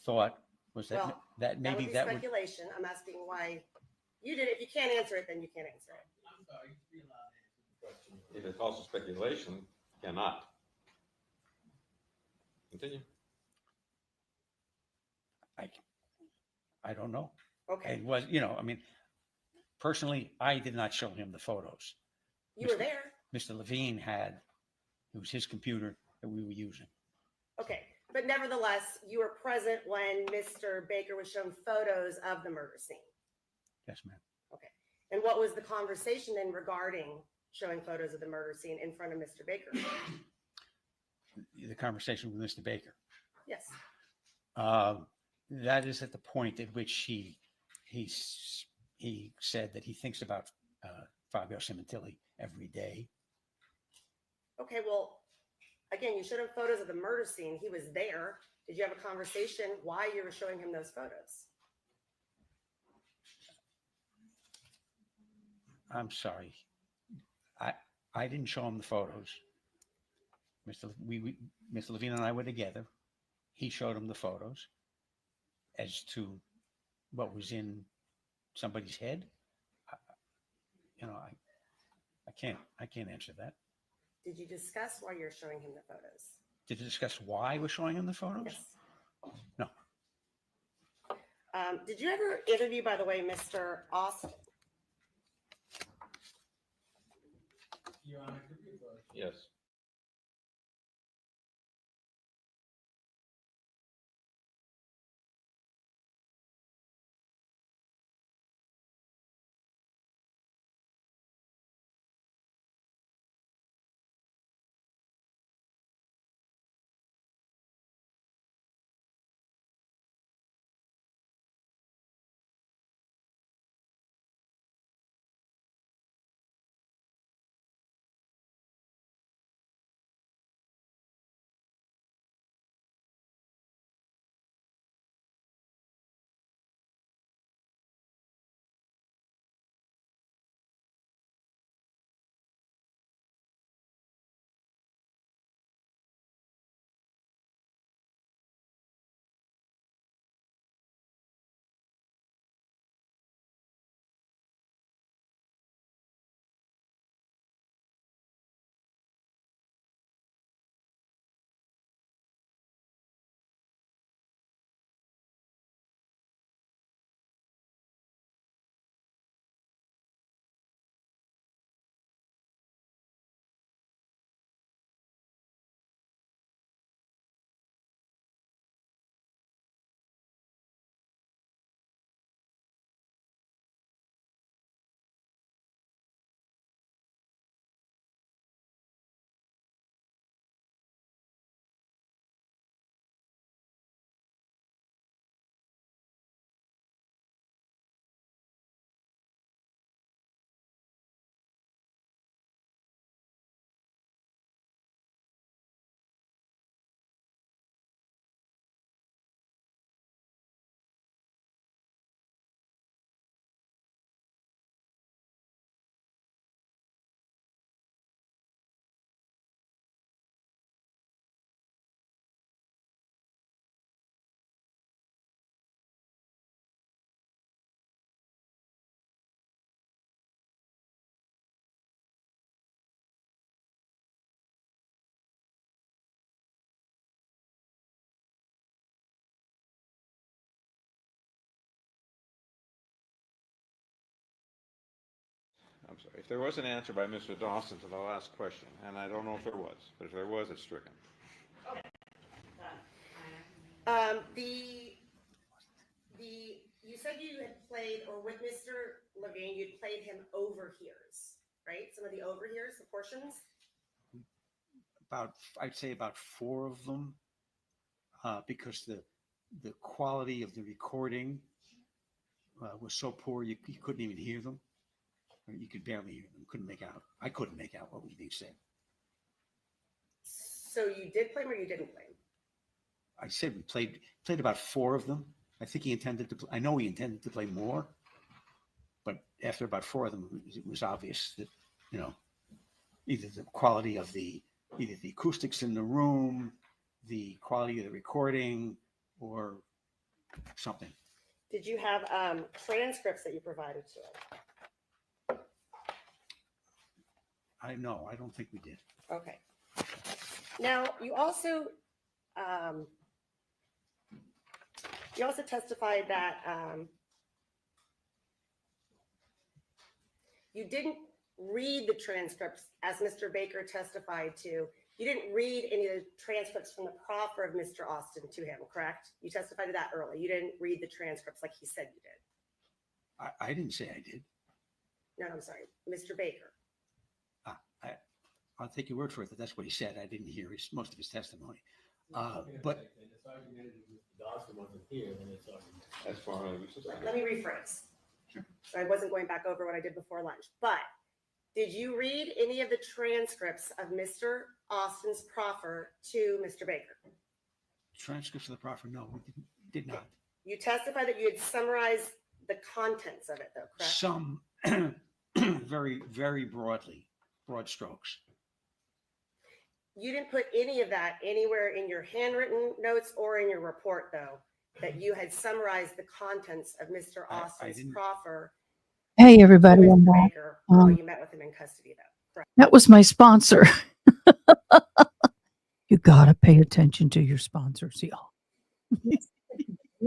thought was that Well, that maybe that would. speculation. I'm asking why you did it. If you can't answer it, then you can't answer it. I'm sorry, you should be allowed to answer the question. If it calls for speculation, cannot. Continue. I don't know. Okay. It was, I mean, personally, I did not show him the photos. You were there. Mr. Levine had, it was his computer that we were using. Okay. But nevertheless, you were present when Mr. Baker was shown photos of the murder scene. Yes, ma'am. Okay. And what was the conversation then regarding showing photos of the murder scene in front of Mr. Baker? The conversation with Mr. Baker. Yes. That is at the point at which he said that he thinks about Fabio Sementilli every day. Okay. Well, again, you showed him photos of the murder scene. He was there. Did you have a conversation why you were showing him those photos? I'm sorry. I didn't show him the photos. Mr. Levine and I were together. He showed him the photos. As to what was in somebody's head, I can't answer that. Did you discuss why you're showing him the photos? Did you discuss why we're showing him the photos? Yes. No. Did you ever interview, by the way, Mr. Austin? Your Honor, could you vote? Yes. I'm sorry. If there was an answer by Mr. Dawson to the last question, and I don't know if there was, but if there was, it's stricken. You said you had played, or with Mr. Levine, you'd played him overhears, right? Some of the overhears, the portions. I'd say about 4 of them, because the quality of the recording was so poor you couldn't even hear them. Or you could barely hear them. Couldn't make out. I couldn't make out what was being said. So you did play him or you didn't play him? I said we played about 4 of them. I think he intended to, I know he intended to play more, but after about 4 of them, it was obvious that, you know, either the quality of either the acoustics in the room, the quality of the recording, or something. Did you have transcripts that you provided to him? I don't think we did. Okay. Now, you also testified that you didn't read the transcripts as Mr. Baker testified to. You didn't read any of the transcripts from the proffer of Mr. Austin to him, correct? You testified to that earlier. You didn't read the transcripts like he said you did. I didn't say I did. No, I'm sorry, Mr. Baker. I'll take your word for it that that's what he said. I didn't hear most of his testimony. But Dawson wasn't here, then it's argument. As far as. Let me rephrase. Sure. So I wasn't going back over what I did before lunch, but did you read any of the transcripts of Mr. Austin's proffer to Mr. Baker? transcripts of the proffer, no, we did not. You testified that you had summarized the contents of it, though, correct? Some very, very broadly, broad strokes. You didn't put any of that anywhere in your handwritten notes or in your report, though, that you had summarized the contents of Mr. Austin's proffer. Hey, everybody. to I'm Mr. back. Baker while you met with him in custody, though, correct? That was my sponsor. You got to pay attention to your sponsors, y'all. Yeah. I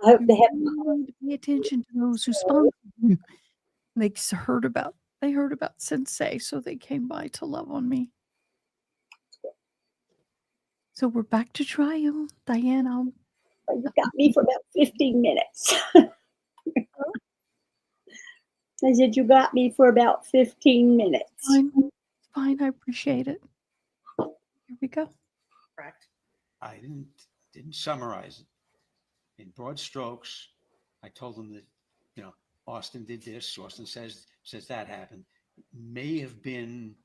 hope they have. You need to pay attention to those who sponsor you. They heard about Sensei, so they came by to love on me. So we're back to trial, Diane. You got me for about 15 minutes. I said you got me for about 15 minutes. Fine, I appreciate it. Here we go. Correct. I didn't summarize it. In broad strokes, I told them that, Austin did this, Austin says that happened. It may have been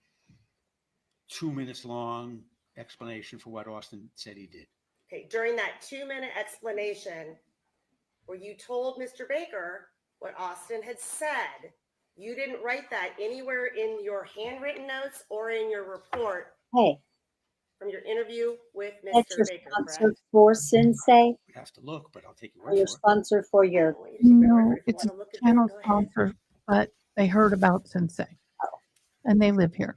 2 minutes long explanation for what Austin said he did. Okay, during that 2-minute explanation where you told Mr. Baker what Austin had said, you didn't write that anywhere in your handwritten notes or in your report. Hey, from your interview with that's Mr. your Baker, sponsor correct? for Sensei, We have to look, but I'll take your or word your for it. sponsor for your. No, it's a channel sponsor, but they heard about Sensei. And they live here.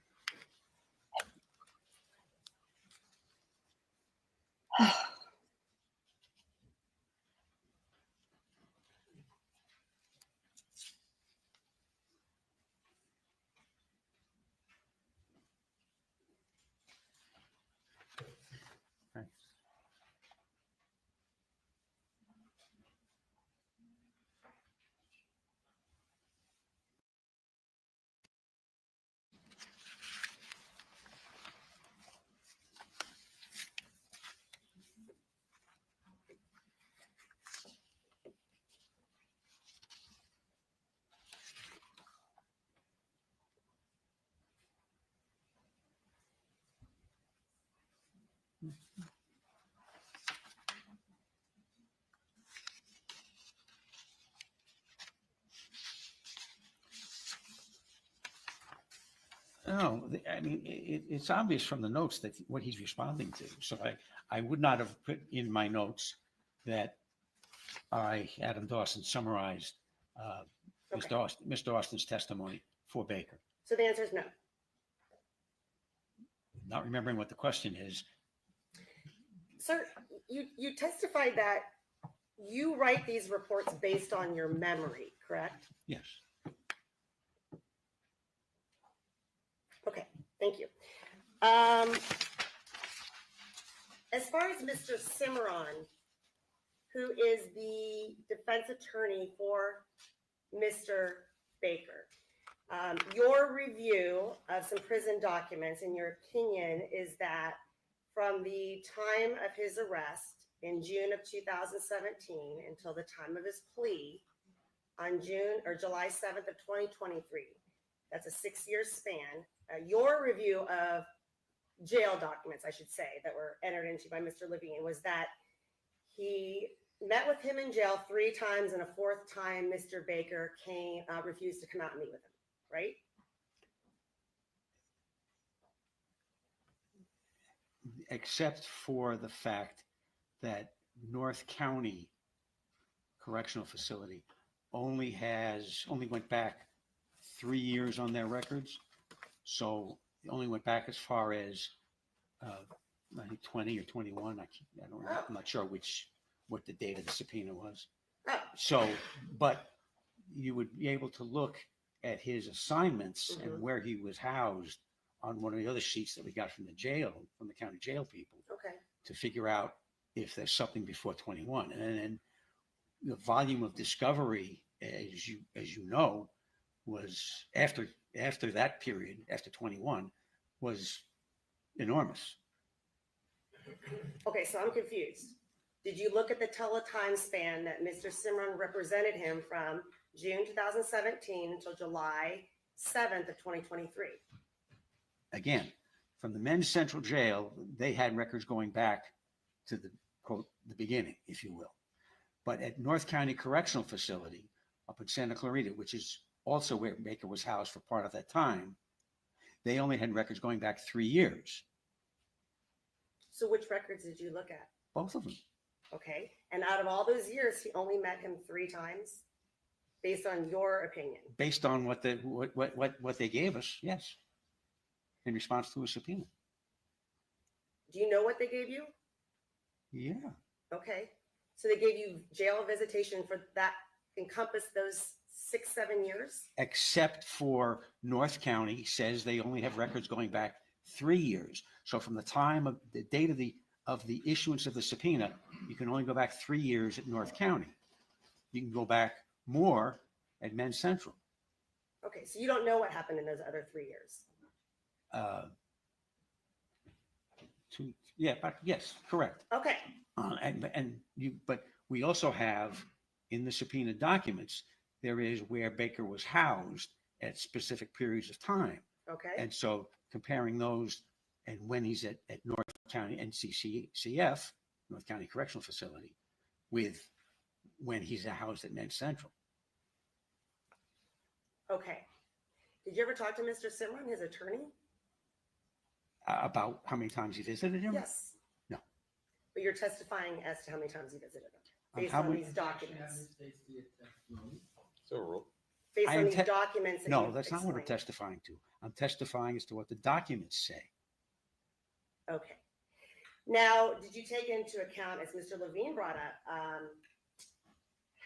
No, I mean, it's obvious from the notes that what he's responding to. So I would not have put in my notes that Adam Dawson, summarized Mr. Austin's testimony for Baker. So the answer is no. Not remembering what the question is. Sir, you testified that you write these reports based on your memory, correct? Yes. Okay, thank you. As far as Mr. Cimarron, who is the defense attorney for Mr. Baker, your review of some prison documents, in your opinion, is that from the time of his arrest in June of 2017 until the time of his plea on July 7th of 2023, that's a 6-year span. Your review of jail documents, I should say, that were entered into by Mr. Levine was that he met with him in jail 3 times, and a 4th time Mr. Baker refused to come out and meet with him, right? Except for the fact that North County Correctional Facility only went back 3 years on their records. So it only went back as far as, I think 20 or 21. I don't know. I'm not sure what the date of the subpoena was. So, but you would be able to look at his assignments and where he was housed on one of the other sheets that we got from the jail, from the county jail people, Okay. to figure out if there's something before 21. And then the volume of discovery, as you know, was after that period, after 21, was enormous. Okay, so I'm confused. Did you look at the time span that Mr. Simran represented him from June 2017 until July 7th of 2023? Again, from the men's central jail, they had records going back to the, quote, the beginning, if you will. But at North County Correctional Facility up in Santa Clarita, which is also where Baker was housed for part of that time, they only had records going back 3 years. So which records did you look at? Both of them. Okay, and out of all those years, he only met him 3 times, based on your opinion. Based on what they gave us, yes, in response to a subpoena. Do you know what they gave you? Yeah. Okay, so they gave you jail visitation for that encompassed those 6-7 years? Except for North County says they only have records going back 3 years. So from the time of the date of the issuance of the subpoena, you can only go back 3 years at North County. You can go back more at Men's Central. Okay, so you don't know what happened in those other 3 years? But yes, correct. Okay. But we also have in the subpoena documents, there is where Baker was housed at specific periods of time. Okay. And so comparing those and when he's at North County NCCF, North County Correctional Facility, with when he's housed at Men's Central. Okay. Did you ever talk to Mr. Simran, his attorney? About how many times he visited him? Yes. No. But you're testifying as to how many times he visited him, based how on many- these documents. So rule. Based I on am these documents. That No, you've that's not what I'm explained. testifying to. I'm testifying as to what the documents say. Okay. Now, did you take into account, as Mr. Levine brought up,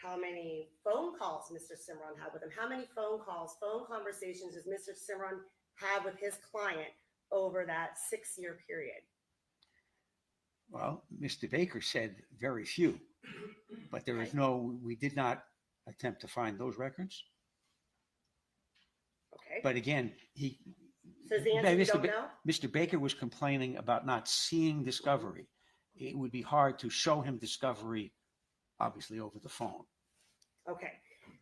how many phone calls Mr. Simran had with him? How many phone conversations does Mr. Simran have with his client over that 6-year period? Well, Mr. Baker said very few, but there is we did not attempt to find those records. Okay. But again, So is the answer you don't know? Mr. Baker was complaining about not seeing discovery. It would be hard to show him discovery, obviously, over the phone. Okay.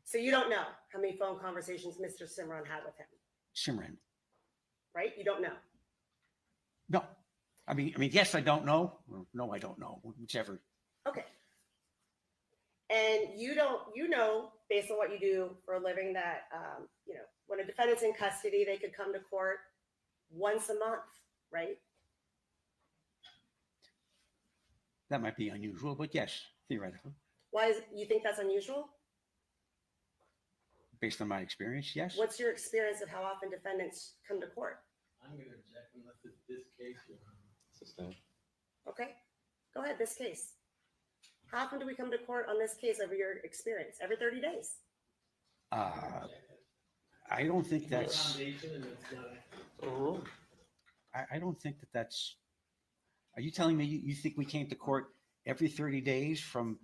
So you don't know how many phone conversations Mr. Simran had with him, Simran. right? You don't know. No. I mean, yes, I don't know. Or no, I don't know. Whichever. Okay. And you know, based on what you do for a living, that, when a defendant's in custody, they could come to court once a month, right? That might be unusual, but yes, theoretically. Why you think that's unusual? Based on my experience, yes. What's your experience of how often defendants come to court? I'm going to object unless it's this case, Your Honor. Sustained. Okay, go ahead, this case. How often do we come to court on this case over your experience? Every 30 days? I don't think No that's. foundation and it's not So rule. I don't think that's. Are you telling me you think we came to court every 30 days from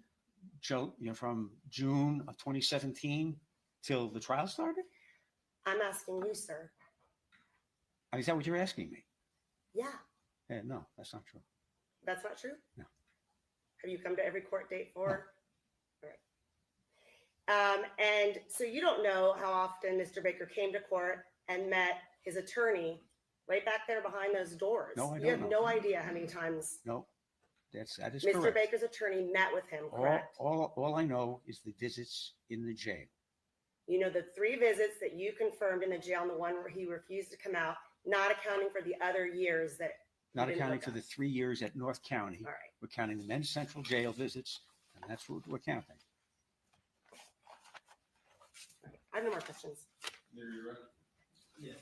June of 2017 till the trial started? I'm asking you, sir. Is that what you're asking me? Yeah, No, that's not true. that's not true? No. Have you come to every court date for? All right. And so you don't know how often Mr. Baker came to court and met his attorney right back there behind those doors. No, I You don't have know. no idea how many times No, that is Mr. correct. Baker's attorney met with him, correct? All I know is the visits in the jail. You know, the 3 visits that you confirmed in the jail and the one where he refused to come out, not accounting for the other years that. Not you didn't accounting look for at. the 3 years at North County. All right. We're counting the men's central jail visits, and that's what we're counting. I have no more questions. Yeah.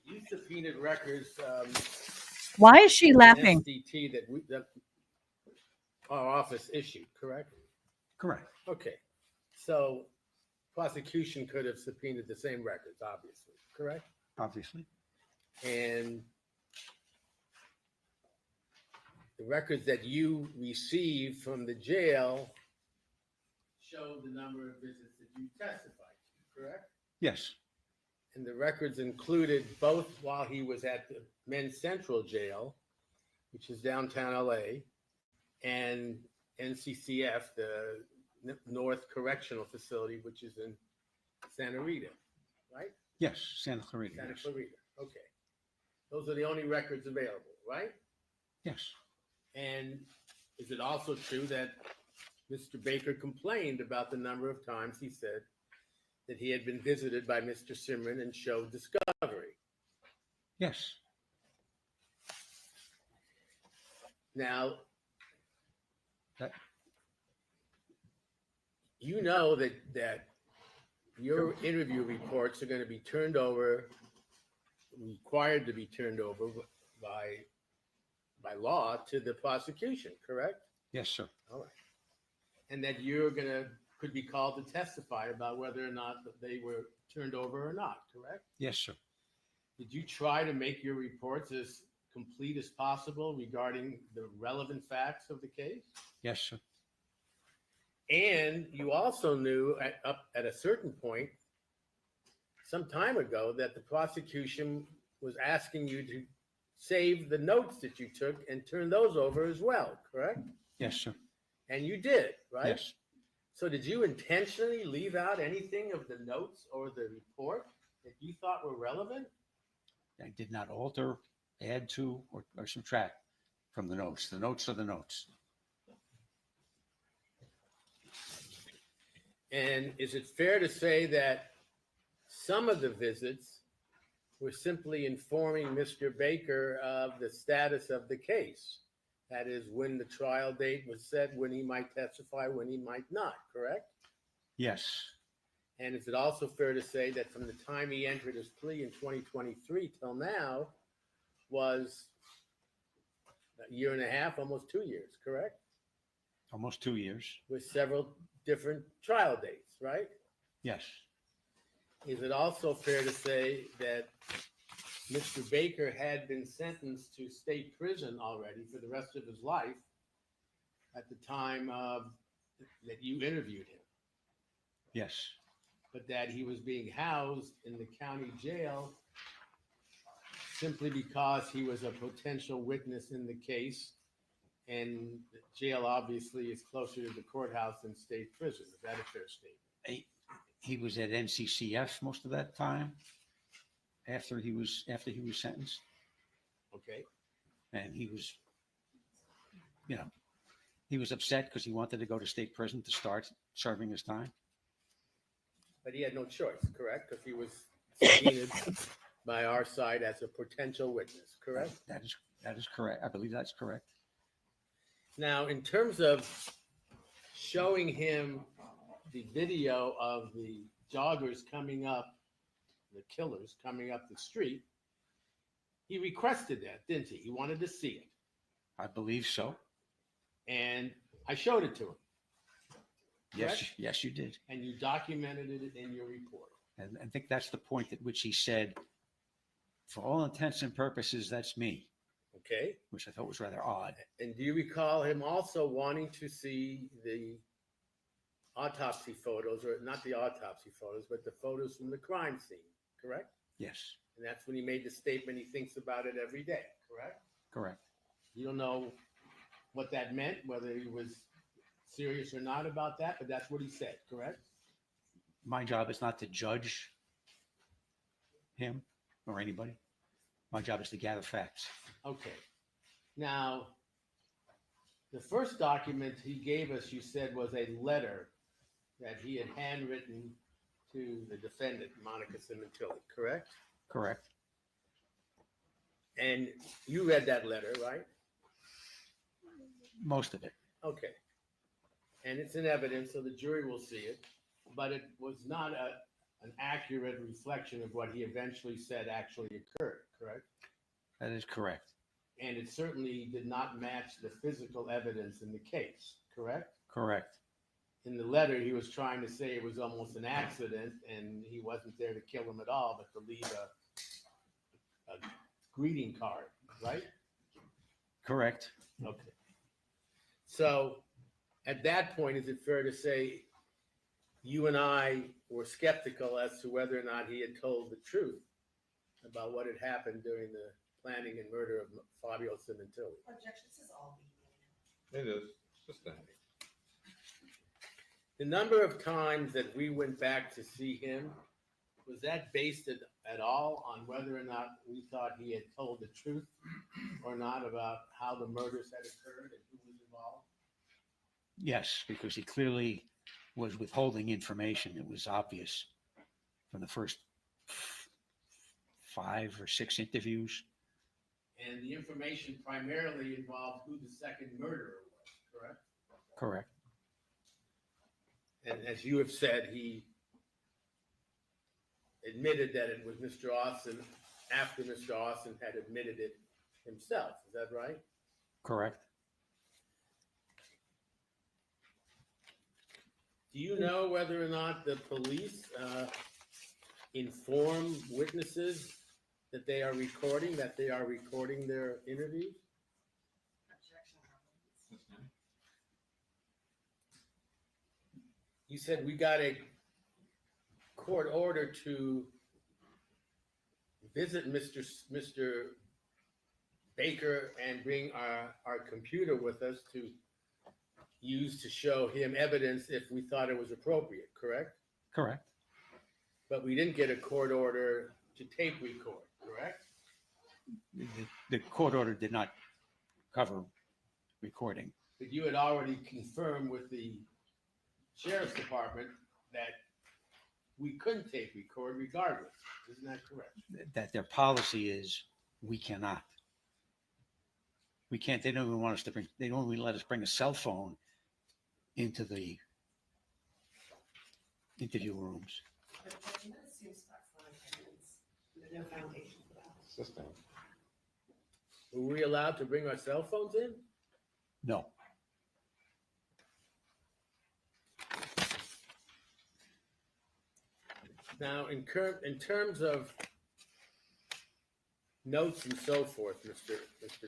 You subpoenaed records, Why is she laughing? SDT that our office issued, correct? Correct. Okay, so prosecution could have subpoenaed the same records, obviously, correct? Obviously. And the records that you received from the jail show the number of visits that you testified to, correct? Yes. And the records included both while he was at the Men's Central Jail, which is downtown LA, and NCCF, the North Correctional Facility, which is in Santa Rita, right? Yes. Santa Clarita. Santa Yes. Clarita, okay. Those are the only records available, right? Yes. And is it also true that Mr. Baker complained about the number of times he said that he had been visited by Mr. Simran and showed discovery? Yes. Now, That- you know that your interview reports are going to be turned over, required to be turned over by law to the prosecution, correct? Yes, sir. All right. And that could be called to testify about whether or not they were turned over or not, correct? Yes, sir. Did you try to make your reports as complete as possible regarding the relevant facts of the case? Yes, sir. And you also knew at a certain point, some time ago, that the prosecution was asking you to save the notes that you took and turn those over as well, correct? Yes, sir. And you did, right? Yes. So did you intentionally leave out anything of the notes or the report that you thought were relevant? I did not alter, add to, or subtract from the notes. The notes are the notes. And is it fair to say that some of the visits were simply informing Mr. Baker of the status of the case? That is, when the trial date was set, when he might testify, when he might not, correct? Yes. And is it also fair to say that from the time he entered his plea in 2023 till now was a year and a half, almost 2 years, correct? Almost 2 years. With several different trial dates, right? Yes. Is it also fair to say that Mr. Baker had been sentenced to state prison already for the rest of his life at the time that you interviewed him, Yes. but that he was being housed in the county jail simply because he was a potential witness in the case, and the jail obviously is closer to the courthouse than state prison? Is that a fair statement? He was at NCCF most of that time after he was sentenced, Okay. and he was, he was upset because he wanted to go to state prison to start serving his time. But he had no choice, correct? Because he was subpoenaed by our side as a potential witness, correct? That is correct. I believe that's correct. Now, in terms of showing him the video of the joggers coming up, the killers coming up the street, he requested that, didn't he? He wanted to see it. I believe so. And I showed it to him. Yes, Correct? yes, you did. And you documented it in your report. And I think that's the point at which he said, for all intents and purposes, that's me, Okay. which I thought was rather odd. And do you recall him also wanting to see the autopsy photos, or not the autopsy photos, but the photos from the crime scene, correct? Yes, And that's when he made the statement, he thinks about it every day, correct? correct. You don't know what that meant, whether he was serious or not about that, but that's what he said, correct? my job is not to judge him or anybody. My job is to gather facts. Okay. Now, the first document he gave us, you said, was a letter that he had handwritten to the defendant, Monica Sementilli, correct? Correct. And you read that letter, right? Most of it. Okay. And it's in evidence, so the jury will see it, but it was not an accurate reflection of what he eventually said actually occurred, correct? That is correct. And it certainly did not match the physical evidence in the case, correct? Correct. In the letter, he was trying to say it was almost an accident and he wasn't there to kill him at all, but to leave a greeting card, right? Correct. Okay. So at that point, is it fair to say you and I were skeptical as to whether or not he had told the truth about what had happened during the planning and murder of Fabio Sementilli? Objections is all being made. It is, it's just that. The number of times that we went back to see him, was that based at all on whether or not we thought he had told the truth or not about how the murders had occurred and who was involved? Yes, because he clearly was withholding information. It was obvious from the first 5 or 6 interviews. And the information primarily involved who the second murderer was, correct? Correct. And as you have said, he admitted that it was Mr. Austin after Mr. Austin had admitted it himself. Is that right? Correct. Do you know whether or not the police inform witnesses that they are recording their interviews? You said we got a court order to visit Mr. Baker and bring our computer with us to use to show him evidence if we thought it was appropriate, correct? Correct. But we didn't get a court order to tape record, correct? The court order did not cover recording. But you had already confirmed with the sheriff's department that we couldn't tape record regardless. Isn't that correct? That their policy is we cannot. We can't. They don't even want us to bring. They don't even let us bring a cell phone into the interview rooms. But that seems flexible in evidence. There's no foundation for that. System. Were we allowed to bring our cell phones in? No. Now, in terms of notes and so forth, Mr.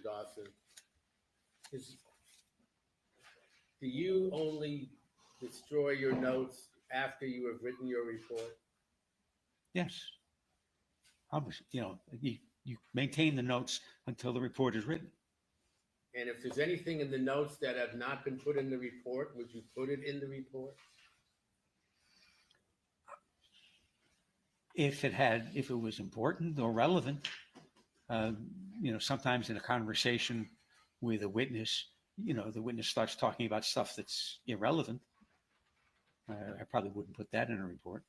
Dawson, do you only destroy your notes after you have written your report? Yes. You maintain the notes until the report is written. And if there's anything in the notes that have not been put in the report, would you put it in the report? If it was important or relevant, sometimes in a conversation with a witness, the witness starts talking about stuff that's irrelevant. I probably wouldn't put that in a report.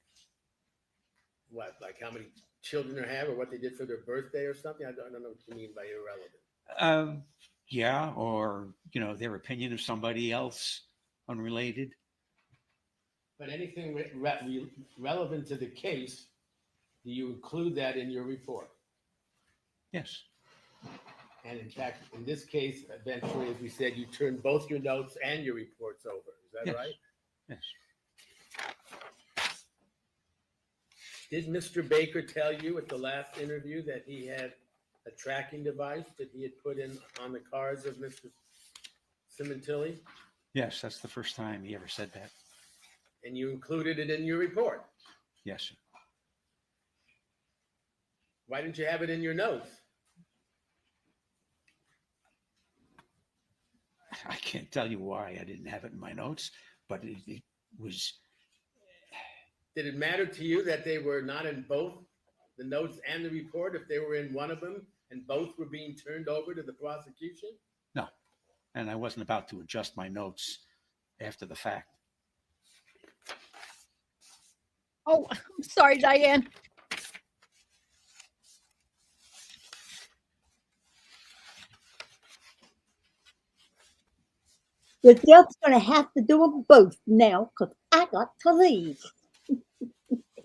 What, like how many children they have or what they did for their birthday or something? I don't know what you mean by irrelevant. Yeah, or, their opinion of somebody else unrelated. But anything relevant to the case, do you include that in your report? Yes. And in fact, in this case, eventually, as we said, you turn both your notes and your reports over. Is that Yes. right? Yes. Did Mr. Baker tell you at the last interview that he had a tracking device that he had put in on the cars of Mr. Sementilli? Yes, that's the first time he ever said that. And you included it in your report? Yes, sir. Why didn't you have it in your notes? I can't tell you why I didn't have it in my notes, but it was. Did it matter to you that they were not in both the notes and the report if they were in one of them and both were being turned over to the prosecution? No. And I wasn't about to adjust my notes after the fact. Oh, I'm sorry, Diane. The judge's going to have to do them both now because I got to leave.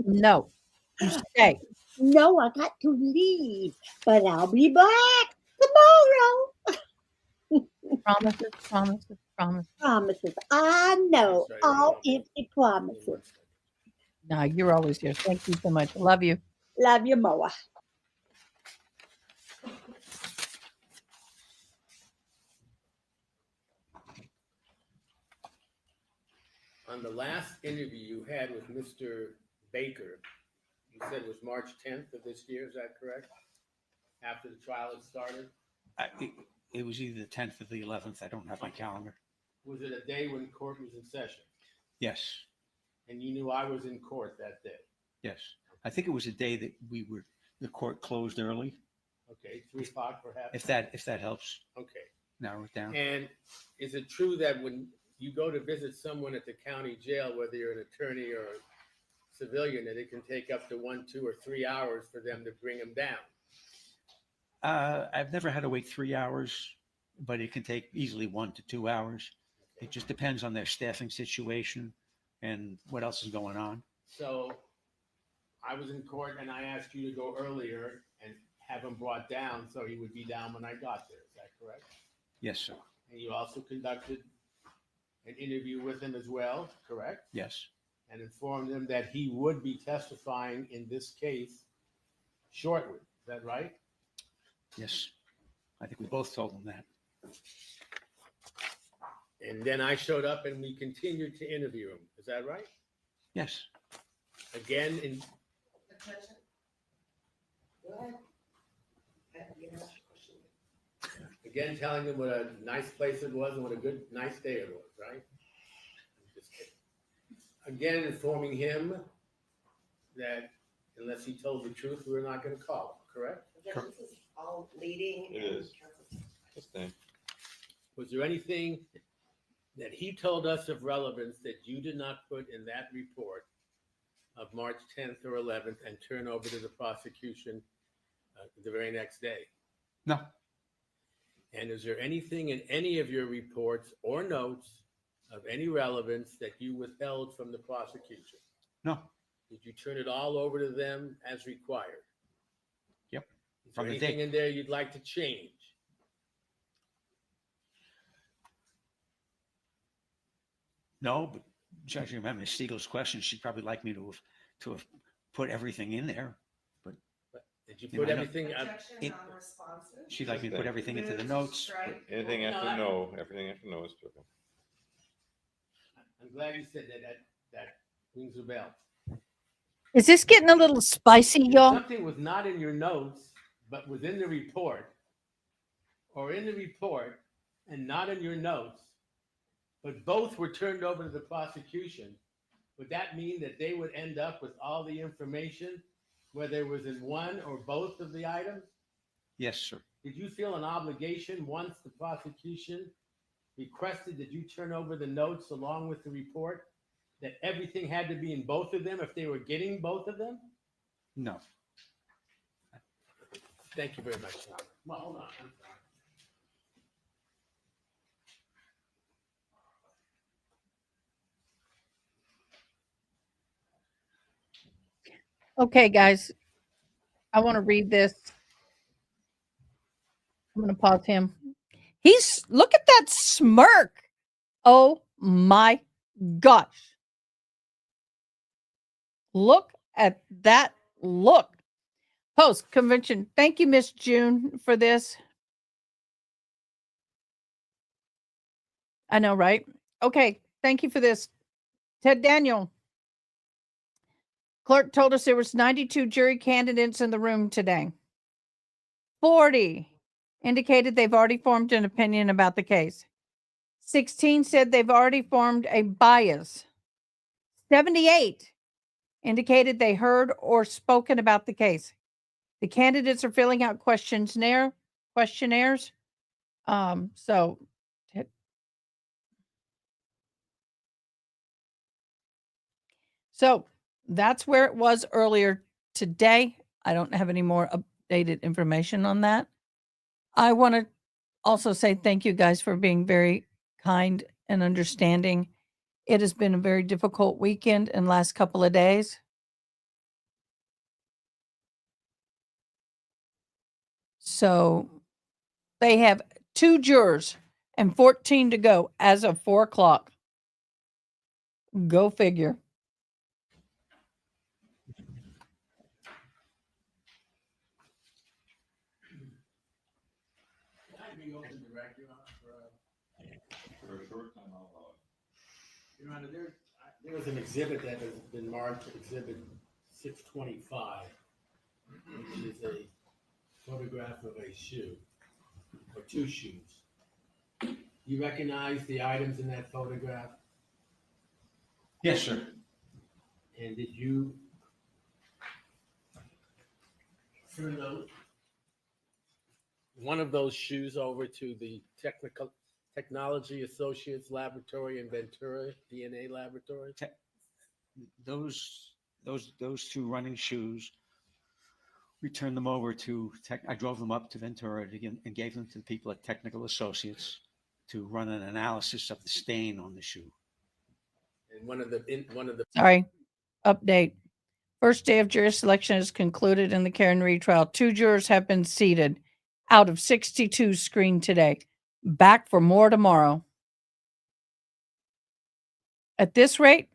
No, you stay. No, I got to leave, but I'll be back tomorrow. Promises, promises, promises. Promises. I know. That's right. All empty promises. No, you're always here. Thank you so much. I love you. Love you more. On the last interview you had with Mr. Baker, you said it was March 10th of this year, is that correct? After the trial had started? It was either the 10th or the 11th. I don't have my calendar. Was it a day when court was in session? Yes. And you knew I was in court that day? Yes. I think it was a day that the court closed early. Okay, 3 o'clock perhaps? If that helps Okay. narrow it down. And is it true that when you go to visit someone at the county jail, whether you're an attorney or a civilian, that it can take up to 1, 2, or 3 hours for them to bring them down? I've never had to wait 3 hours, but it can take easily 1 to 2 hours. It just depends on their staffing situation and what else is going on. So I was in court and I asked you to go earlier and have him brought down so he would be down when I got there. Is that correct? Yes, sir. And you also conducted an interview with him as well, correct? Yes. And informed him that he would be testifying in this case shortly. Is that right? Yes. I think we both told them that. And then I showed up and we continued to interview him. Is that right? Yes. Again, in Attention. Go ahead. You can ask your question. again, telling him what a nice place it was and what a good, nice day it was, right? I'm just kidding. Again, informing him that unless he told the truth, we were not going to call him, correct? Again, this is all leading. It and is. Just think. Was there anything that he told us of relevance that you did not put in that report of March 10th or 11th and turn over to the prosecution the very next day? No. And is there anything in any of your reports or notes of any relevance that you withheld from the prosecution? No. Did you turn it all over to them as required? Yep. Is there From the anything date. in there you'd like to change? No, but judging by Ms. Stiegel's question, she'd probably like me to have put everything in there. Did you You put might not- everything? Objection, It- non-responsive. She'd like me to put everything into the notes. Strike. Anything after no, everything after no is stricken. I'm glad you said that. That rings a bell. Is this getting a little spicy, If y'all? something was not in your notes, but was in the report, or in the report and not in your notes, but both were turned over to the prosecution, would that mean that they would end up with all the information, whether it was in one or both of the items? Yes, sir. Did you feel an obligation once the prosecution requested that you turn over the notes along with the report, that everything had to be in both of them if they were getting both of them? No. Thank you very much, Tom. Well, hold on. I'm sorry. Okay, guys. I want to read this. I'm going to pause him. Look at that smirk. Oh my gosh. Look at that look. Post convention. Thank you, Miss June, for this. I know, right? Okay. Thank you for this. Ted Daniel. Clerk told us there was 92 jury candidates in the room today. 40 indicated they've already formed an opinion about the case. 16 said they've already formed a bias. 78 indicated they heard or spoken about the case. The candidates are filling out questionnaires. So that's where it was earlier today. I don't have any more updated information on that. I want to also say thank you guys for being very kind and understanding. It has been a very difficult weekend and last couple of days. So they have 2 jurors and 14 to go as of 4 o'clock. Go figure. Can I be open direct, Your Honor, For a short time, I'll allow it. Your Honor, there was an exhibit that has been marked Exhibit 625, which is a photograph of a shoe, or 2 shoes. You recognize the items in that photograph? Yes, sir. And did you turn one of those shoes over to the Technology Associates Laboratory in Ventura, DNA Laboratory? Those 2 running shoes, we turned them over to I drove them up to Ventura and gave them to the people at Technical Associates to run an analysis of the stain on the shoe. And one of the Sorry. Update. First day of jury selection is concluded in the Karen Reed trial. 2 jurors have been seated out of 62 screened today. Back for more tomorrow. At this rate,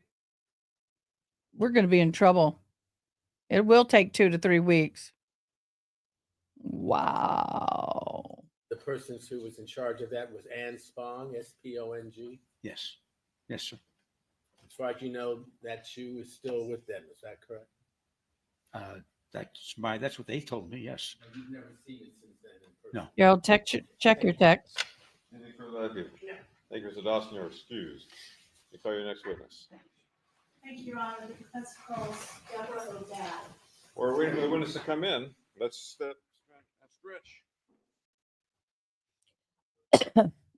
we're going to be in trouble. It will take 2 to 3 weeks. Wow. The person who was in charge of that was Ann Spong, S-P-O-N-G. Yes. Yes, sir. As far as you know, that shoe is still with them. Is that correct? That's what they told me. Yes. You've never seen it since then in person? No. Gerald, check your text. Anything further, I do. Thank you, Mr. Dawson. You're excused. Declare your next witness. Thank you, Your Honor. The defense calls Deborah O'Dad. We're waiting for the witness to come in. Let's stretch.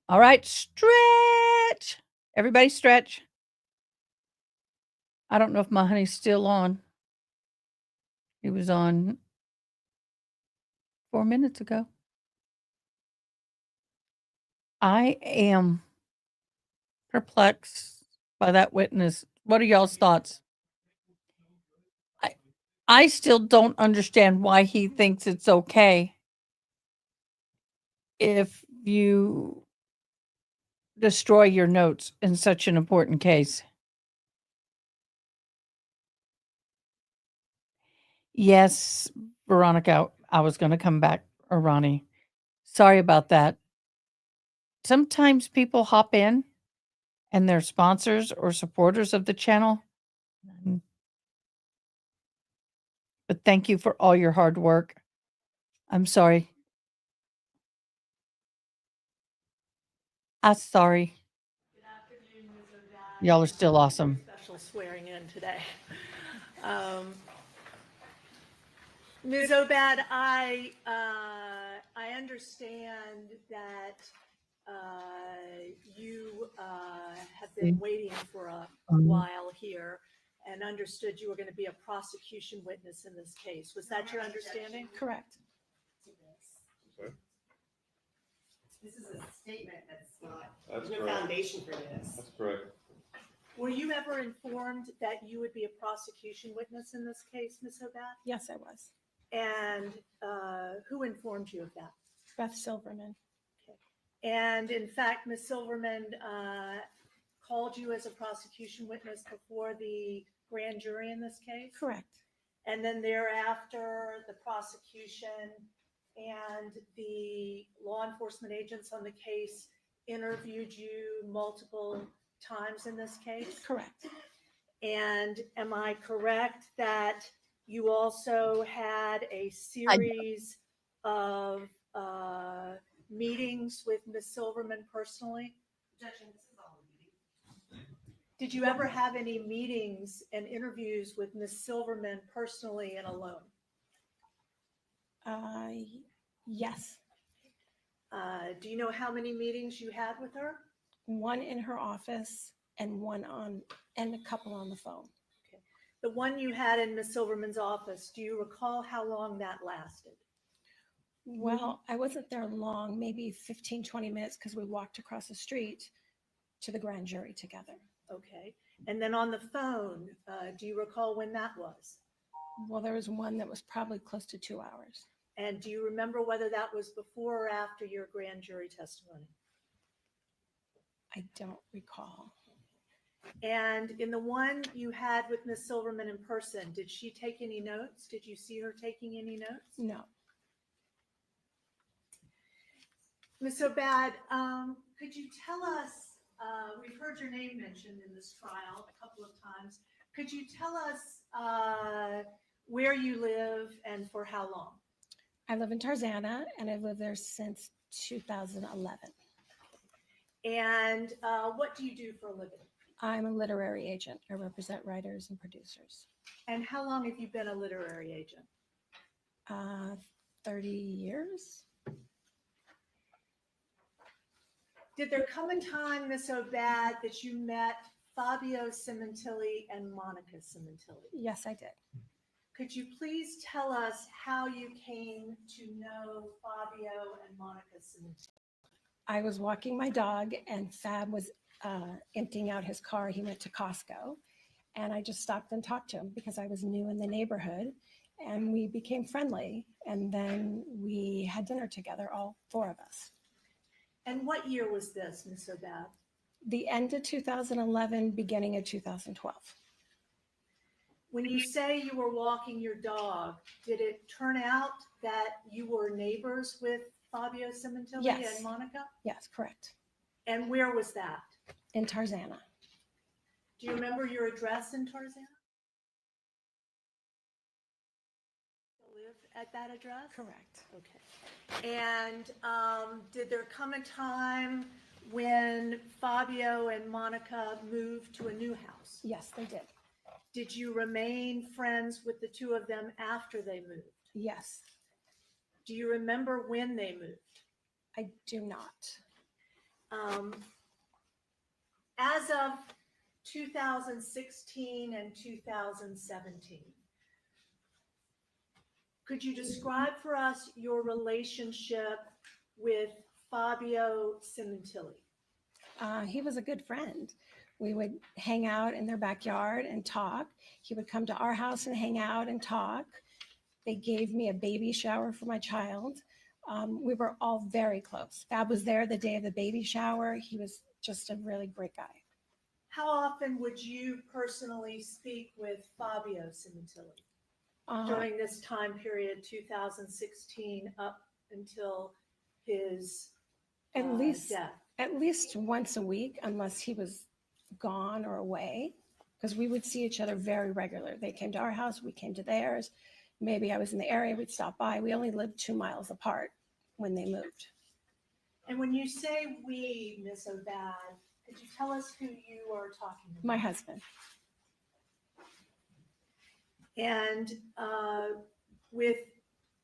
All right, stretch. Everybody stretch. I don't know if my honey's still on. He was on 4 minutes ago. I am perplexed by that witness. What are y'all's thoughts? I still don't understand why he thinks it's okay if you destroy your notes in such an important case. Yes, Veronica, I was going to come back, or Ronnie. Sorry about that. Sometimes people hop in and they're sponsors or supporters of the channel. But thank you for all your hard work. I'm sorry. I'm sorry. Good afternoon, Ms. O'Dad. Y'all are still awesome. Special swearing in today. Ms. Obad, I understand that you have been waiting for a while here and understood you were going to be a prosecution witness in this case. Was that your understanding? Correct. Okay. This is a statement that's not, That's there's no correct. foundation for this. That's correct. Were you ever informed that you would be a prosecution witness in this case, Ms. Obad? Yes, I was. And who informed you of that? Beth Silverman. And in fact, Ms. Silverman called you as a prosecution witness before the grand jury in this case? Correct. And then thereafter, the prosecution and the law enforcement agents on the case interviewed you multiple times in this case? Correct. And am I correct that you also had a series of meetings with Ms. Silverman personally? Did you ever have any meetings and interviews with Miss Silverman personally and alone? Yes, Do you know how many meetings you had with her? one in her office and and a couple on the phone. The one you had in Miss Silverman's office, do you recall how long that lasted? Well, I wasn't there long, maybe 15, 20 minutes, because we walked across the street to the grand jury together. Okay. And then on the phone, do you recall when that was? Well, there was one that was probably close to 2 hours. And do you remember whether that was before or after your grand jury testimony? I don't recall. And in the one you had with Miss Silverman in person, did she take any notes? Did you see her taking any notes? No. Ms. Obad, could you tell us, we've heard your name mentioned in this trial a couple of times. Could you tell us where you live and for how long? I live in Tarzana, and I've lived there since 2011. And what do you do for a living? I'm a literary agent. I represent writers and producers. And how long have you been a literary agent? 30 years. Did there come a time, Ms. Obad, that you met Fabio Sementilli and Monica Sementilli? Yes, I did. Could you please tell us how you came to know Fabio and Monica Sementilli? I was walking my dog, and Fab was emptying out his car. He went to Costco, and I just stopped and talked to him because I was new in the neighborhood, and we became friendly. And then we had dinner together, all four of us. And what year was this, Ms. Obad? The end of 2011, beginning of 2012. When you say you were walking your dog, did it turn out that you were neighbors with Fabio Sementilli Yes. and Monica? Yes, correct. And where was that? In Tarzana. Do you remember your address in Tarzana? Live at that address? Correct. Okay. And did there come a time when Fabio and Monica moved to a new house? Yes, they did. Did you remain friends with the two of them after they moved? Yes. Do you remember when they moved? I do not. As of 2016 and 2017, could you describe for us your relationship with Fabio Sementilli? He was a good friend. We would hang out in their backyard and talk. He would come to our house and hang out and talk. They gave me a baby shower for my child. We were all very close. Fab was there the day of the baby shower. He was just a really great guy. How often would you personally speak with Fabio Sementilli during this time period, 2016 up until his death? At least once a week, unless he was gone or away, because we would see each other very regular. They came to our house, we came to theirs. Maybe I was in the area, we'd stop by. We only lived 2 miles apart when they moved. And when you say we, Ms. Obad, could you tell us who you are talking about? My husband. And with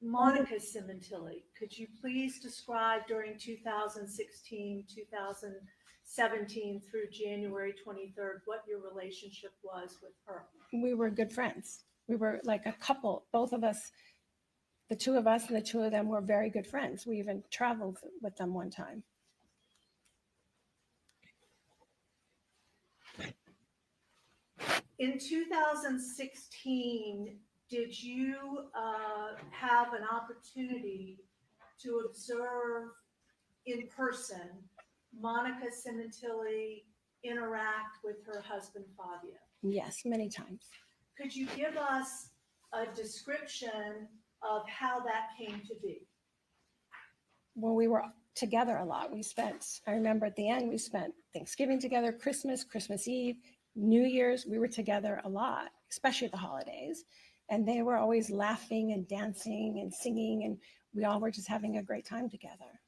Monica Sementilli, could you please describe during 2016, 2017 through January 23rd, what your relationship was with her? We were good friends. We were like a couple. Both of us, the two of us and the two of them were very good friends. We even traveled with them one time. In 2016, did you have an opportunity to observe in person Monica Sementilli interact with her husband, Fabio? Yes, many times. Could you give us a description of how that came to be? Well, we were together a lot. I remember at the end, we spent Thanksgiving together, Christmas Eve, New Year's. We were together a lot, especially at the holidays. And they were always laughing and dancing and singing, and we all were just having a great time together.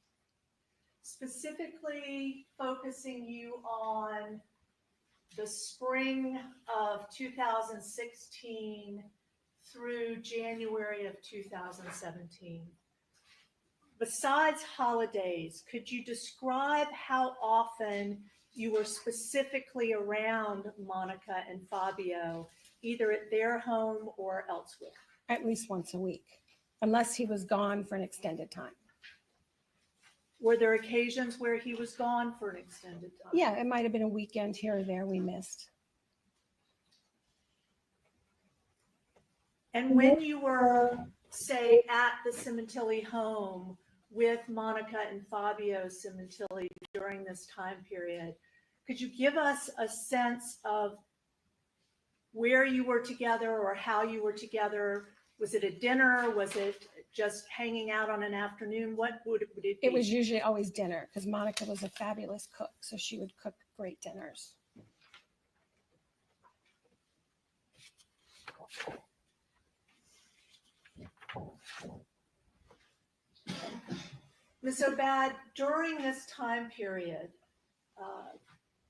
Specifically focusing you on the spring of 2016 through January of 2017. Besides holidays, could you describe how often you were specifically around Monica and Fabio, either at their home or elsewhere? At least once a week, unless he was gone for an extended time. Were there occasions where he was gone for an extended time? Yeah, it might have been a weekend here or there we missed. And when you were, say, at the Sementilli home with Monica and Fabio Sementilli during this time period, could you give us a sense of where you were together or how you were together? Was it a dinner? Was it just hanging out on an afternoon? What would it be? It was usually always dinner because Monica was a fabulous cook, so she would cook great dinners. Ms. Obad, during this time period,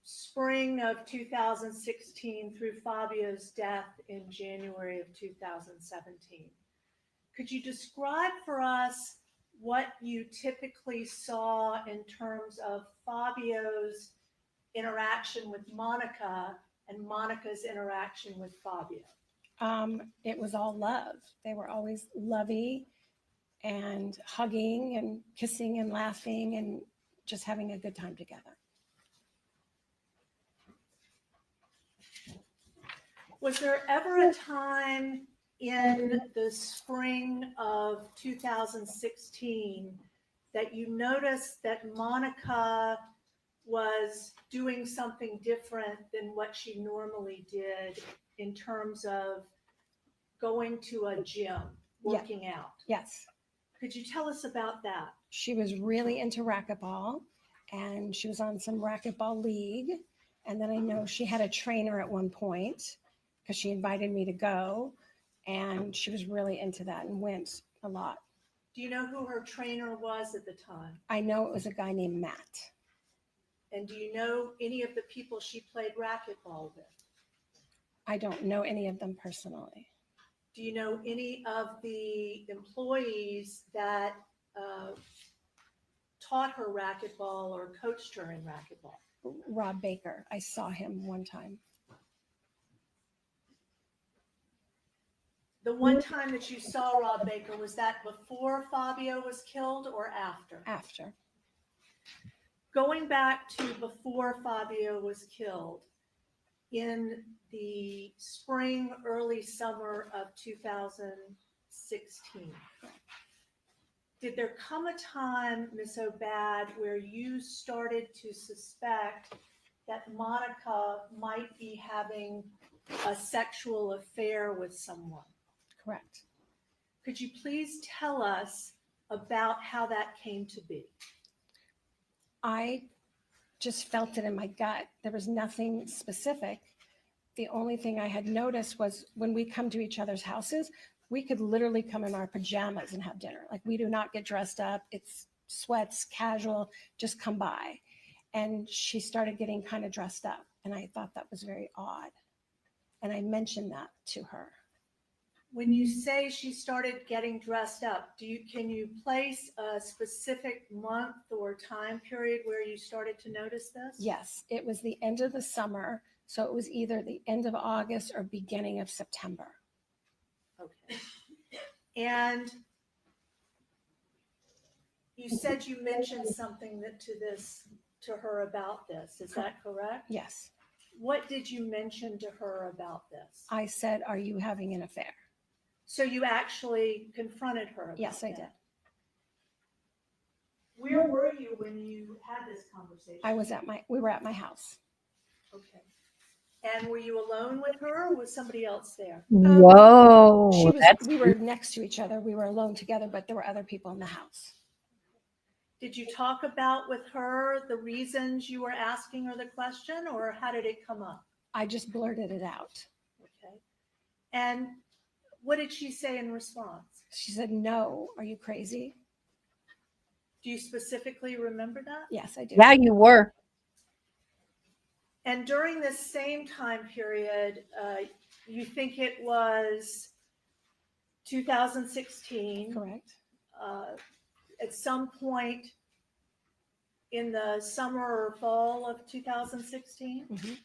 spring of 2016 through Fabio's death in January of 2017, could you describe for us what you typically saw in terms of Fabio's interaction with Monica and Monica's interaction with Fabio? It was all love. They were always lovey and hugging and kissing and laughing and just having a good time together. Was there ever a time in the spring of 2016 that you noticed that Monica was doing something different than what she normally did in terms of going to a gym, working out? Yes. Could you tell us about that? She was really into racquetball and she was on some racquetball league. And then I know she had a trainer at one point because she invited me to go. And she was really into that and went a lot. Do you know who her trainer was at the time? I know it was a guy named Matt. And do you know any of the people she played racquetball with? I don't know any of them personally. Do you know any of the employees that taught her racquetball or coached her in racquetball? Rob Baker. I saw him one time. The one time that you saw Rob Baker, was that before Fabio was killed or after? After. Going back to before Fabio was killed, in the spring, early summer of 2016, did there come a time, Ms. Obad, where you started to suspect that Monica might be having a sexual affair with someone? Correct. Could you please tell us about how that came to be? I just felt it in my gut. There was nothing specific. The only thing I had noticed was when we come to each other's houses, we could literally come in our pajamas and have dinner. Like, we do not get dressed up. It's sweats, casual, just come by. And she started getting kind of dressed up. And I thought that was very odd. And I mentioned that to her. When you say she started getting dressed up, can you place a specific month or time period where you started to notice this? Yes, it was the end of the summer. So it was either the end of August or beginning of September. Okay. And you said you mentioned something to her about this. Is that correct? Yes. What did you mention to her about this? I said, "Are you having an affair?" So you actually confronted her about Yes, I that. did. Where were you when you had this conversation? We were at my house. Okay. And were you alone with her or was somebody else there? Whoa. We were next to each other. We were alone together, but there were other people in the house. Did you talk about with her the reasons you were asking her the question, or how did it come up? I just blurted it out. Okay. And what did she say in response? She said, "No, are you crazy?" Do you specifically remember that? Yes, I do. Yeah, you were. And during this same time period, you think it was 2016? Correct. At some point in the summer or fall of 2016? Mhm.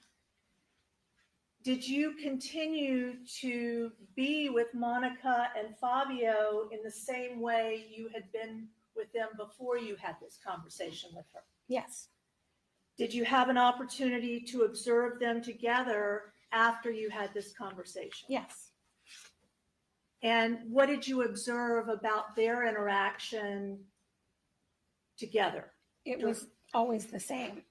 Did you continue to be with Monica and Fabio in the same way you had been with them before you had this conversation with her? Yes. Did you have an opportunity to observe them together after you had this conversation? Yes. And what did you observe about their interaction together? It was always the same.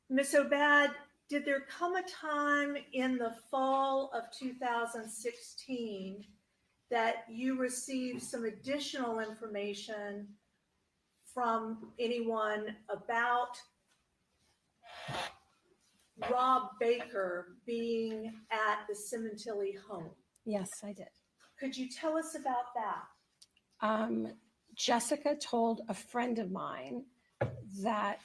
Ms. Obad, did there come a time in the fall of 2016 that you received some additional information from anyone about Rob Baker being at the Sementilli home? Yes, I did. Could you tell us about that? Jessica told a friend of mine that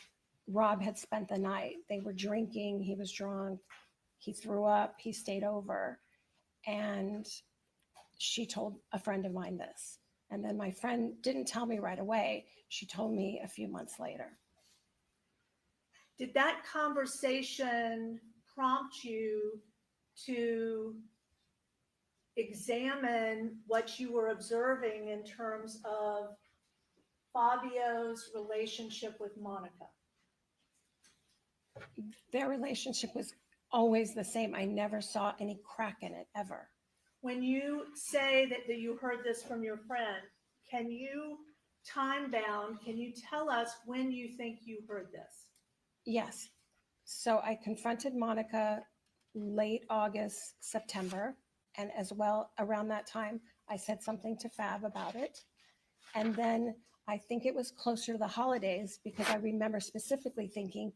Rob had spent the night. They were drinking. He was drunk. He threw up. He stayed over. And she told a friend of mine this. And then my friend didn't tell me right away. She told me a few months later. Did that conversation prompt you to examine what you were observing in terms of Fabio's relationship with Monica? Their relationship was always the same. I never saw any crack in it ever. When you say that you heard this from your friend, can you time bound, can you tell us when you think you heard this? Yes. So I confronted Monica late August, September, and as well around that time, I said something to Fab about it. And then I think it was closer to the holidays because I remember specifically thinking,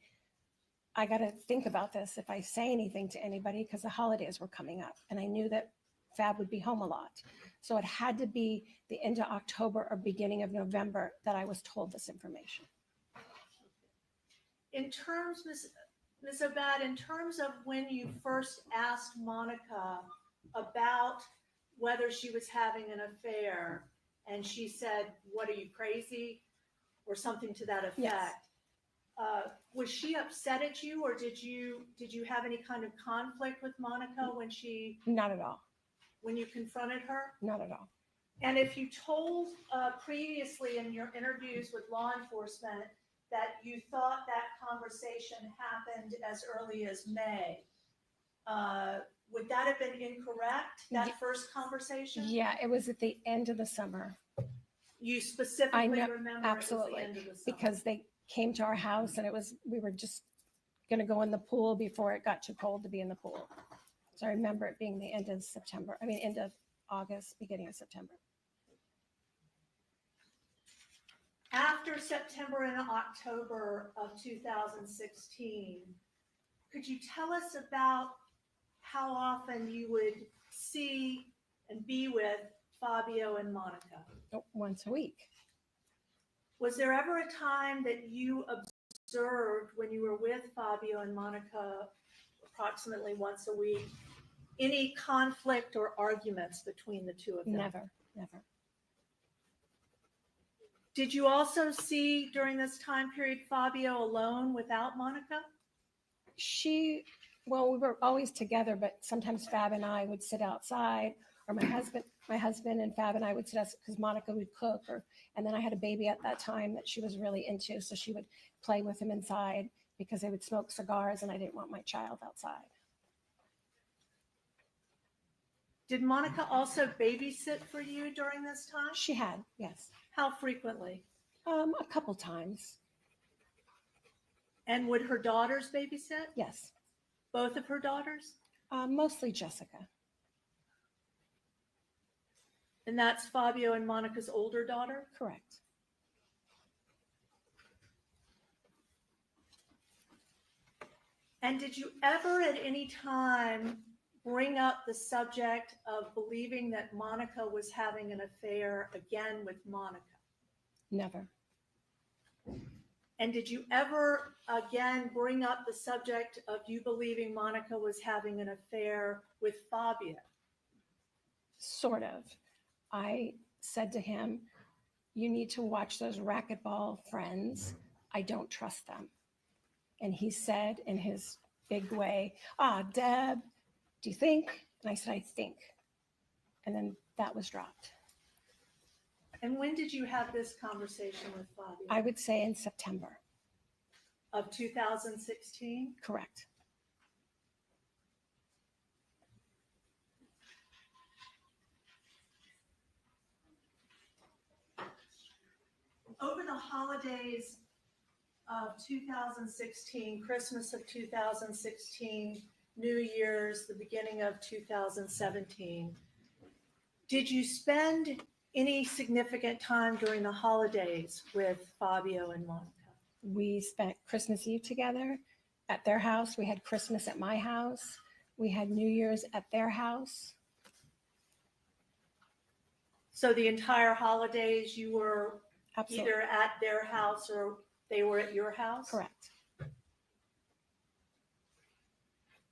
I got to think about this if I say anything to anybody because the holidays were coming up and I knew that Fab would be home a lot. So it had to be the end of October or beginning of November that I was told this information. In terms, Ms. Obad, in terms of when you first asked Monica about whether she was having an affair, and she said, "What, are you crazy?" or something to that effect. Yes. Was she upset at you, or did you have any kind of conflict with Monica when Not at all. when you confronted her? Not at all. And if you told previously in your interviews with law enforcement that you thought that conversation happened as early as May, would that have been incorrect, that first conversation? Yeah, it was at the end of the summer. You specifically I know, remember absolutely, it was the end of the summer? because they came to our house and we were just going to go in the pool before it got too cold to be in the pool. So I remember it being the end of September, end of August, beginning of September. After September and October of 2016, could you tell us about how often you would see and be with Fabio and Monica? Once a week. Was there ever a time that you observed when you were with Fabio and Monica approximately once a week, any conflict or arguments between the two of them? Never. Did you also see during this time period Fabio alone without Monica? Well, we were always together, but sometimes Fab and I would sit outside, or my husband and Fab and I would sit outside because Monica would cook, and then I had a baby at that time that she was really into, so she would play with him inside because they would smoke cigars and I didn't want my child outside. Did Monica also babysit for you during this time? She had, yes. How frequently? A couple times. And would her daughters babysit? Yes. Both of her daughters? Mostly Jessica. And that's Fabio and Monica's older daughter? Correct. And did you ever at any time bring up the subject of believing that Monica was having an affair again with Monica? Never. And did you ever again bring up the subject of you believing Monica was having an affair with Fabio? Sort of. I said to him, you need to watch those racquetball friends. I don't trust them. And he said in his big way, Deb, do you think? And I said, I think. And then that was dropped. And when did you have this conversation with Fabio? I would say in September. Of 2016? Correct. Over the holidays of 2016, Christmas of 2016, New Year's, the beginning of 2017, did you spend any significant time during the holidays with Fabio and Monica? We spent Christmas Eve together at their house. We had Christmas at my house. We had New Year's at their house. So the entire holidays you were Absolutely. either at their house or they were at your house? Correct.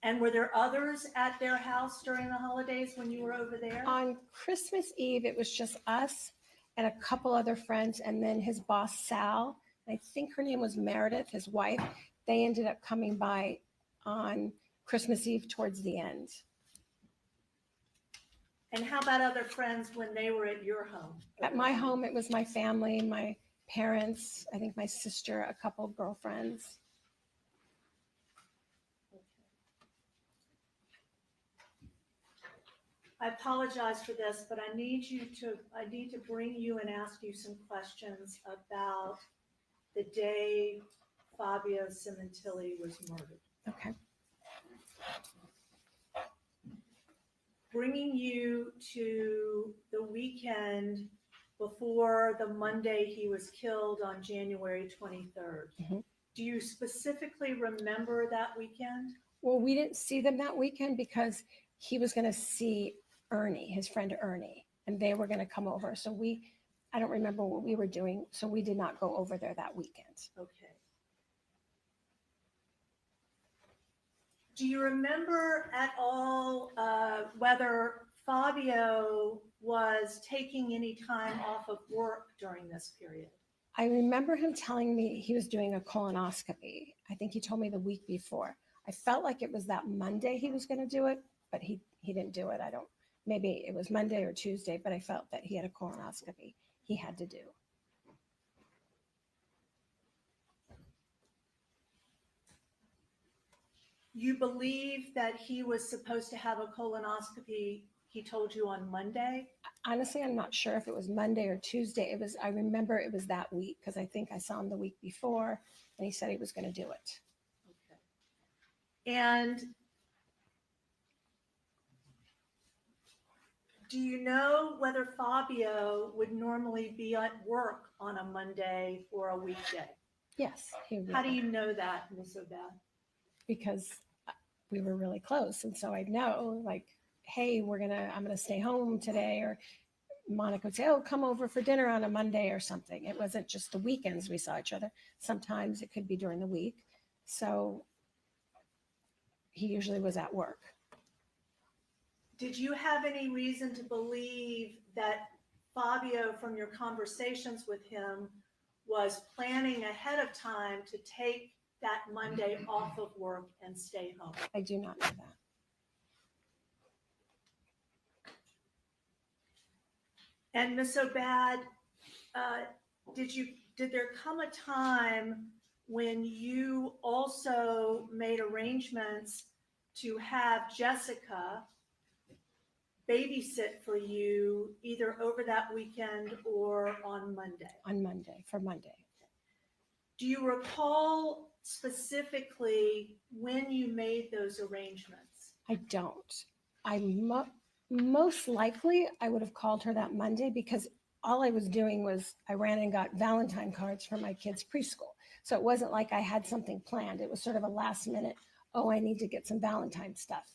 And were there others at their house during the holidays when you were over there? On Christmas Eve, it was just us and a couple other friends, and then his boss, Sal. I think her name was Meredith, his wife. They ended up coming by on Christmas Eve towards the end. And how about other friends when they were at your home? At my home, it was my family, my parents, I think my sister, a couple girlfriends. I apologize for this, but I need to bring you and ask you some questions about the day Fabio Sementilli was murdered. Okay. Bringing you to the weekend before the Monday he was killed on January 23rd. Mm-hmm. Do you specifically remember that weekend? Well, we didn't see them that weekend because he was going to see Ernie, his friend Ernie, and they were going to come over. So I don't remember what we were doing, so we did not go over there that weekend. Okay. Do you remember at all whether Fabio was taking any time off of work during this period? I remember him telling me he was doing a colonoscopy. I think he told me the week before. I felt like it was that Monday he was going to do it, but he didn't do it. Maybe it was Monday or Tuesday, but I felt that he had a colonoscopy he had to do. You believe that he was supposed to have a colonoscopy, he told you on Monday? Honestly, I'm not sure if it was Monday or Tuesday. I remember it was that week because I think I saw him the week before and he said he was going to do it. Okay. And do you know whether Fabio would normally be at work on a Monday or a weekday? Yes. He would. How do you know that, Ms. O'Bad? Because we were really close. And so I'd know, like, hey, I'm going to stay home today. Or Monica would say, oh, come over for dinner on a Monday or something. It wasn't just the weekends we saw each other. Sometimes it could be during the week. So he usually was at work. Did you have any reason to believe that Fabio, from your conversations with him, was planning ahead of time to take that Monday off of work and stay home? I do not know that. And Ms. O'Bad, did there come a time when you also made arrangements to have Jessica babysit for you either over that weekend or on Monday? On Monday, for Monday. Do you recall specifically when you made those arrangements? I don't. Most likely I would have called her that Monday because all I was doing was I ran and got Valentine cards for my kids' preschool. So it wasn't like I had something planned. It was sort of a last minute, oh, I need to get some Valentine stuff.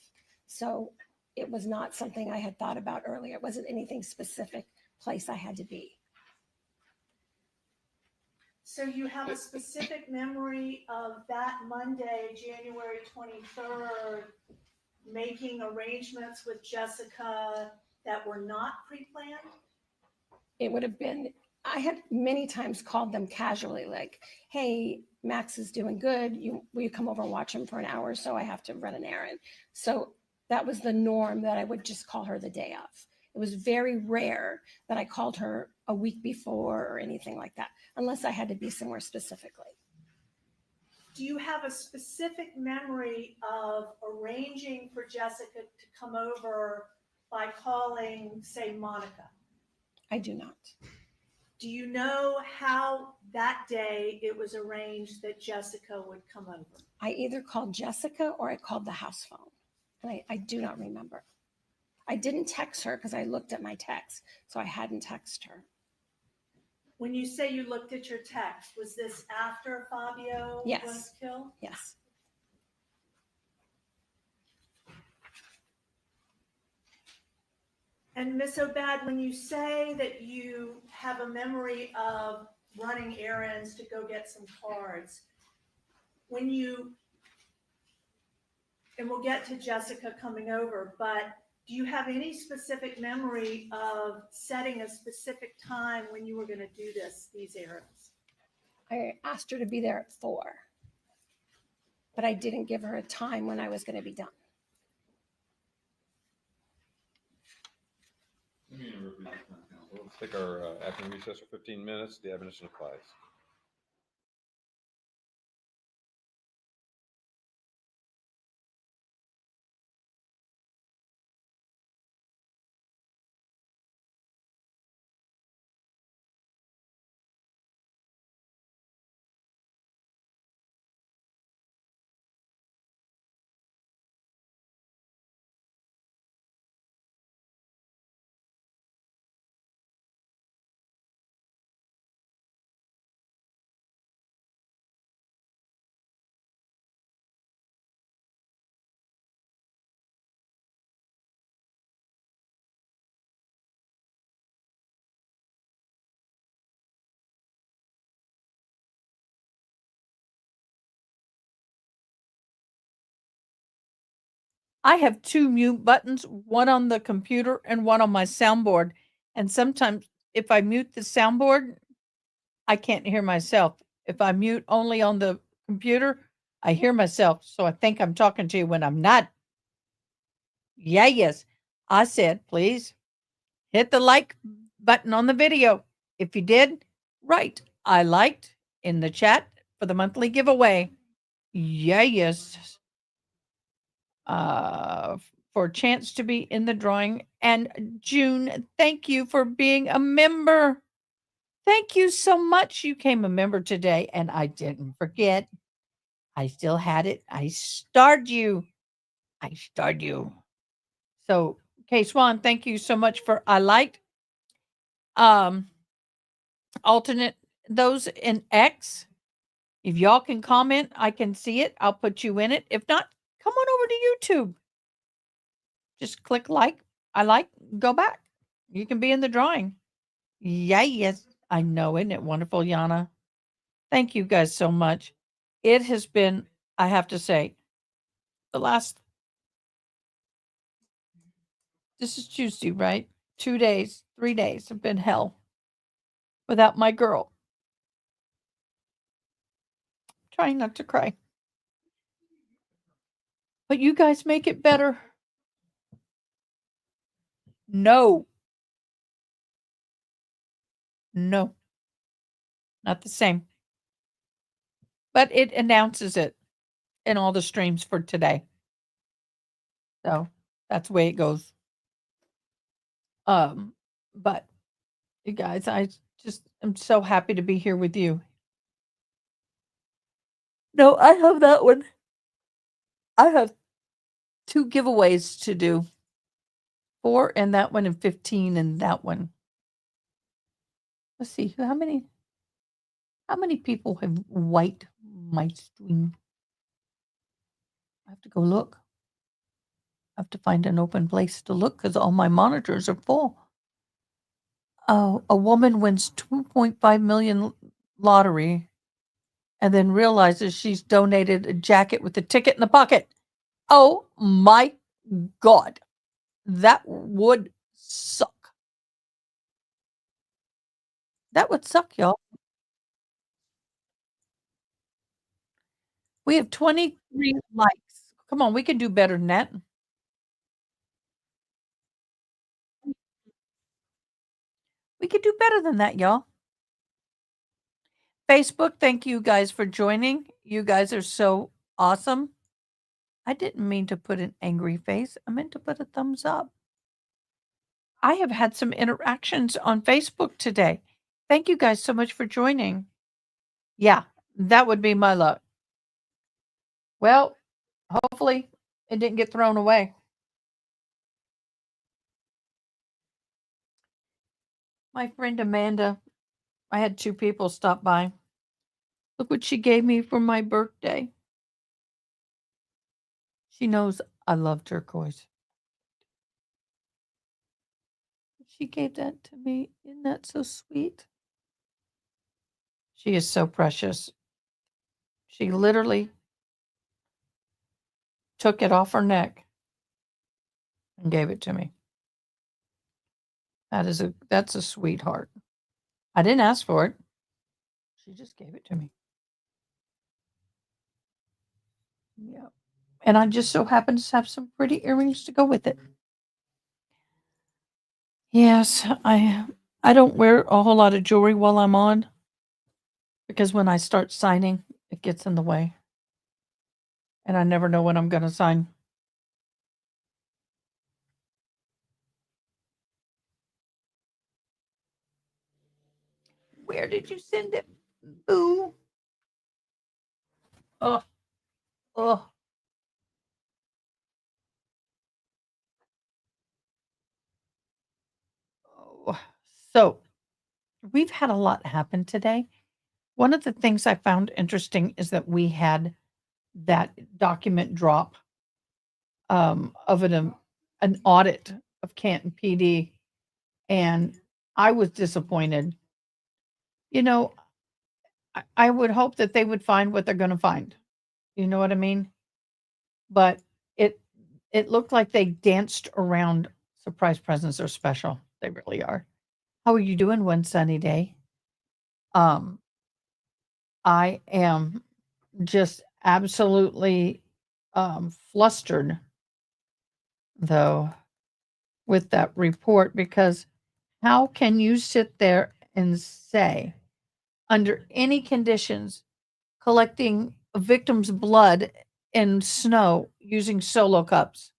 So it was not something I had thought about earlier. It wasn't anything specific place I had to be. So you have a specific memory of that Monday, January 23rd, making arrangements with Jessica that were not pre-planned? It would have been, I had many times called them casually, like, hey, Max is doing good. Will you come over and watch him for an hour? So I have to run an errand. So that was the norm, that I would just call her the day of. It was very rare that I called her a week before or anything like that, unless I had to be somewhere specifically. Do you have a specific memory of arranging for Jessica to come over by calling, say, Monica? I do not. Do you know how that day it was arranged that Jessica would come over? I either called Jessica or I called the house phone. And I do not remember. I didn't text her because I looked at my text, so I hadn't texted her. When you say you looked at your text, was this after Fabio Yes. was killed? Yes. And Miss Obad, when you say that you have a memory of running errands to go get some cards, and we'll get to Jessica coming over, but do you have any specific memory of setting a specific time when you were going to do these errands? I asked her to be there at 4, but I didn't give her a time when I was going to be done. Let's take our afternoon recess for 15 minutes. The admonition applies. I have 2 mute buttons, one on the computer and one on my soundboard. And sometimes if I mute the soundboard, I can't hear myself. If I mute only on the computer, I hear myself. So I think I'm talking to you when I'm not. Yeah, yes. I said, please hit the like button on the video. If you did, right. I liked in the chat for the monthly giveaway. Yeah, yes. For a chance to be in the drawing. And June, thank you for being a member. Thank you so much. You came a member today, and I didn't forget. I still had it. I starred you. So, Kay Swan, thank you so much for I liked. Alternate those in X. If y'all can comment, I can see it. I'll put you in it. If not, come on over to YouTube. Just click like, I like, go back. You can be in the drawing. Yeah, yes. I know, isn't it wonderful, Yana? Thank you guys so much. It has been, I have to say, the last, this is Tuesday, right? 2 days, 3 days have been hell without my girl. Trying not to cry. But you guys make it better. No. No. Not the same. But it announces it in all the streams for today. So that's the way it goes. But you guys, I just am so happy to be here with you. No, I have that one. I have 2 giveaways to do. 4 in that one and 15 in that one. Let's see, how many people have white my stream? I have to go look. I have to find an open place to look because all my monitors are full. Oh, a woman wins 2.5 million lottery and then realizes she's donated a jacket with a ticket in the pocket. Oh my God. That would suck. That would suck, y'all. We have 23 likes. Come on, we can do better than that. We could do better than that, y'all. Facebook, thank you guys for joining. You guys are so awesome. I didn't mean to put an angry face. I meant to put a thumbs up. I have had some interactions on Facebook today. Thank you guys so much for joining. Yeah, that would be my luck. Well, hopefully it didn't get thrown away. My friend Amanda, I had 2 people stop by. Look what she gave me for my birthday. She knows I love turquoise. She gave that to me. Isn't that so sweet? She is so precious. She literally took it off her neck and gave it to me. That's a sweetheart. I didn't ask for it. She just gave it to me. Yeah. And I just so happen to have some pretty earrings to go with it. Yes, I don't wear a whole lot of jewelry while I'm on because when I start signing, it gets in the way. And I never know when I'm going to sign. Where did you send it? Boo. Oh, oh. Oh. So we've had a lot happen today. One of the things I found interesting is that we had that document drop of an audit of Canton PD, and I was disappointed. You know, I would hope that they would find what they're going to find. You know what I mean? But it it looked like they danced around surprise presents are special. They really are. How are you doing one sunny day? Um, I am just absolutely flustered though with that report because how can you sit there and say under any conditions collecting a victim's blood in snow using solo cups?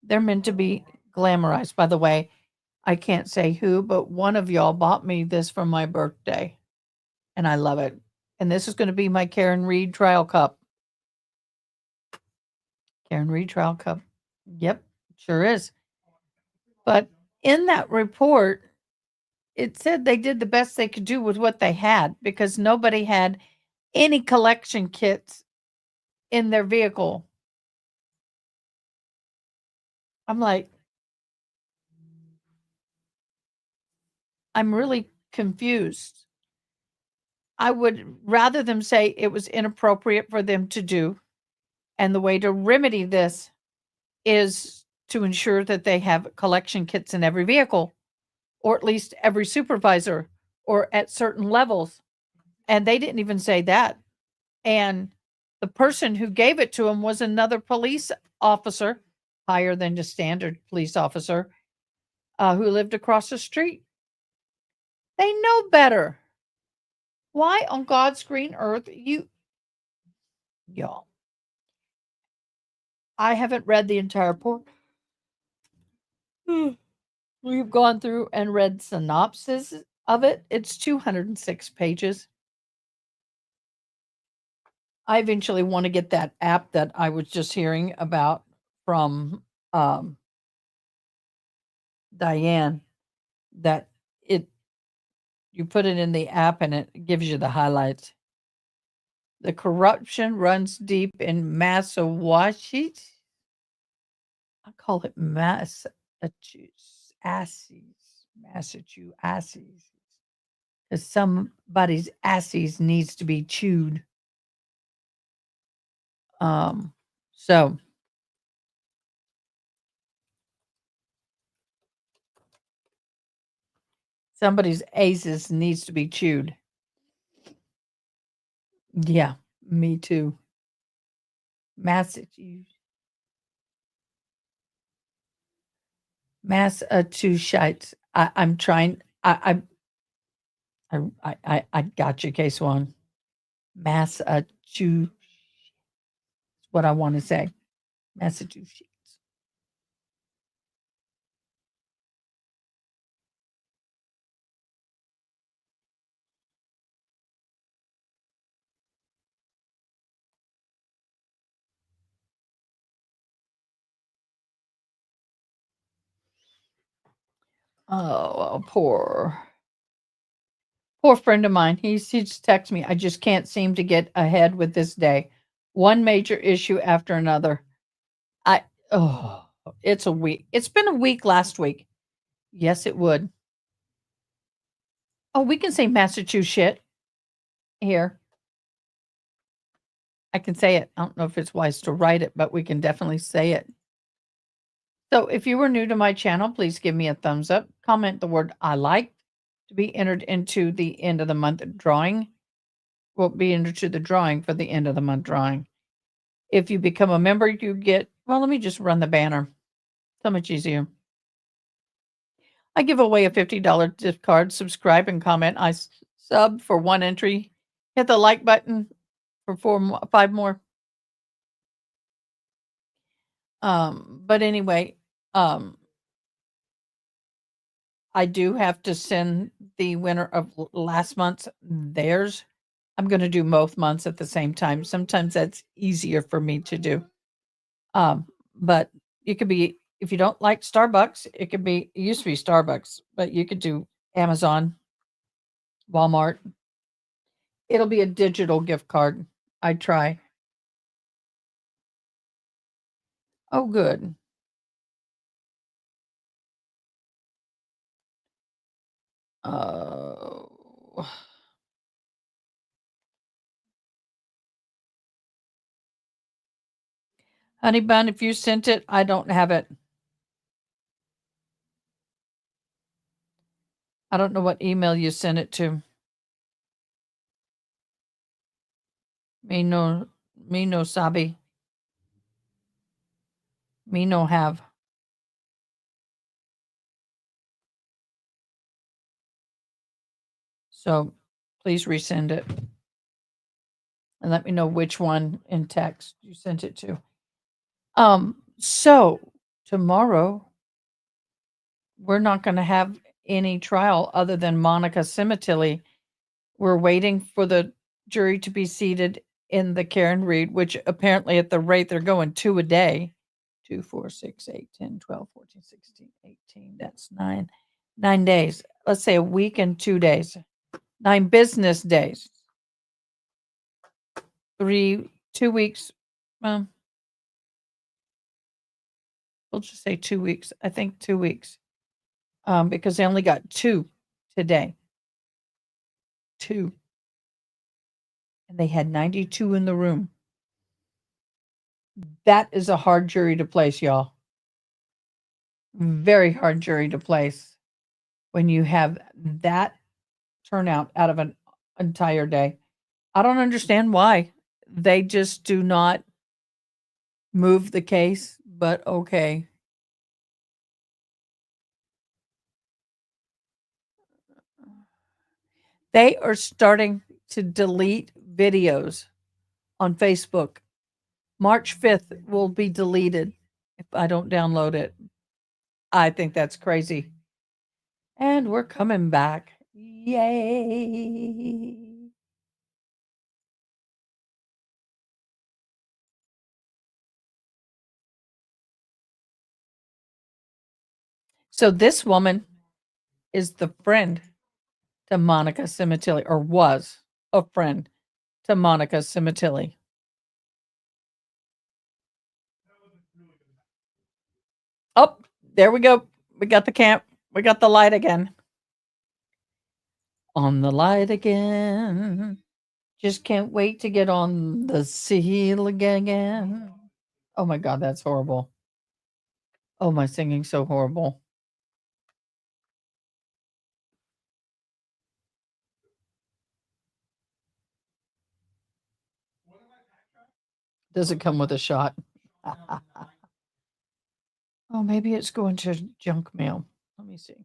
They're meant to be glamorized. By the way, I can't say who, but one of y'all bought me this for my birthday, and I love it. And this is going to be my Karen Reed trial cup. Karen Reed trial cup. Yep, sure is. But in that report, it said they did the best they could do with what they had because nobody had any collection kits in their vehicle. I'm like, I'm really confused. I would rather them say it was inappropriate for them to do. And the way to remedy this is to ensure that they have collection kits in every vehicle, or at least every supervisor, or at certain levels. And they didn't even say that. And the person who gave it to him was another police officer, higher than the standard police officer, who lived across the street. They know better. Why on God's green earth y'all? I haven't read the entire report. We've gone through and read synopsis of it. It's 206 pages. I eventually want to get that app that I was just hearing about from Diane, that you put it in the app and it gives you the highlights. The corruption runs deep in Massachusetts. I call it Massachusetts. 'Cause somebody's asses needs to be chewed. So somebody's aces needs to be chewed. Yeah, me too. Massachusetts. I'm trying. I got you, case one. Massachusetts. What I want to say. Massachusetts. Oh, poor friend of mine. He just texted me. I just can't seem to get ahead with this day. One major issue after another. It's a week. It's been a week last week. Yes, it would. Oh, we can say Massachusetts here. I can say it. I don't know if it's wise to write it, but we can definitely say it. So if you were new to my channel, please give me a thumbs up. Comment the word I like to be entered into the end of the month drawing. Will be entered to the drawing for the end of the month drawing. If you become a member, you get, well, let me just run the banner. So much easier. I give away a $50 gift card. Subscribe and comment. I sub for one entry. Hit the like button for 5 more. But anyway, I do have to send the winner of last month's theirs. I'm going to do both months at the same time. Sometimes that's easier for me to do. But it could be, if you don't like Starbucks, it used to be Starbucks, but you could do Amazon, Walmart. It'll be a digital gift card. I try. Oh, good. Oh. Honey Bun, if you sent it, I don't have it. I don't know what email you sent it to. Me no sabi. Me no have. So please resend it. And let me know which one in text you sent it to. So tomorrow we're not going to have any trial other than Monica Sementilli. We're waiting for the jury to be seated in the Karen Reed, which apparently at the rate they're going 2 a day. 2, 4, 6, 8, 10, 12, 14, 16, 18. That's 9 days. Let's say a week and 2 days. 9 business days. 2 weeks. We'll just say 2 weeks. I think 2 weeks. Because they only got 2 today. 2. And they had 92 in the room. That is a hard jury to place, y'all. Very hard jury to place when you have that turnout out of an entire day. I don't understand why. They just do not move the case, but okay. They are starting to delete videos on Facebook. March 5th will be deleted if I don't download it. I think that's crazy. And we're coming back. Yay. So this woman is the friend to Monica Sementilli, or was a friend to Monica Sementilli. Oh, there we go. We got the camp. We got the light again. on the light again. Just can't wait to get on the ceiling again. Oh my God, that's horrible. Oh, my singing's so horrible. Does it come with a shot? Oh, maybe it's going to junk mail. Let me see.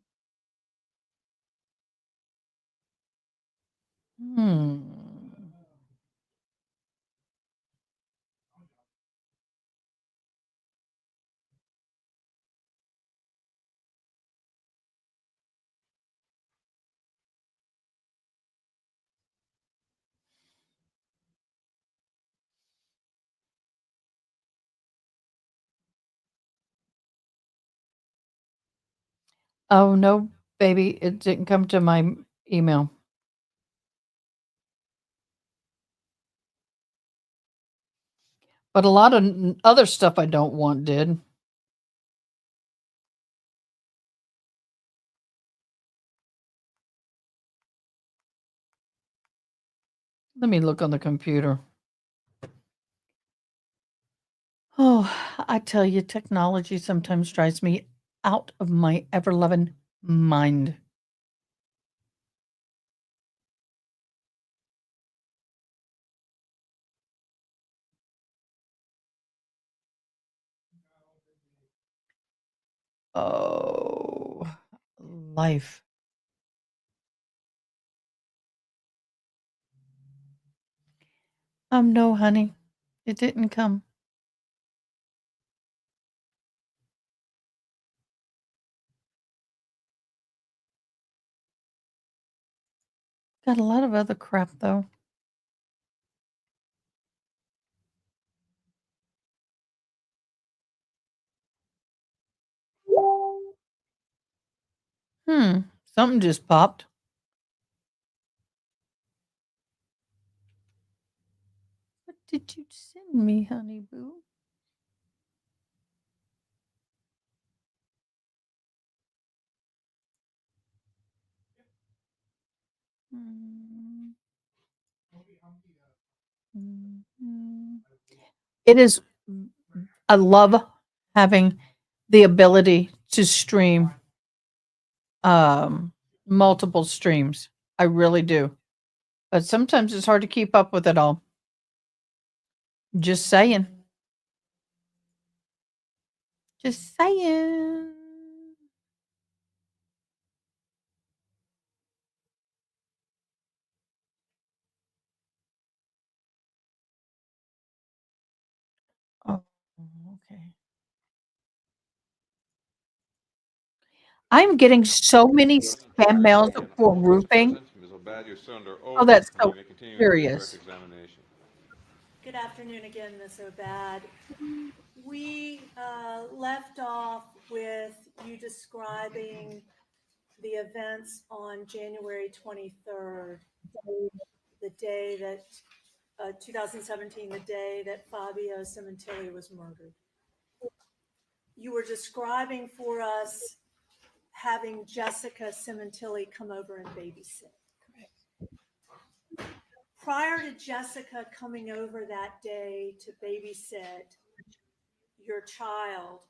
Oh, no, baby, it didn't come to my email. But a lot of other stuff I don't want did. Let me look on the computer. Oh, I tell you, technology sometimes drives me out of my ever-loving mind. Oh, life. No, honey, it didn't come. Got a lot of other crap, though. Something just popped. What did you send me, honey boo? It is, I love having the ability to stream multiple streams. I really do. But sometimes it's hard to keep up with it all. Just saying. Just saying. Oh, okay. I'm getting so many spam mails for roofing. Ms. Obad, you're still under Oh, oath, that's and you so may continue with your direct curious. examination. Good afternoon again, Ms. Obad. We left off with you describing the events on January 23rd, the day that, 2017, the day that Fabio Sementilli was murdered. You were describing for us having Jessica Sementilli come over and babysit. Prior to Jessica coming over that day to babysit your child,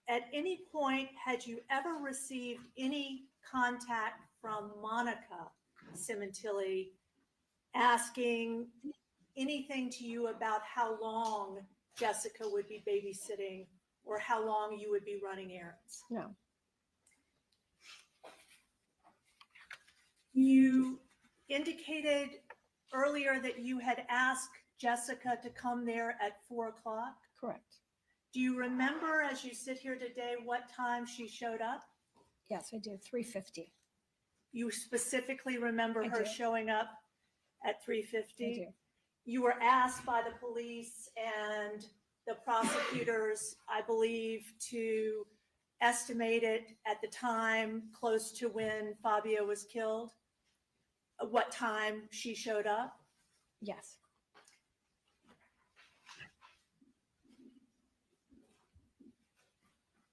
at any point had you ever received any contact from Monica Sementilli asking anything to you about how long Jessica would be babysitting or how long you would be running errands? No. You indicated earlier that you had asked Jessica to come there at 4:00. Correct. Do you remember, as you sit here today, what time she showed up? Yes, I did. 3:50. You specifically remember I her do. showing up at 3:50? I do. You were asked by the police and the prosecutors, I believe, to estimate it at the time close to when Fabio was killed, what time she showed up? Yes.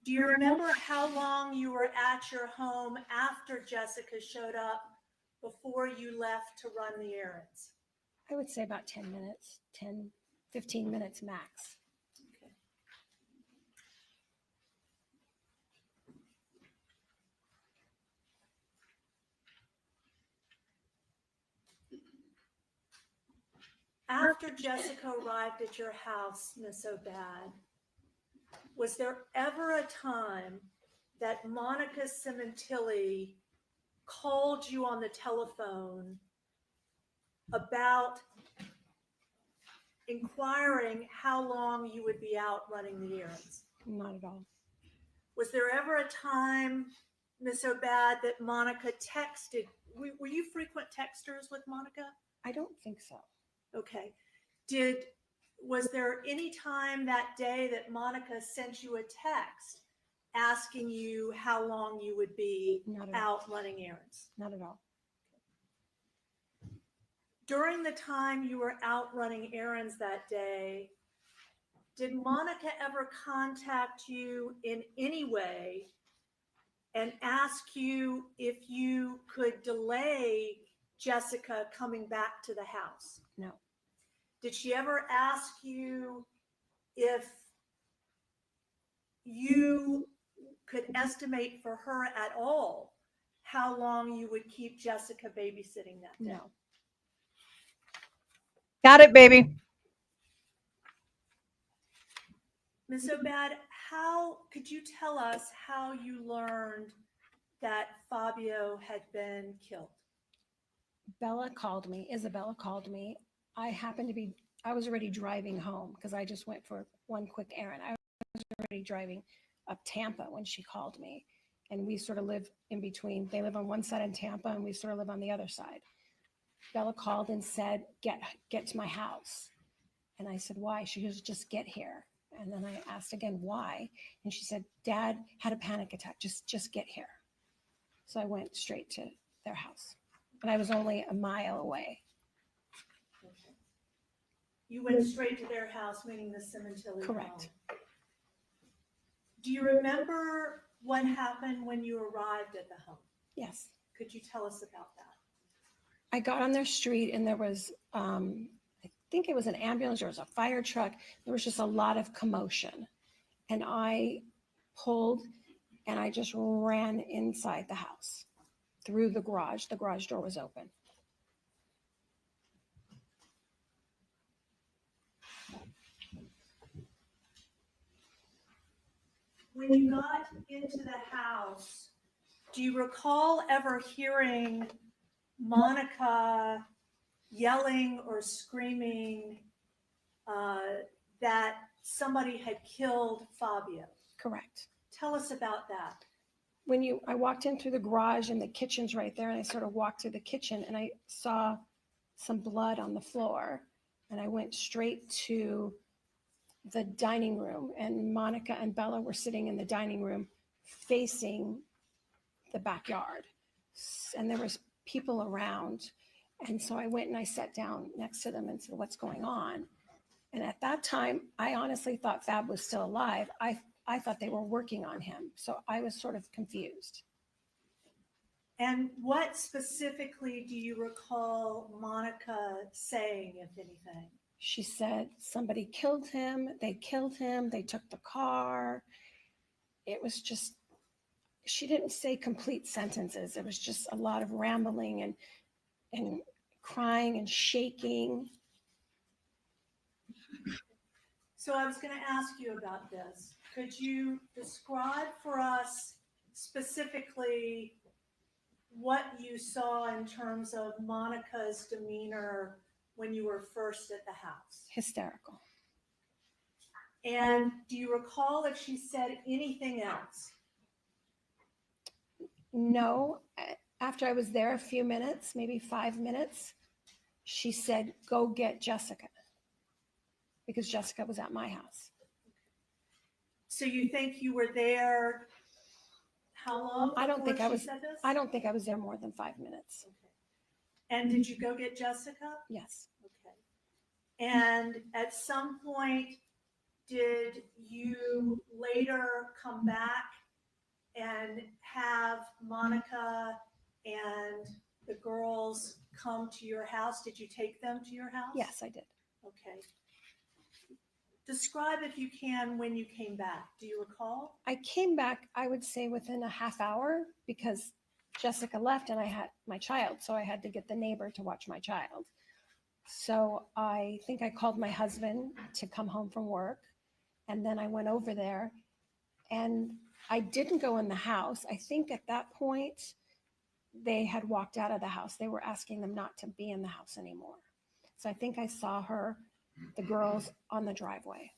Do you remember how long you were at your home after Jessica showed up before you left to run the errands? I would say about 10 minutes, 10, 15 minutes max. Okay. After Jessica arrived at your house, Miss Obad, was there ever a time that Monica Sementilli called you on the telephone about inquiring how long you would be out running the errands? Not at all. Was there ever a time, Miss Obad, that Monica texted? Were you frequent texters with Monica? I don't think so. Okay. Was there any time that day that Monica sent you a text asking you how long you would be out running errands? Not at all. During the time you were out running errands that day, did Monica ever contact you in any way and ask you if you could delay Jessica coming back to the house? No. Did she ever ask you if you could estimate for her at all how long you would keep Jessica babysitting that day? No. Got it, baby. Ms. Obad, how could you tell us how you learned that Fabio had been killed? Isabella called me. I was already driving home because I just went for one quick errand. I was already driving up Tampa when she called me. And we sort of live in between. They live on one side in Tampa and we sort of live on the other side. Bella called and said, get to my house. And I said, why? She goes, just get here. And then I asked again, why? And she said, Dad had a panic attack. Just get here. So I went straight to their house. And I was only a mile away. Okay. You went straight to their house, meaning the Sementilli Correct. home. Do you remember what happened when you arrived at the home? Yes. Could you tell us about that? I got on their street and there was, I think it was an ambulance, there was a fire truck. There was just a lot of commotion. And I pulled and I just ran inside the house through the garage. The garage door was open. When you got into the house, do you recall ever hearing Monica yelling or screaming that somebody had killed Fabio? Correct. Tell us about that. I walked in through the garage and the kitchen's right there, and I sort of walked through the kitchen and I saw some blood on the floor, and I went straight to the dining room, and Monica and Bella were sitting in the dining room facing the backyard, and there was people around. And so I went and I sat down next to them and said, what's going on? And at that time, I honestly thought Fab was still alive. I thought they were working on him. So I was sort of confused. And what specifically do you recall Monica saying, if anything? She said, somebody killed him. They killed him. They took the car. It was just, she didn't say complete sentences. It was just a lot of rambling and crying and shaking. So I was going to ask you about this. Could you describe for us specifically what you saw in terms of Monica's demeanor when you were first at the house? Hysterical. And do you recall if she said anything else? No. After I was there a few minutes, maybe 5 minutes, she said, go get Jessica, because Jessica was at my house. So you think you were there how long? I don't think I was. Said this? I don't think I was there more than 5 minutes. Okay. And did you go get Jessica? Yes. Okay. And at some point, did you later come back and have Monica and the girls come to your house? Did you take them to your house? Yes, I did. Okay. Describe, if you can, when you came back. Do you recall? I came back, I would say within a half hour, because Jessica left and I had my child. So I had to get the neighbor to watch my child. So I think I called my husband to come home from work. And then I went over there and I didn't go in the house. I think at that point they had walked out of the house. They were asking them not to be in the house anymore. So I think I saw the girls on the driveway.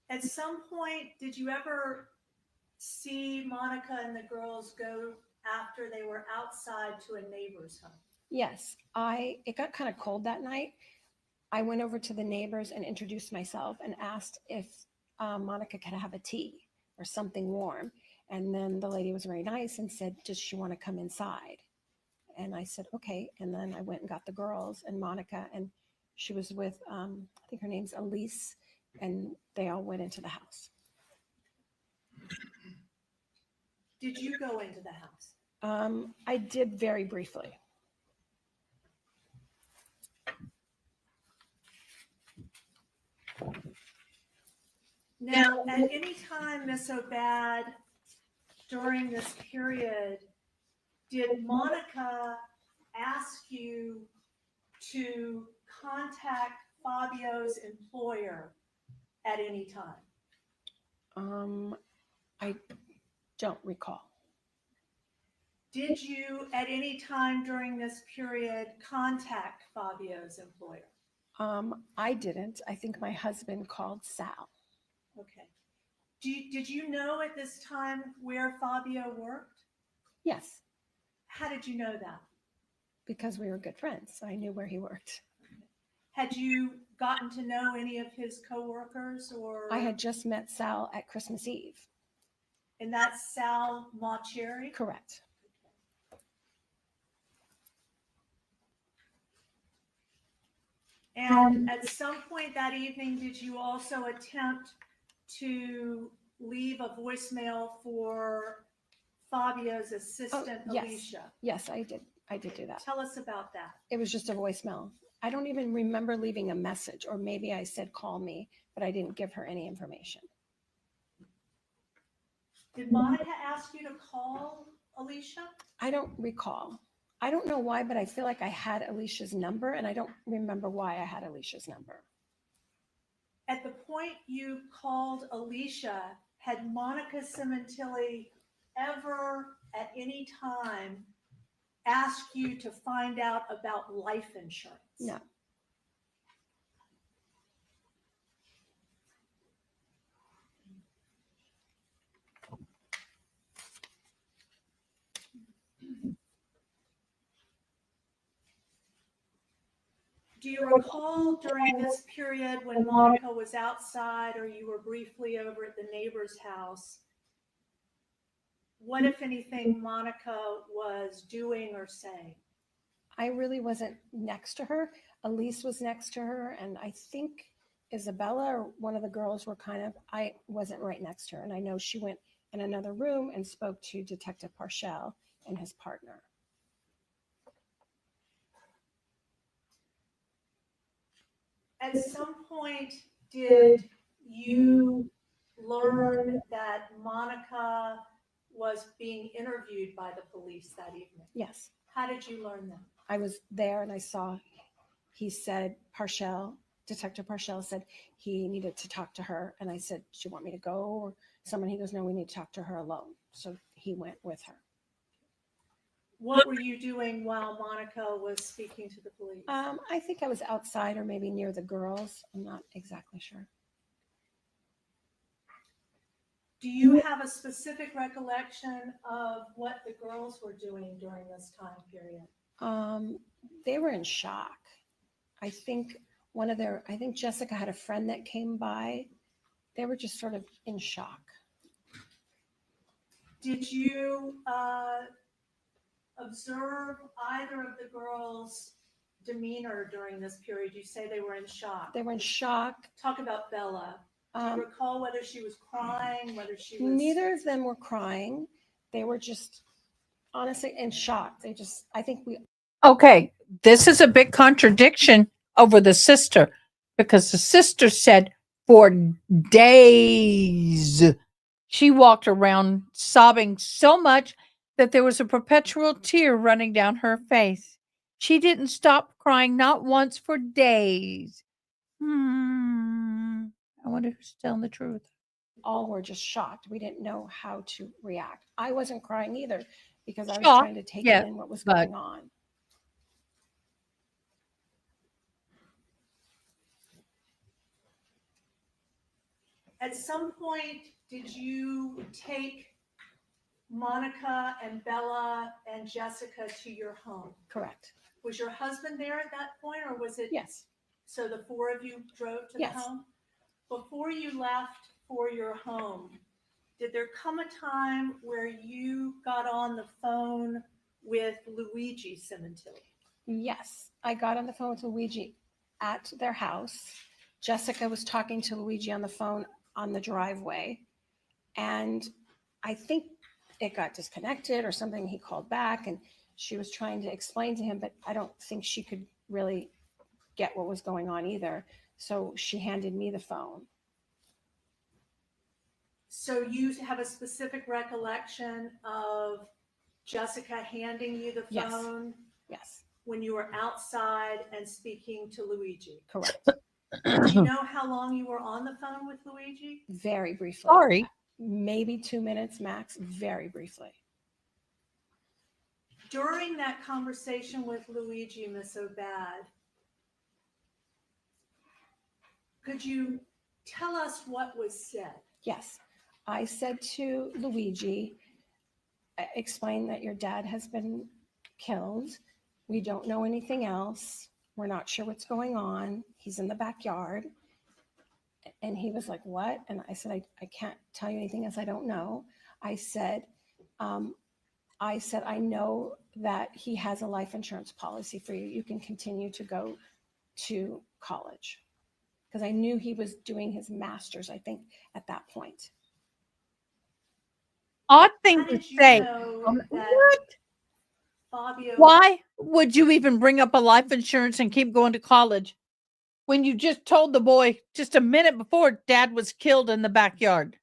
At some point, did you ever see Monica and the girls go after they were outside to a neighbor's home? Yes, it got kind of cold that night. I went over to the neighbors and introduced myself and asked if Monica could have a tea or something warm. And then the lady was very nice and said, does she want to come inside? And I said, okay. And then I went and got the girls and Monica, and she was with, I think her name's Elise, and they all went into the house. Did you go into the house? I did very briefly. Now, at any time, Miss Obad, during this period, did Monica ask you to contact Fabio's employer at any time? I don't recall. Did you at any time during this period contact Fabio's employer? I didn't. I think my husband called Sal. Okay. Did you know at this time where Fabio worked? Yes. How did you know that? Because we were good friends. So I knew where he worked. Had you gotten to know any of his coworkers, or? I had just met Sal at Christmas Eve. And that's Sal Maucheri? Correct. And at some point that evening, did you also attempt to leave a voicemail for Fabio's assistant, yes. Alicia? Yes, I did. I did do that. Tell us about that. It was just a voicemail. I don't even remember leaving a message, or maybe I said, call me, but I didn't give her any information. Did Monica ask you to call Alicia? I don't recall. I don't know why, but I feel like I had Alicia's number, and I don't remember why I had Alicia's number. At the point you called Alicia, had Monica Sementilli ever at any time asked you to find out about life insurance? No. Do you recall during this period when Monica was outside or you were briefly over at the neighbor's house, what, if anything, Monica was doing or saying? I really wasn't next to her. Elise was next to her, and I think Isabella or one of the girls were I wasn't right next to her. And I know she went in another room and spoke to Detective Parshall and his partner. At some point, did you learn that Monica was being interviewed by the police that evening? Yes. How did you learn that? I was there and I saw, he said, Detective Parshall said he needed to talk to her. And I said, do you want me to go? Or someone, he goes, no, we need to talk to her alone. So he went with her. What were you doing while Monica was speaking to the police? I think I was outside or maybe near the girls. I'm not exactly sure. Do you have a specific recollection of what the girls were doing during this time period? They were in shock. I think I think Jessica had a friend that came by. They were just sort of in shock. Did you observe either of the girls' demeanor during this period? You say they were in shock. They were in shock. Talk about Bella. Do you recall whether she was crying, whether she was... Neither of them were crying. They were just honestly in shock. I think we Okay, this is a big contradiction over the sister because the sister said for days she walked around sobbing so much that there was a perpetual tear running down her face. She didn't stop crying not once for days. I wonder who's telling the truth. all were just shocked. We didn't know how to react. I wasn't crying either because I was Shocked, trying to take yeah, in what was but- going on. At some point, did you take Monica and Bella and Jessica to your home? Correct. Was your husband there at that point, or was it? Yes. So the four of you drove to Yes. the home? Before you left for your home, did there come a time where you got on the phone with Luigi Sementilli? Yes. I got on the phone with Luigi at their house. Jessica was talking to Luigi on the phone on the driveway. And I think it got disconnected or something. He called back and she was trying to explain to him, but I don't think she could really get what was going on either. So she handed me the phone. So you have a specific recollection of Jessica handing you the Yes. phone Yes, when you were outside and speaking to Luigi? correct. Do you know how long you were on the phone with Luigi? Very briefly. Sorry. Maybe 2 minutes max, very briefly. During that conversation with Luigi, Miss O'Bad, could you tell us what was said? Yes. I said to Luigi, explain that your dad has been killed. We don't know anything else. We're not sure what's going on. He's in the backyard. And he was like, what? And I said, I can't tell you anything else. I don't know. I said, I know that he has a life insurance policy for you. You can continue to go to college. Because I knew he was doing his master's, I think, at that point. Odd thing How to did you say. know that What? Fabio? Why would you even bring up a life insurance and keep going to college when you just told the boy just a minute before dad was killed in the backyard?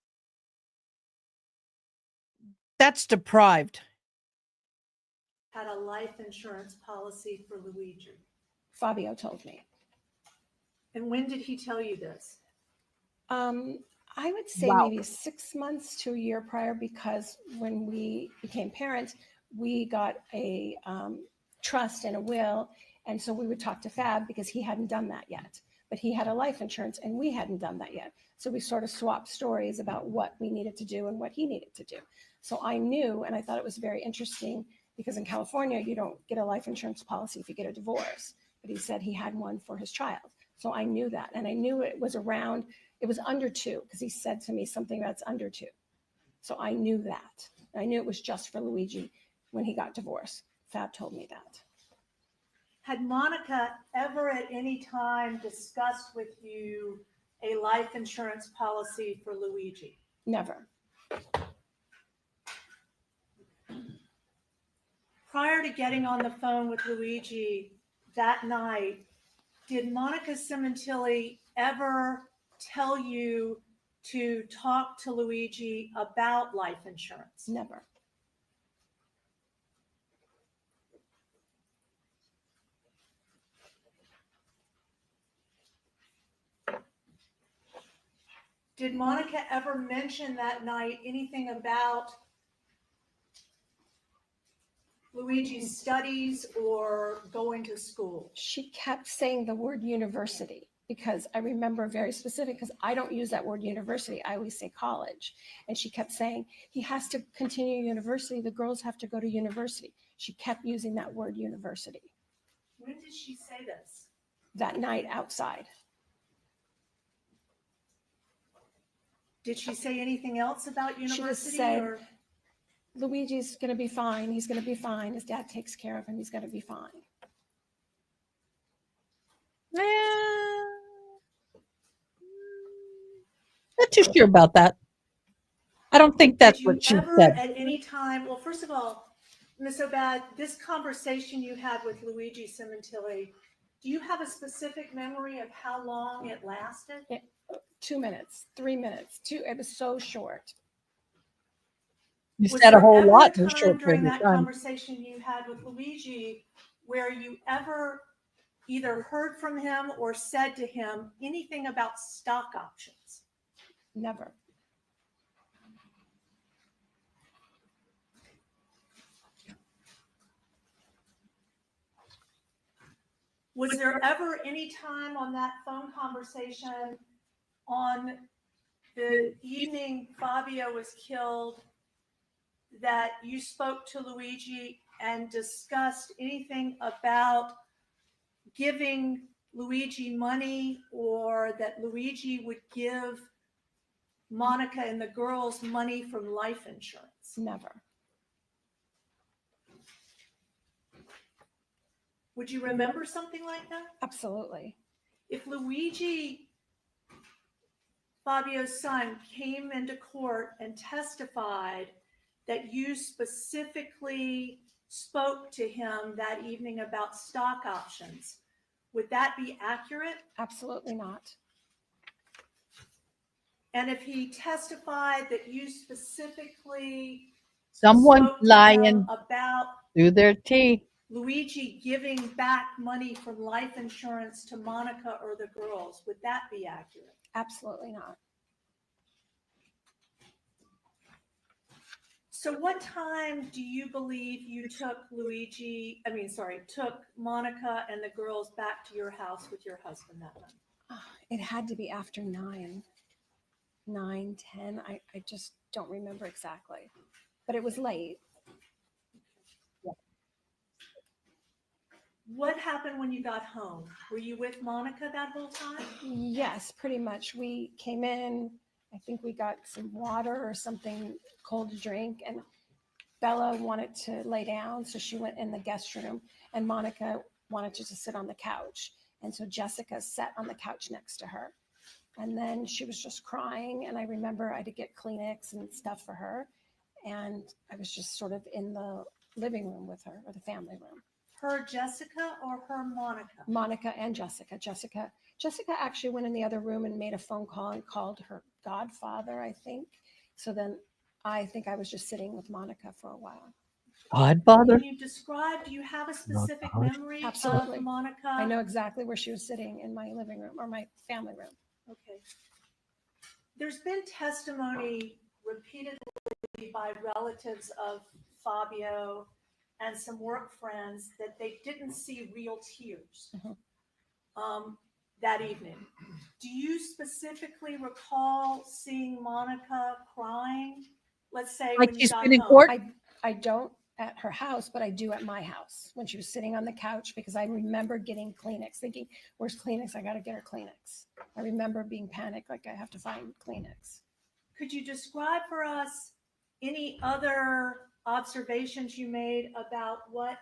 That's deprived. Had a life insurance policy for Luigi. Fabio told me. And when did he tell you this? I would say Wow. maybe 6 months to a year prior, because when we became parents, we got a trust and a will. And so we would talk to Fab because he hadn't done that yet. But he had a life insurance and we hadn't done that yet. So we sort of swapped stories about what we needed to do and what he needed to do. So I knew, and I thought it was very interesting because in California, you don't get a life insurance policy if you get a divorce. But he said he had one for his child. So I knew that. And I knew it was around, it was under 2, because he said to me something that's under 2. So I knew that. I knew it was just for Luigi when he got divorced. Fab told me that. Had Monica ever at any time discussed with you a life insurance policy for Luigi? Never. Prior to getting on the phone with Luigi that night, did Monica Sementilli ever tell you to talk to Luigi about life insurance? Never. Did Monica ever mention that night anything about Luigi's studies or going to school? She kept saying the word university because I remember very specific, because I don't use that word university. I always say college. And she kept saying, he has to continue university. The girls have to go to university. She kept using that word university. When did she say this? That night outside. Did she say anything else about She just university? said, or? Luigi's going to be fine. He's going to be fine. His dad takes care of him. He's going to be fine. Not too sure about that. I don't think that's Did you what she ever said. at any time, well, first of all, Ms. Obad, this conversation you had with Luigi Sementilli, do you have a specific memory of how long it lasted? 2 minutes, 3 minutes, it was so short. You Was said a there whole ever lot in a time short during period of that time. conversation you had with Luigi where you ever either heard from him or said to him anything about stock options? Never. Was there ever any time on that phone conversation on the evening Fabio was killed that you spoke to Luigi and discussed anything about giving Luigi money, or that Luigi would give Monica and the girls money from life insurance? Never. Would you remember something like that? Absolutely. If Luigi, Fabio's son, came into court and testified that you specifically spoke to him that evening about stock options, would that be accurate? Absolutely not. And if he testified that you specifically Someone spoke to him lying about through their teeth. Luigi giving back money from life insurance to Monica or the girls, would that be accurate? Absolutely not. So what time do you believe you took took Monica and the girls back to your house with your husband that night? It had to be after 9, 10. I just don't remember exactly, but it was late. What happened when you got home? Were you with Monica that whole time? Yes, pretty much. We came in, I think we got some water or something cold to drink, and Bella wanted to lay down, so she went in the guest room, and Monica wanted to just sit on the couch. And so Jessica sat on the couch next to her. And then she was just crying, and I remember I had to get Kleenex and stuff for her. And I was just sort of in the living room with her, or the family room. Her Jessica or her Monica? Monica and Jessica. Jessica actually went in the other room and made a phone call and called her godfather, I think. So then I think I was just sitting with Monica for a while. Godfather? Can you describe, do you have a specific memory Absolutely. of Monica? I know exactly where she was sitting in my living room or my family room. Okay. There's been testimony repeatedly by relatives of Fabio and some work friends that they didn't see real tears that evening. Do you specifically recall seeing Monica crying? Let's say Like when you she's got been in home. court? I don't at her house, but I do at my house when she was sitting on the couch, because I remember getting Kleenex, thinking, where's Kleenex? I got to get her Kleenex. I remember being panicked, like I have to find Kleenex. Could you describe for us any other observations you made about what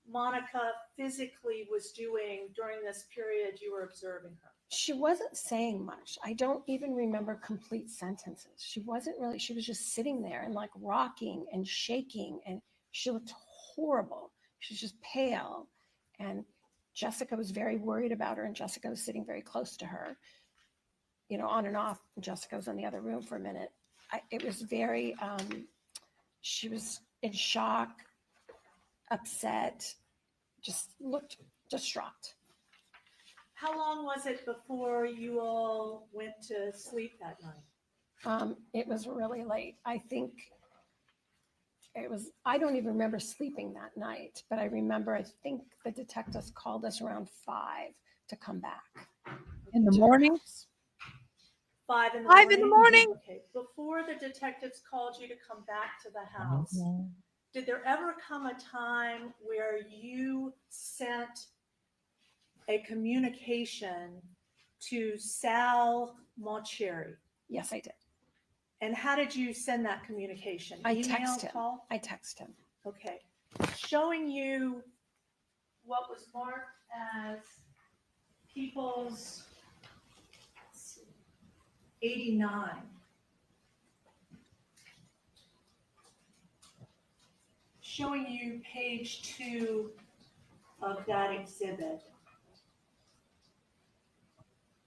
Monica physically was doing during this period you were observing her? She wasn't saying much. I don't even remember complete sentences. She was just sitting there and like rocking and shaking, and she looked horrible. She was just pale. And Jessica was very worried about her, and Jessica was sitting very close to her, on and off. Jessica was in the other room for a minute. It was very, she was in shock, upset, just looked distraught. How long was it before you all went to sleep that night? It was really late. I think I don't even remember sleeping that night, but I think the detectives called us around 5 to come back. In the morning? 5 in the 5 morning? in the morning? Okay. Before the detectives called you to come back to the house, did there ever come a time where you sent a communication to Sal Moncheri? Yes, I did. And how did you send that communication? I Email, text him. call? I text him. Okay. Showing you what was marked as People's 89. showing you page 2 of that exhibit.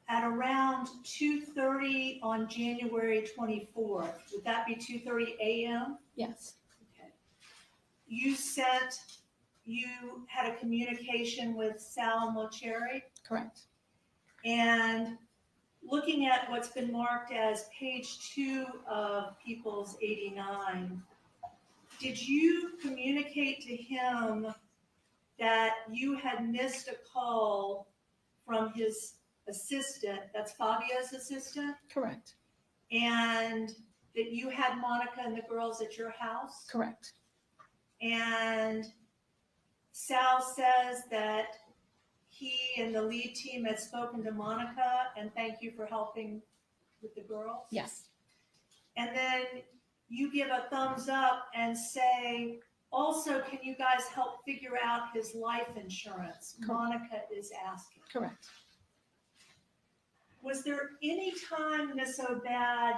At around 2:30 on January 24th, would that be 2:30 a.m.? Yes, Okay. You had a communication with Sal Mocheri, correct. and looking at what's been marked as page 2 of People's 89, did you communicate to him that you had missed a call from his assistant, that's Fabio's assistant, Correct. and that you had Monica and the girls at your house? Correct. And Sal says that he and the lead team had spoken to Monica and thank you for helping with the girls? Yes. And then you give a thumbs up and say, also, can you guys help figure out his life insurance? Monica is asking. Correct. Was there any time, Miss Obad,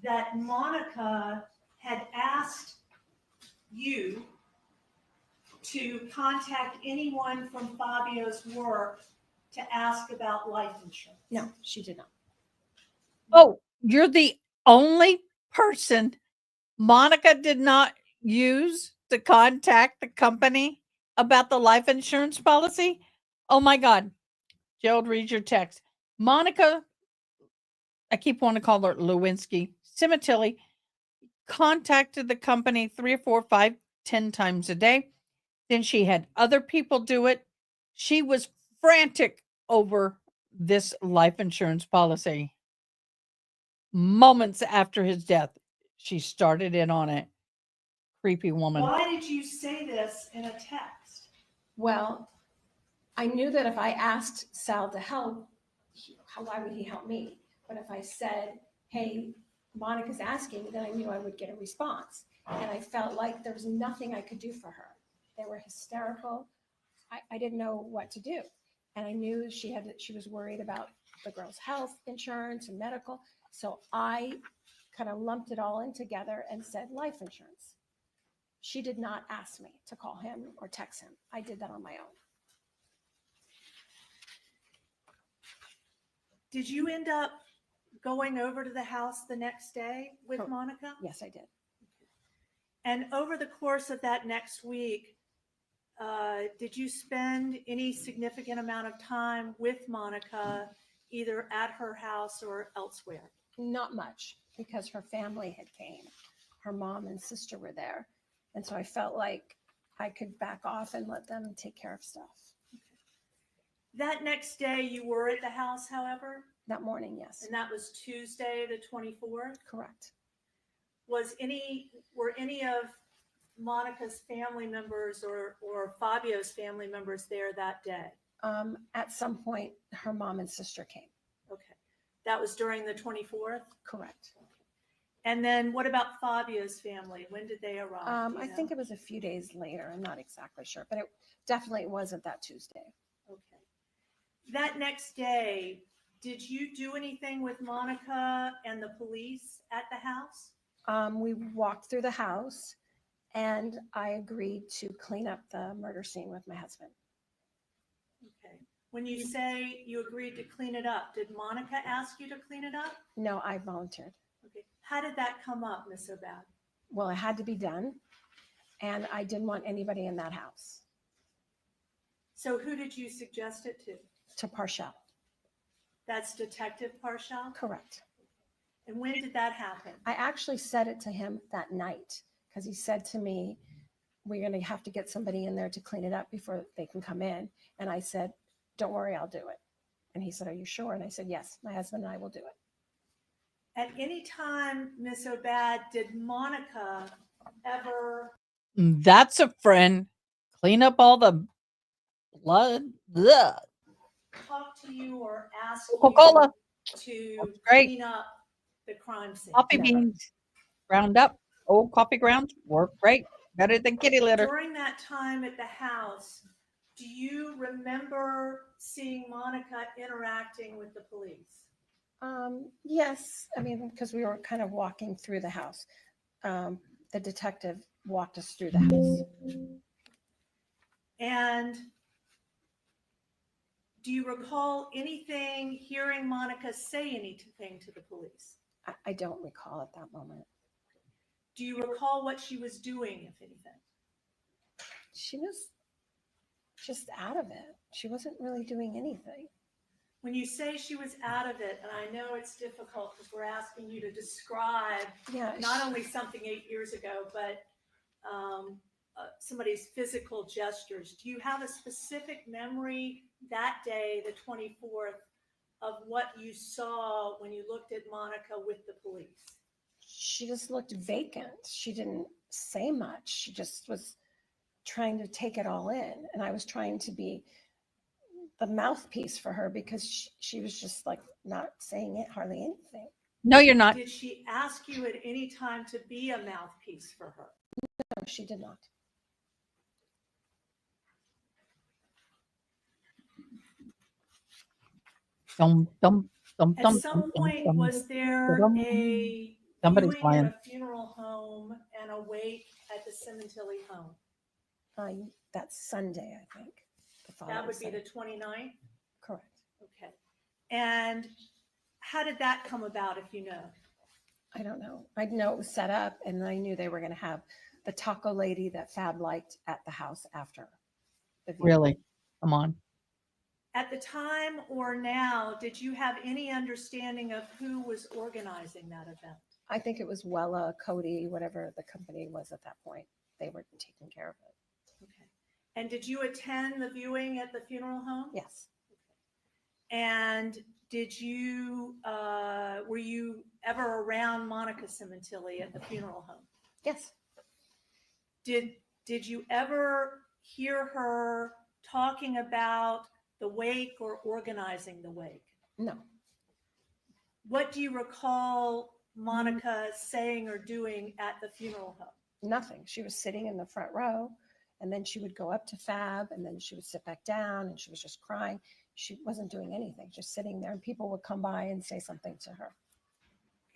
that Monica had asked you to contact anyone from Fabio's work to ask about life insurance? No, she did not. Oh, you're the only person Monica did not use to contact the company about the life insurance policy? Oh my God. Gerald, read your text. Monica, I keep wanting to call her Lewinsky, Sementilli, contacted the company 3 or 4, 5, 10 times a day. Then she had other people do it. She was frantic over this life insurance policy. Moments after his death, she started in on it. Creepy woman. Why did you say this in a text? Well, I knew that if I asked Sal to help, why would he help me? But if I said, hey, Monica's asking, then I knew I would get a response. And I felt like there was nothing I could do for her. They were hysterical. I didn't know what to do. And I knew she was worried about the girl's health insurance and medical. So I kind of lumped it all in together and said life insurance. She did not ask me to call him or text him. I did that on my own. Did you end up going over to the house the next day with Monica? Yes, I did. And over the course of that next week, did you spend any significant amount of time with Monica, either at her house or elsewhere? Not much, because her family had came. Her mom and sister were there. And so I felt like I could back off and let them take care of stuff. That next day you were at the house, however? That morning, yes. And that was Tuesday, the 24th? Correct. Were any of Monica's family members or Fabio's family members there that day? At some point, her mom and sister came. Okay. That was during the 24th? Correct. And then what about Fabio's family? When did they arrive? I think it was a few days later. I'm not exactly sure, but it definitely wasn't that Tuesday. Okay. That next day, did you do anything with Monica and the police at the house? We walked through the house and I agreed to clean up the murder scene with my husband. Okay. When you say you agreed to clean it up, did Monica ask you to clean it up? No, I volunteered. Okay. How did that come up, Miss Obad? Well, it had to be done, and I didn't want anybody in that house. So who did you suggest it to? To Parshall. That's Detective Parshall? Correct. And when did that happen? I actually said it to him that night because he said to me, we're going to have to get somebody in there to clean it up before they can come in. And I said, don't worry, I'll do it. And he said, are you sure? And I said, yes, my husband and I will do it. At any time, Miss Obad, did Monica ever... That's a friend. Clean up all the blood. Ugh. talk to you or ask Coca-Cola. you to That's great. clean up the crime scene? Coffee beans. Ground up. Old coffee grounds work great. Better than kitty litter. During that time at the house, do you remember seeing Monica interacting with the police? Yes, I mean, because we were kind of walking through the house. The detective walked us through the house. And do you recall anything, hearing Monica say anything to the police? I don't recall at that moment. Do you recall what she was doing, if anything? She was just out of it. She wasn't really doing anything. When you say she was out of it, and I know it's difficult because we're asking you to describe not only something 8 years ago, but somebody's physical gestures. Do you have a specific memory that day, the 24th, of what you saw when you looked at Monica with the police? She just looked vacant. She didn't say much. She just was trying to take it all in. And I was trying to be the mouthpiece for her because she was just like not saying it, hardly anything. No, you're not. Did she ask you at any time to be a mouthpiece for her? No, she did not. Dum, dum, dum, At dum, some dum, point, dum, was there dum. a Somebody's viewing playing. at a funeral home and a wake at the Sementilli home? That's Sunday, I think. That would be the 29th? Correct. Okay. And how did that come about, if you know? I don't know. I know it was set up, and I knew they were going to have the taco lady that Fab liked at the house after. the viewing. Really? Come on. At the time or now, did you have any understanding of who was organizing that event? I think it was Wella, Cody, whatever the company was at that point. They were taking care of it. Okay. And did you attend the viewing at the funeral home? Yes. And did you, were you ever around Monica Sementilli at the funeral home? Yes. Did you ever hear her talking about the wake or organizing the wake? No. What do you recall Monica saying or doing at the funeral home? Nothing. She was sitting in the front row, and then she would go up to Fab, and then she would sit back down, and she was just crying. She wasn't doing anything, just sitting there, and people would come by and say something to her.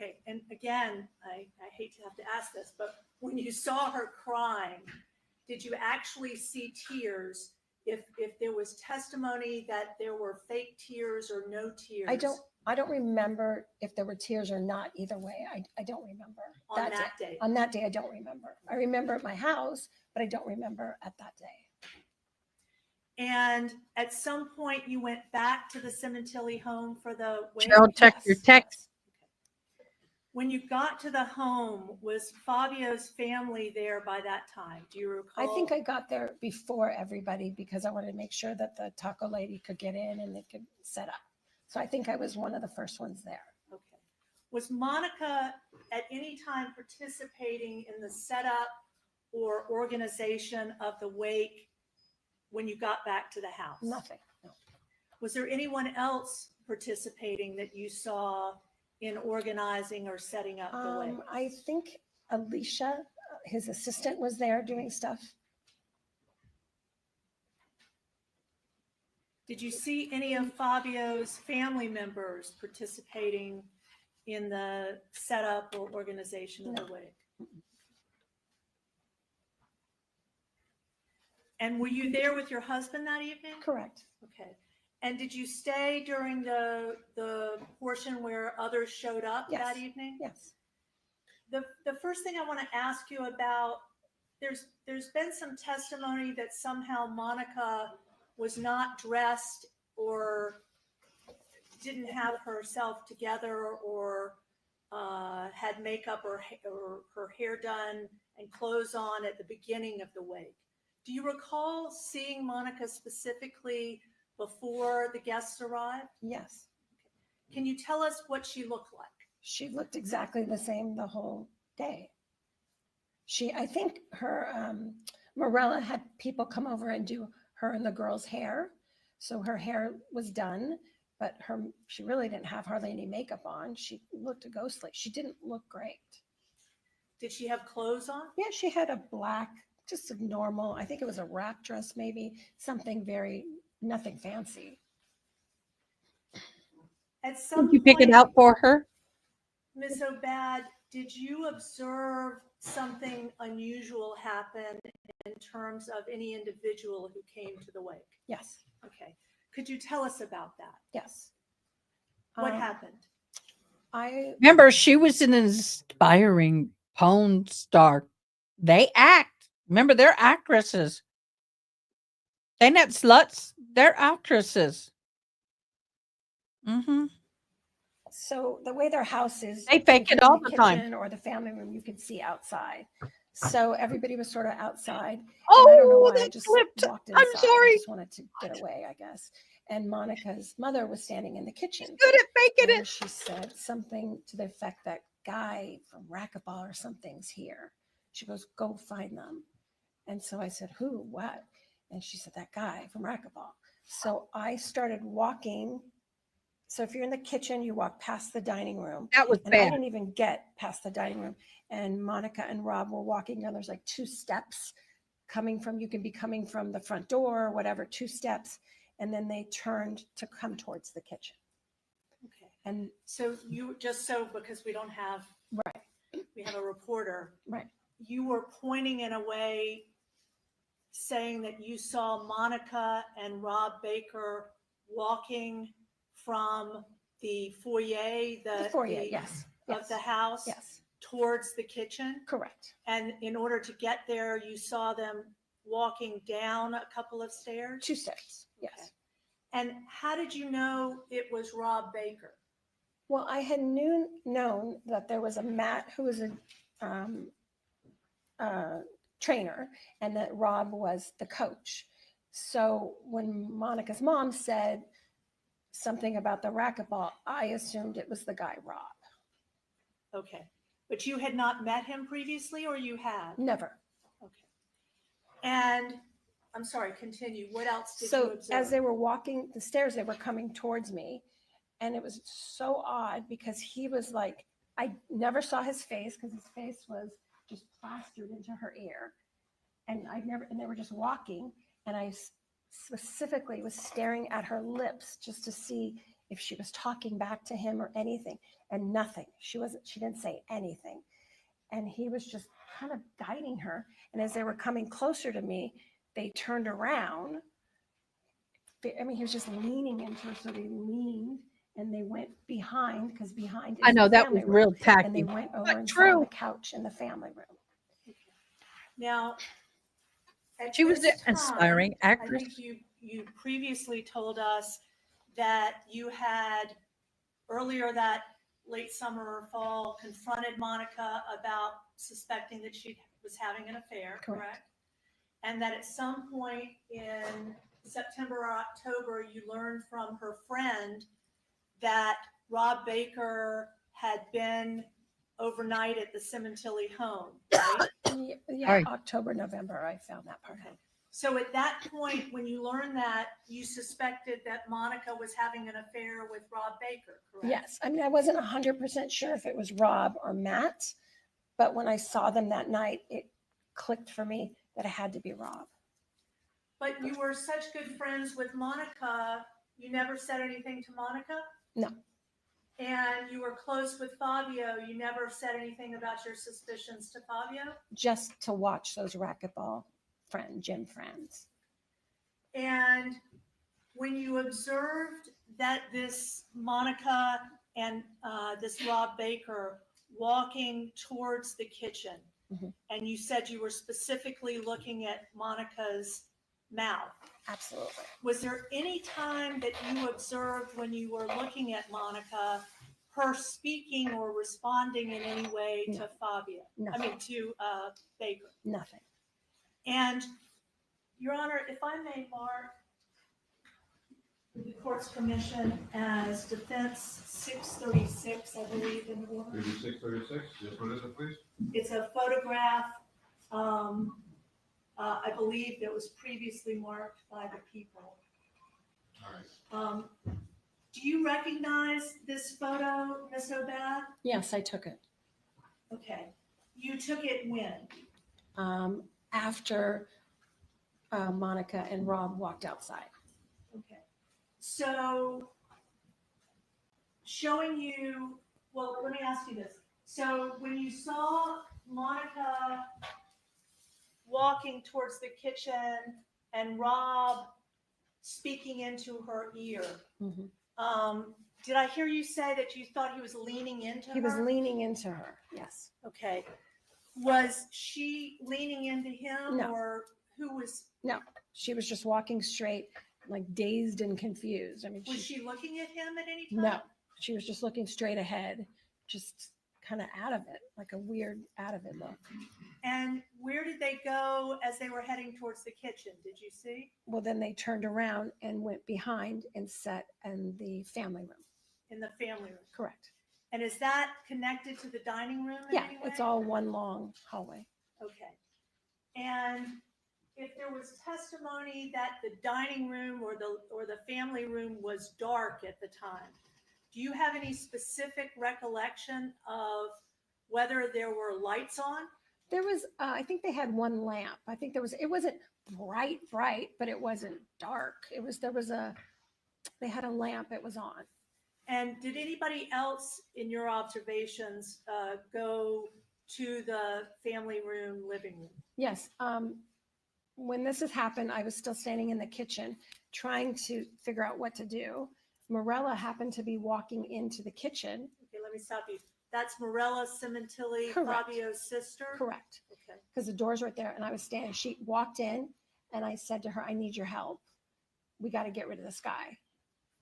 Okay, and again, I hate to have to ask this, but when you saw her crying, did you actually see tears? If there was testimony that there were fake tears or no tears? I don't remember if there were tears or not either way. I don't remember. On that day? On that day, I don't remember. I remember at my house, but I don't remember at that day. And at some point you went back to the Sementilli home for the wake? Cheryl, check your text. When you got to the home, was Fabio's family there by that time? Do you recall? I think I got there before everybody because I wanted to make sure that the taco lady could get in and they could set up. So I think I was one of the first ones there. Okay. Was Monica at any time participating in the setup or organization of the wake when you got back to the house? Nothing. No. Was there anyone else participating that you saw in organizing or setting up the wake? I think Alicia, his assistant, was there doing stuff. Did you see any of Fabio's family members participating in the setup or organization of the wake? And were you there with your husband that evening? Correct. Okay. And did you stay during the portion where others showed up that evening? Yes. The first thing I want to ask you about, there's been some testimony that somehow Monica was not dressed or didn't have herself together or had makeup or her hair done and clothes on at the beginning of the wake. Do you recall seeing Monica specifically before the guests arrived? Yes. Can you tell us what she looked like? She looked exactly the same the whole day. I think her, Morella had people come over and do her and the girls' hair. So her hair was done, but she really didn't have hardly any makeup on. She looked ghostly. She didn't look great. Did she have clothes on? Yeah, she had a black, just a normal, I think it was a wrap dress, maybe something nothing fancy. At some Did you pick it point, out for her? Ms. Obad, did you observe something unusual happen in terms of any individual who came to the wake? Yes, Okay. Could you tell us about that? yes. What Um, happened? I Remember, she was an inspiring porn star. They act. Remember, they're actresses. They're not sluts. They're actresses. Mm-hmm. So the way their house is, They fake if it you're in all the time. kitchen or the family room, you can see outside. So everybody was sort of outside. And Oh, I don't know why I that just slipped. walked I'm inside. I sorry. just wanted to get away, I guess. And Monica's mother was standing in the kitchen. Good at faking And it. she said something to the effect that guy from racquetball or something's here. She goes, go find them. And so I said, who, what? And she said, that guy from racquetball. So I started walking. So if you're in the kitchen, you walk past the dining room. That was And I bad. didn't even get past the dining room. And Monica and Rob were walking down. There's like 2 steps coming from, you can be coming from the front door or whatever, 2 steps. And then they turned to come towards the kitchen. Okay. And So you, just so, because we don't have, right, we have a reporter, right. you were pointing in a way saying that you saw Monica and Rob Baker walking from the foyer, The foyer, yes. of Yes. the house Yes, towards the kitchen. correct. And in order to get there, you saw them walking down a couple of stairs? 2 steps, yes. Okay. And how did you know it was Rob Baker? Well, I had known that there was a Matt who was a trainer and that Rob was the coach. So when Monica's mom said something about the racquetball, I assumed it was the guy Rob. Okay. But you had not met him previously, or you had? Never. Okay. And I'm sorry, continue. What else did you So observe? as they were walking the stairs, they were coming towards me. And it was so odd because he was like, I never saw his face because his face was just plastered into her ear. And and they were just walking. And I specifically was staring at her lips just to see if she was talking back to him or anything. And nothing. She didn't say anything. And he was just kind of guiding her. And as they were coming closer to me, they turned around. I mean, he was just leaning into her, so they leaned and they went behind, because behind is I know the that family was room. real tacky. And they went over But and sat on true. the couch in the family room. Now, at She was this an inspiring time, actress. I think you previously told us that you had earlier that late summer or fall confronted Monica about suspecting that she was having an affair, correct? And that at some point in September or October, you learned from her friend that Rob Baker had been overnight at the Sementilli home, right? Yeah, October, November, I found that part. Okay. So at that point, when you learned that, you suspected that Monica was having an affair with Rob Baker, correct? Yes. I mean, I wasn't 100% sure if it was Rob or Matt, but when I saw them that night, it clicked for me that it had to be Rob. But you were such good friends with Monica, you never said anything to Monica? No. And you were close with Fabio, you never said anything about your suspicions to Fabio? Just to watch those racquetball gym friends. And when you observed that this Monica and this Rob Baker walking towards the kitchen, and you said you were specifically looking at Monica's mouth. Absolutely. Was there any time that you observed when you were looking at Monica, her speaking or responding in any way to Fabio? Nothing. I mean, to Baker? Nothing. And, Your Honor, if I may mark with the court's permission as defense 636, I believe, in the order. 3636, yes, what is it, please? It's a photograph, I believe that was previously marked by the people. All right. Do you recognize this photo, Ms. Obad? Yes, I took it. Okay. You took it when? After Monica and Rob walked outside. Okay. So showing you, well, let me ask you this. So when you saw Monica walking towards the kitchen and Rob speaking into her ear. Did I hear you say that you thought he was leaning into her? He was leaning into her. Yes. Okay. Was she leaning into him No. or who was? No, she was just walking straight, like dazed and confused. I mean, Was she looking at him at any time? no, she was just looking straight ahead, just kind of out of it, like a weird out of it look. And where did they go as they were heading towards the kitchen? Did you see? Well, then they turned around and went behind and sat in the family room. In the family room. Correct. And is that connected to the dining room in Yeah, any way? it's all one long hallway. Okay. And if there was testimony that the dining room or the family room was dark at the time, do you have any specific recollection of whether there were lights on? There was, I think they had one lamp. I think there was, it wasn't bright, but it wasn't dark. They had a lamp, it was on. And did anybody else in your observations go to the family room, living room? Yes. When this has happened, I was still standing in the kitchen trying to figure out what to do. Morella happened to be walking into the kitchen. Okay, let me stop you. That's Morella Sementilli, Correct. Fabio's sister? Correct. Okay. Because the door's right there and I was standing. She walked in and I said to her, I need your help. We got to get rid of this guy.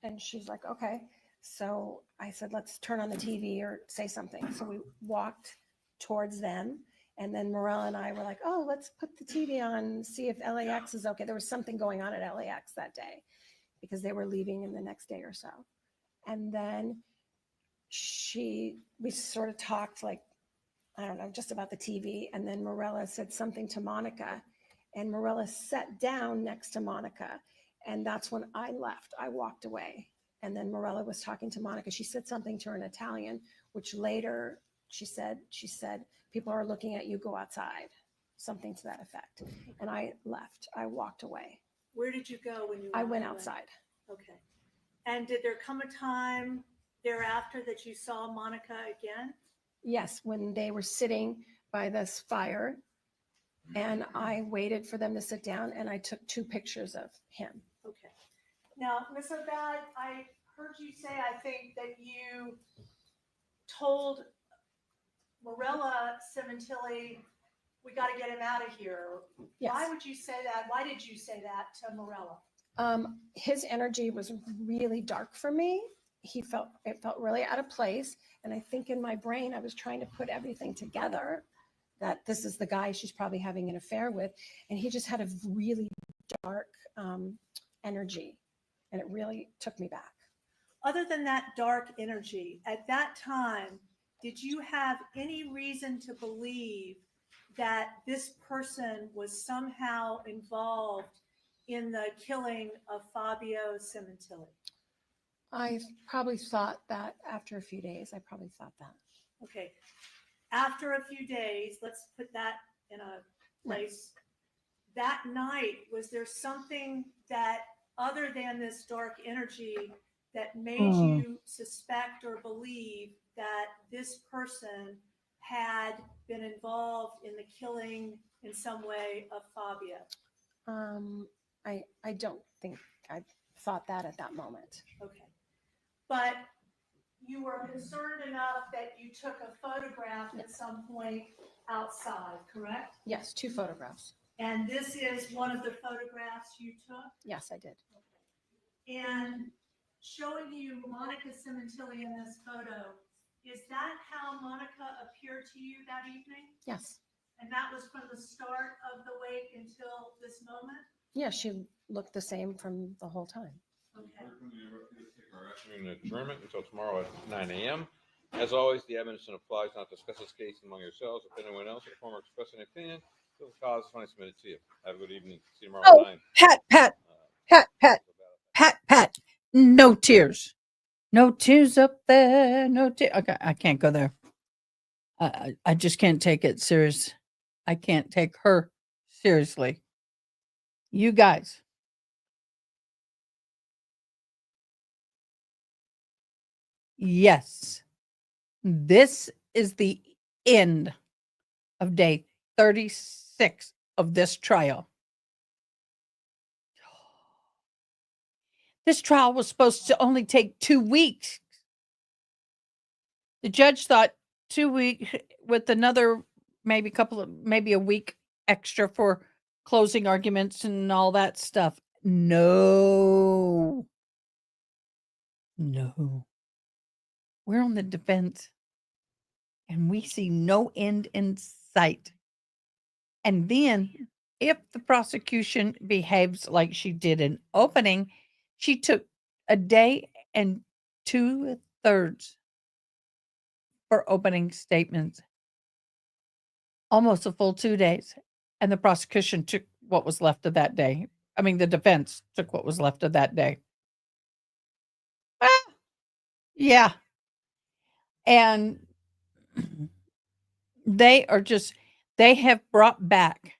And she's like, okay. So I said, let's turn on the TV or say something. So we walked towards them. And then Morella and I were like, oh, let's put the TV on, see if LAX is okay. There was something going on at LAX that day because they were leaving in the next day or so. And then we sort of talked like, I don't know, just about the TV. And then Morella said something to Monica and Morella sat down next to Monica. And that's when I left. I walked away. And then Morella was talking to Monica. She said something to her in Italian, which later she said, people are looking at you, go outside, something to that effect. And I left. I walked away. Where did you go when you I went away? outside. Okay. And did there come a time thereafter that you saw Monica again? Yes, when they were sitting by this fire and I waited for them to sit down and I took 2 pictures of him. Okay. Now, Ms. Obad, I heard you say, I think, that you told Morella Sementilli, we got to get him out of here. Yes. Why would you say that? Why did you say that to Morella? His energy was really dark for me. It felt really out of place. And I think in my brain, I was trying to put everything together that this is the guy she's probably having an affair with. And he just had a really dark energy. And it really took me back. Other than that dark energy, at that time, did you have any reason to believe that this person was somehow involved in the killing of Fabio Sementilli? I probably thought that after a few days, I probably thought that. Okay. After a few days, let's put that in a place. That night, was there something that, other than this dark energy, that made you suspect or believe that this person had been involved in the killing in some way of Fabio? I don't think I thought that at that moment. Okay. But you were concerned enough that you took a photograph at some point outside, correct? Yes, 2 photographs. And this is one of the photographs you took? Yes, I did. And showing you Monica Sementilli in this photo, is that how Monica appeared to you that evening? Yes. And that was from the start of the wake until this moment? Yeah, she looked the same from the whole time. Okay. Our afternoon adjournment until tomorrow at 9 a.m. As always, the evidence applies not discuss this case among yourselves. If anyone else in the form of expressing an opinion, feel the cause is finally submitted to you. Have a good evening. See you tomorrow at 9. Pat. No tears. No tears up there. No tears. Okay, I can't go there. I just can't take it serious. I can't take her seriously. You guys. Yes. This is the end of day 36 of this trial. This trial was supposed to only take 2 weeks. The judge thought 2 weeks with another maybe a week extra for closing arguments and all that stuff. No. No. We're on the defense and we see no end in sight. And then, if the prosecution behaves like she did in opening, she took a day and 2/3 for opening statements, almost a full 2 days. And the prosecution took what was left of that day. I mean, the defense took what was left of that day. Ah, yeah. And they have brought back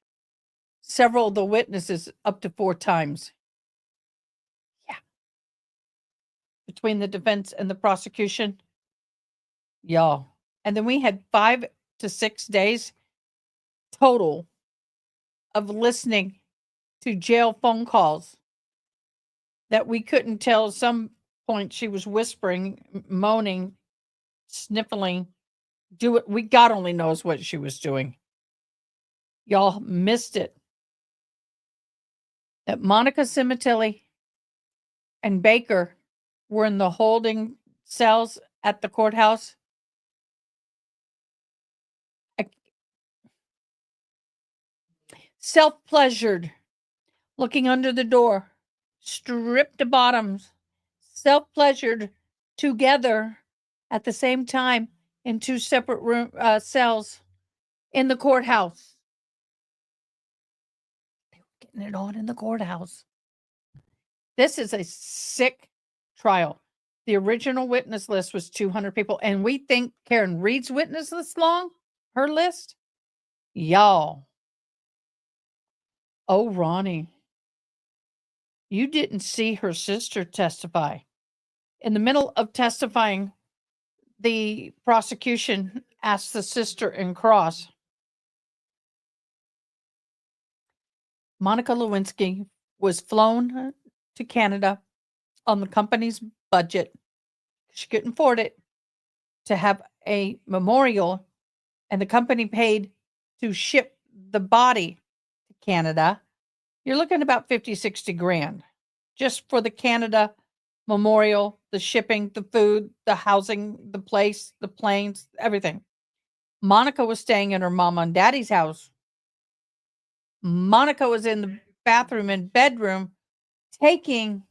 several of the witnesses up to 4 times. Yeah. Between the defense and the prosecution. Y'all. And then we had 5 to 6 days total of listening to jail phone calls that we couldn't tell. At some point she was whispering, moaning, sniffling. God only knows what she was doing. Y'all missed it. That Monica Sementilli and Baker were in the holding cells at the courthouse. Self-pleasured, looking under the door, stripped to bottoms, self-pleasured together at the same time in 2 separate cells in the courthouse. They were getting it on in the courthouse. This is a sick trial. The original witness list was 200 people, and we think Karen Reed's witness list long, her list. Y'all. Oh, Ronnie, you didn't see her sister testify. In the middle of testifying, the prosecution asked the sister in cross, Monica Lewinsky was flown to Canada on the company's budget. She couldn't afford it to have a memorial, and the company paid to ship the body to Canada. You're looking about 50, 60 grand just for the Canada memorial, the shipping, the food, the housing, the place, the planes, everything. Monica was staying in her mom and daddy's house. Monica was in the bathroom and bedroom taking,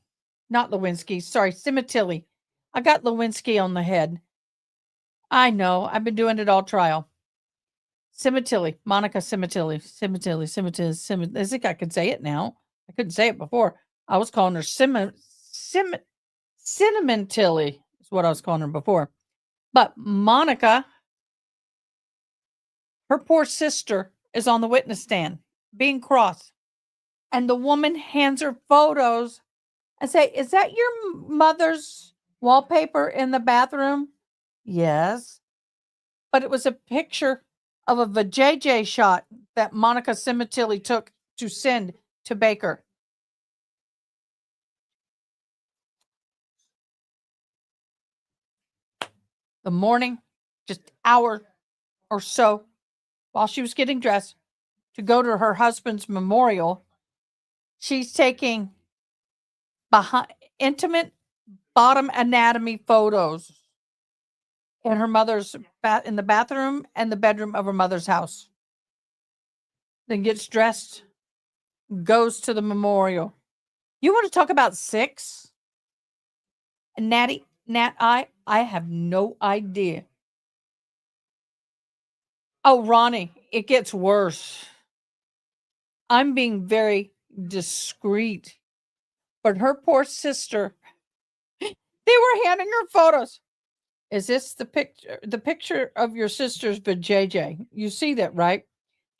not Lewinsky, sorry, Sementilli. I got Lewinsky on the head. I know, I've been doing it all trial. Sementilli, Monica Sementilli. I think I could say it now. I couldn't say it before. I was calling her Sementilli is what I was calling her before. But Monica, her poor sister, is on the witness stand being crossed. And the woman hands her photos and say, is that your mother's wallpaper in the bathroom? Yes. But it was a picture of a vajayjay shot that Monica Sementilli took to send to Baker. The morning, just hour or so, while she was getting dressed to go to her husband's memorial, she's taking intimate bottom anatomy photos in her mother's in the bathroom and the bedroom of her mother's house. Then gets dressed, goes to the memorial. You want to talk about 6? I have no idea. Oh, Ronnie, it gets worse. I'm being very discreet, but her poor sister, they were handing her photos. Is this the picture of your sister's vajayjay? You see that, right?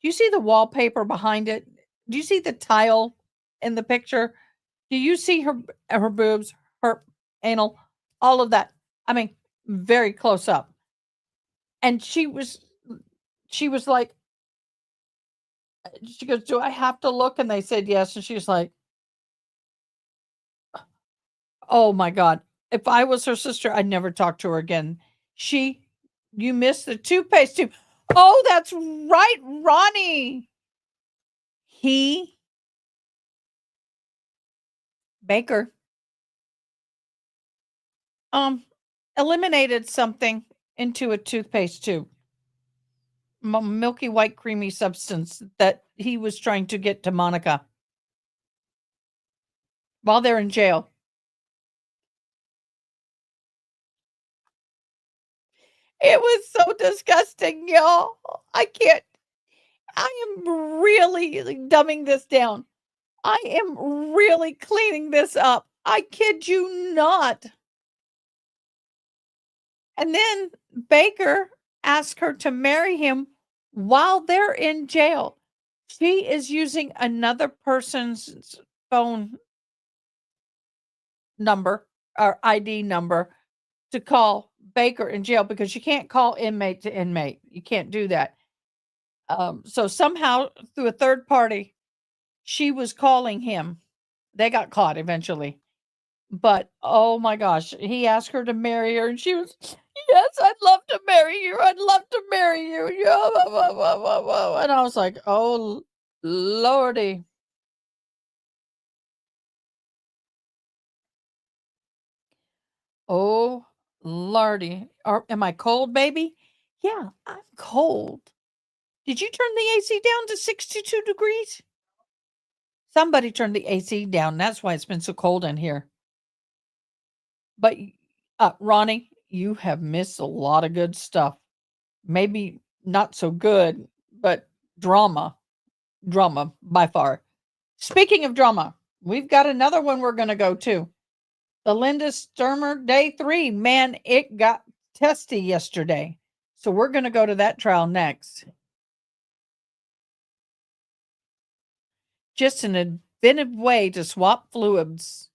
Do you see the wallpaper behind it? Do you see the tile in the picture? Do you see her boobs, her anal, all of that? I mean, very close up. And she was like, She goes, "Do I have to look?" And they said yes. And she's like, "Oh my God. If I was her sister, I'd never talk to her again." You missed the toothpaste tube. Oh, that's right, Ronnie. Baker, eliminated something into a toothpaste tube. Milky white creamy substance that he was trying to get to Monica while they're in jail. It was so disgusting, y'all. I am really dumbing this down. I am really cleaning this up. I kid you not. And then Baker asked her to marry him while they're in jail. She is using another person's phone number or ID number to call Baker in jail because you can't call inmate to inmate. You can't do that. So somehow through a third party, she was calling him. They got caught eventually. But oh my gosh, he asked her to marry her, and she was, "Yes, I'd love to marry you. I'd love to marry you." Yeah, and I was like, "Oh Lordy." Oh Lordy. Am I cold, baby? Yeah, I'm cold. Did you turn the AC down to 62 degrees? Somebody turned the AC down. That's why it's been so cold in here. But Ronnie, you have missed a lot of good stuff. Maybe not so good, but drama by far. Speaking of drama, we've got another one we're going to go to. The Linda Sturmer Day 3. Man, it got testy yesterday. So we're going to go to that trial next. Just an inventive way to swap fluids.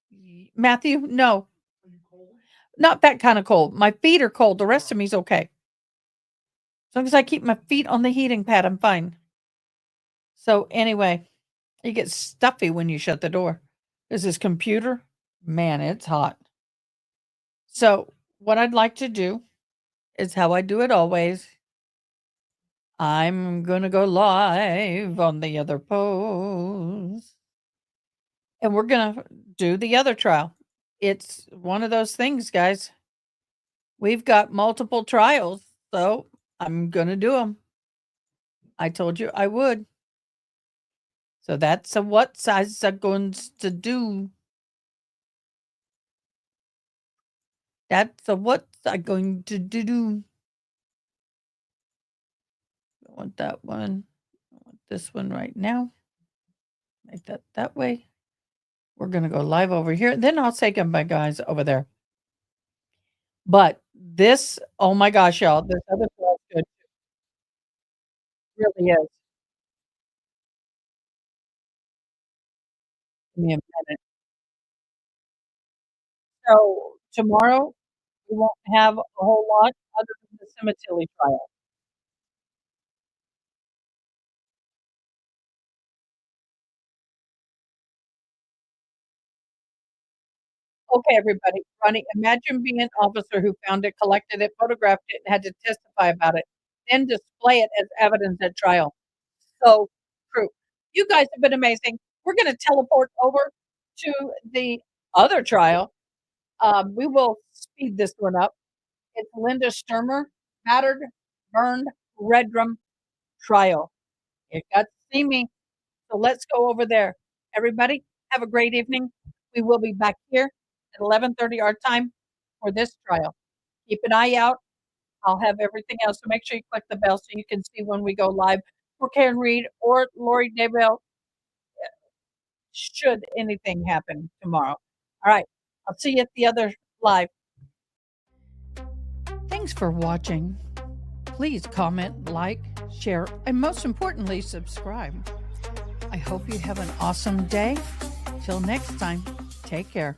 Matthew, no. Not that kind of cold. My feet are cold. The rest of me's okay. As long as I keep my feet on the heating pad, I'm fine. So anyway, you get stuffy when you shut the door. Is this computer? Man, it's hot. So what I'd like to do is how I do it always. I'm going to go live on the other post. And we're going to do the other trial. It's one of those things, guys. We've got multiple trials, so I'm going to do them. I told you I would. So that's what size I'm going to do. That's what I'm going to do. I want that one. I want this one right now. Make that way. We're going to go live over here. Then I'll take them, my guys, over there. But this, oh my gosh, y'all, this other trial is good. It really is. Give me a minute. So tomorrow we won't have a whole lot other than the Sementilli trial. Okay, everybody. Ronnie, imagine being an officer who found it, collected it, photographed it, and had to testify about it, then display it as evidence at trial. So true. You guys have been amazing. We're going to teleport over to the other trial. We will speed this one up. It's Linda Sturmer, battered, burned, red drum trial. You got to see me. So let's go over there. Everybody, have a great evening. We will be back here at 11:30 our time for this trial. Keep an eye out. I'll have everything else. So make sure you click the bell so you can see when we go live for Karen Reed or Lori Daybell should anything happen tomorrow. All right. I'll see you at the other live. Thanks for watching. Please comment, like, share, and most importantly, subscribe. I hope you have an awesome day. Till next time, take care.